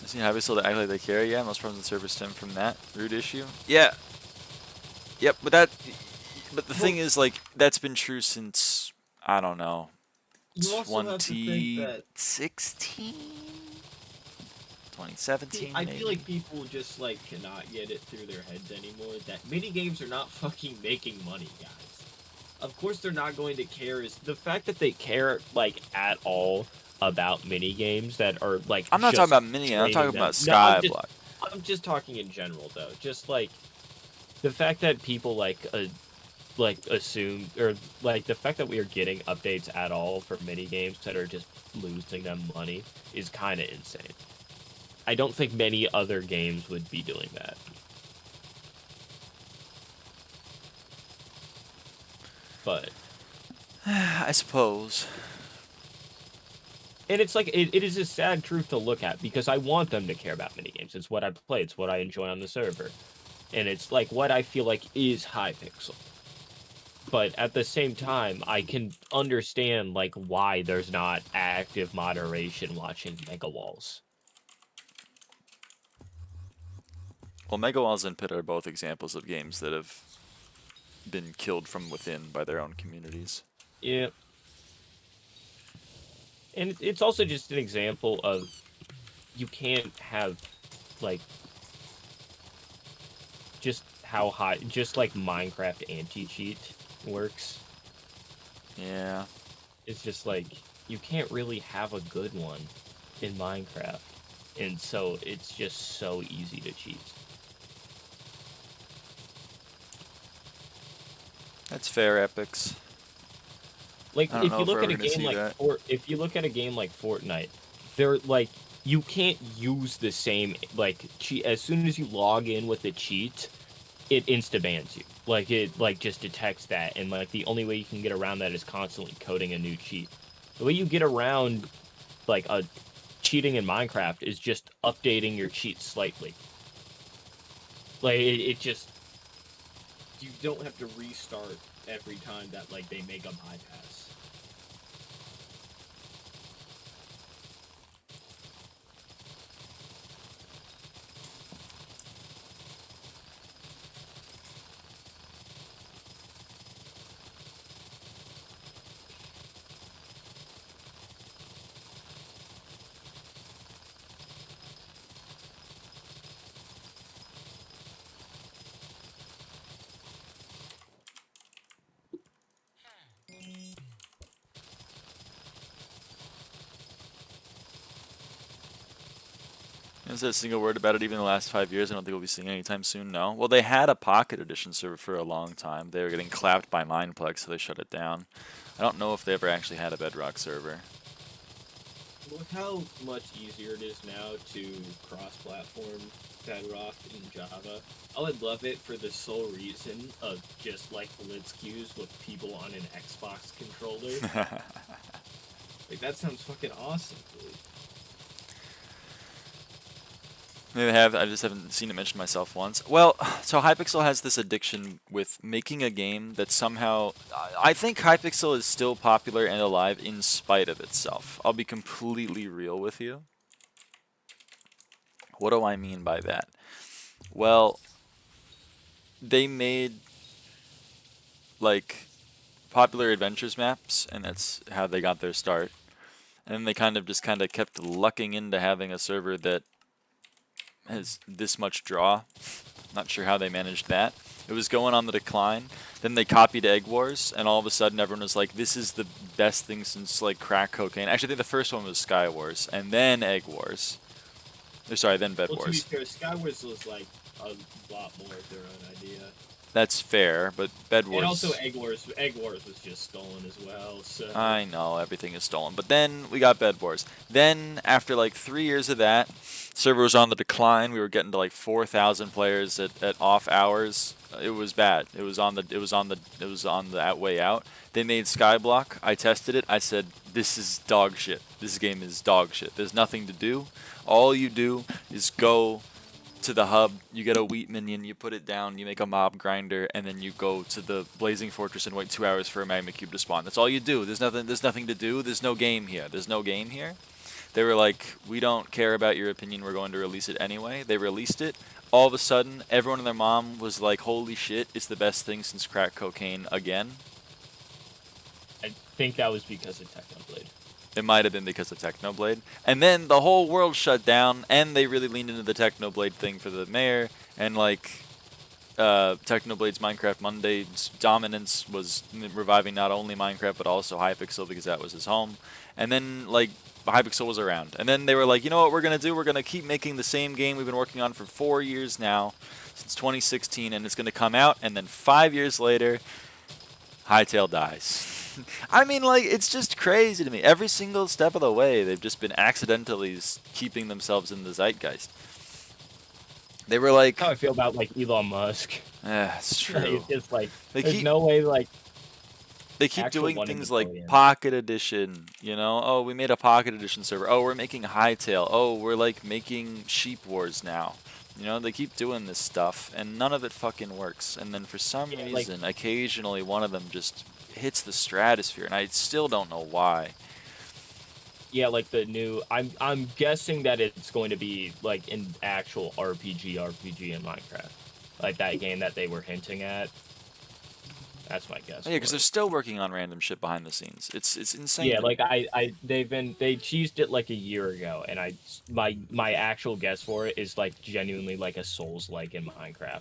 I see Hypixel to act like they care. Yeah, most problems in the server stem from that root issue. Yeah. Yep, but the thing is, like, that's been true since I don't know, 2016, 2017. I maybe. feel like people just like cannot get it through their heads anymore that mini games are not fucking making money, guys. Of course they're not going to care. Is the fact that they care like at all about mini games that are like. I'm not talking about mini. I'm talking about SkyBlock. I'm just talking in general though. Just like the fact that people like assume, or like the fact that we are getting updates at all for mini games that are just losing them money is kind of insane. I don't think many other games would be doing that. But I suppose. and it's like it is a sad truth to look at because I want them to care about mini games. It's what I play. It's what I enjoy on the server, and it's like what I feel like is Hypixel. But at the same time, I can understand like why there's not active moderation watching Mega Walls. Well, Mega Walls and Pit are both examples of games that have been killed from within by their own communities. Yeah. And it's also just an example of you can't have like just how high, just like Minecraft anti-cheat works. Yeah. It's just like you can't really have a good one in Minecraft. And so it's just so easy to cheat. That's fair, Epics. Like if you look at a game like if you look at a game like Fortnite, they're like you can't use the same like cheat as soon as you log in with a cheat, it insta bans you. Like it like just detects that, and like the only way you can get around that is constantly coding a new cheat. The way you get around like a cheating in Minecraft is just updating your cheats slightly. Like it just you don't have to restart every time that like they make a bypass. Is there a single word about it even in the last 5 years? I don't think we'll be seeing it anytime soon, no. Well, they had a Pocket Edition server for a long time. They were getting clapped by Mineplex, so they shut it down. I don't know if they ever actually had a Bedrock server. Look how much easier it is now to cross-platform Bedrock in Java. I would love it for the sole reason of just like blitz queues with people on an Xbox controller. Like that sounds fucking awesome, dude. Maybe I have. I just haven't seen it mentioned myself once. Well, so Hypixel has this addiction with making a game that somehow... I think Hypixel is still popular and alive in spite of itself. I'll be completely real with you. What do I mean by that? Well, they made like popular adventures maps, and that's how they got their start. And then they kind of kept lucking into having a server that has this much draw. Not sure how they managed that. It was going on the decline. Then they copied Egg Wars, and all of a sudden everyone was like, "This is the best thing since like crack cocaine." Actually, I think the first one was Sky Wars, and then Egg Wars. Or sorry, then Bed Well, to be Wars. fair, SkyWars was like a lot more of their own idea. That's fair, but Bed Wars. And also Egg Wars was just stolen as well. So I know everything is stolen, but then we got Bed Wars. Then after like 3 years of that, server was on the decline. We were getting to like 4,000 players at off hours. It was bad. It was on the way out. They made SkyBlock. I tested it. I said, "This is dog shit. This game is dog shit. There's nothing to do. All you do is go to the hub, you get a wheat minion, you put it down, you make a mob grinder, and then you go to the Blazing Fortress and wait 2 hours for a magma cube to spawn. That's all you do. There's nothing to do. There's no game here. There's no game here." They were like, "We don't care about your opinion. We're going to release it anyway." They released it. All of a sudden, everyone and their mom was like, "Holy shit, it's the best thing since crack cocaine again." I think that was because of Technoblade. It might have been because of Technoblade. And then the whole world shut down, and they really leaned into the Technoblade thing for the mayor, and like Technoblade's Minecraft Monday's dominance was reviving not only Minecraft but also Hypixel because that was his home. And then like Hypixel was around. And then they were like, "You know what we're going to do? We're going to keep making the same game we've been working on for 4 years now, since 2016, and it's going to come out." And then 5 years later, Hytale dies. I mean, like, it's just crazy to me. Every single step of the way, they've just been accidentally keeping themselves in the zeitgeist. They were like... That's how I feel about, like, Elon Musk. Yeah, it's true. Like, it's just, like, there's no way, like... They keep doing things like Pocket Edition, you know? "Oh, we made a Pocket Edition server. Oh, we're making Hytale. Oh, we're, like, making Sheep Wars now." You know, they keep doing this stuff, and none of it fucking works. And then for some reason, occasionally one of them just hits the stratosphere, and I still don't know why. Yeah, like the new... I'm guessing that it's going to be, like, an actual RPG in Minecraft. Like that game that they were hinting at. That's my guess. Yeah, because they're still working on random shit behind the scenes. It's insane. Yeah, like they cheesed it like a year ago, and my actual guess for it is like genuinely like a Souls-like in Minecraft,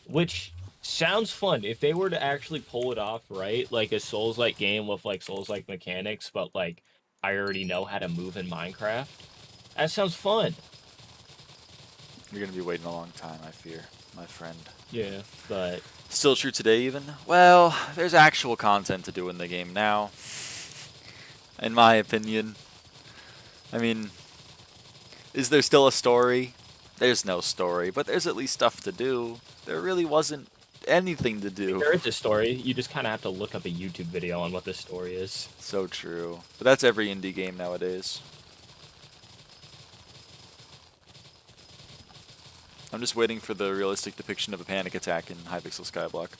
which sounds fun if they were to actually pull it off, right? Like a Souls-like game with like Souls-like mechanics, but like I already know how to move in Minecraft. That sounds fun. You're gonna be waiting a long time, I fear, my friend. Yeah, but still true today even? Well, there's actual content to do in the game now. In my opinion. I mean, is there still a story? There's no story, but there's at least stuff to do. There really wasn't anything to do. There is a story. You just kind of have to look up a YouTube video on what the story is. So true. But that's every indie game nowadays. I'm just waiting for the realistic depiction of a panic attack in Hypixel SkyBlock.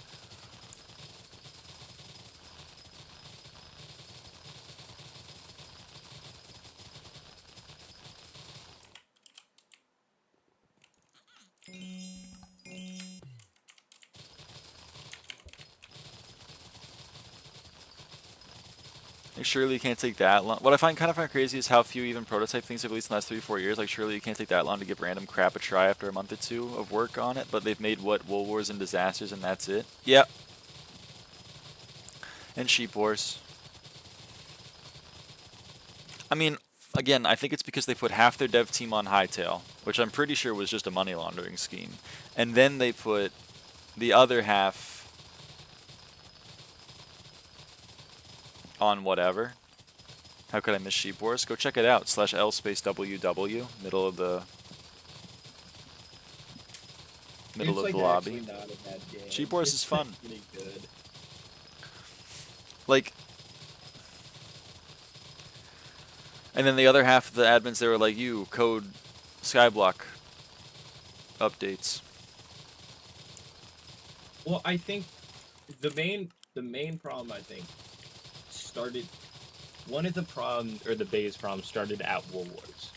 Like, surely you can't take that long. What I find crazy is how few even prototype things have released in the last 3-4 years. Like, surely you can't take that long to give random crap a try after a month or two of work on it. But they've made, what, Wool Wars and Disasters, and that's it? Yep. And Sheep Wars. I mean, again, I think it's because they put half their dev team on Hytale, which I'm pretty sure was just a money laundering scheme. And then they put the other half on whatever. How could I miss Sheep Wars? Go check it out. /L space WW, middle of the lobby. Sheep Wars is fun. Really good. Like, and then the other half of the admins, they were like, "You code SkyBlock updates." Well, I think the main problem, I think, started... One of the problems, or the biggest problem, started at Wool Wars.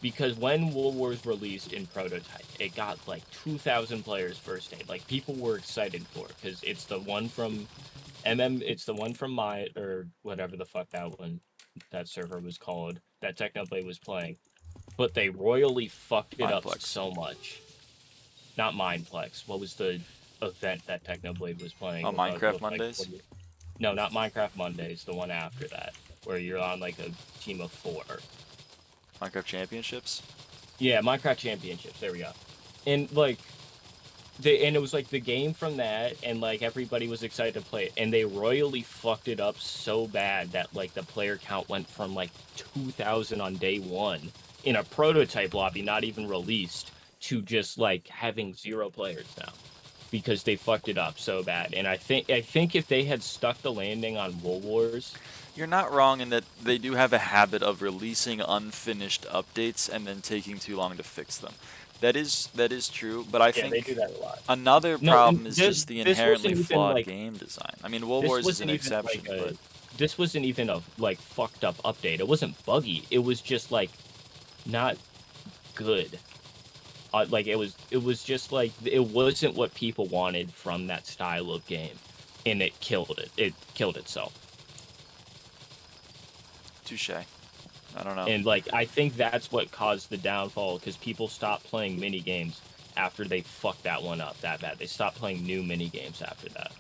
because when World Wars released in prototype, it got like 2,000 players first day. Like people were excited for it because it's the one from it's the one from my or whatever the fuck that server was called that Technoblade was playing. But they royally fucked it up Mindplex. so much. Not Mindplex. What was the event that Technoblade was playing? Oh, Minecraft Mondays? No, not Minecraft Mondays. The one after that, where you're on like a team of 4. Minecraft Championships? Yeah, Minecraft Championships. There we go. And like, and it was like the game from that, and like everybody was excited to play it, and they royally fucked it up so bad that like the player count went from like 2,000 on day 1 in a prototype lobby, not even released, to just like having 0 players now because they fucked it up so bad. And I think if they had stuck the landing on World Wars. You're not wrong in that they do have a habit of releasing unfinished updates and then taking too long to fix them. That is true, but I think they do that a lot. Another problem is just the inherently flawed like, game design. I mean, World Wars is an exception, but this wasn't even a like fucked up update. It wasn't buggy. It was just like not good. Like it was just like it wasn't what people wanted from that style of game, and it killed it. It killed itself. Touche. I don't know. And like I think that's what caused the downfall because people stopped playing mini games after they fucked that one up that bad. They stopped playing new mini games after that.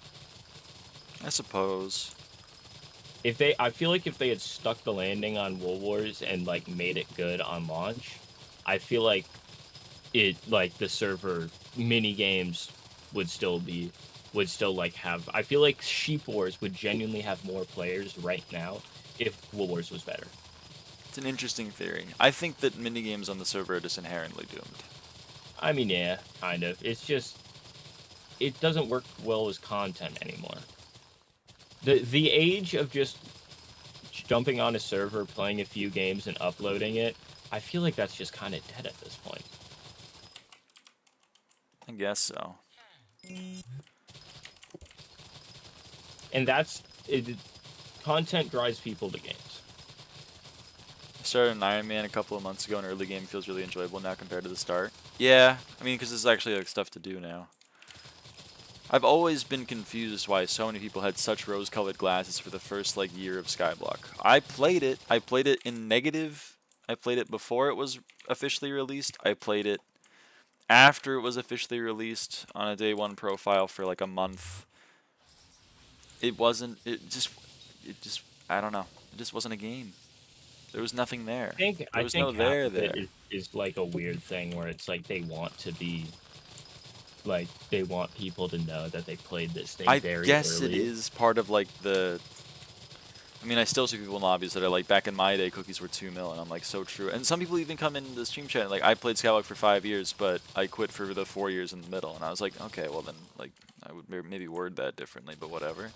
I suppose. I feel like if they had stuck the landing on World Wars and like made it good on launch, I feel like the server mini games would still like have. I feel like Sheep Wars would genuinely have more players right now if World Wars was better. It's an interesting theory. I think that minigames on the server are just inherently doomed. I mean, yeah, kind of. It's just it doesn't work well as content anymore. The age of just jumping on a server, playing a few games, and uploading it, I feel like that's just kind of dead at this point. I guess so. And that's it. Content drives people to games. I started an Iron Man a couple of months ago, and early game feels really enjoyable now compared to the start. Yeah, I mean, because there's actually like stuff to do now. I've always been confused why so many people had such rose-colored glasses for the first like year of SkyBlock. I played it. I played it in negative. I played it before it was officially released. I played it after it was officially released on a day 1 profile for like a month. It wasn't. It just. I don't know. It just wasn't a game. There was nothing there. There was no there there. It is like a weird thing where it's like they want to be. Like, they want people to know that they played this thing very early. I guess it is part of, like, the... I mean, I still see people in lobbies that are like, back in my day, cookies were 2 mil, and I'm like, so true. And some people even come in the stream chat, like, I played SkyBlock for 5 years, but I quit for the 4 years in the middle. And I was like, okay, well then, like, I would maybe word that differently, but whatever.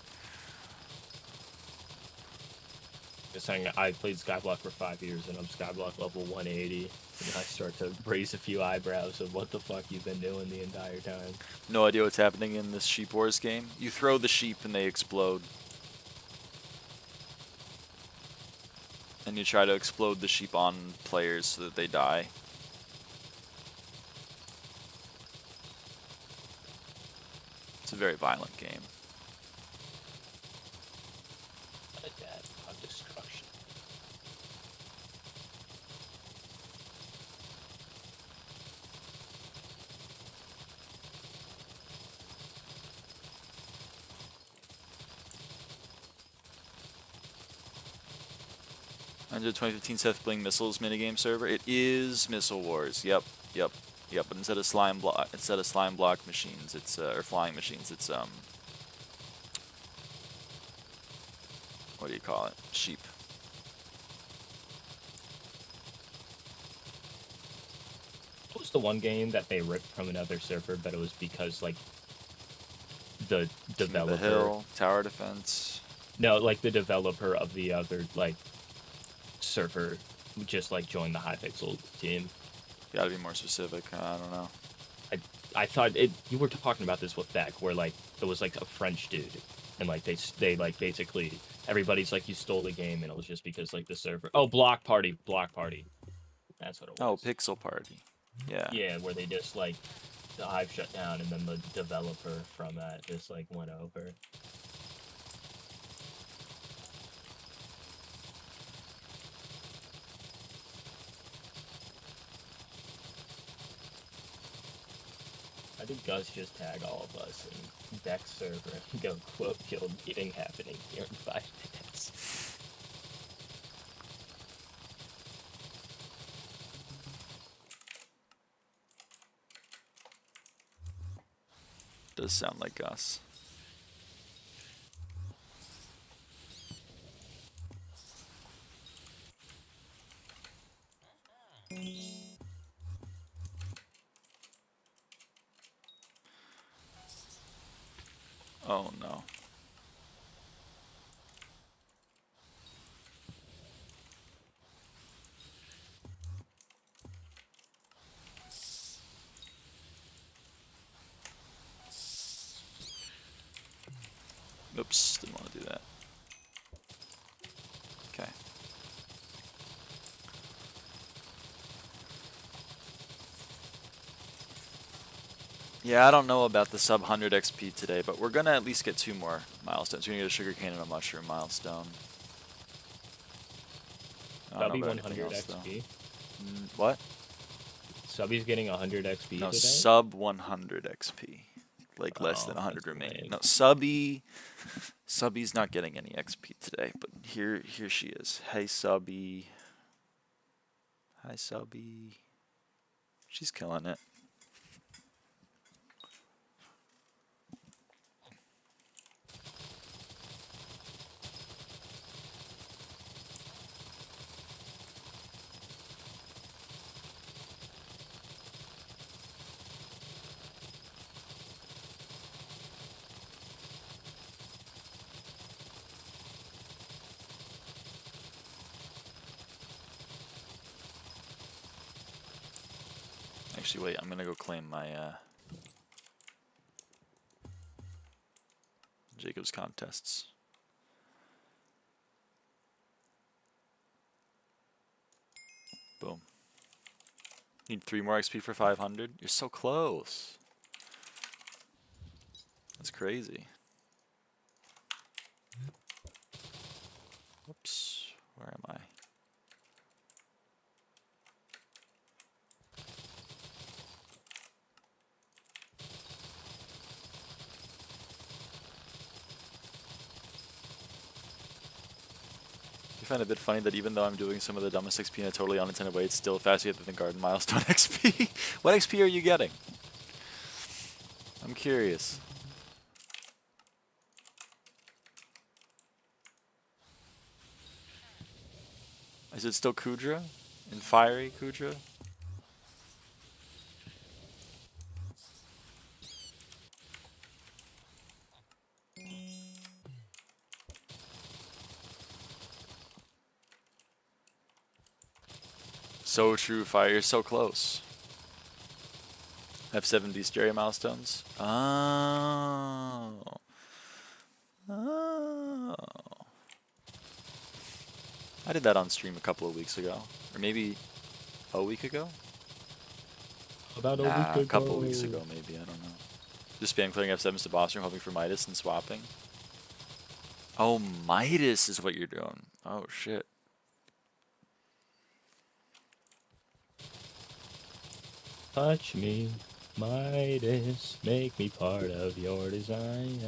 Just saying, I played SkyBlock for 5 years, and I'm SkyBlock level 180. And I start to raise a few eyebrows of what the fuck you've been doing the entire time. No idea what's happening in this Sheep Wars game. You throw the sheep and they explode. And you try to explode the sheep on players so that they die. It's a very violent game. A death of destruction. Under 2015 Seth Bling Missiles minigame server. It is Missile Wars. Yep. But instead of slime block machines, it's or flying machines, it's what do you call it? Sheep. What was the one game that they ripped from another server, but it was because like the developer, the Hill, Tower Defense. No, like the developer of the other like server just like joined the Hypixel team. You gotta be more specific. I don't know. I thought you were talking about this with Beck, where like it was like a French dude, and like they like basically everybody's like you stole the game, and it was just because like the server. Oh, Block Party. That's what it Oh, was. Pixel Party. Yeah. Yeah, where they just like the Hive shut down and then the developer from that just like went over. I think Gus just tag all of us in Dex server and go quote guild meeting happening here in 5 minutes. Does sound like us. Oh no. Oops, didn't want to do that. Okay. Yeah, I don't know about the sub 100 XP today, but we're gonna at least get 2 more milestones. We're gonna get a sugarcane and a mushroom milestone. I don't Subby know about anything 100 else, though. XP. What? Subby's getting 100 XP No, today? sub 100 XP. Like less than 100 remaining. No, Subby's not getting any XP today, but here she is. Hey, Subby. Hi, Subby. She's killing it. Actually, wait, I'm gonna go claim my Jacob's contests. Boom. Need 3 more XP for 500? You're so close. That's crazy. Whoops. Where am I? I find it a bit funny that even though I'm doing some of the dumbest XP in a totally unintended way, it's still faster than the garden milestone XP. What XP are you getting? I'm curious. Is it still Kudra? And Fiery Kudra? So true, Fire. You're so close. F7 Bestiary milestones. Oh. Oh. I did that on stream a couple of weeks ago. Or maybe a week ago? About a Nah, week ago. a couple of weeks ago, maybe. I don't know. Just spam clearing F7s to boss room, hoping for Midas and swapping. Oh, Midas is what you're doing. Oh, shit. Touch me, Midas, make me part of your design.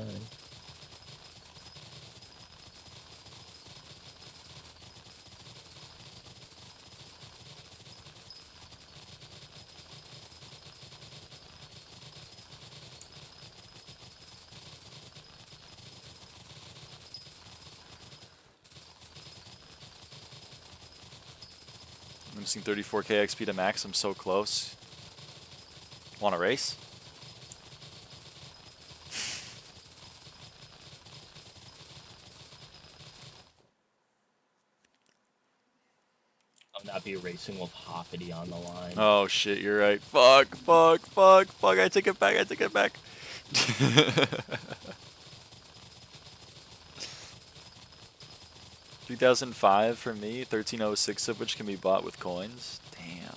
I'm missing 34k XP to max. I'm so close. Want a race? I'll not be racing with Hoppity on the line. Oh shit, you're right. Fuck, fuck, fuck, fuck. I take it back, I take it back. 3005 for me, 1306 of which can be bought with coins. Damn.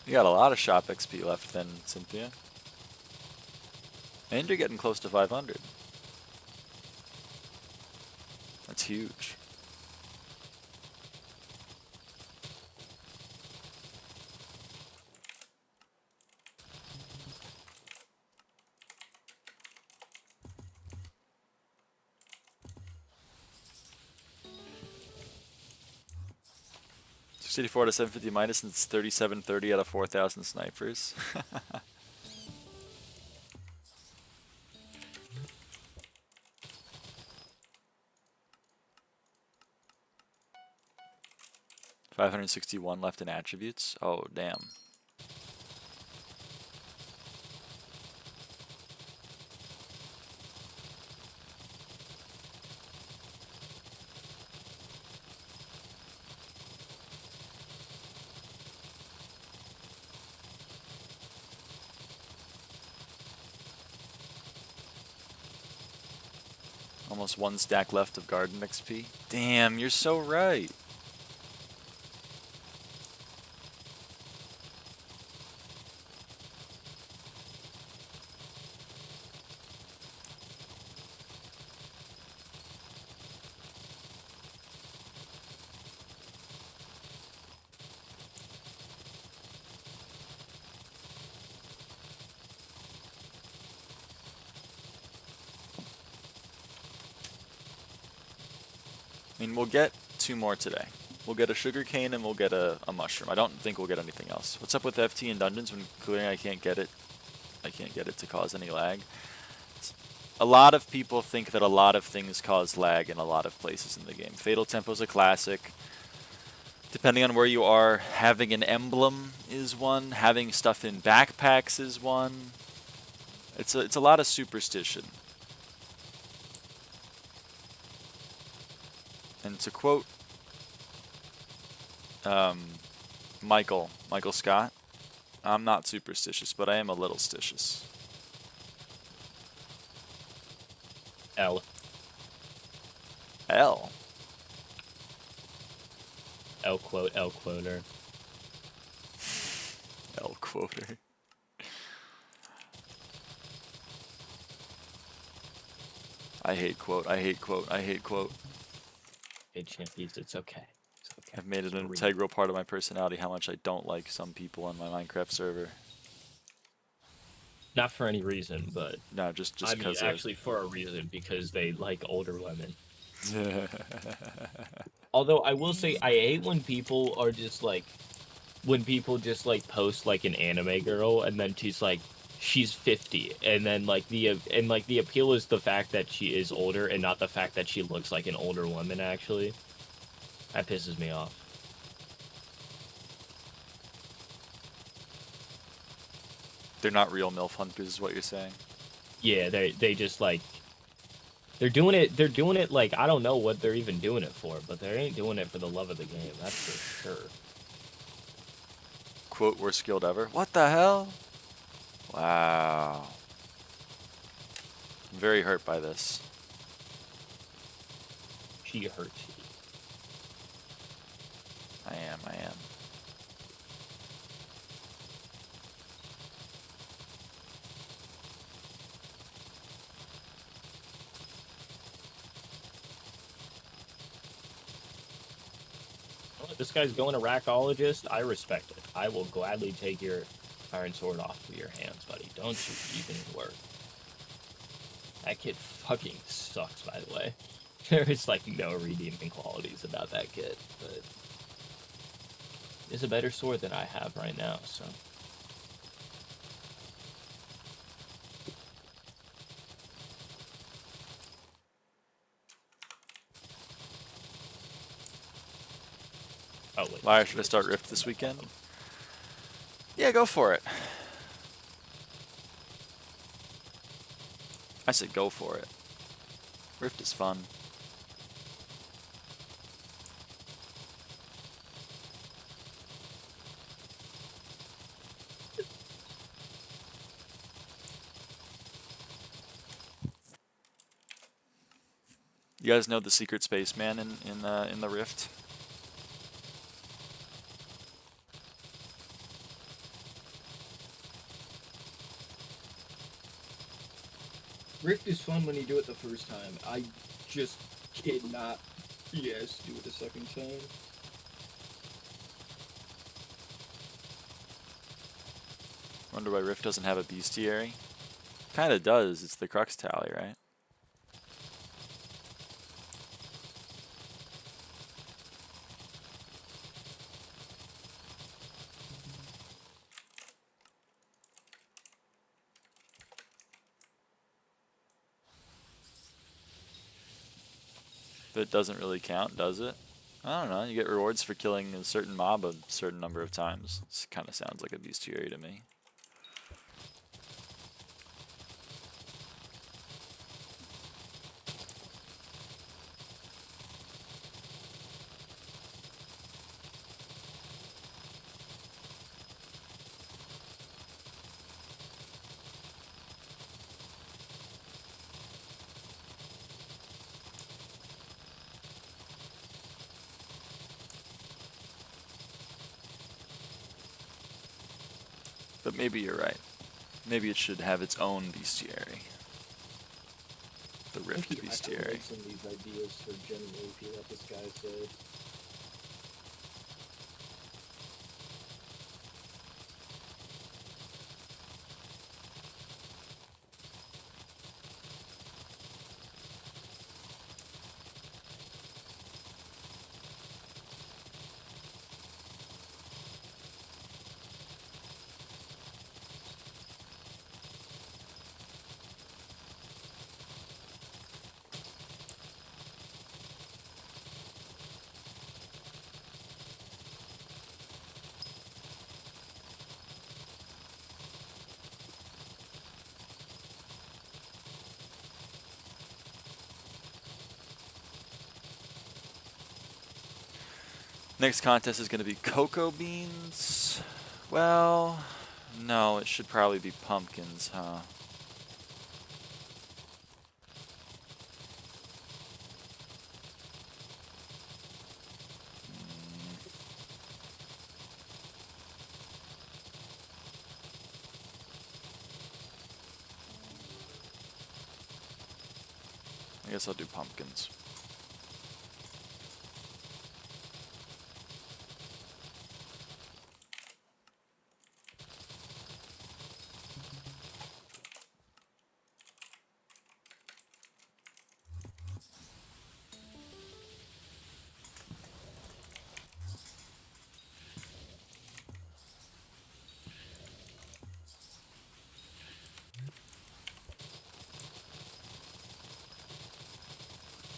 You got a lot of shop XP left then, Cynthia. And you're getting close to 500. That's huge. $64 out of 750 minus, and it's 3730 out of 4,000 snipers. $561 left in attributes. Oh, damn. Almost 1 stack left of garden XP. Damn, you're so right. I mean, we'll get 2 more today. We'll get a sugarcane and we'll get a mushroom. I don't think we'll get anything else. What's up with FT and dungeons when clearly I can't get it? I can't get it to cause any lag. A lot of people think that a lot of things cause lag in a lot of places in the game. Fatal Tempo's a classic. Depending on where you are, having an emblem is one. Having stuff in backpacks is one. It's a lot of superstition. And to quote Michael Scott, I'm not superstitious, but I am a little stitious. L. L. L quote, L quoter. L quoter. I hate quote, I hate quote, I hate quote. Hey, champions, it's okay. It's okay. I've made it an integral part of my personality how much I don't like some people on my Minecraft server. Not for any reason, but... No, just because... I mean, actually for a reason, because they like older women. Although, I will say, I hate when people are just like... When people just like post like an anime girl, and then she's like, she's 50, and then like the appeal is the fact that she is older, and not the fact that she looks like an older woman, actually. That pisses me off. They're not real MILF hunters, is what you're saying? Yeah, they just like... They're doing it like, I don't know what they're even doing it for, but they ain't doing it for the love of the game, that's for sure. Quote, worst skilled ever? What the hell? Wow. I'm very hurt by this. She hurts you. I am. Well, if this guy's going to Rackologist, I respect it. I will gladly take your iron sword off of your hands, buddy. Don't you even worry. That kid fucking sucks, by the way. There is, like, no redeeming qualities about that kid, but... It's a better sword than I have right now, so... Oh, wait. Lyra, should I start Rift this weekend? Yeah, go for it. I said go for it. Rift is fun. You guys know the secret spaceman in the Rift? Rift is fun when you do it the first time. I just cannot be asked to do it the second time. Wonder why Rift doesn't have a bestiary. Kinda does, it's the Crux tally, right? But it doesn't really count, does it? I don't know, you get rewards for killing a certain mob a certain number of times. This kinda sounds like a bestiary to me. But maybe you're right. Maybe it should have its own bestiary. The Rift bestiary. I like some of these ideas for general AP, like this guy said. Next contest is going to be cocoa beans. Well, no, it should probably be pumpkins, huh? I guess I'll do pumpkins.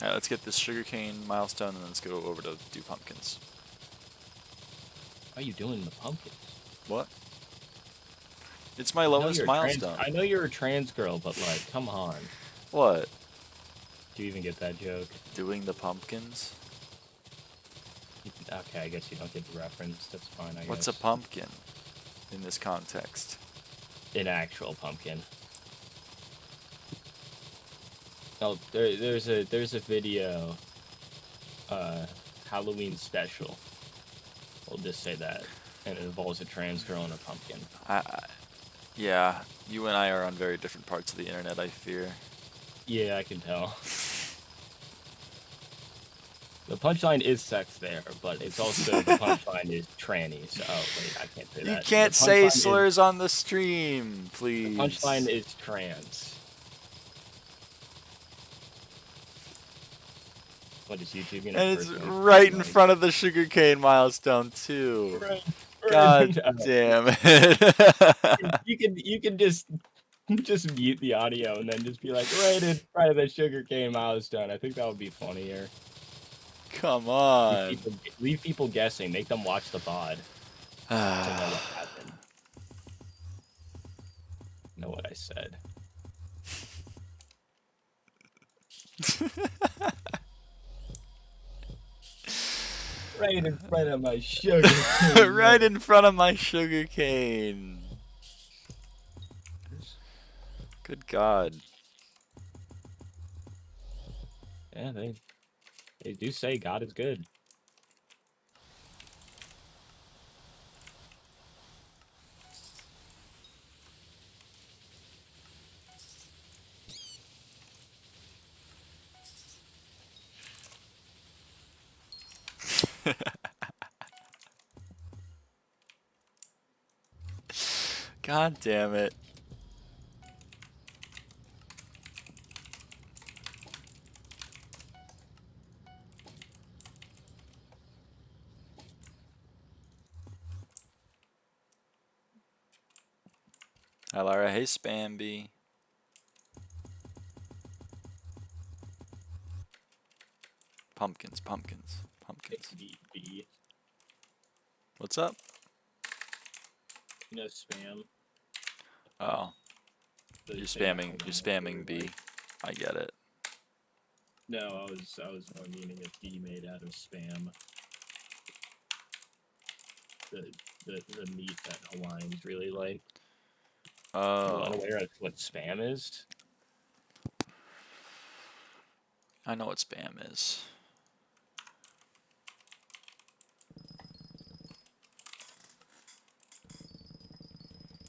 Alright, let's get this sugarcane milestone and then let's go over to do pumpkins. How are you doing the pumpkins? What? It's my lowest milestone. I know you're a trans girl, but like, come on. What? Do you even get that joke? Doing the pumpkins? Okay, I guess you don't get the reference. That's fine, I guess. What's a pumpkin in this context? An actual pumpkin. Oh, there's a video, Halloween special. We'll just say that, and it involves a trans girl and a pumpkin. Yeah, you and I are on very different parts of the internet, I fear. Yeah, I can tell. The punchline is sex there, but it's also the punchline is tranny. So, oh wait, I can't say that. You can't say slurs on the stream, please. The punchline is trans. What is YouTube gonna? And it's right in front of the sugarcane milestone too. Right. God damn it! You can just mute the audio and then just be like, right in front of the sugarcane milestone. I think that would be funnier. Come on. Leave people guessing. Make them watch the VOD to know what happened. Know what I said. Right in front of my sugar cane. Right in front of my sugar cane. Good God. Yeah, they do say God is good. God damn it. Hi, Lara. Hey, Spamby. Pumpkins, pumpkins, pumpkins. XBB. What's up? You know, spam. Oh, The you're thing that spamming. You're combines spamming B. everybody. I get it. No, I was more meaning a D made out of spam. The meat that Hawaiians really like. Are you Oh, unaware of what spam is? I know what spam is.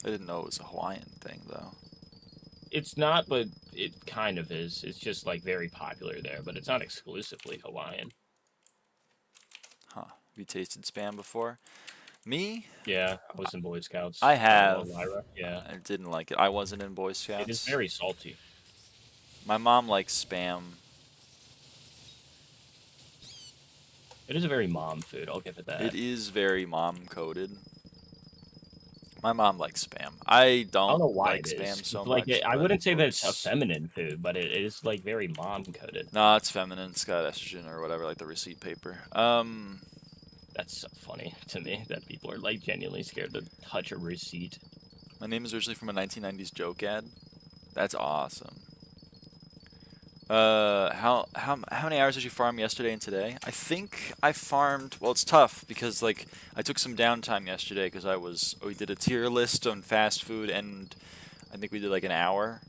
I didn't know it was a Hawaiian thing, though. It's not, but it kind of is. It's just like very popular there, but it's not exclusively Hawaiian. Huh. Have you tasted spam before? Me? Yeah, I was in Boy Scouts. I have. Lyra. Yeah. I didn't like it. I wasn't in Boy Scouts. It is very salty. My mom likes spam. It is a very mom food, I'll give it that. It is very mom-coded. My mom likes spam. I don't know why like it spam is. so like, much. I but wouldn't say that it's it's a feminine food, but it is like very mom coded. No, it's feminine. It's got estrogen or whatever, like the receipt paper. That's so funny to me that people are like genuinely scared to touch a receipt. My name is originally from a 1990s joke ad. That's awesome. How many hours did you farm yesterday and today? I think I farmed. Well, it's tough because like I took some downtime yesterday because we did a tier list on fast food and I think we did like an hour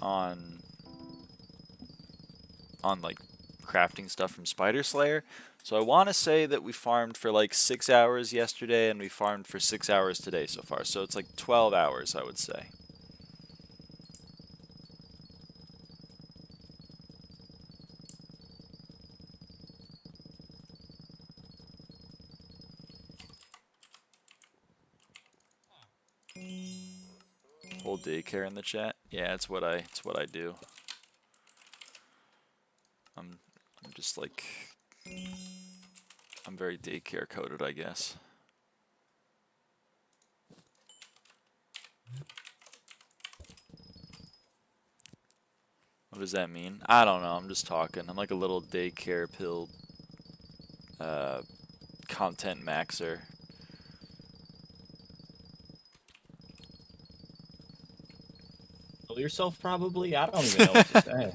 on like crafting stuff from Spider Slayer. So I want to say that we farmed for like 6 hours yesterday and we farmed for 6 hours today so far. So it's like 12 hours, I would say. Whole daycare in the chat. Yeah, it's what I do. I'm just like I'm very daycare coded, I guess. What does that mean? I don't know. I'm just talking. I'm like a little daycare pill content maxer. Kill yourself, probably? I don't even know what to say.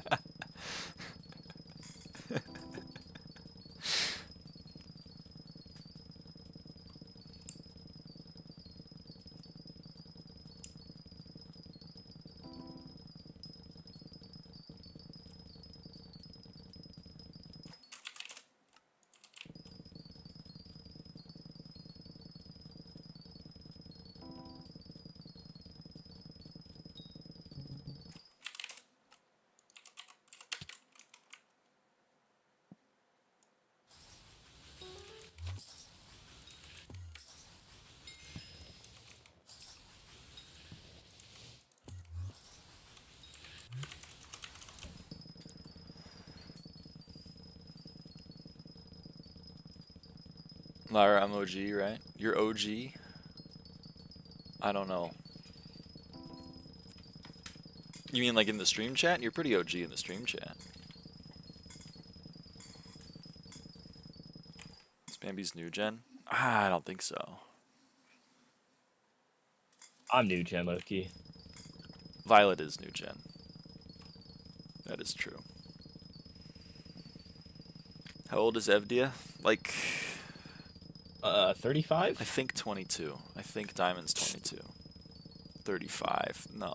Lyra, I'm OG, right? You're OG? I don't know. You mean like in the stream chat? You're pretty OG in the stream chat. Spamby's new gen? I don't think so. I'm new gen, Loki. Violet is new gen. That is true. How old is Evdia? Like 35? I think 22. I think Diamond's 22. 35. No.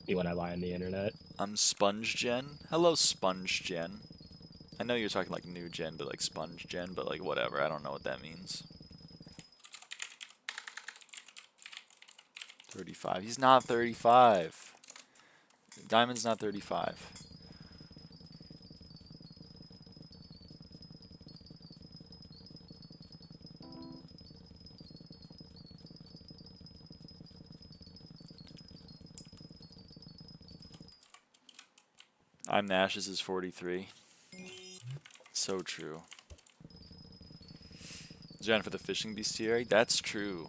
Me when I lie on the internet. I'm Sponge Gen. Hello, Sponge Gen. I know you're talking like new gen, but like Sponge Gen, but like whatever. I don't know what that means. 35. He's not 35. Diamond's not 35. I'm Nash's is 43. So true. Is around for the fishing bestiary? That's true.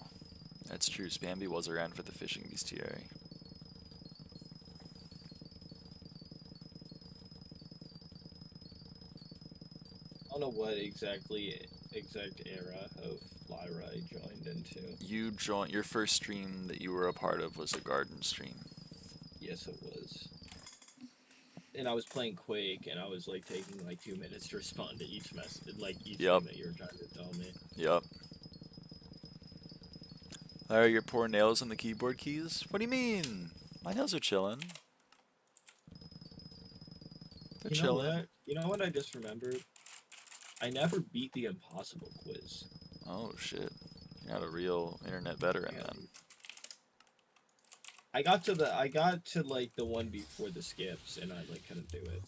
That's true. Spamby was around for the fishing bestiary. I don't know what exact era of Lyra I joined into. Your first stream that you were a part of was a garden stream. Yes, it was. And I was playing Quake, and I was like taking like 2 minutes to respond to each message, like each thing that you were trying to tell me. Yep. Are your poor nails on the keyboard keys? What do you mean? My nails are chilling. They're chilling. You know what I just remembered? I never beat the impossible quiz. Oh shit. You're not a real internet veteran then. I got to like the one before the skips, and I like couldn't do it.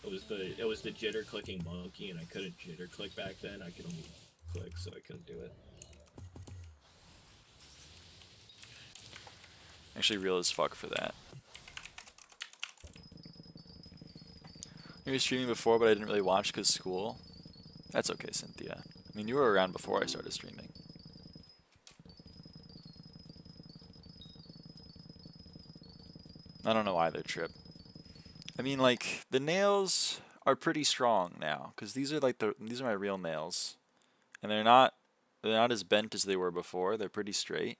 It was the jitter clicking monkey, and I couldn't jitter click back then. I could only click, so I couldn't do it. Actually real as fuck for that. You were streaming before, but I didn't really watch because school. That's okay, Cynthia. I mean, you were around before I started streaming. I don't know either, Trip. I mean, like, the nails are pretty strong now, because these are like these are my real nails, and they're not as bent as they were before. They're pretty straight.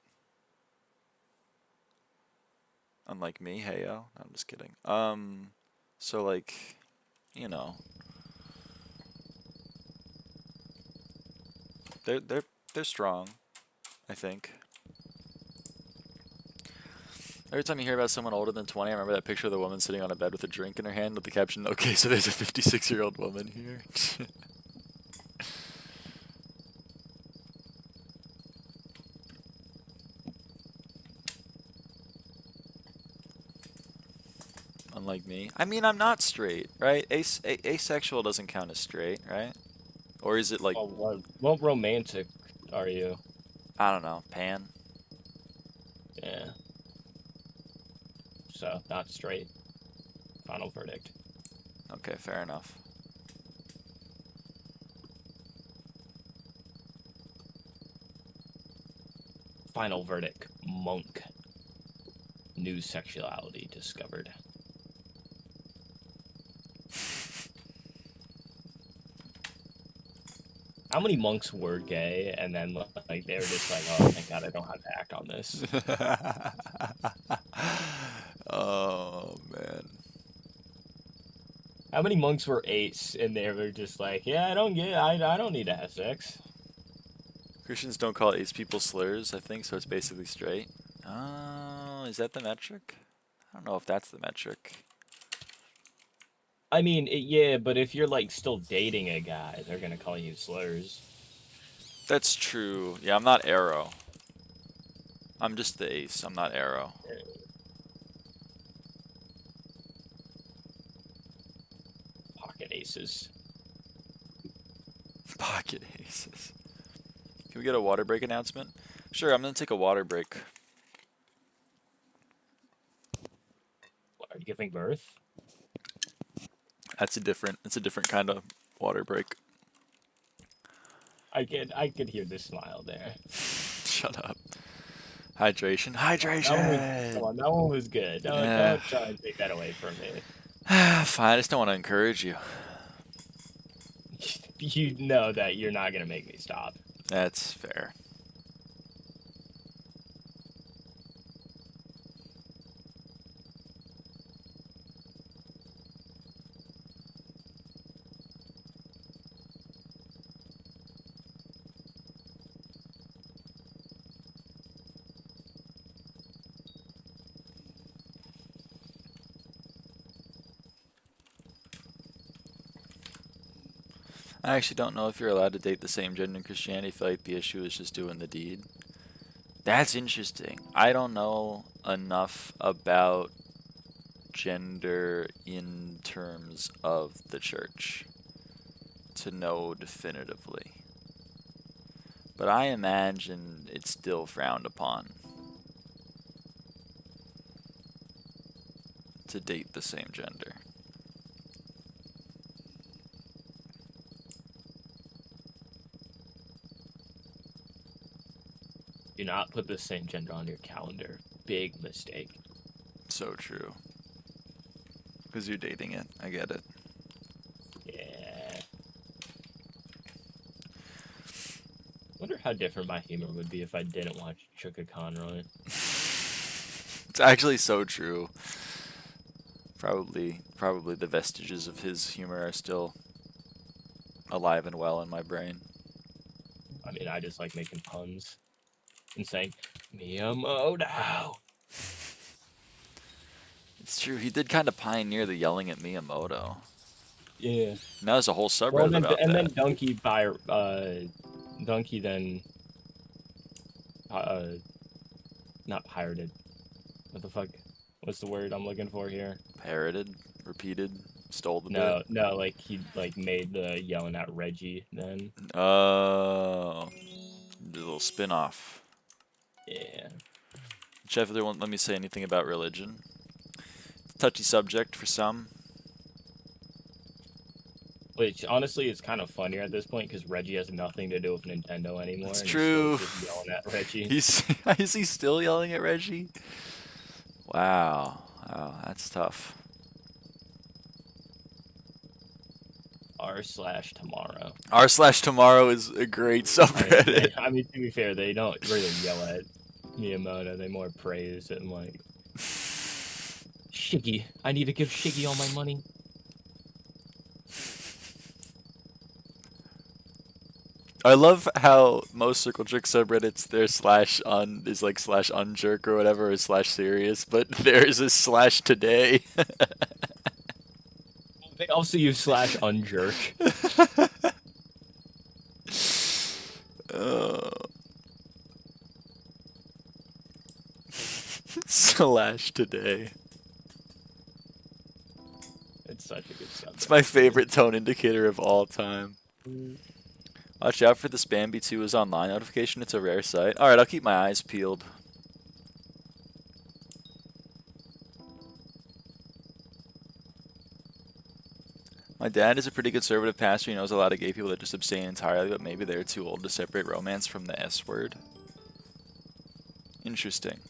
Unlike me, heyo. I'm just kidding. So like, you know, they're strong, I think. Every time you hear about someone older than 20, I remember that picture of the woman sitting on a bed with a drink in her hand with the caption, "Okay, so there's a 56-year-old woman here." Unlike me. I mean, I'm not straight, right? Asexual doesn't count as straight, right? Or is it like... Oh, what romantic are you? I don't know. Pan? Yeah. So, not straight. Final verdict. Okay, fair enough. Final verdict. Monk. New sexuality discovered. How many monks were gay, and then like they were just like, "Oh, thank God, I don't have to act on this." Oh man. How many monks were ace, and they were just like, "Yeah, I don't need to have sex." Christians don't call ace people slurs, I think, so it's basically straight. Oh, is that the metric? I don't know if that's the metric. I mean, yeah, but if you're like still dating a guy, they're gonna call you slurs. That's true. Yeah, I'm not arrow. I'm just the ace. I'm not arrow. Pocket aces. Pocket aces. Can we get a water break announcement? Sure, I'm gonna take a water break. What, are you giving birth? It's a different kind of water break. I could hear the smile there. Shut up. Hydration. That one was good. Don't try and take that away from me. Fine, I just don't want to encourage you. You know that you're not gonna make me stop. That's fair. I actually don't know if you're allowed to date the same gender in Christianity. I feel like the issue is just doing the deed. That's interesting. I don't know enough about gender in terms of the church to know definitively. But I imagine it's still frowned upon to date the same gender. Do not put the same gender on your calendar. Big mistake. So true. Because you're dating it. I get it. Yeah. Wonder how different my humor would be if I didn't watch Chuka Conroy. It's actually so true. Probably the vestiges of his humor are still alive and well in my brain. I mean, I just like making puns and saying, Miyamoto. It's true. He did kind of pioneer the yelling at Miyamoto. Yeah. And that was a whole subreddit about that. Then Donkey then not pirated. What the fuck? What's the word I'm looking for here? Parroted, repeated, stole the bit. No, like he made the yelling at Reggie then. Oh, the little spin-off. Yeah. Chef, they won't let me say anything about religion. Touchy subject for some. Which honestly is kind of funnier at this point because Reggie has nothing to do with Nintendo anymore. It's and true. He's still just yelling at Reggie. Is he still yelling at Reggie? Wow. Wow, that's tough. r/tomorrow. r/tomorrow is a great subreddit. I mean, to be fair, they don't really yell at Miyamoto. They more praise and like, Shiggy, I need to give Shiggy all my money. I love how most Circle Jerk subreddits their /un is like /unjerk or whatever, or /serious, but theirs is /today. They also use /unjerk. /today. It's such a good subject. It's my favorite tone indicator of all time. Watch out for the Spamby 2 is online notification. It's a rare sight. Alright, I'll keep my eyes peeled. My dad is a pretty conservative pastor. He knows a lot of gay people that just abstain entirely, but maybe they're too old to separate romance from the S word. Interesting.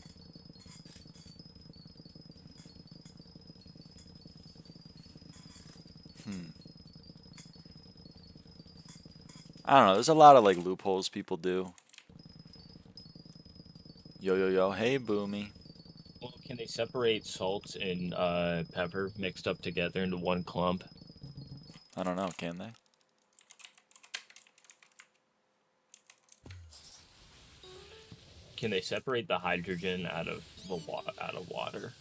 I don't know. There's a lot of like loopholes people do. Yo. Hey, Boomy. Well, can they separate salt and pepper mixed up together into one clump? I don't know. Can they? Can they separate the hydrogen out of water?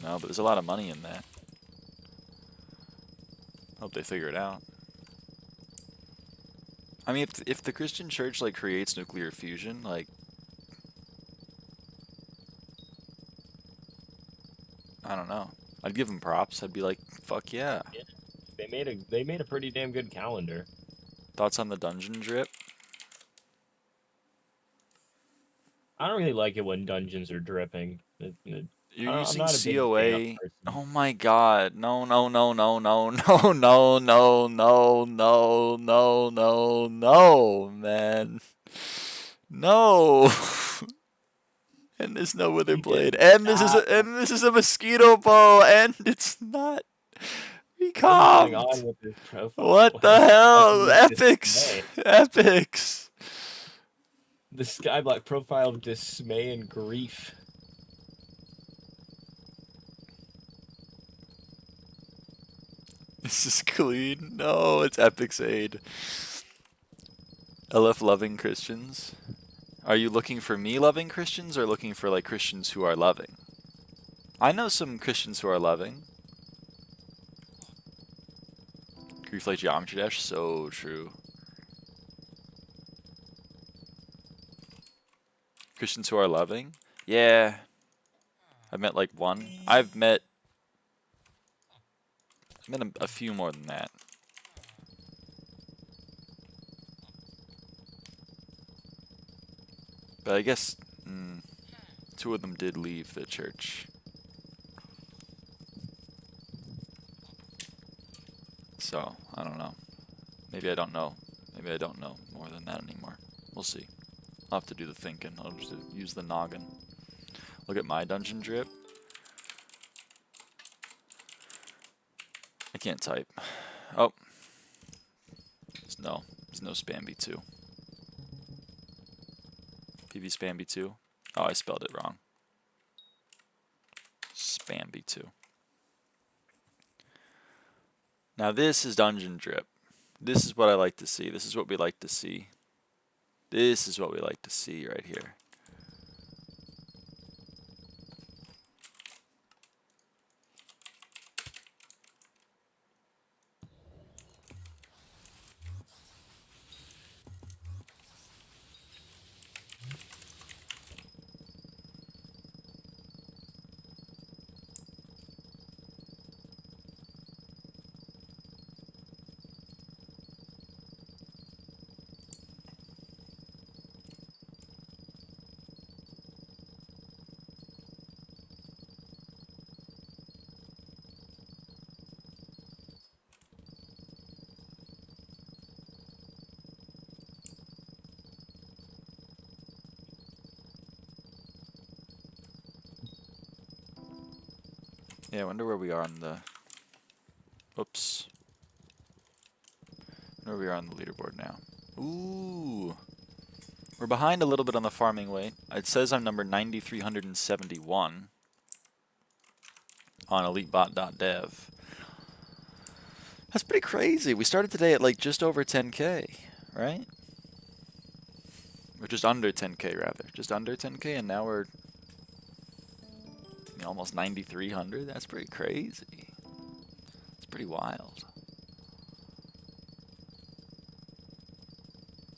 No, but there's a lot of money in that. Hope they figure it out. I mean, if the Christian church like creates nuclear fusion, like, I don't know. I'd give them props. I'd be like, fuck yeah. Yeah. They made a pretty damn good calendar. Thoughts on the dungeon drip? I don't really like it when dungeons are dripping. You're using not a big COA. fan person. Oh my god. No. No, man. No. And there's no wither blade. And this is a mosquito bow, and it's not recomped. What the hell? Epics. Epics. The SkyBlock profile of dismay and grief. This is clean. No, it's Epic's aid. LF loving Christians. Are you looking for me loving Christians or looking for like Christians who are loving? I know some Christians who are loving. Grief like Geometry Dash, so true. Christians who are loving? Yeah. I've met like one. I've met a few more than that. But I guess two of them did leave the church. So, I don't know. Maybe I don't know. Maybe I don't know more than that anymore. We'll see. I'll have to do the thinking. I'll just use the noggin. Look at my dungeon drip. I can't type. Oh. There's no spam B2. PV spam B2. Oh, I spelled it wrong. Spam B2. Now this is dungeon drip. This is what I like to see. This is what we like to see. This is what we like to see right here. Yeah, I wonder where we are on the... Oops. I wonder where we are on the leaderboard now. Ooh. We're behind a little bit on the farming weight. It says I'm number 9,371 on elitebot.dev. That's pretty crazy. We started today at like just over 10K, right? Or just under 10K rather. Just under 10K, and now we're almost 9,300. That's pretty crazy. It's pretty wild.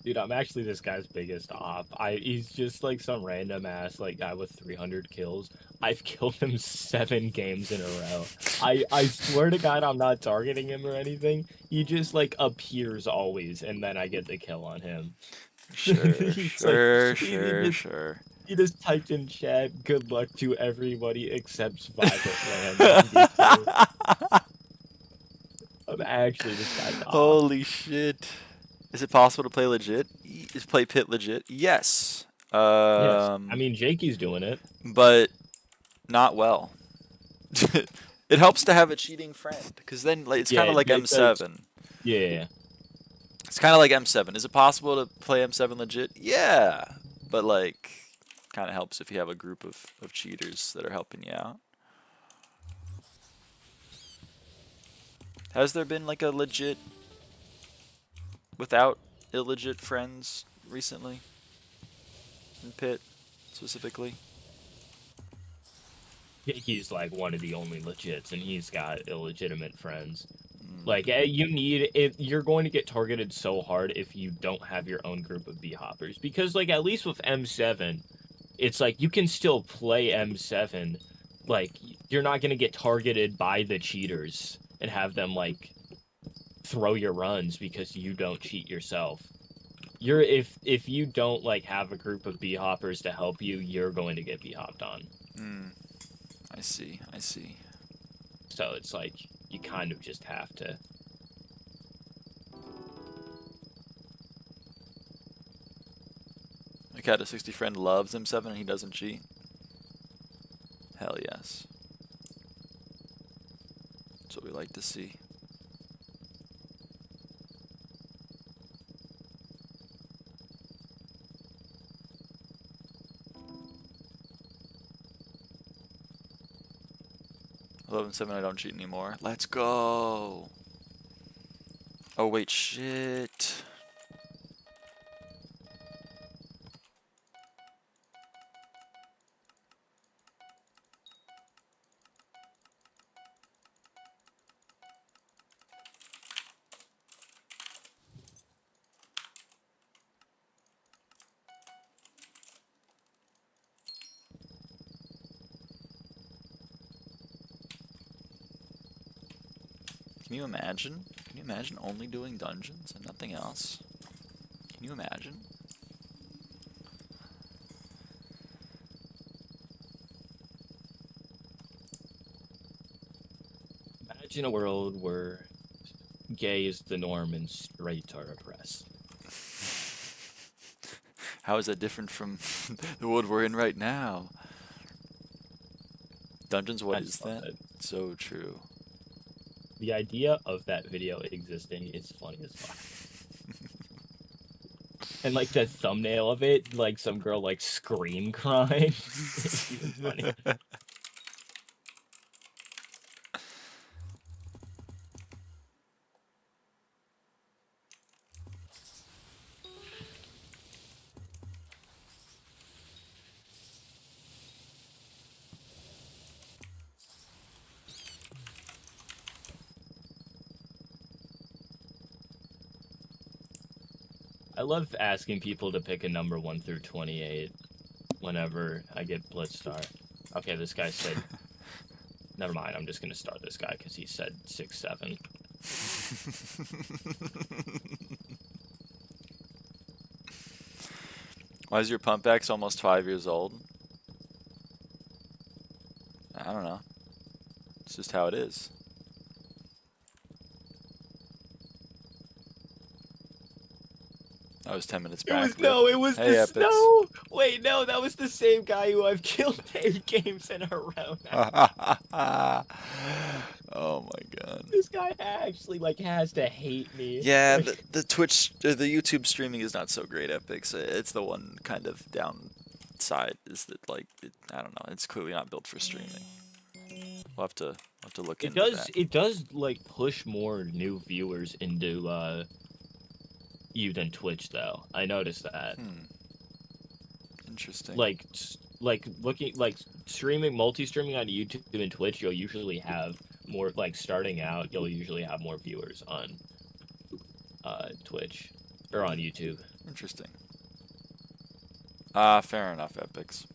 Dude, I'm actually this guy's biggest op. He's just like some random ass like guy with 300 kills. I've killed him 7 games in a row. I swear to God, I'm not targeting him or anything. He just like appears always, and then I get the kill on him. Sure, sure. He just typed in chat, "Good luck to everybody except Violet Land." I'm actually this guy's op. Holy shit. Is it possible to play legit? Is play pit legit? Yes. Yes. I mean, Jakey's doing it. But not well. It helps to have a cheating friend, because then like, it's kind of like M7. Yeah. It's kind of like M7. Is it possible to play M7 legit? Yeah. But like, kind of helps if you have a group of cheaters that are helping you out. Has there been like a legit without illegit friends recently? In pit, specifically? Jakey's like one of the only legits, and he's got illegitimate friends. Like, you're going to get targeted so hard if you don't have your own group of B-hoppers. Because, like, at least with M7, it's like, you can still play M7. Like, you're not going to get targeted by the cheaters and have them, like, throw your runs because you don't cheat yourself. If you don't, like, have a group of B-hoppers to help you, you're going to get B-hopped on. I see. So it's like, you kind of just have to. My cat 60 friend loves M7 and he doesn't cheat. Hell yes. That's what we like to see. I love M7, I don't cheat anymore. Let's go! Oh wait, shit. Can you imagine? Can you imagine only doing dungeons and nothing else? Can you imagine? Imagine a world where gay is the norm and straight are oppressed. How is that different from the world we're in right now? Dungeons, what is that? So true. The idea of that video existing is funny as fuck. And like the thumbnail of it, like some girl like scream crying. It's even funny. I love asking people to pick a number 1 through 28 whenever I get Blitz Star. Okay, this guy said... Never mind, I'm just going to start this guy because he said 6, 7. Why is your pump X almost 5 years old? I don't know. It's just how it is. That was 10 minutes back. It was Hey, the Epics. snow! Wait, no, that was the same guy who I've killed 8 games in a row now. Oh my god. This guy actually, like, has to hate me. Yeah, Like, the Twitch, the YouTube streaming is not so great, Epics. It's the one kind of downside is that, like, I don't know, it's clearly not built for streaming. We'll have to look into that. It does, like, push more new viewers into, you than Twitch, though. I noticed that. Interesting. Like streaming, multi-streaming on YouTube and Twitch, you'll usually have more, like, starting out, you'll usually have more viewers on, Twitch, or on YouTube. Interesting. Fair enough, Epics.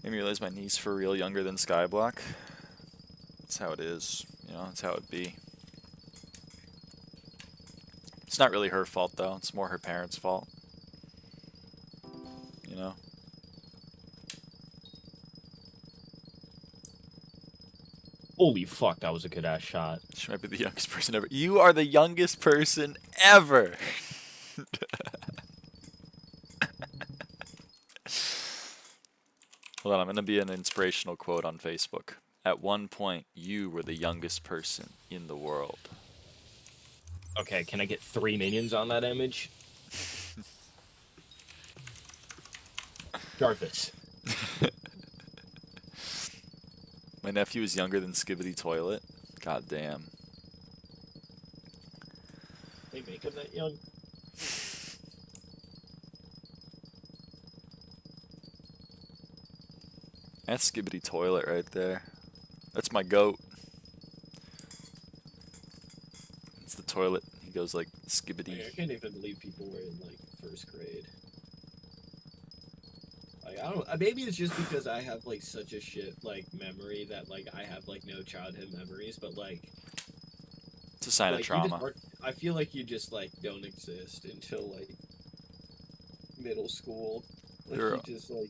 Made me realize my niece for real younger than SkyBlock. That's how it is, you know, that's how it be. It's not really her fault, though. It's more her parents' fault. You know? Holy fuck, that was a good-ass shot. She might be the youngest person ever. You are the youngest person ever! Hold on, I'm going to be an inspirational quote on Facebook. At one point, you were the youngest person in the world. Okay, can I get 3 minions on that image? Jarvis. My nephew is younger than Skibbity Toilet. God damn. They make him that young? That's Skibbity Toilet right there. That's my goat. It's the toilet. He goes like skibbity. I can't even believe people were in, like, 1st grade. Like, I don't... Maybe it's just because I have, like, such a shit, like, memory that, like, I have, like, no childhood memories, but, like... It's a sign of trauma. I feel like you just, like, don't exist until, like, middle school. Like, you just, like...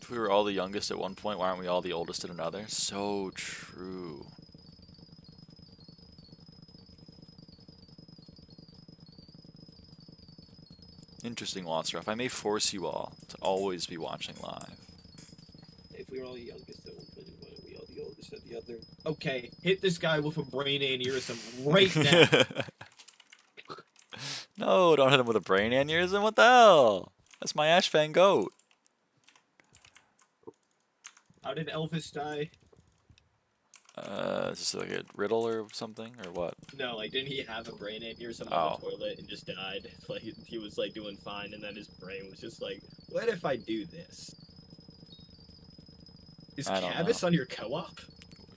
If we were all the youngest at one point, why aren't we all the oldest at another? So true. Interesting, Watsruff. I may force you all to always be watching live. If we were all the youngest at one point, why aren't we all the oldest at the other? Okay, hit this guy with a brain aneurysm right now. No, don't hit him with a brain aneurysm. What the hell? That's my Ashfang goat. How did Elvis die? Is this like a riddle or something, or what? No, like, didn't he have a brain aneurysm Oh. on the toilet and just died? Like, he was, like, doing fine, and then his brain was just like, what if I do this? Is I don't Cabus know. on your co-op?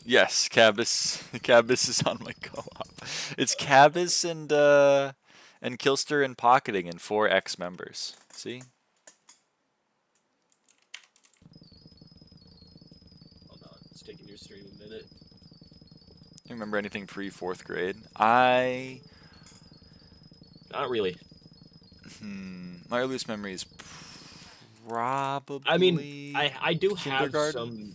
Yes, Cabus. Cabus is on my co-op. It's Cabus and Kilster and Pocketing and 4 ex-members. See? Hold on, it's taking your stream a minute. You remember anything pre-4th grade? Not really. My earliest memory is probably. I mean, I do have kindergarten?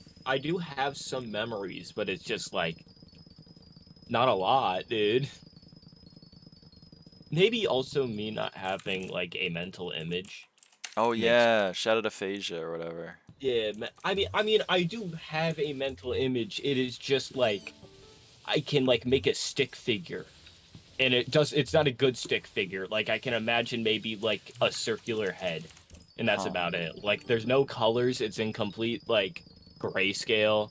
some memories, but it's just like not a lot, dude. maybe also me not having like a mental image Oh makes. yeah, shadow aphasia or whatever. Yeah, I mean, I do have a mental image. It is just like I can like make a stick figure, and it's not a good stick figure. Like I can imagine maybe like a circular head, and that's Huh. about it. Like there's no colors. It's in complete like grayscale.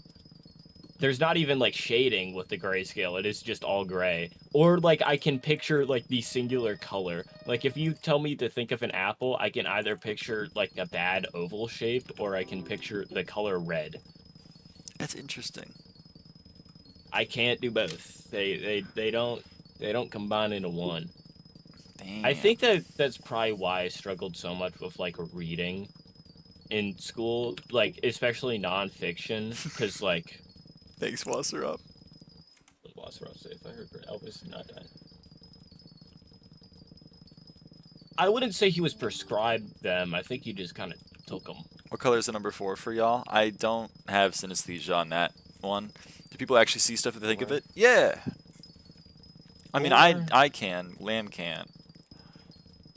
There's not even like shading with the grayscale. It is just all gray. Or like I can picture like the singular color. Like if you tell me to think of an apple, I can either picture like a bad oval shape or I can picture the color red. That's interesting. I can't do both. They don't combine into one. I Damn. think that that's probably why I struggled so much with like reading in school, like especially nonfiction, because like Thanks, Wasser up. lost Ross safe. I heard Elvis did not die. I wouldn't say he was prescribed them. I think he just kind of took them. What color is the number 4 for y'all? I don't have synesthesia on that one. Do people actually see stuff if they think of it? Yeah. I mean, I can. Lamb can.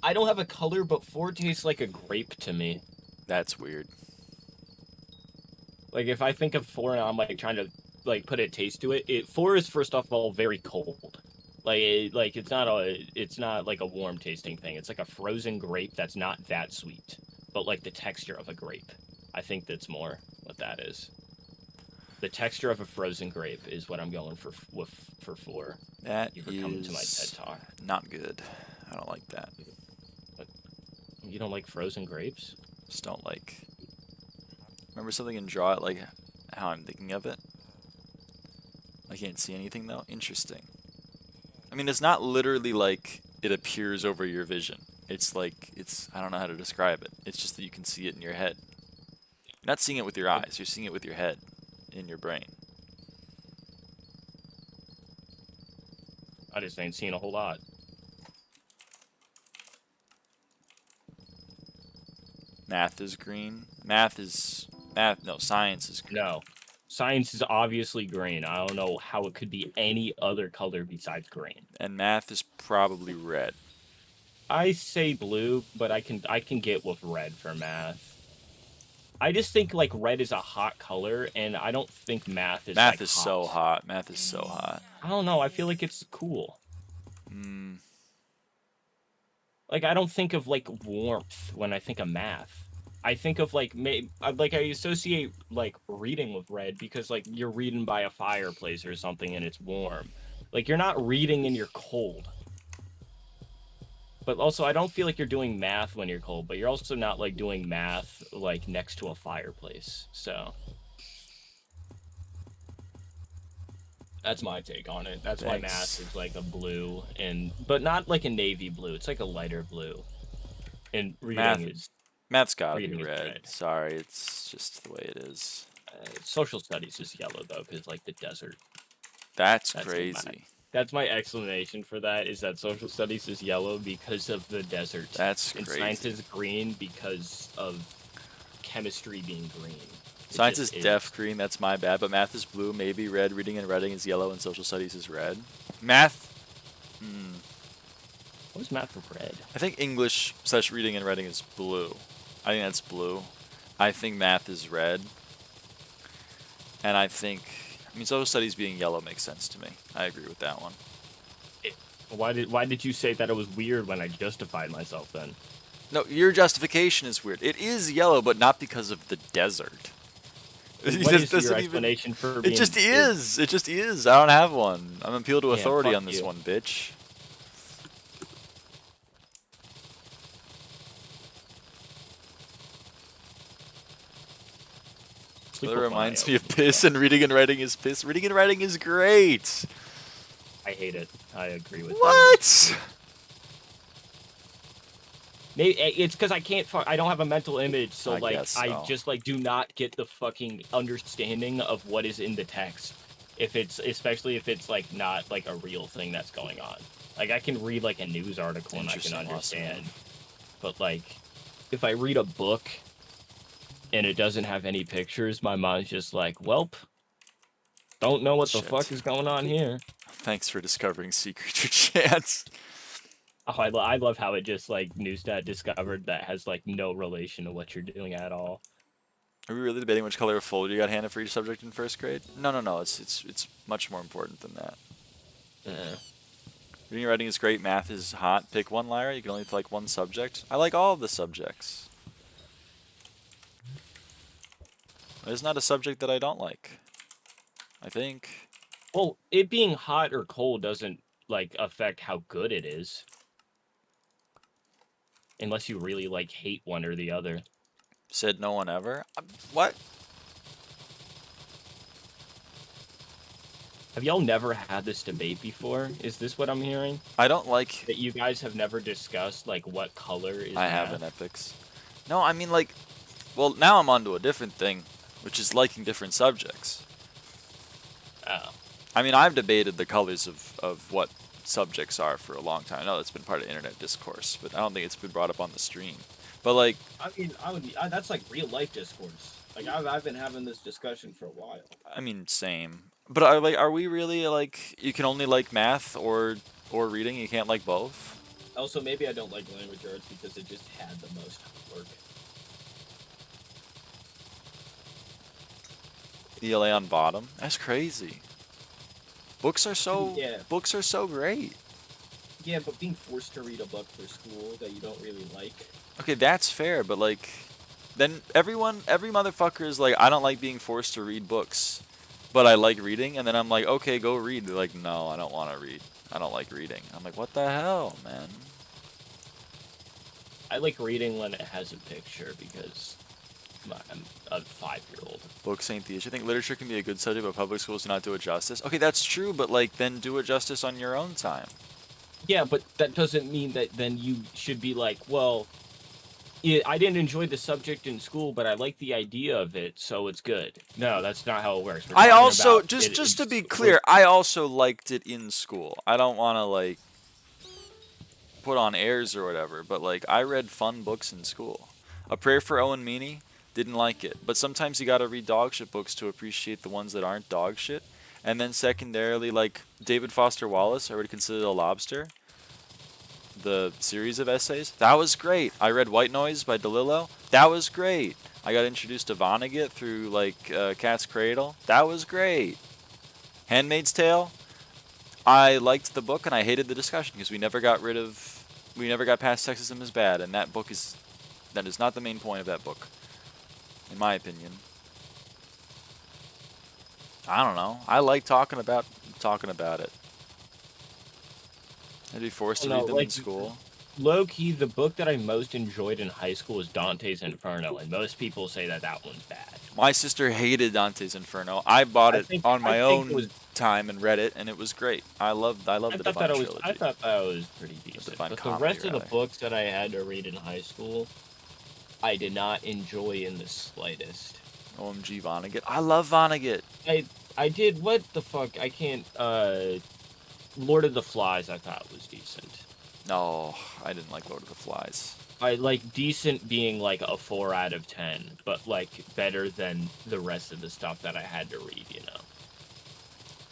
I don't have a color, but 4 tastes like a grape to me. That's weird. Like if I think of 4 and I'm like trying to like put a taste to it, 4 is first off all very cold. Like it's not like a warm tasting thing. It's like a frozen grape that's not that sweet, but like the texture of a grape. I think that's more what that is. The texture of a frozen grape is what I'm going for 4. That You were coming to my TED is Talk. not good. I don't like that. You don't like frozen grapes? Just don't like. Remember something and draw it like how I'm thinking of it? I can't see anything though. Interesting. I mean, it's not literally like it appears over your vision. It's like, I don't know how to describe it. It's just that you can see it in your head. You're not seeing it with your eyes, you're seeing it with your head, in your brain. I just ain't seen a whole lot. Math is green. No, science is green. No. Science is obviously green. I don't know how it could be any other color besides green. And math is probably red. I say blue, but I can get with red for math. I just think like red is a hot color, and I don't think math is Math like is hot. so hot. Math is so hot. I don't know. I feel like it's cool. Hmm. Like I don't think of like warmth when I think of math. I think of like I associate like reading with red because like you're reading by a fireplace or something and it's warm. Like you're not reading and you're cold. But also I don't feel like you're doing math when you're cold, but you're also not like doing math like next to a fireplace. So that's my take on it. That's why math is like a blue but not like a navy blue. It's like a lighter blue. And Math's gotta reading be is red. red. Sorry, it's just the way it is. Social studies is yellow though, because like the desert. That's crazy. That's my explanation for that. Is that social studies is yellow because of the desert. That's and crazy. Science is green because of chemistry being green. Science is def green. That's my bad. But math is blue, maybe red. Reading and writing is yellow, and social studies is red. Math. What is math for red? I think English / reading and writing is blue. I think that's blue. I think math is red. And I mean, social studies being yellow makes sense to me. I agree with that one. Why did you say that it was weird when I justified myself then? No, your justification is weird. It is yellow, but not because of the desert. What is your explanation for being... It just is. It just is. I don't have one. I'm appeal to authority on this one, bitch. That reminds me of piss, and reading and writing is piss. Reading and writing is great. I hate it. I agree with what? Maybe it's because I don't have a mental image, so I just like do not get the fucking understanding of what is in the text. Especially if it's like not like a real thing that's going on. Like I can read like a news article and I can understand, but like if I read a book and it doesn't have any pictures, my mind's just like, welp, don't know what the fuck is going on here. Thanks for discovering Secret Your Chance. Oh, I love how it just like Newstat discovered that has like no relation to what you're doing at all. Are we really debating which color of folder you got handed for each subject in first grade? No, no, no. It's much more important than that. Reading and writing is great. Math is hot. Pick one, Lyra. You can only like one subject. I like all of the subjects. There's not a subject that I don't like. I think. Well, it being hot or cold doesn't like affect how good it is. Unless you really like hate one or the other. Said no one ever. What? Have y'all never had this debate before? Is this what I'm hearing? I don't like. That you guys have never discussed like what color is I math? have in Epix. No, I mean like. Well, now I'm onto a different thing, which is liking different subjects. Oh. I mean, I've debated the colors of what subjects are for a long time. I know that's been part of internet discourse, but I don't think it's been brought up on the stream. But like, I mean, that's like real life discourse. Like I've been having this discussion for a while. I mean, same. But are we really like you can only like math or reading? You can't like both? Also, maybe I don't like language arts because it just had the most work. ELA on bottom. That's crazy. Books are so Yeah. Books are so great. Yeah, but being forced to read a book for school that you don't really like. Okay, that's fair, but like then every motherfucker is like, I don't like being forced to read books, but I like reading, and then I'm like, okay, go read. They're like, no, I don't want to read. I don't like reading. I'm like, what the hell, man? I like reading when it has a picture because I'm a 5-year-old. Books ain't the issue. I think literature can be a good subject, but public schools do not do it justice. Okay, that's true, but like then do it justice on your own time. Yeah, but that doesn't mean that then you should be like, well, I didn't enjoy the subject in school, but I like the idea of it, so it's good. No, that's not how it works. I also just to be clear, I also liked it in school. I don't want to like put on airs or whatever, but like I read fun books in school. A Prayer for Owen Meany, didn't like it, but sometimes you got to read dog shit books to appreciate the ones that aren't dog shit. And then secondarily, like David Foster Wallace, I would consider A Lobster, the series of essays. That was great. I read White Noise by DeLillo. That was great. I got introduced to Vonnegut through like Cat's Cradle. That was great. Handmaid's Tale. I liked the book and I hated the discussion because we never got past sexism is bad, and that is not the main point of that book, in my opinion. I don't know. I like talking about it. I'd be forced to read them in school. Low-key, the book that I most enjoyed in high school was Dante's Inferno, and most people say that one's bad. My sister hated Dante's Inferno. I bought it on my own time and read it, and it was great. I loved the Divine Trilogy. I thought that was pretty decent. But the rest of the books that I had to read in high school, I did not enjoy in the slightest. OMG Vonnegut. I love Vonnegut. I did, what the fuck? I can't, Lord of the Flies I thought was decent. No, I didn't like Lord of the Flies. I like decent being like a 4 out of 10, but like better than the rest of the stuff that I had to read, you know.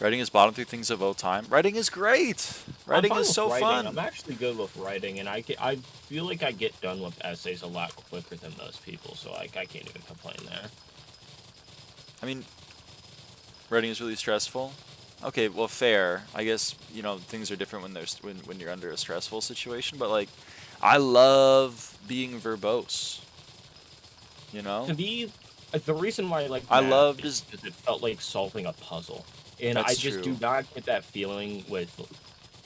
Writing is bottom 3 things of all time. Writing is great. Writing is so fun. I'm actually good with writing, and I feel like I get done with essays a lot quicker than most people, so like I can't even complain there. I mean, writing is really stressful. Okay, well, fair. I guess, you know, things are different when you're under a stressful situation, but like I love being verbose. You know? To me, the reason why I is because it felt like solving a puzzle. And I just do not get that feeling with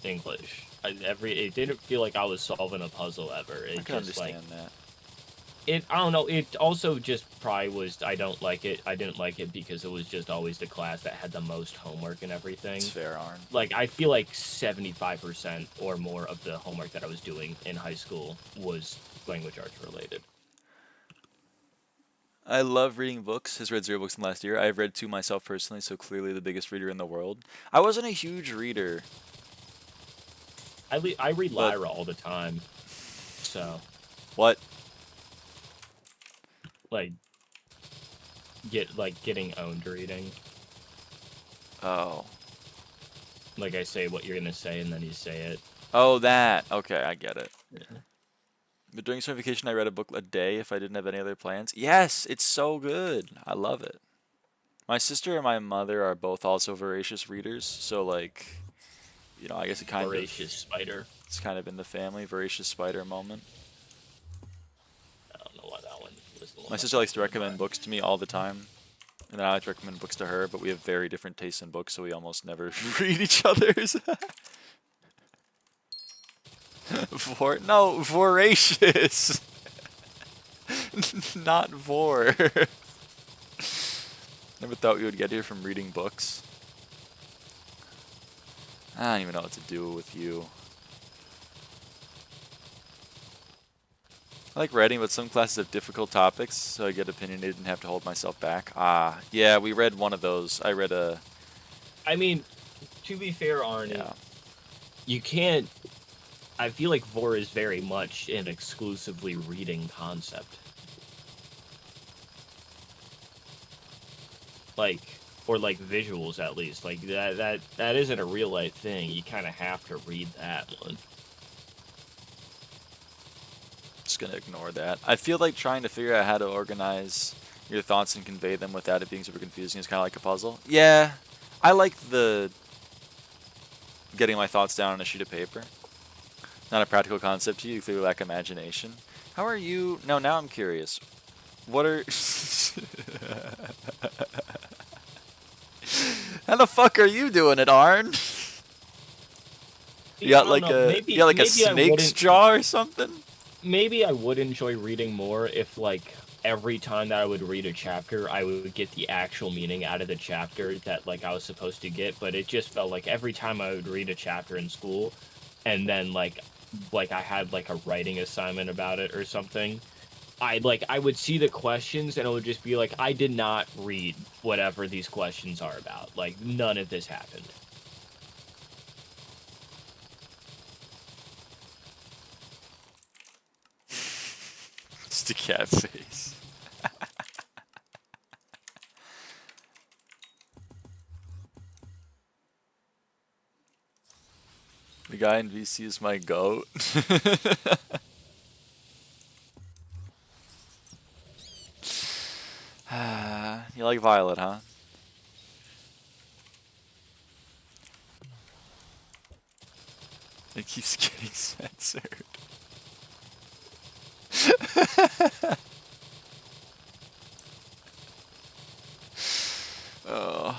English. It didn't feel like I was solving a puzzle ever. I can understand that. I don't know, it also just probably was, I didn't like it because it was just always the class that had the most homework and everything. It's fair, Arn. Like, I feel like 75% or more of the homework that I was doing in high school was language arts related. I love reading books. Has read 0 books in the last year. I've read 2 myself personally, so clearly the biggest reader in the world. I wasn't a huge reader. I read Lyra all the time, so... What? Like getting owned reading. Oh. Like I say what you're gonna say and then you say it. Oh, that. Okay, I get it. Yeah. But during summer vacation, I read a book a day if I didn't have any other plans. Yes, it's so good. I love it. My sister and my mother are both also voracious readers, so like, you know, I guess Voracious spider. it's kind of in the family. Voracious spider moment. I don't know why that one was the one. My that sister likes to popped in my recommend books to me all the time, and then I like to recommend books to her, but we have very different tastes in books, so we almost never read each other's. No, voracious. Not vor. Never thought we would get here from reading books. I don't even know what to do with you. I like writing, but some classes have difficult topics, so I get opinionated and have to hold myself back. Ah, yeah, we read one of those. I read a... I mean, to be fair, Arnie, Yeah. you can't... I feel like vor is very much an exclusively reading concept. Like, or like visuals at least. Like, that isn't a real life thing. You kind of have to read that one. Just gonna ignore that. I feel like trying to figure out how to organize your thoughts and convey them without it being super confusing is kind of like a puzzle. Yeah, I like the getting my thoughts down on a sheet of paper. Not a practical concept to you. You clearly lack imagination. How are you? No, now I'm curious. What are... How the fuck are you doing it, Arn? You got like a snake's jaw or something? Maybe I would enjoy reading more if, like, every time that I would read a chapter, I would get the actual meaning out of the chapter that, like, I was supposed to get, but it just felt like every time I would read a chapter in school, and then, like I had, like, a writing assignment about it or something, I would see the questions, and it would just be like, I did not read whatever these questions are about. Like, none of this happened. Just a cat face. The guy in VC is my goat. You like Violet, huh? It keeps getting censored. Oh.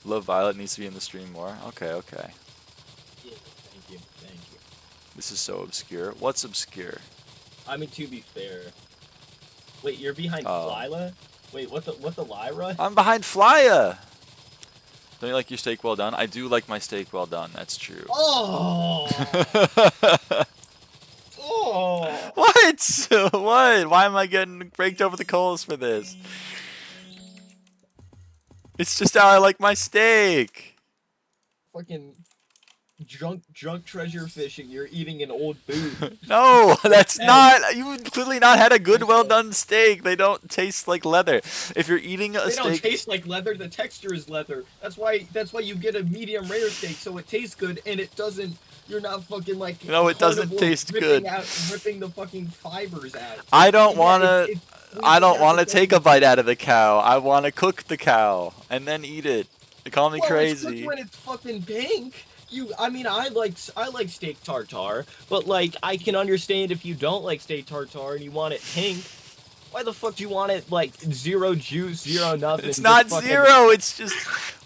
Love Violet needs to be in the stream more. Okay, okay. Yeah, thank you. This is so obscure. What's obscure? I mean, to be fair. Wait, you're behind Flyla? Wait, what the Lyra? I'm behind Flya! Don't you like your steak well done? I do like my steak well done, that's true. Oh! Oh! What? What? Why am I getting raked over the coals for this? It's just how I like my steak. Fucking drunk treasure fishing. You're eating an old boot. No, that's not. You've clearly not had a good, well done steak. They don't taste like leather. If you're eating a steak, they don't taste like leather. The texture is leather. That's why you get a medium rare steak, so it tastes good and it doesn't. You're not fucking like. No, it doesn't taste good. Ripping the fucking fibers out. I don't wanna. I don't want to take a bite out of the cow. I want to cook the cow and then eat it. They call me crazy. It's when it's fucking pink. I mean, I like steak tartare, but like, I can understand if you don't like steak tartare and you want it pink. Why the fuck do you want it like zero juice, zero nothing? It's not zero. It's just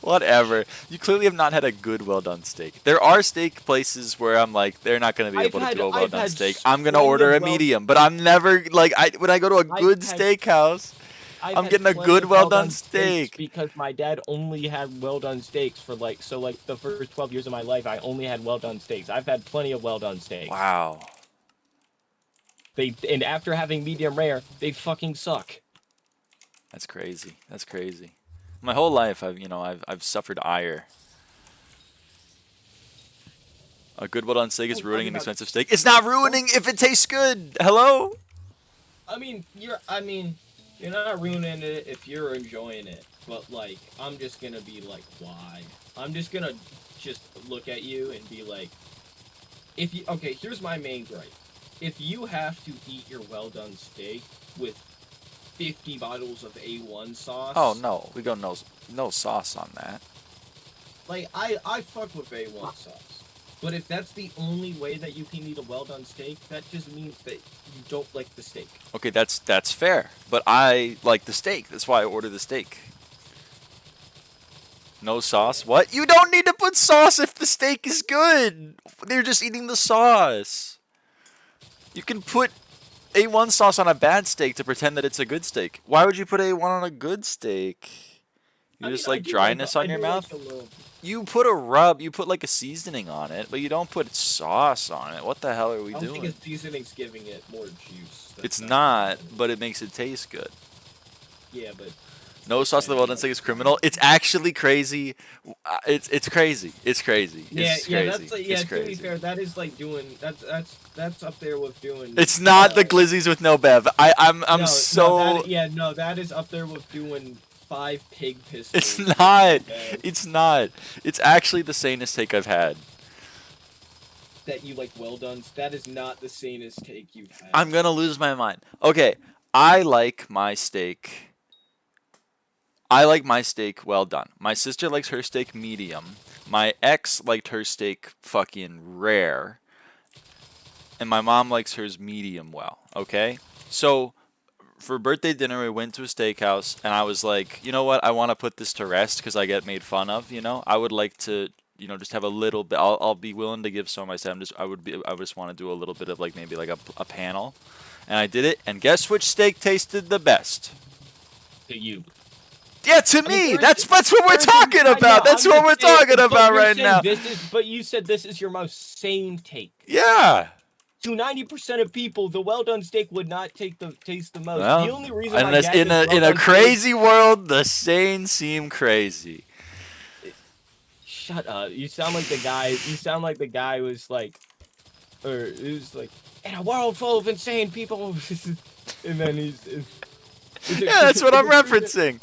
whatever. You clearly have not had a good, well done steak. There are steak places where I'm like, they're not going to be able to do a well done steak. I'm going to order a medium, but I'm never like, when I go to a good steakhouse, I'm getting a good, well done steak. Because my dad only had well done steaks for like the first 12 years of my life, I only had well done steaks. I've had plenty of well done steaks. Wow. And after having medium rare, they fucking suck. That's crazy. That's crazy. My whole life, I've suffered ire. A good well done steak is ruining an expensive steak. It's not ruining if it tastes good. Hello? You're not ruining it if you're enjoying it. but like I'm just gonna be like, why? I'm just gonna look at you and be like, if you okay, here's my main gripe. If you have to eat your well done steak with 50 bottles of A1 sauce. Oh no, we go no sauce on that. Like I fuck with A1 sauce. But if that's the only way that you can eat a well done steak, that just means that you don't like the steak. Okay, that's fair. But I like the steak. That's why I order the steak. No sauce? What? You don't need to put sauce if the steak is good. They're just eating the sauce. You can put A1 sauce on a bad steak to pretend that it's a good steak. Why would you put A1 on a good steak? You just like dryness on your mouth? You put a rub, you put like a seasoning on it, but you don't put sauce on it. What the hell are we doing? I don't think a seasoning's giving it more juice. It's not, but it makes it taste good. Yeah, but no sauce on the well done steak is criminal. It's actually crazy. It's crazy. It's crazy. It's crazy. That's like, it's to crazy. be fair, that is like doing that's up there with doing. It's not the glizzies with no bev. I'm no, so. That is up there with doing 5 pig pistols. It's not. It's not. It's actually the sanest take I've had. That you like well done. That is not the sanest take you've had. I'm gonna lose my mind. Okay, I like my steak. Well done. My sister likes her steak medium. My ex liked her steak fucking rare. And my mom likes hers medium well. Okay? So, for birthday dinner, we went to a steakhouse, and I was like, you know what? I want to put this to rest because I get made fun of, you know? I would like to, you know, just have a little bit. I'll be willing to give some of my stuff. I just want to do a little bit of, like, maybe like a panel. And I did it, and guess which steak tasted the best? To you. Yeah, to me. That's what we're talking about. That's what we're talking about right now. But you said this is your most sane take. Yeah. To 90% of people, the well done steak would not taste the most. Well, the only reason in a crazy world, the sane seem crazy. Shut up! You sound like the guy. You sound like the guy was like, or it was like, in a world full of insane people, and then he's. Yeah, that's what I'm referencing.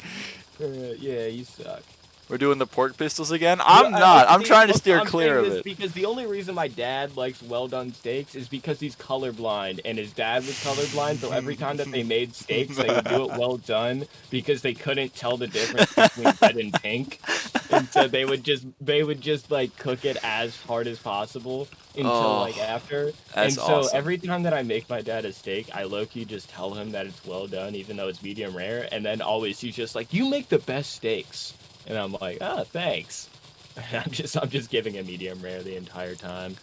Yeah, you suck. We're doing the pork pistols again? I'm not. I'm trying to steer clear of it. Because the only reason my dad likes well-done steaks is because he's colorblind, and his dad was colorblind, so every time that they made steaks, they would do it well done because they couldn't tell the difference between red and pink. And so they would just like cook it as hard as possible until like after. And so awesome. Every time that I make my dad a steak, I low-key just tell him that it's well done, even though it's medium rare, and then always he's just like, "You make the best steaks." And I'm like, oh, thanks. I'm just giving it medium rare the entire time.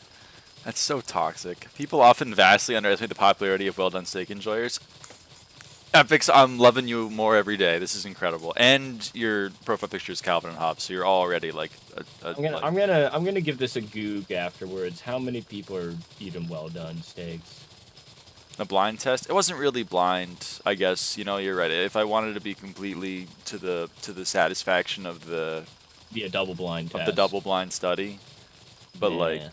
That's so toxic. People often vastly underestimate the popularity of well-done steak enjoyers. Epix, I'm loving you more every day. This is incredible. And your profile picture is Calvin and Hobbes, so you're already like I'm gonna give this a goog afterwards. How many people are eating well-done steaks? A blind test? It wasn't really blind, I guess. You know, you're right. If I wanted to be completely to the satisfaction of the be a double blind test. The double blind study, but like,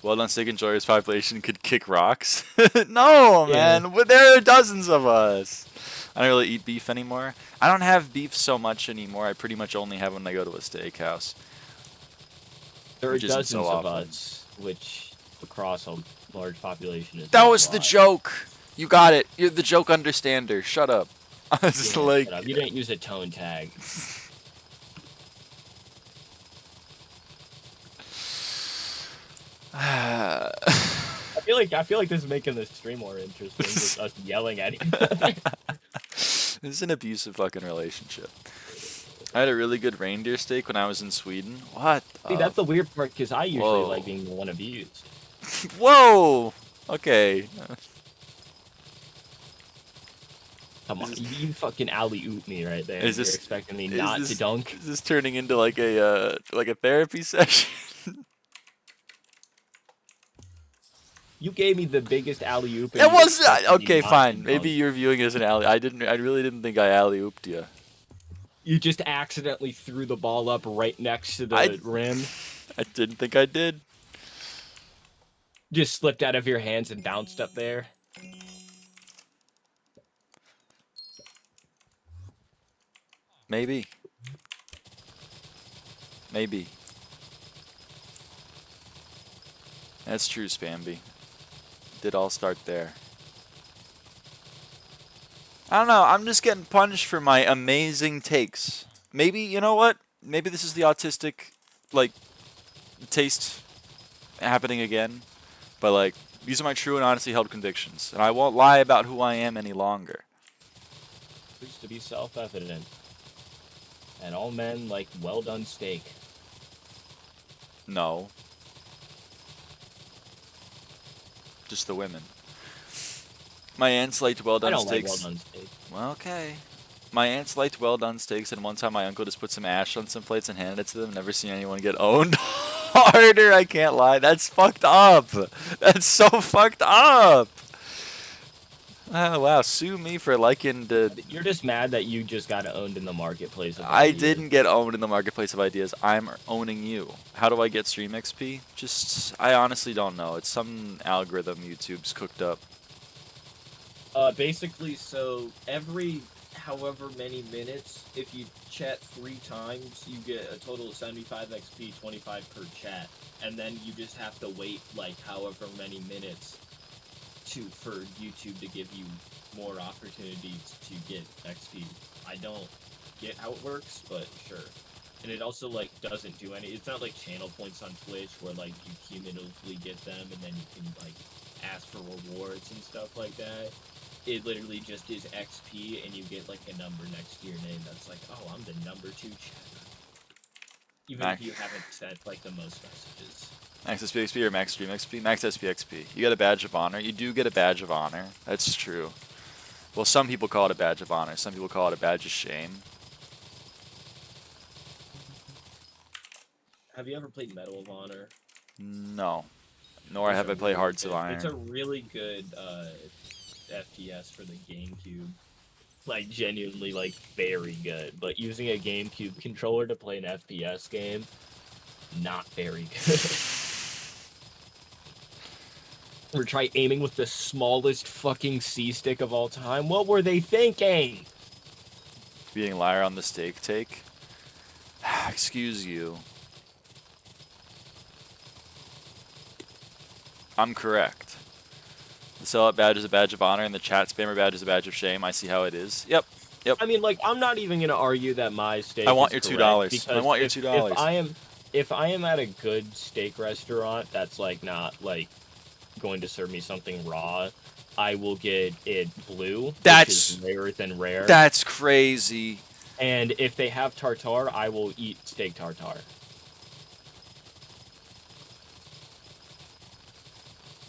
well done steak enjoyers population could kick rocks. No, man, there are dozens of us. I don't really eat beef anymore. I don't have beef so much anymore. I pretty much only have when I go to a steakhouse. There are dozens of us, which across a large population is. That was the joke. You got it. You're the joke understander. Shut up. I was like, shut up. You didn't use a tone tag. I feel like this is making the stream more interesting. Just us yelling at each other. This is an abusive fucking relationship. I had a really good reindeer steak when I was in Sweden. What? See, that's the weird part because I usually like being the one abused. Whoa! Okay. Come on, you fucking alley-oop me right there. You're expecting me not to dunk? Is this turning into like a therapy session? You gave me the biggest alley-oop. It was okay, fine. Maybe you're viewing it as an alley. I really didn't think I alley-ooped you. You just accidentally threw the ball up right next to the rim. I didn't think I did. Just slipped out of your hands and bounced up there. Maybe. Maybe. That's true, Spamby. Did all start there. I don't know. I'm just getting punished for my amazing takes. Maybe, you know what? Maybe this is the autistic, like, taste happening again. But, like, these are my true and honestly held convictions. And I won't lie about who I am any longer. It used to be self-evident. And all men like well-done steak. No. Just the women. My aunts liked well I done don't like steaks. well-done steak. Well, okay. My aunts liked well done steaks, and one time my uncle just put some ash on some plates and handed it to them. Never seen anyone get owned harder. I can't lie. That's fucked up. That's so fucked up. Oh, wow. Sue me for liking the. You're just mad that you just got owned in the marketplace of I ideas. didn't get owned in the marketplace of ideas. I'm owning you. How do I get stream XP? Just, I honestly don't know. It's some algorithm YouTube's cooked up. Basically, so every however many minutes, if you chat 3 times, you get a total of 75 XP, 25 per chat, and then you just have to wait like however many minutes for YouTube to give you more opportunities to get XP. I don't get how it works, but sure. And it also like doesn't do any. It's not like channel points on Twitch where like you cumulatively get them and then you can like ask for rewards and stuff like that. It literally just is XP and you get like a number next to your name that's like, oh, I'm the number 2 chatter. Even if you haven't sent like the most messages. Max SBXP or Max Stream XP? Max SBXP. You get a badge of honor. You do get a badge of honor. That's true. Well, some people call it a badge of honor. Some people call it a badge of shame. Have you ever played Medal of Honor? No. Nor have I played Hearts of Iron. It's a really good FPS for the GameCube. Like, genuinely, like, very good. But using a GameCube controller to play an FPS game, not very good. Or try aiming with the smallest fucking C-stick of all time. What were they thinking? Being liar on the steak take? Excuse you. I'm correct. The sellout badge is a badge of honor, and the chat spammer badge is a badge of shame. I see how it is. Yep. Yep. I mean, like, I'm not even gonna argue that my steak. I want is your correct, $2. I want your because $2. If I am at a good steak restaurant that's like not like going to serve me something raw, I will get it blue. That's which is rarer than rare. That's crazy. And if they have tartare, I will eat steak tartare.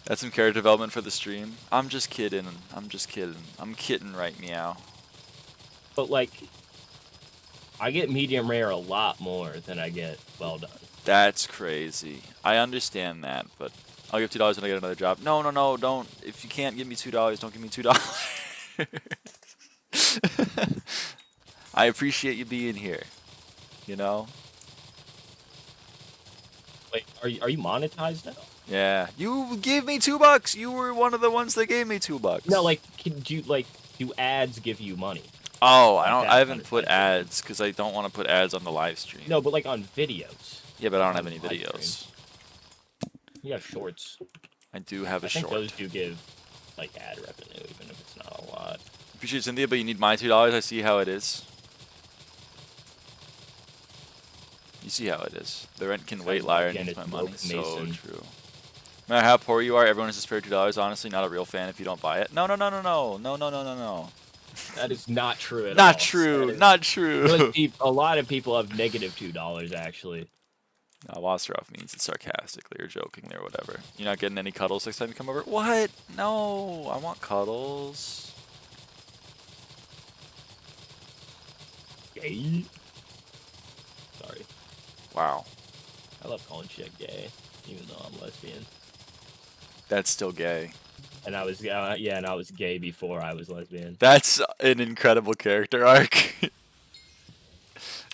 That's some character development for the stream. I'm just kidding. I'm just kidding. I'm kidding right meow. But like, I get medium rare a lot more than I get well done. That's crazy. I understand that, but I'll give $2 when I get another job. No, no, no, don't. If you can't give me $2, don't give me $2. I appreciate you being here. You know? Wait, are you monetized now? Yeah. You gave me $2. You were one of the ones that gave me $2. No, like, do ads give you money? Oh, Like I haven't put ads because I don't want to put ads on the live stream. No, but like on videos. Yeah, but I don't have any Live videos. You have shorts. I do have a I think short. those do give like ad revenue, even if it's not a lot. Appreciate Cynthia, but you need my $2. I see how it is. You see how it is. The rent can wait, liar, and needs my money. So true. No matter how poor you are, everyone has to spare $2. Honestly, not a real fan if you don't buy it. No, no, no, no, no, no, no, no, no, no. That is not true at all. Not true. Not true. A lot of people have negative $2 actually. No, Wasserhoff means it sarcastically or jokingly or whatever. You're not getting any cuddles next time you come over? What? No, I want cuddles. Gay? Sorry. Wow. I love calling shit gay, even though I'm lesbian. That's still gay. And I was and I was gay before I was lesbian. That's an incredible character arc.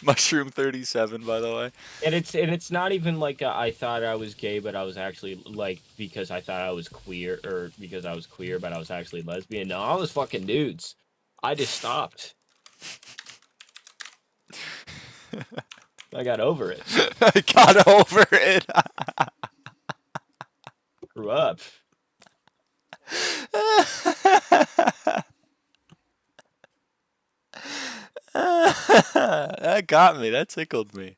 Mushroom 37, by the way. And it's not even like I thought I was gay, but I was actually like because I thought I was queer, or because I was queer, but I was actually lesbian. No, I was fucking dudes. I just stopped. I got over it. I got over it. Grew up. That got me. That tickled me.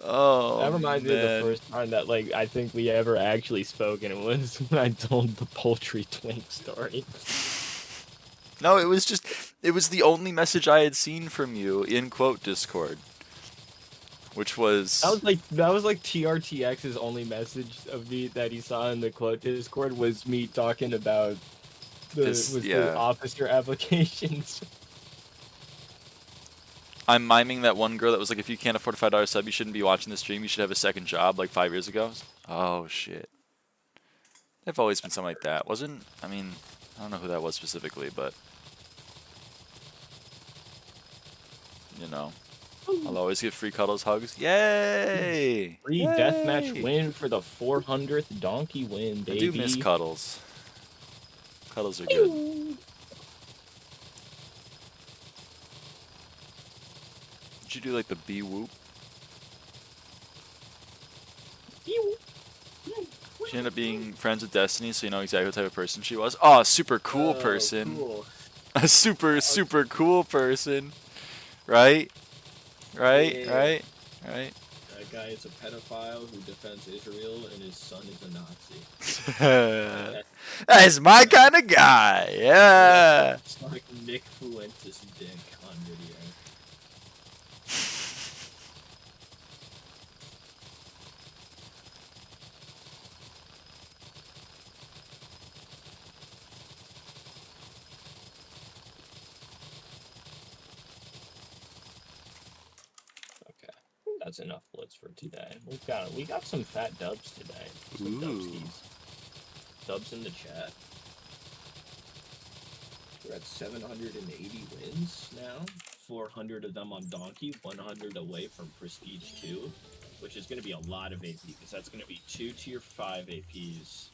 Oh, That reminds me of the man. first time that like I think we ever actually spoke, and it was when I told the poultry twink story. No, it was the only message I had seen from you in quote Discord, which was that was like TRTX's only message of me that he saw in the quote Discord was me talking about the officer applications. I'm miming that one girl that was like, if you can't afford a $5 sub, you shouldn't be watching the stream. You should have a second job, like 5 years ago. Oh shit. They've always been something like that, wasn't? I mean, I don't know who that was specifically, but you know, I'll always get free cuddles, hugs. Yay! Free deathmatch win for the 400th donkey win, baby. I do miss cuddles. Cuddles are good. Did you do like the bee whoop? She ended up being friends with Destiny, so you know exactly what type of person she was. Oh, super cool person. Cool. A super cool person. Right? Right? Yeah. Right? Right? That guy is a pedophile who defends Israel, and his son is a Nazi. That's my kind of guy. Yeah. It's like Nick Fuentes' dick on video. That's enough blitz for today. We got some fat dubs today. Some dubskies. Dubs in the chat. We're at 780 wins now. 400 of them on Donkey, 100 away from Prestige 2, which is going to be a lot of AP, because that's going to be 2 tier 5 APs.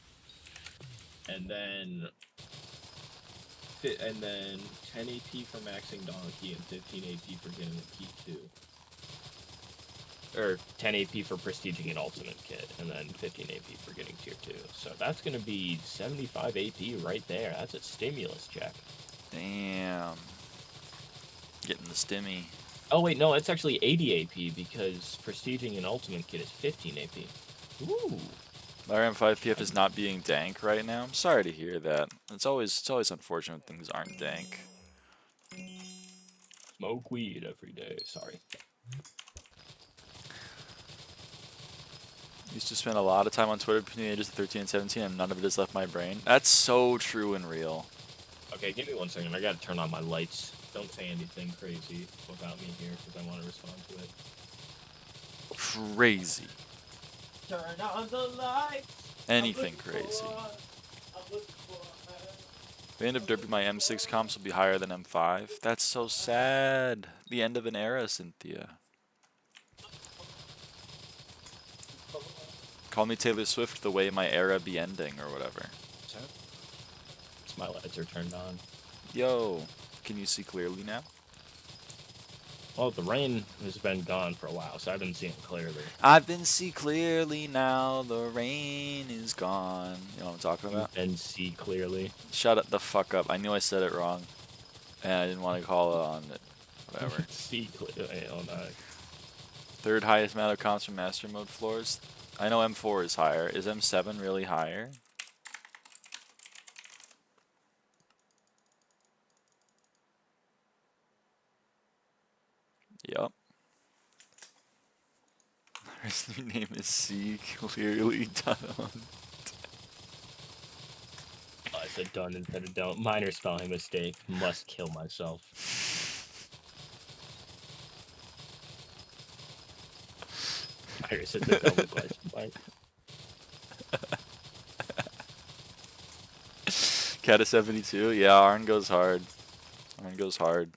And then 10 AP for maxing Donkey and 15 AP for getting a P2. Or 10 AP for prestiging an ultimate kit, and then 15 AP for getting tier 2. So that's going to be 75 AP right there. That's a stimulus check. Damn. Getting the stimmy. Oh wait, no, it's actually 80 AP because prestiging an ultimate kit is 15 AP. Ooh. lyraava 5PF is not being dank right now. I'm sorry to hear that. It's always unfortunate when things aren't dank. Smoke weed every day. Sorry. Used to spend a lot of time on Twitter between the ages of 13 and 17, and none of it has left my brain. That's so true and real. Okay, give me 1 second. I gotta turn on my lights. Don't say anything crazy without me here, because I want to respond to it. Crazy. Turn on the lights. Anything crazy. If I end up derping my M6 comps will be higher than M5. That's so sad. The end of an era, Cynthia. Call me Taylor Swift, the way my era be ending, or whatever. My lights are turned on. Yo, can you see clearly now? Well, the rain has been gone for a while, so I've been seeing clearly. I've been see clearly now, the rain is gone. You know what I'm talking about? And see clearly. Shut it the fuck up. I knew I said it wrong. And I didn't want to call it on it. Whatever. See clearly. Oh, no. Third highest amount of comps from Master Mode floors. I know M4 is higher. Is M7 really higher? Yup. His new name is C. Clearly done. Oh, I said done instead of don't. Minor spelling mistake. Must kill myself. Iris is the double question mark. Cat 72. Yeah, Arn goes hard. Arn goes hard.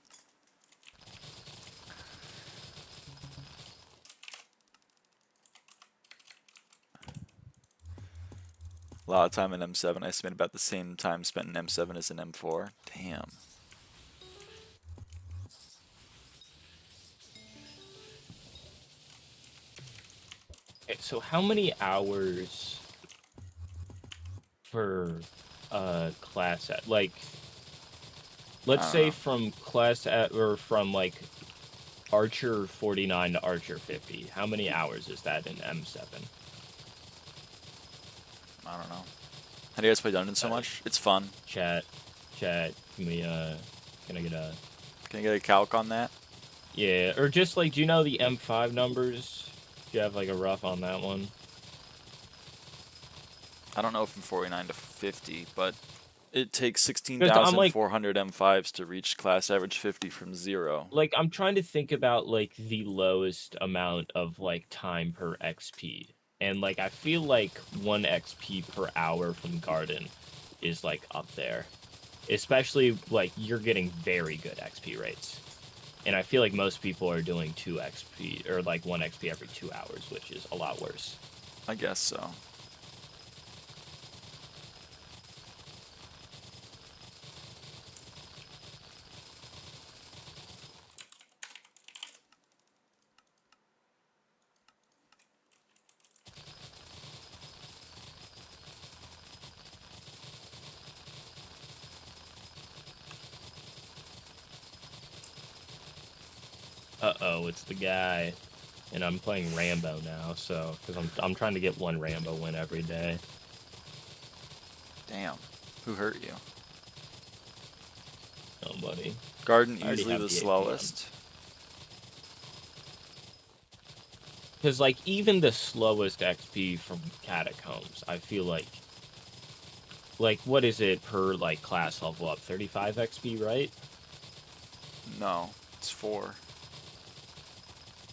A lot of time in M7. I spent about the same time spent in M7 as in M4. Damn. Okay, so how many hours for class at like let's I don't say know. from class at or from like Archer 49 to Archer 50. How many hours is that in M7? I don't know. How do you guys play Dungeons so much? It's fun. Chat, can we can I get a Can I get a calc on that? yeah, or just like do you know the M5 numbers? Do you have like a rough on that one? I don't know from 49 to 50, but it takes Because I'm like 16,400 M5s to reach class average 50 from 0. I'm trying to think about like the lowest amount of like time per XP. And like I feel like 1 XP per hour from Garden is like up there. Especially like you're getting very good XP rates. And I feel like most people are doing 2 XP or like 1 XP every 2 hours, which is a lot worse. I guess so. Uh-oh, it's the guy. And I'm playing Rambo now, so because I'm trying to get 1 Rambo win every day. Damn. Who hurt you? Nobody. Garden I already easily have the the AP slowest. Because like even the slowest XP from Catacombs, I feel like what is it per like class level up? 35 XP, right? No, it's 4.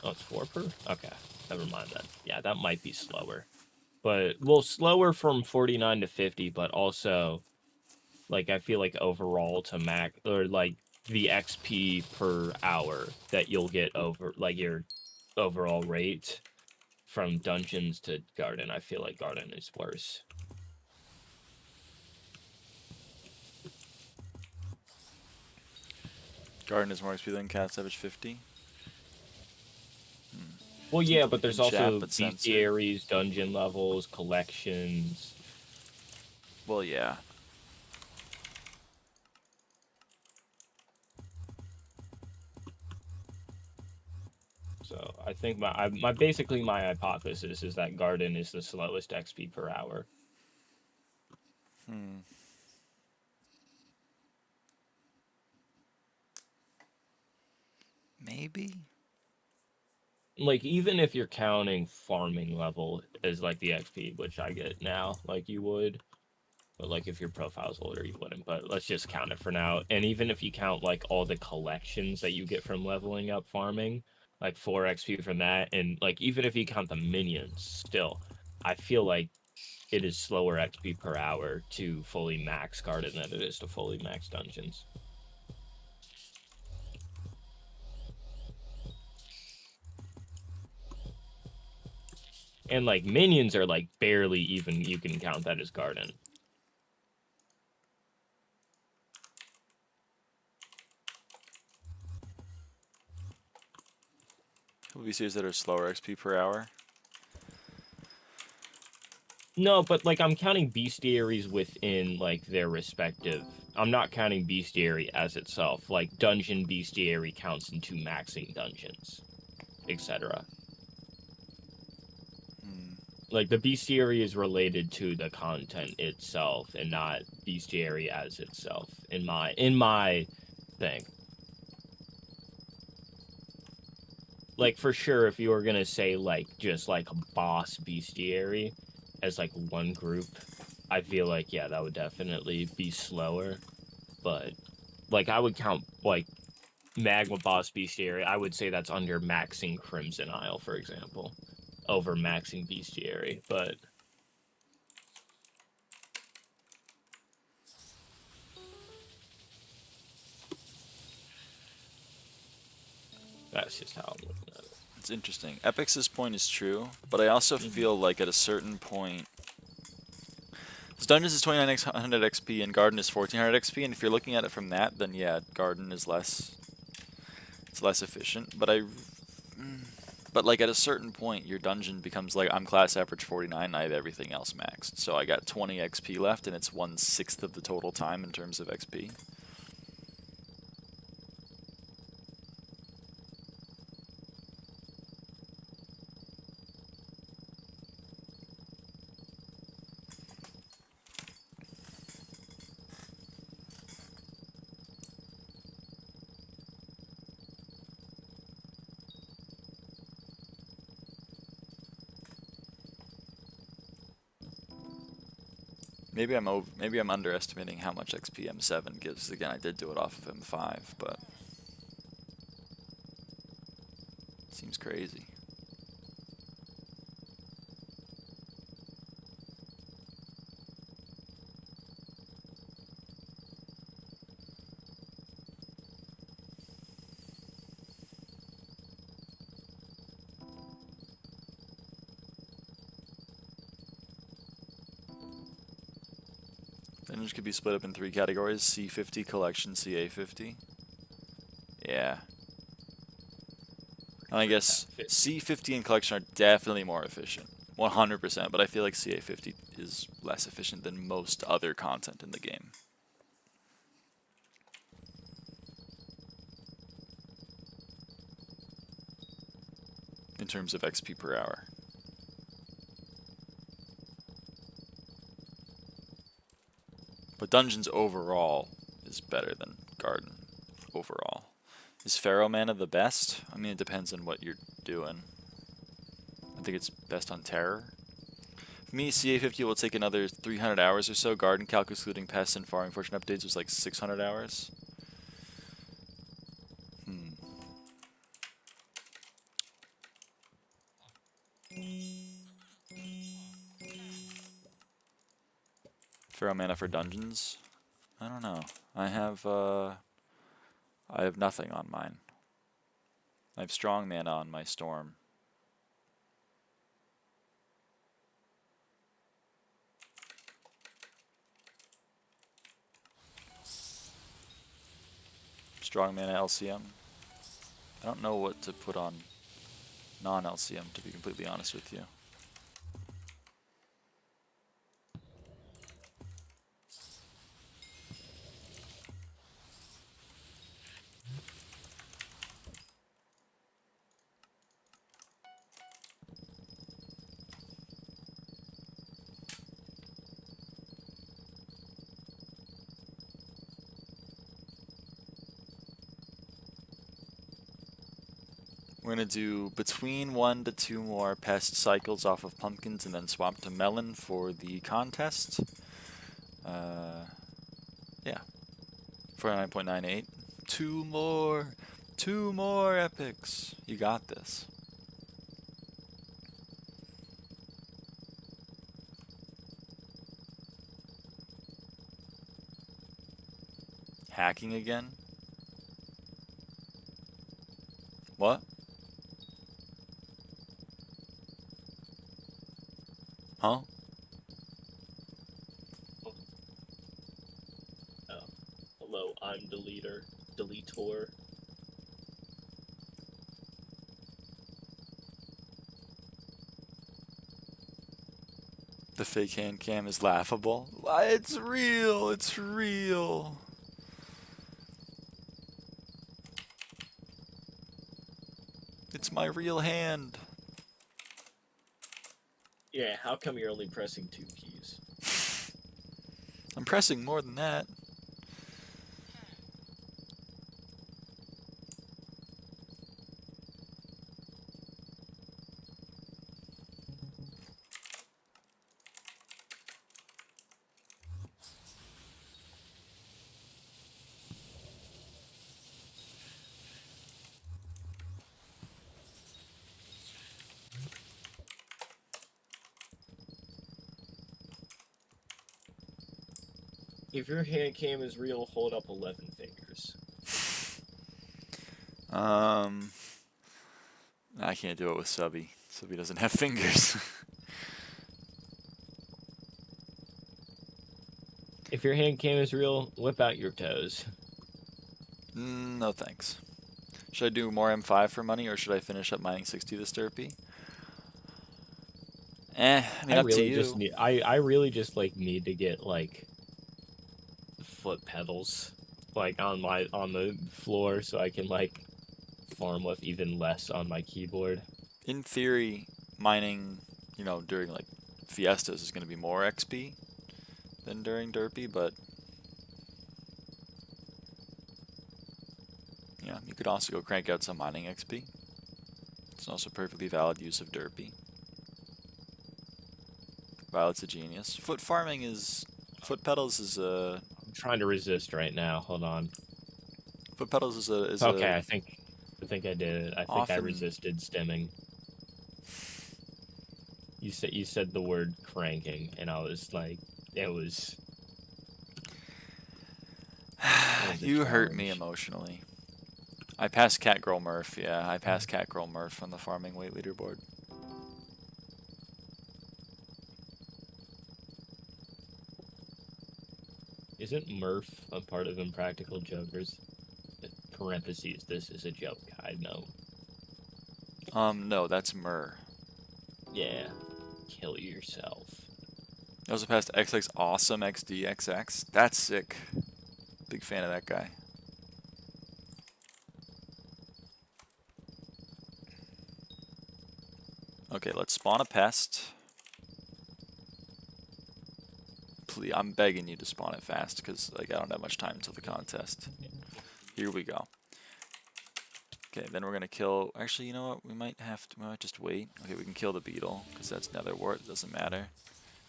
Oh, it's 4 per? Okay, never mind then. Yeah, that might be slower. But, well, slower from 49 to 50, but also, like, I feel like overall to max, or like the XP per hour that you'll get over, like, your overall rate from dungeons to Garden, I feel like Garden is worse. Garden is more XP than Cat's average 50. Well, yeah, but there's In chat, also but censored. bestiaries, dungeon levels, collections. Well, yeah. So I think my basically my hypothesis is that Garden is the slowest XP per hour. Maybe? Like, even if you're counting farming level as, like, the XP, which I get now, like you would. But, like, if your profile's older, you wouldn't. But let's just count it for now. And even if you count, like, all the collections that you get from leveling up farming, like, 4 XP from that, and, like, even if you count the minions, still, I feel like it is slower XP per hour to fully max Garden than it is to fully max dungeons. And, like, minions are, like, barely even you can count that as Garden. VCs that are slower XP per hour? No, but, like, I'm counting bestiaries within, like, their respective... I'm not counting bestiary as itself. Like, dungeon bestiary counts into maxing dungeons, etc. Like, the bestiary is related to the content itself and not bestiary as itself, in my thing. Like, for sure, if you were gonna say, like, just, like, a boss bestiary as, like, one group, I feel like, yeah, that would definitely be slower. But, like, I would count, like, Magma Boss Bestiary. I would say that's under maxing Crimson Isle, for example, over maxing Bestiary, but... that's just how I'm looking at it. It's interesting. Epix's point is true, but I also feel like at a certain point... Dungeons is 2900 XP and Garden is 1400 XP, and if you're looking at it from that, then yeah, Garden is less... It's less efficient, but But like at a certain point, your dungeon becomes like, I'm class average 49, and I have everything else maxed. So I got 20 XP left, and it's 1/6 of the total time in terms of XP. Maybe I'm underestimating how much XP M7 gives. Again, I did do it off of M5, but seems crazy. Dungeons could be split up in 3 categories: C50 collection, CA50. Yeah. And I guess C50 and collection are definitely more efficient. 100%, but I feel like CA50 is less efficient than most other content in the game. In terms of XP per hour. But Dungeons overall is better than Garden overall. Is Pharaoh Mana the best? I mean, it depends on what you're doing. I think it's best on Terror. For me, CA50 will take another 300 hours or so. Garden Calc, excluding pests and farming fortune updates, was like 600 hours. Pharaoh Mana for Dungeons? I don't know. I have nothing on mine. I have strong mana on my Storm. Strong mana LCM. I don't know what to put on non-LCM, to be completely honest with you. We're going to do between 1 to 2 more pest cycles off of pumpkins and then swap to melon for the contest. Yeah. 49.98. 2 more! 2 more epics! You got this. Hacking again? What? Huh? Oh. Hello, I'm Deleter. Deletor. The fake hand cam is laughable. It's real! It's real! It's my real hand. Yeah, how come you're only pressing 2 keys? I'm pressing more than that. If your hand cam is real, hold up 11 fingers. I can't do it with Subby. Subby doesn't have fingers. If your hand cam is real, whip out your toes. No thanks. Should I do more M5 for money, or should I finish up mining 60 this derpy? I mean, up to you. I really just like need to get like foot pedals like on the floor so I can like farm with even less on my keyboard. In theory, mining, you know, during like fiestas is going to be more XP than during derpy, but yeah, you could also go crank out some mining XP. It's also perfectly valid use of derpy. Violet's a genius. Foot pedals is a... I'm trying to resist right now. Hold on. Foot pedals is a... Okay, I think I did it. I think I resisted stimming. You said the word cranking, and I was like, it was You hurt me emotionally. I passed Catgirl Murph, yeah. I passed Catgirl Murph on the farming weight leaderboard. Isn't Murph a part of Impractical Jokers? Parentheses, this is a joke, I know. No, that's Mur. Yeah, kill yourself. I also passed XX Awesome XDXX. That's sick. Big fan of that guy. Okay, let's spawn a pest. Please, I'm begging you to spawn it fast, because like I don't have much time until the contest. Here we go. Okay, then we're gonna kill. Actually, you know what? We might just wait. Okay, we can kill the beetle because that's nether wart. It doesn't matter.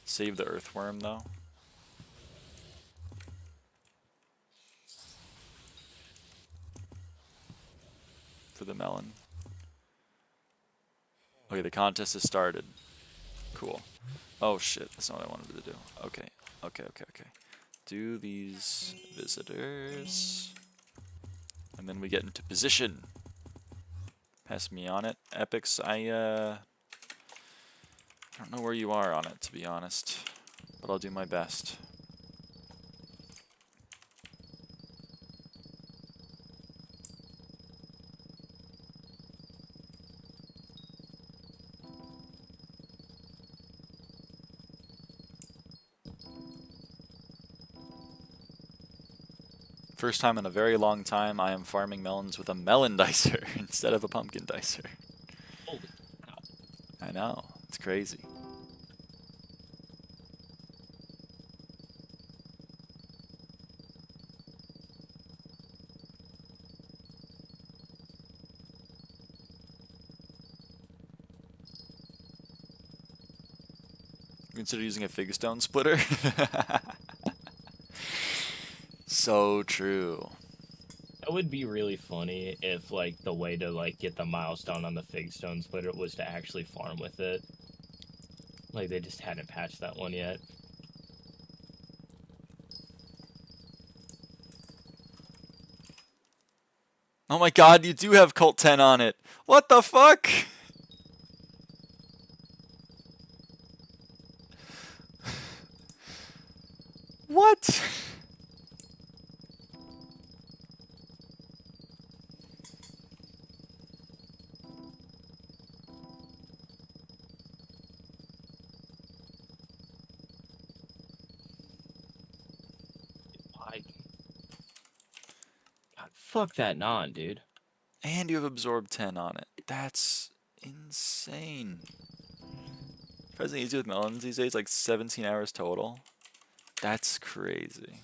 Save the earthworm though. For the melon. Okay, the contest has started. Cool. Oh shit, that's not what I wanted to do. Okay. Do these visitors. And then we get into position. Pass me on it. Epics, I don't know where you are on it, to be honest. But I'll do my best. First time in a very long time I am farming melons with a melon dicer instead of a pumpkin dicer. Holy cow. I know, it's crazy. Consider using a fig stone splitter? So true. That would be really funny if, like, the way to, like, get the milestone on the fig stone splitter was to actually farm with it. Like, they just hadn't patched that one yet. Oh my god, you do have Cult 10 on it. What the fuck? What? God, fuck that non, dude. And you have absorbed 10 on it. That's insane. Surprisingly easy with melons these days, like 17 hours total. That's crazy.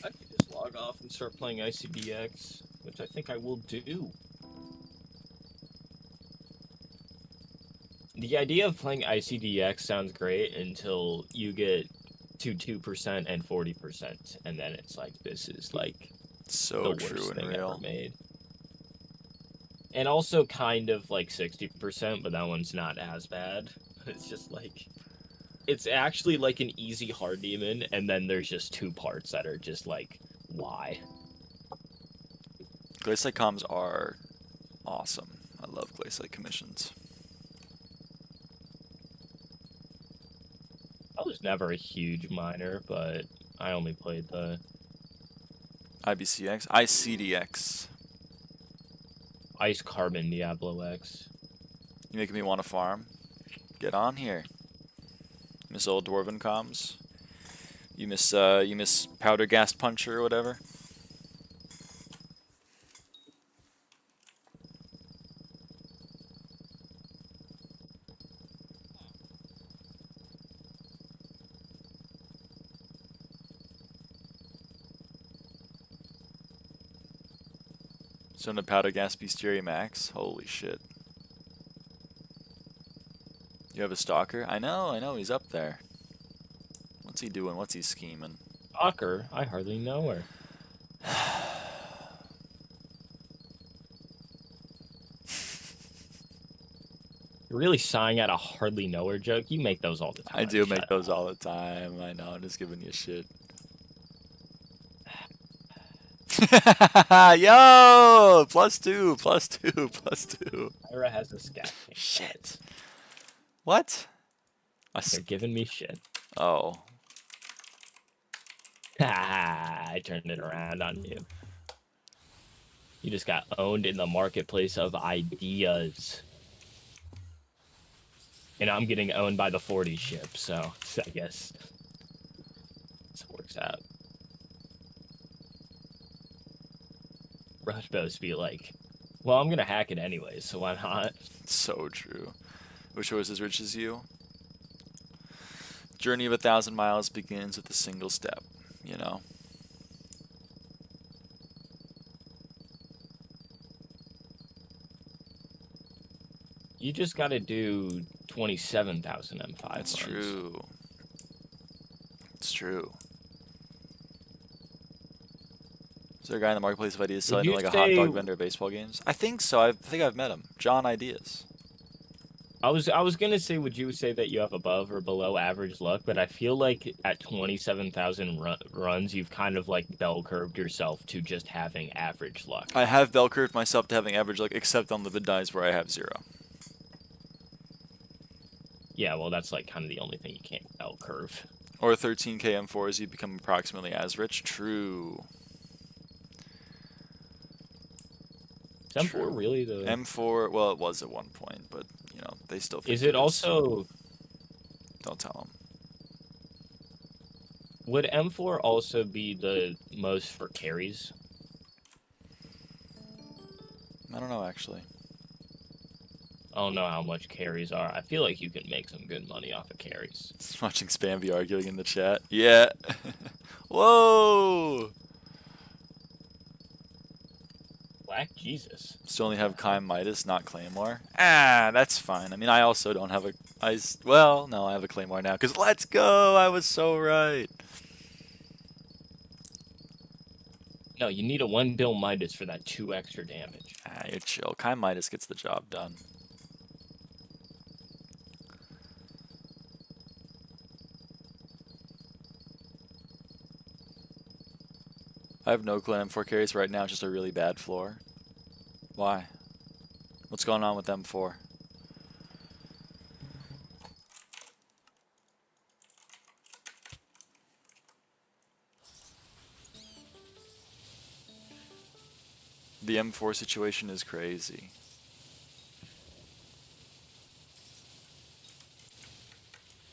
I could just log off and start playing ICDX, which I think I will do. The idea of playing ICDX sounds great until you get to 2% and 40%, and then it's like, this is like So the true worst and thing real. ever made. And also kind of like 60%, but that one's not as bad. It's just like it's actually like an easy hard demon, and then there's just 2 parts that are just like, why? Glacial comms are awesome. I love Glacial commissions. I was never a huge miner, but I only played the IBCX, ICDX. Ice Carbon Diablo X. You making me want to farm? Get on here. Miss old dwarven comms. You miss powder gas puncher or whatever. So the powder gas bestiary max. Holy shit. You have a stalker? I know, he's up there. What's he doing? What's he scheming? Stalker? I hardly know her. You're really sighing at a hardly know her joke? You make those all the time. I do make Shut those up. all the time. I know, I'm just giving you shit. Yo! +2, +2, +2. Lyra has a scat. Shit. What? They're giving me shit. Oh. I turned it around on you. You just got owned in the marketplace of ideas. And I'm getting owned by the 40 ship, so I guess this works out. Rush supposed be like, well, I'm gonna hack it anyway, so why not? So true. Wish I was as rich as you. Journey of 1,000 miles begins with a single step, you know? You just gotta do 27,000 M5 That's runs. true. It's true. Is there a guy in the marketplace of ideas selling you like a hot say- dog vendor of baseball games? I think so. I think I've met him. John Ideas. I was gonna say, would you say that you have above or below average luck? But I feel like at 27,000 runs, you've kind of like bell curved yourself to just having average luck. I have bell curved myself to having average luck, except on the vid dies where I have 0. Yeah, well, that's like kind of the only thing you can't bell curve. Or 13k M4s, you become approximately as rich. True. Is M4 True. really the... M4, well, it was at one point, but, you know, they still think Is it also... Don't tell them. Would M4 also be the most for carries? I don't know, actually. I don't know how much carries are. I feel like you can make some good money off of carries. Watching Spam be arguing in the chat. Yeah. Whoa! Black Jesus. Still only have Kime Midas, not Claymore. Ah, that's fine. I mean, I also don't have a... Well, no, I have a Claymore now, because let's go! I was so right. No, you need a 1 bill Midas for that 2 extra damage. Ah, you're chill. Kime Midas gets the job done. I have no clue on M4 carries right now, just a really bad floor. Why? What's going on with M4? The M4 situation is crazy.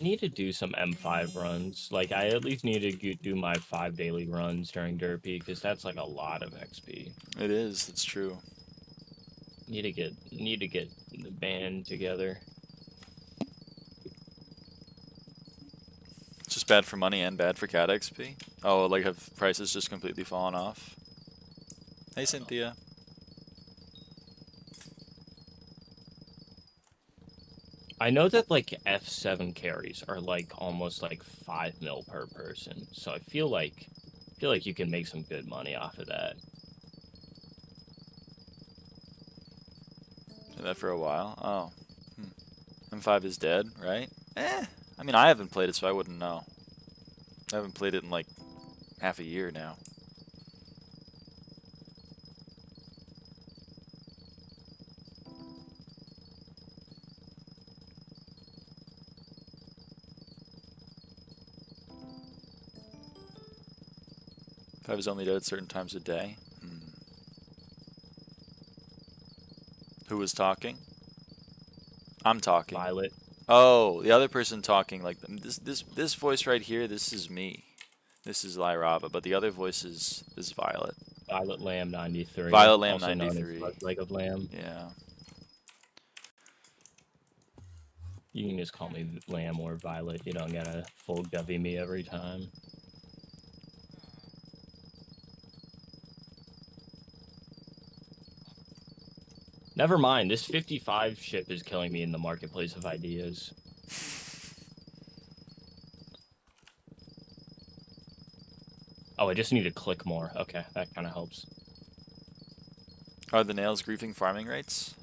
Need to do some M5 runs. Like, I at least need to do my 5 daily runs during Derpy, because that's like a lot of XP. It is, it's true. Need to get the band together. It's just bad for money and bad for cat XP. Oh, like have prices just completely fallen off? Hey, Cynthia. I know that like F7 carries are like almost like 5 mil per person, so I feel like you can make some good money off of that. Did that for a while. Oh. M5 is dead, right? I I mean, I haven't played it, so I wouldn't know. I haven't played it in like half a year now. If I was only dead at certain times a day. Who was talking? I'm talking. Violet. Oh, the other person talking, like this voice right here. This is me. This is lyraava, but the other voice is Violet. Violet Lamb 93. Violet Lamb also 93. known as Leg of Lamb. Yeah. You can just call me Lamb or Violet. You don't gotta full govy me every time. Never mind, this 55 ship is killing me in the marketplace of ideas. Oh, I just need to click more. Okay, that kind of helps. Are the nails griefing farming rates?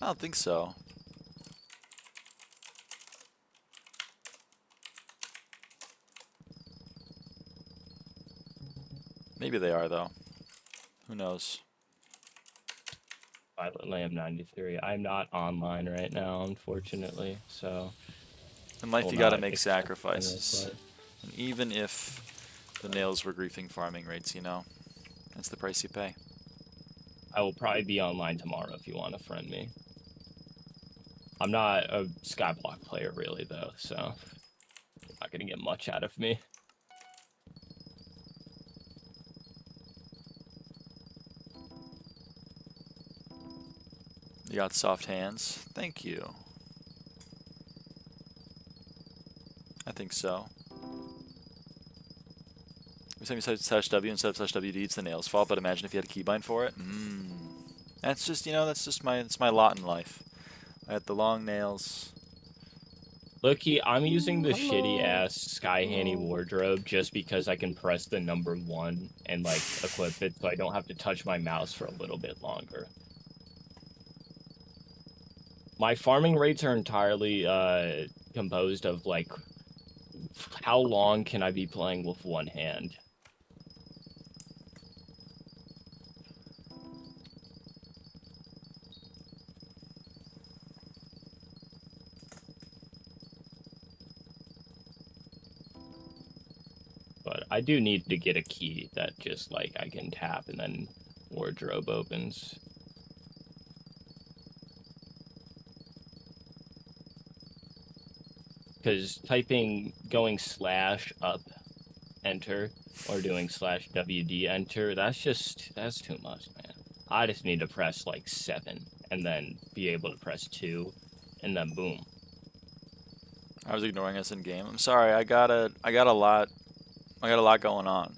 I don't think so. Maybe they are, though. Who knows? Violet Lamb 93. I'm not online right now, unfortunately, so... In life, will you gotta not make accept sacrifices. this, And even if the nails were griefing farming rates, you know, that's the price you pay. I will probably be online tomorrow if you want to friend me. I'm not a SkyBlock player, really, though, so... You're not gonna get much out of me. You got soft hands. Thank you. I think so. Every time you slash W instead of slash WD, it's the nails fault, but imagine if you had a keybind for it. That's just, you know, it's my lot in life. I had the long nails. Look-key, I'm using the shitty-ass SkyHanni wardrobe just because I can press the number 1 and, like, equip it so I don't have to touch my mouse for a little bit longer. My farming rates are entirely composed of, like, how long can I be playing with one hand? But I do need to get a key that just, like, I can tap and then wardrobe opens. Because going /up enter or doing /WD enter, that's too much, man. I just need to press like 7 and then be able to press 2 and then boom. I was ignoring us in game. I'm sorry. I got a lot going on.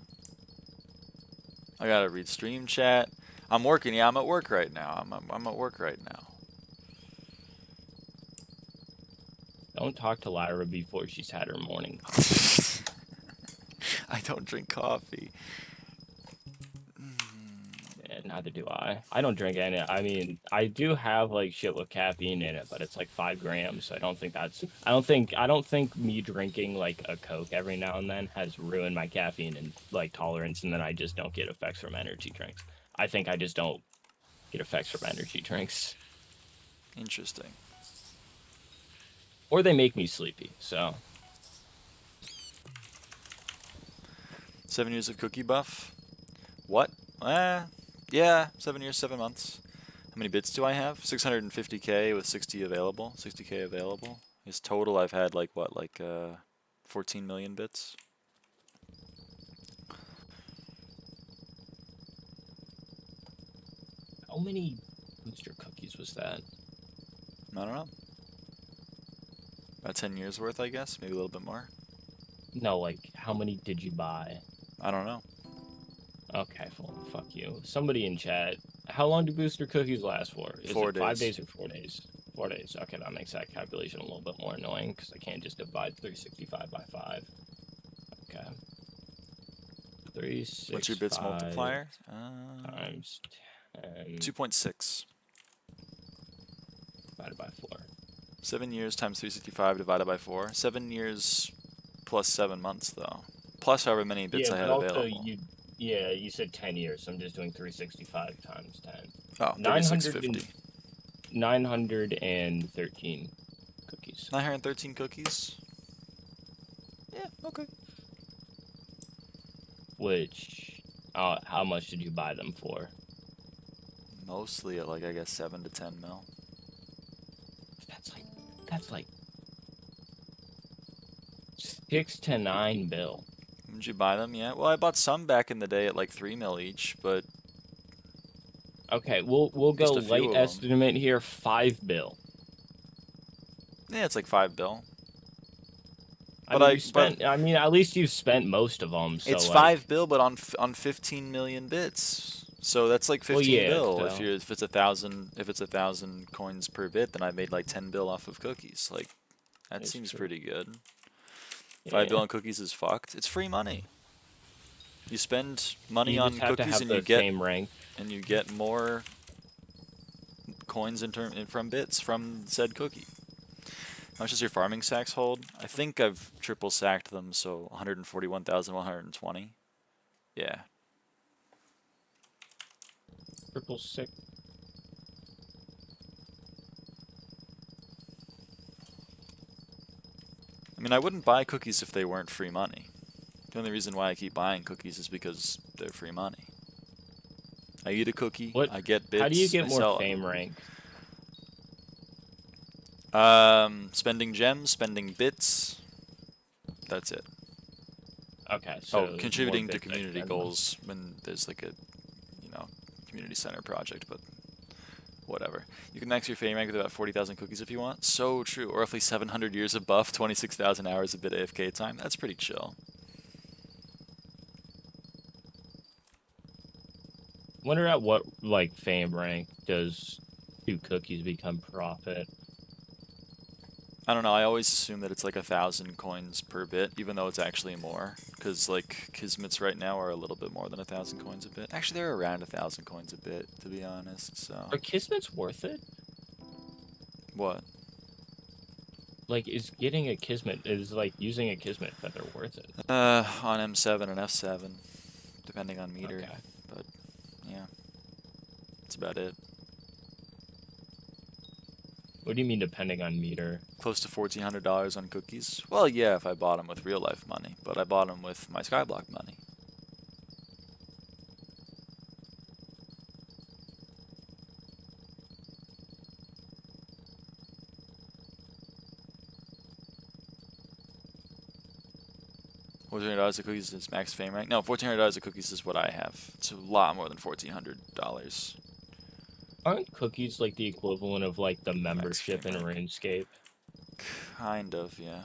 I gotta read stream chat. I'm working. Yeah, I'm at work right now. I'm at work right now. Don't talk to Lyra before she's had her morning coffee. I don't drink coffee. Yeah, neither do I. I don't drink any. I mean, I do have like shit with caffeine in it, but it's like 5 grams. So I don't think me drinking like a Coke every now and then has ruined my caffeine and like tolerance, and then I just don't get effects from energy drinks. I think I just don't get effects from energy drinks. Interesting. Or they make me sleepy, so. 7 years of cookie buff? What? Yeah, 7 years, 7 months. How many bits do I have? 650k with 60 available. 60k available. His total I've had like what, 14 million bits? How many booster cookies was that? I don't know. About 10 years worth, I guess. Maybe a little bit more. No, like, how many did you buy? I don't know. Okay, well, fuck you. Somebody in chat, how long do booster cookies last for? Is 4 it days. 5 days or 4 days? 4 days. Okay, that makes that calculation a little bit more annoying, because I can't just divide 365 by 5. Okay. 365 What's your bits multiplier? times 10 2.6. divided by 4. 7 years times 365 divided by 4. 7 years plus 7 months, though. Plus however many bits I had but also available. you said 10 years, so I'm just doing 365 times 10. Oh, 3650. 913 cookies. 913 cookies? Yeah, okay. Which, how much did you buy them for? Mostly at like, I guess, 7 to 10 mil. That's like 6 to 9 bill. Did you buy them yet? Well, I bought some back in the day at like 3 mil each, but Okay, we'll go Just a few light of 'em. estimate here, 5 bill. yeah, it's like 5 bill. I mean, I mean, at least you spent most of them. So It's like, 5 bill, but on 15 million bits. So that's like 15 Well, yeah, bill. so- If it's 1,000 coins per bit, then I made like 10 bill off of cookies. Like that It's seems true. pretty good. Yeah. 5 bill on cookies is fucked. It's free money. You spend money You on just have to cookies have and the you get same rank. more coins from bits from said cookie. How much does your farming sacks hold? I think I've triple sacked them, so 141,120. Yeah. 666. I mean, I wouldn't buy cookies if they weren't free money. The only reason why I keep buying cookies is because they're free money. I eat a cookie, I get bits, How do you get I more sell fame rank? spending gems, spending bits. That's it. Okay, so Oh, contributing more to bits I community spend. goals when there's like a, community center project, but whatever. You can max your fame rank with about 40,000 cookies if you want. So true. Or roughly 700 years of buff, 26,000 hours of bit AFK time. That's pretty chill. Wonder at what like fame rank does 2 cookies become profit? I don't know, I always assume that it's like 1,000 coins per bit, even though it's actually more. Because, like, Kismets right now are a little bit more than 1,000 coins a bit. Actually, they're around 1,000 coins a bit, to be honest, so... Are Kismets worth it? What? Like, is getting a Kismet, is like using a Kismet feather worth it? On M7 and F7, depending on meter. Okay. But, yeah. That's about it. What do you mean depending on meter? Close to $1,400 on cookies. Well, yeah, if I bought them with real-life money, but I bought them with my SkyBlock money. $1,400 of cookies is max fame rank. No, $1,400 of cookies is what I have. It's a lot more than $1,400. Aren't cookies like the equivalent of like the membership in fame rank. RuneScape? Kind of, yeah.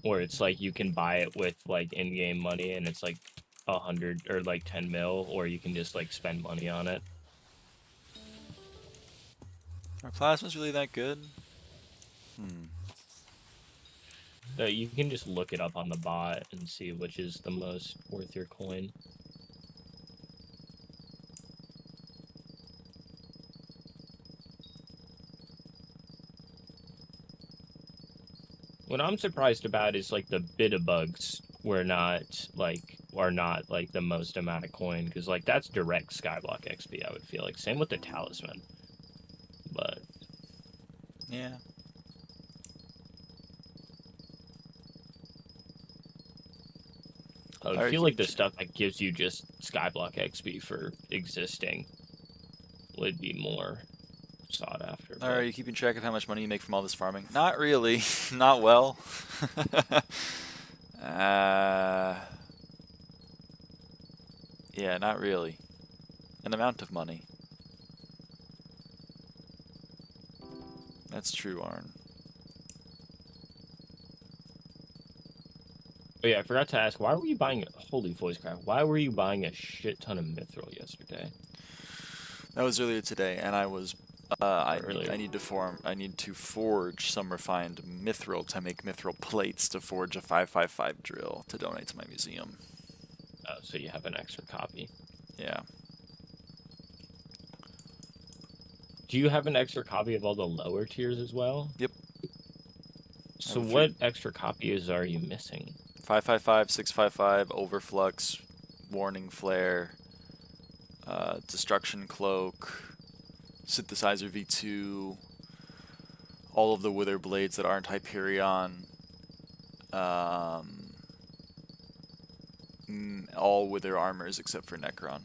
Where it's like you can buy it with like in-game money and it's like 100 or like 10 mil, or you can just like spend money on it. Are plasmas really that good? You can just look it up on the bot and see which is the most worth your coin. What I'm surprised about is like the beta bugs are not like the most amount of coin, because like that's direct SkyBlock XP, I would feel like. Same with the talisman. But Yeah. I would feel like the stuff that gives you just SkyBlock XP for existing would be more sought after. Are you keeping track of how much money you make from all this farming? Not really. Not well. Yeah, not really. An amount of money. That's true, Arn. Oh yeah, I forgot to ask, why were you buying holy voice crack? Why were you buying a shit ton of mithril yesterday? That was earlier today, and I was I Earlier. need to forge some refined mithril to make mithril plates to forge a 555 drill to donate to my museum. Oh, so you have an extra copy. Yeah. Do you have an extra copy of all the lower tiers as well? Yep. So have a what extra copies are you missing? 555, 655, Overflux, Warning Flare, Destruction Cloak, Synthesizer V2, all of the Wither Blades that aren't Hyperion, all Wither armors except for Necron.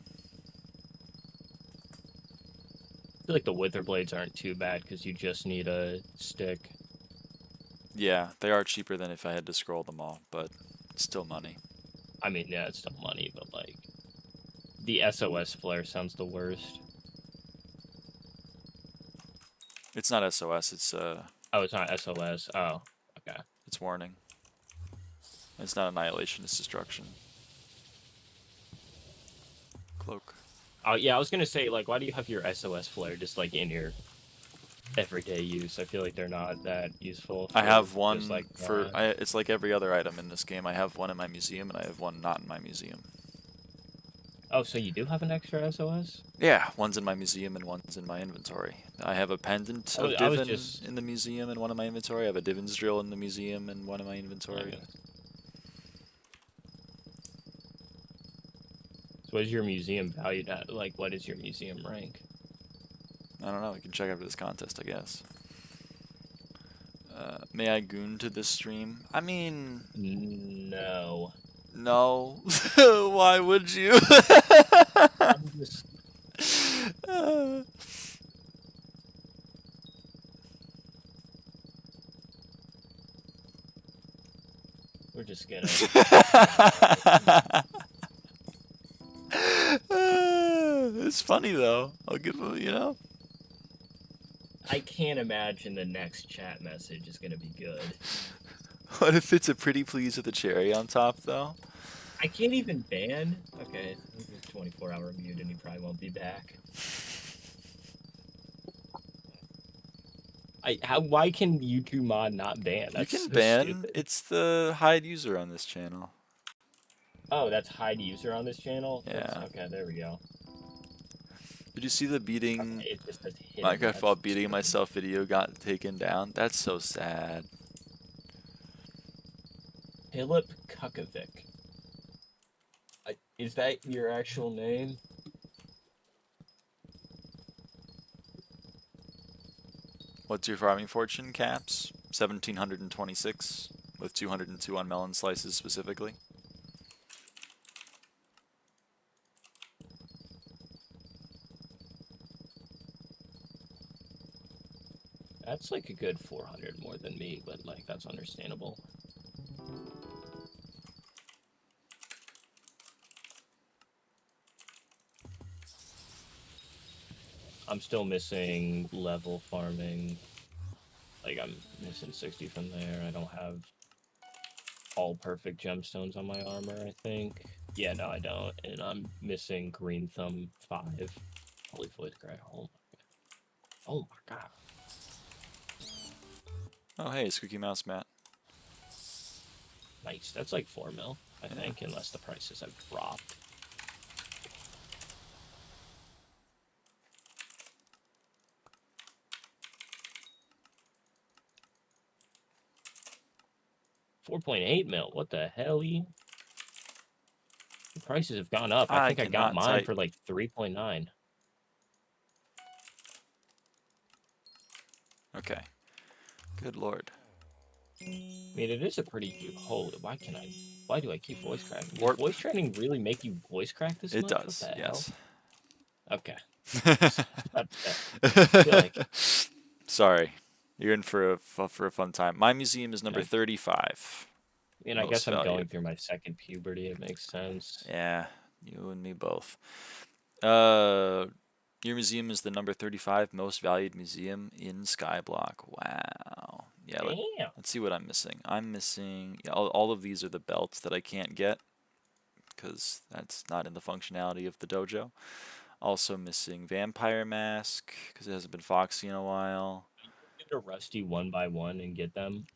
I feel like the Wither Blades aren't too bad because you just need a stick. Yeah, they are cheaper than if I had to scroll them all, but it's still money. I mean, yeah, it's still money, but like the SOS flare sounds the worst. It's not SOS, it's Oh, it's not SOS. Oh, okay. it's Warning. It's not Annihilation, it's Destruction. Cloak. Oh, yeah, I was gonna say, like, why do you have your SOS flare just like in your everyday use? I feel like they're not that useful. I have one just, like, for it's like every other item in this game. I have one in my museum and I have one not in my museum. Oh, so you do have an extra SOS? Yeah, one's in my museum and one's in my inventory. I have a pendant of I was Divin just- in the museum and one in my inventory. I have a Divin's drill in the museum and one in my inventory. So what is your museum valued at? Like, what is your museum rank? I don't know. We can check after this contest, I guess. May I goon to this stream? I mean, No. no. Why would you? I'm just... We're just gonna... It's funny though. I'll give him, you know. I can't imagine the next chat message is gonna be good. What if it's a pretty please with a cherry on top though? I can't even ban. Okay, 24-hour mute and he probably won't be back. Why can YouTube mod not ban? That's you can so ban. stupid. It's the hide user on this channel. Oh, that's hide user on this channel? Yeah. Okay, there we go. Did you see the beating Okay, it just says hidden. Minecraft That's while beating stupid. myself video got taken down? That's so sad. Philip Kukovic. Is that your actual name? What's your farming fortune, Caps? 1726 with 202 on melon slices specifically. That's like a good 400 more than me, but like that's understandable. I'm still missing level farming. Like I'm missing 60 from there. I don't have all perfect gemstones on my armor, I think. Yeah, no, I don't. And I'm missing green thumb 5. Holy voice cry. Oh my god. Oh hey, Squeaky Mouse Matt. Nice. That's like 4 mil, I think, unless the prices have dropped. $4.8 mil. What the hell? The prices have gone up. I think I got cannot mine type. for like 3.9. Okay. Good lord. I mean, it is a pretty huge. Holy, why do I keep voice cracking? Does Warp. voice training really make you voice crack this It much? does, What the yes. hell? Okay. I feel like Sorry. You're in for a fun time. My museum is number Yeah. 35. I mean, I Most guess I'm going valued. through my second puberty. It makes sense. Yeah, you and me both. Your museum is the number 35 most valued museum in SkyBlock. Wow. Yeah, Damn. let's see what I'm missing. I'm missing... Yeah, all of these are the belts that I can't get because that's not in the functionality of the dojo. Also missing Vampire Mask because it hasn't been Foxy in a while. Get a Rusty 1 by 1 and get them.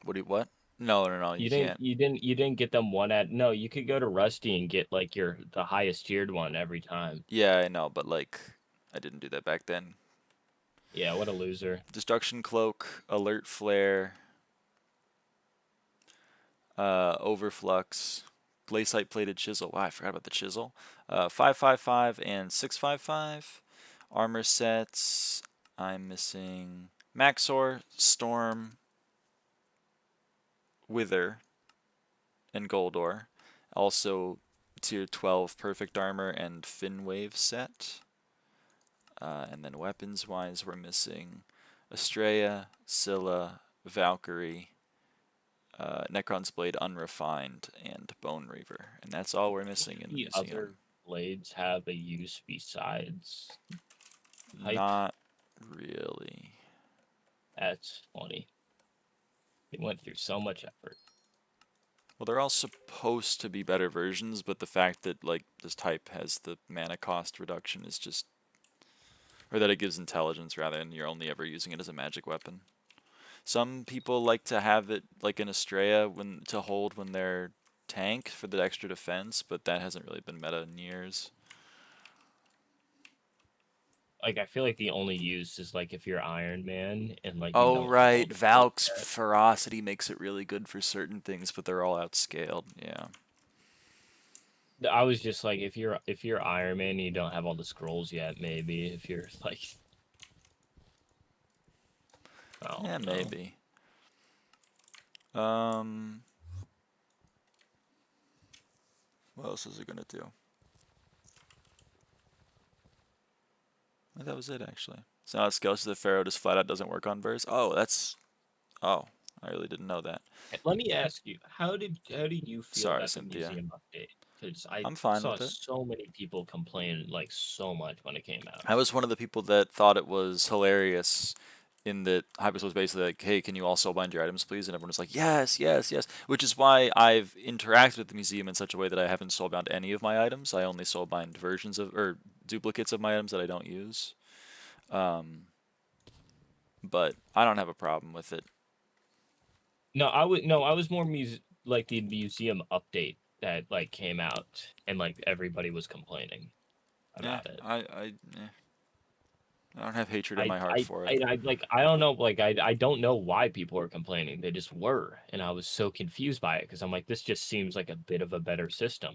What? No, you can't. You didn't get them one at. No, you could go to Rusty and get like the highest tiered one every time. Yeah, I know, but like I didn't do that back then. Yeah, what a loser. Destruction Cloak, Alert Flare, Overflux, Glaciite Plated Chisel. Wow, I forgot about the Chisel. 555 and 655. Armor sets. I'm missing Maxor, Storm, Wither, and Goldor. Also, tier 12 Perfect Armor and Fin Wave set. And then weapons-wise, we're missing Estrella, Scylla, Valkyrie, Necron's Blade Unrefined, and Bone Reaver. And that's all we're missing in the museum. Other blades have a use besides hype? Not really. That's funny. They went through so much effort. Well, they're all supposed to be better versions, but the fact that like this type has the mana cost reduction is just, or that it gives intelligence rather than you're only ever using it as a magic weapon. Some people like to have it like an Estrella to hold when they're tank for the extra defense, but that hasn't really been meta in years. Like, I feel like the only use is like if you're Iron Man and like. Oh right, Valk's ferocity makes it really good for certain things, but they're all outscaled. Yeah. I was just like, if you're Iron Man and you don't have all the scrolls yet, maybe if you're like. Yeah, maybe. What else is it gonna do? That was it actually. So now it scales to the Pharaoh just flat out doesn't work on verse. Oh, I really didn't know that. Let me ask you, how did you feel Sorry, about Cynthia. the museum update? Because I'm fine saw with it. so many people complain like so much when it came out. I was one of the people that thought it was hilarious in that Hypixel was basically like, hey, can you all soulbind your items, please? And everyone was like, yes, yes, yes. Which is why I've interacted with the museum in such a way that I haven't soulbound any of my items. I only soulbind versions of, or duplicates of my items that I don't use. But I don't have a problem with it. No, I was more like the museum update that like came out and like everybody was complaining about it. I don't have hatred in my heart for it. I don't know, like I don't know why people are complaining. They just were, and I was so confused by it because I'm like, this just seems like a bit of a better system.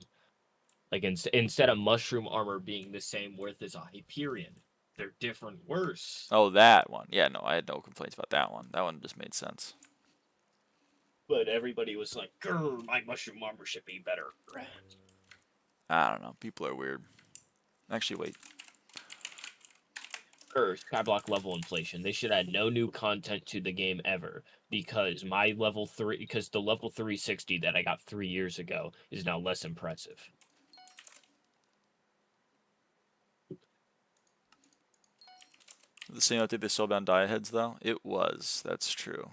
Like instead of mushroom armor being the same worth as a Hyperion, they're different worse. Oh, that one. Yeah, no, I had no complaints about that one. That one just made sense. But everybody was like, grr, my mushroom armor should be better. I don't know. People are weird. Actually, wait. SkyBlock level inflation. They should add no new content to the game ever because the level 360 that I got 3 years ago is now less impressive. The same update they sold down die heads though? It was. That's true.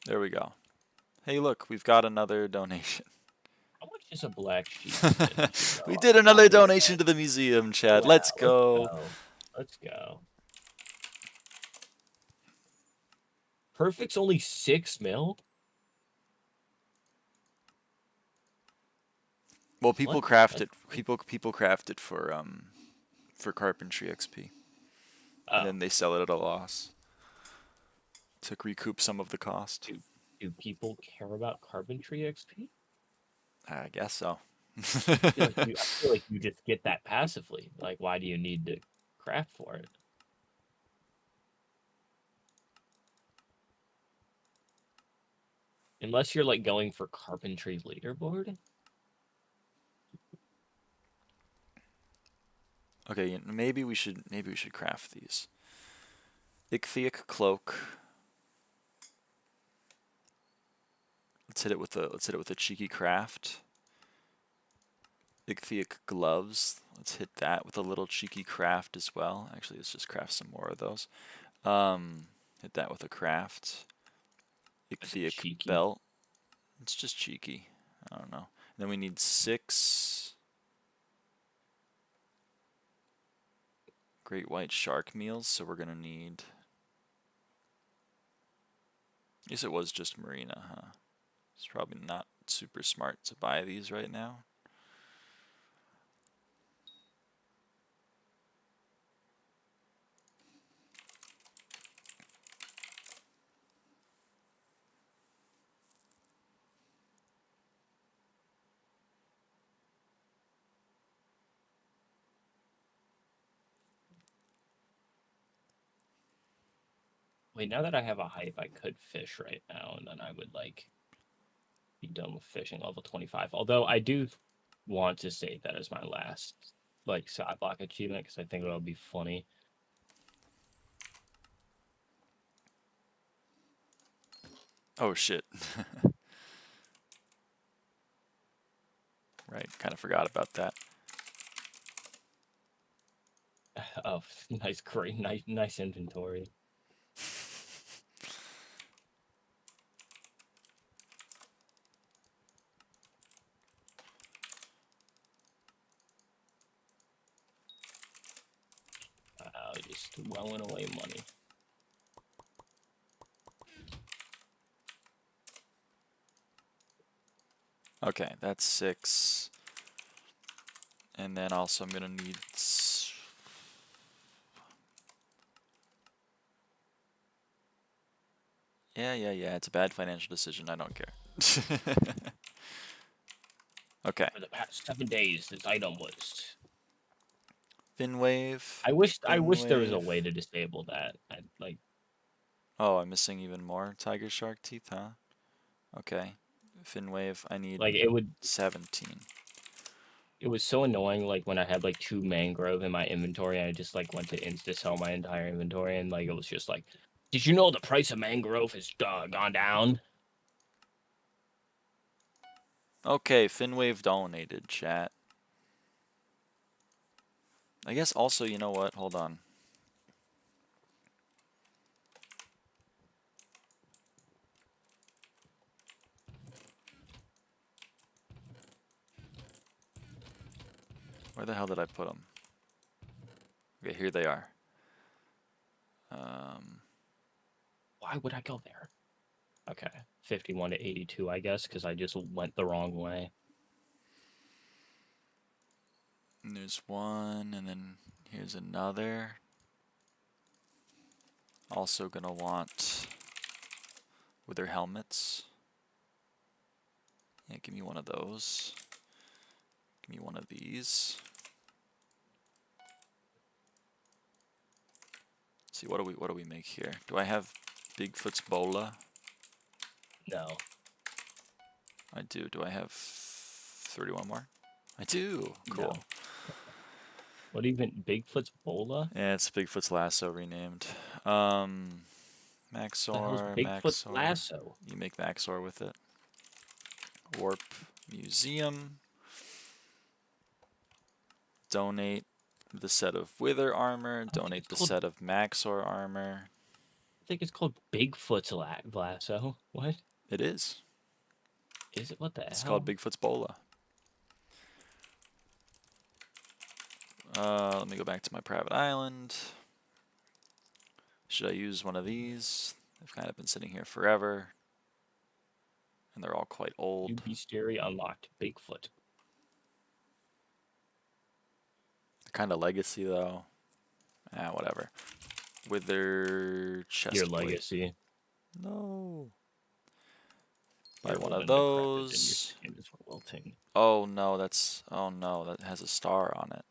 There we go. Hey, look, we've got another donation. How much is a black sheep? We did another donation to the museum, Chad. Wow, let's go. Let's go. Perfect's only 6 mil? Well, people craft it. People craft it for carpentry XP. And then they sell it at a loss to recoup some of the cost. Do people care about carpentry XP? I guess so. I feel like you just get that passively. Like, why do you need to craft for it? Unless you're like going for carpentry leaderboard. Okay, maybe we should craft these. Ichthyic cloak. Let's hit it with a cheeky craft. Ichthyic gloves. Let's hit that with a little cheeky craft as well. Actually, let's just craft some more of those. Hit that with a craft. Ichthyic belt. It's just cheeky. I don't know. And then we need 6 great white shark meals, so we're gonna need Guess it was just marina, huh? It's probably not super smart to buy these right now. Wait, now that I have a hype, I could fish right now, and then I would like be done with fishing level 25. Although I do want to save that as my last like SkyBlock achievement because I think it'll be funny. Oh shit. Right, kind of forgot about that. Oh, nice, great, nice inventory. Wow, just throwing away money. Okay, that's 6. And then also I'm gonna need... Yeah, it's a bad financial decision, I don't care. Okay. For the past 7 days, this item was... Fin wave. I wish there was a wave. way to disable that. Like... Oh, I'm missing even more tiger shark teeth, huh? Okay. Fin wave, I need Like, it would... 17. It was so annoying, like, when I had, like, 2 mangrove in my inventory, and I just, like, went to insta-sell my entire inventory, and, like, it was just like, did you know the price of mangrove has gone down? Okay, Finwave donated, chat. I guess also, you know what? Hold on. Where the hell did I put them? Okay, here they are. Why would I go there? Okay, 51 to 82, I guess, because I just went the wrong way. And there's one, and then here's another. Also gonna want wither helmets. Yeah, give me one of those. Give me one of these. See, what do we make here? Do I have Bigfoot's bola? No. I do. Do I have 31 more? I do. Cool. No. What even? Bigfoot's bola? Yeah, it's Bigfoot's lasso renamed. The hell's Maxor, Bigfoot's Maxor. lasso? You make Maxor with it. Warp Museum. Donate the set of Wither armor. Donate the set of Maxor armor. I think it's called Bigfoot's lasso. What? It is. Is it? What the It's hell? called Bigfoot's bola. Let me go back to my private island. Should I use one of these? They've kind of been sitting here forever. And they're all quite old. Bestiary unlocked Bigfoot. Kind of legacy though. Ah, whatever. Wither chest Your plate. legacy. No. Buy Your one old of and decrepit and your those. skin is wilting. Oh no, that's... Oh no, that has a star on it.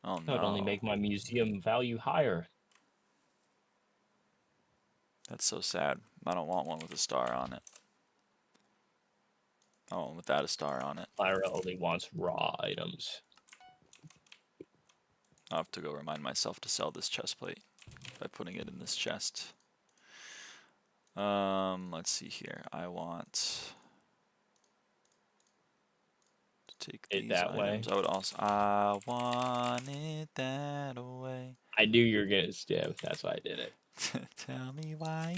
Oh That would only no. make my museum value higher. That's so sad. I don't want one with a star on it. I want one without a star on it. Lyra only wants raw items. I'll have to go remind myself to sell this chest plate by putting it in this chest. Let's see here. I want to take It these that way. items. I want it that way. I knew you were gonna stem. That's why I did it. Tell me why.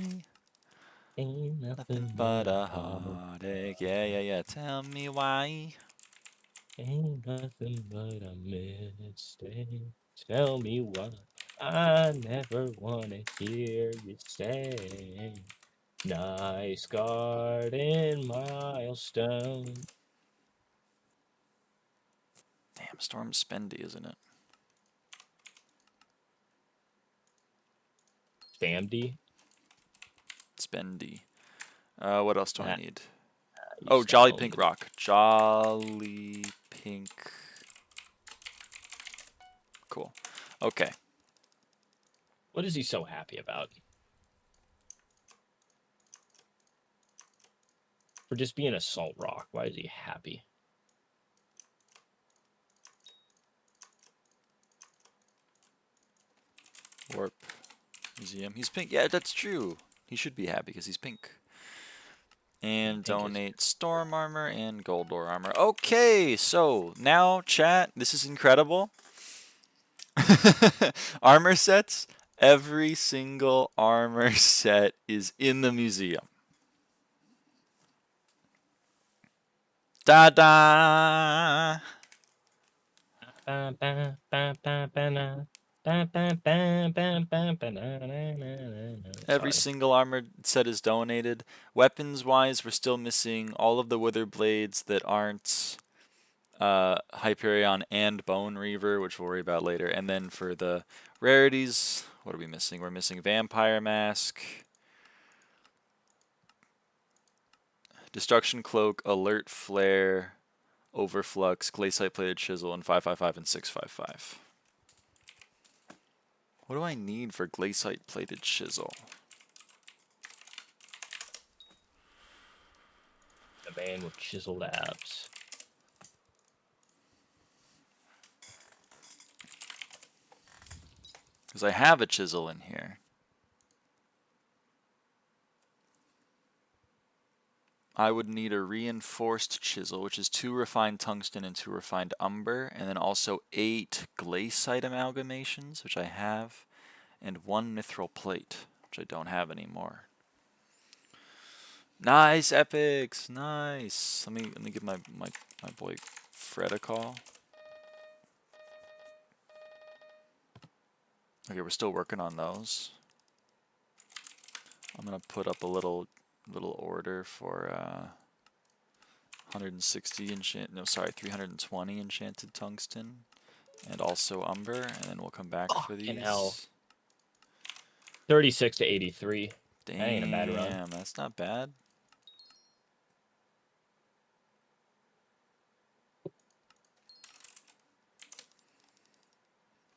Ain't Nothing but a heartache. Yeah. Tell me why. Ain't nothing but a mistake. Tell me why. I never wanna hear you say, nice garden milestone. Damn, Storm's spendy, isn't it? Spamdy? Spendy. What else do I Nah, need? you Oh, just gotta Jolly own Pink the- Rock. Jolly Pink. Cool. Okay. What is he so happy about? For just being a salt rock, why is he happy? Warp. Museum. He's pink. Yeah, that's true. He should be happy because he's pink. And Pink is- donate storm armor and gold ore armor. Okay, so now chat, this is incredible. Armor sets. Every single armor set is in the museum. Da-da! Every single armor set is donated. Weapons-wise, we're still missing all of the Wither Blades that aren't Hyperion and Bone Reaver, which we'll worry about later. And then for the rarities, what are we missing? We're missing Vampire Mask, Destruction Cloak, Alert Flare, Overflux, Glacial Plated Chisel, and 555 and 655. What do I need for Glacial Plated Chisel? A man with chiseled abs. Because I have a chisel in here. I would need a reinforced chisel, which is 2 refined tungsten and 2 refined umber, and then also 8 glaciite amalgamations, which I have, and 1 mithril plate, which I don't have anymore. Nice, epics, nice. Let me give my boy Fred a call. Okay, we're still working on those. I'm gonna put up a little order for 160 no, 320 enchanted tungsten, and also umber, and then we'll come back for these. Hell. 36 to 83. Damn, That ain't a bad run. that's not bad.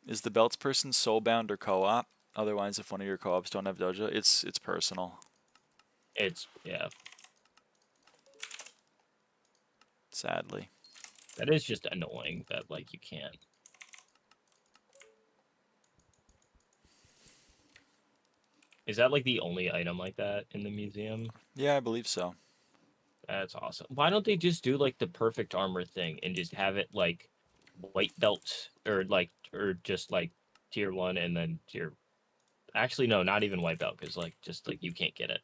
Is the belts person soulbound or co-op? Otherwise, if one of your co-ops don't have dojo, it's personal. Yeah. Sadly. That is just annoying that like you can't. Is that like the only item like that in the museum? Yeah, I believe so. That's awesome. Why don't they just do like the perfect armor thing and just have it like white belt or just like tier 1 and then tier. Actually, no, not even white belt because just like you can't get it.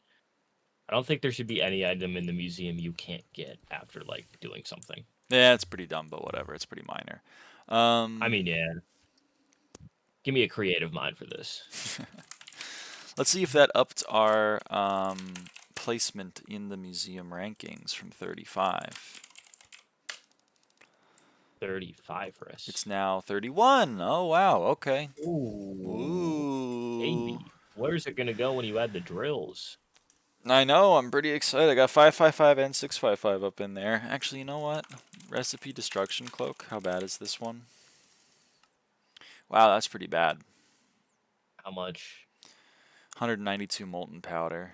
I don't think there should be any item in the museum you can't get after like doing something. Yeah, it's pretty dumb, but whatever. It's pretty minor. I mean, yeah. Give me a creative mind for this. Let's see if that upped our placement in the museum rankings from 35. 35 for us. It's now 31. Oh, wow. Okay. Ooh. Baby. Where's it going to go when you add the drills? I know. I'm pretty excited. I got 555 and 655 up in there. Actually, you know what? Recipe Destruction Cloak. How bad is this one? Wow, that's pretty bad. How much? 192 molten powder.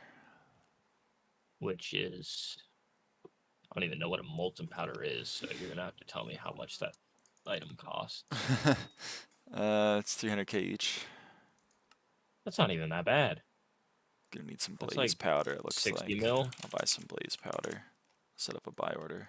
Which is... I don't even know what a molten powder is, so you're going to have to tell me how much that item costs. It's 300k each. That's not even that bad. Gonna need some That's blaze like powder, it looks 60 like. mil? I'll buy some blaze powder. Set up a buy order.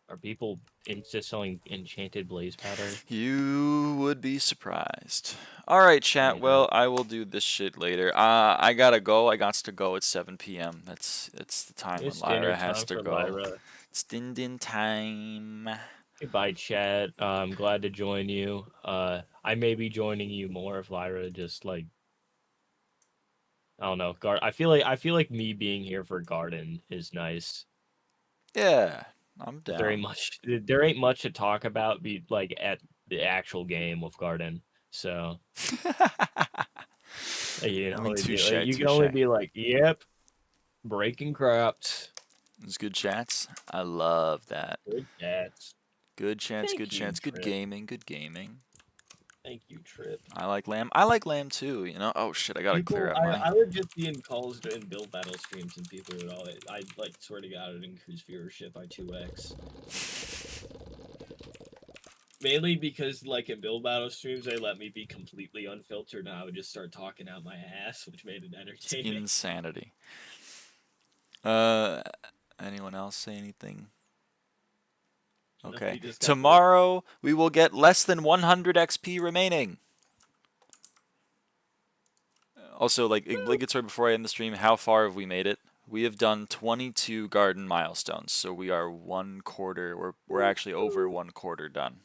Are people into selling enchanted blaze powder? You would be surprised. Alright, chat. Yeah. Well, I will do this shit later. I gotta go. I got to go at 7 p.m. It's the time It's when Lyra dinner has time to for go. Lyra. It's din time. Goodbye, chat. I'm glad to join you. I may be joining you more if Lyra just like I don't know. I feel like me being here for Garden is nice. Yeah, I'm down. There ain't much to talk about like at the actual game with Garden. So you know, touche, you can only be like, yep, breaking craps. It's good chats. I love that. Good chats. Good chats, Thank good you, chats, good Trip. gaming, good gaming. Thank you, Trip. I like lamb. I like lamb too, you know? Oh shit, I gotta clear out my... I would just be in calls and build battle streams and people would all... I like, swear to God, it would increase viewership by 2x. Mainly because, like, in build battle streams, they let me be completely unfiltered, and I would just start talking out my ass, which made it entertaining. It's insanity. Anyone else say anything? Okay. Tomorrow, we will get less than 100 XP remaining. Also, like it's right before I end the stream, how far have we made it? We have done 22 garden milestones, so we are 1/4. We're actually over 1/4 done.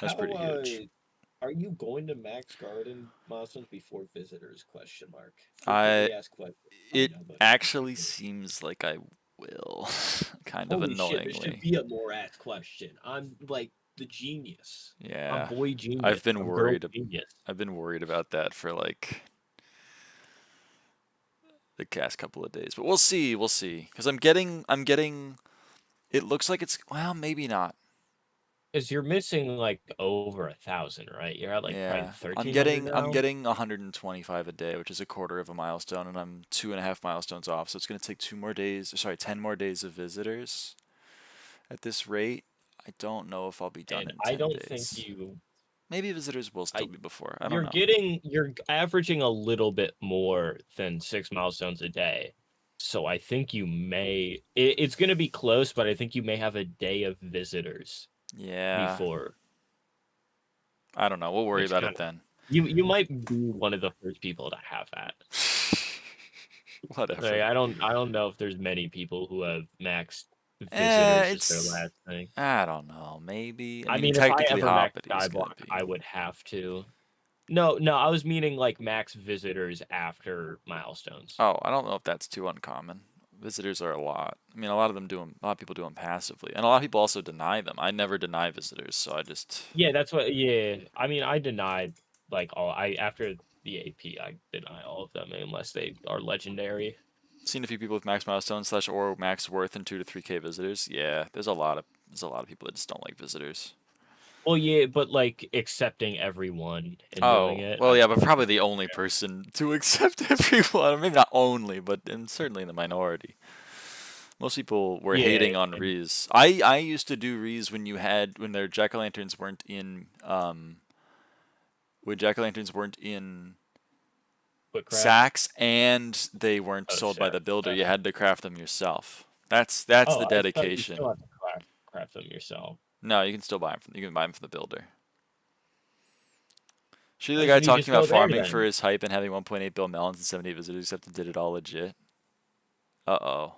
That's pretty huge. Are you going to max garden milestones before visitors? Question mark. It actually seems like I will, kind of annoyingly. Shit, there should be a more asked question. I'm like the genius. Yeah, I'm boy genius. I've been worried. Genius. I've been worried about that for like the past couple of days, but we'll see. We'll see, because I'm getting. It looks like it's, well, maybe not. Because you're missing like over 1,000, right? You're at like probably 1,300 I'm getting 125 a day, which is 1/4 of a milestone, and I'm 2.5 milestones off. So it's gonna take 10 more days of visitors. At this rate, I don't know if I'll be done in 10 days. I don't think you. Maybe visitors will still be before. I don't know. You're averaging a little bit more than 6 milestones a day. So I think you may. It's gonna be close, but I think you may have a day of visitors. Yeah. Before. I don't know. We'll worry about it then. You might be one of the first people to have that. Whatever. Like, I don't know if there's many people who have maxed visitors as their last thing. I don't know. Maybe. I mean, technically, if I ever maxed SkyBlock, I would have to. No, I was meaning like max visitors after milestones. Oh, I don't know if that's too uncommon. Visitors are a lot. I mean, a lot of people do them passively, and a lot of people also deny them. I never deny visitors, so I just... Yeah, that's what. Yeah, I mean, I denied like after the AP, I deny all of them unless they are legendary. Seen a few people with max milestones / or max worth and 2 to 3K visitors. Yeah, there's a lot of people that just don't like visitors. Well, yeah, but like accepting everyone and doing it. Well, yeah, but probably the only person to accept everyone. Maybe not only, but certainly in the minority. Most people were hating on Rees. I used to do Rees when their jack-o'-lanterns weren't in sacks and they weren't sold by the builder. You had to craft them yourself. That's the dedication. You still have to craft them yourself. No, you can still buy them from the builder. Should the guy talking about farming for his hype and having 1.8 bill melons and 70 visitors except he did it all legit? Uh-oh.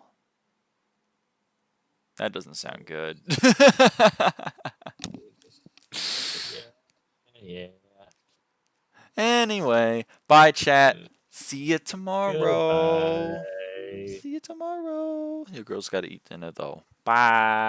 That doesn't sound good. Yeah. Anyway, bye chat. See you tomorrow. Goodbye. See you tomorrow. Your girl's got to eat dinner though. Bye.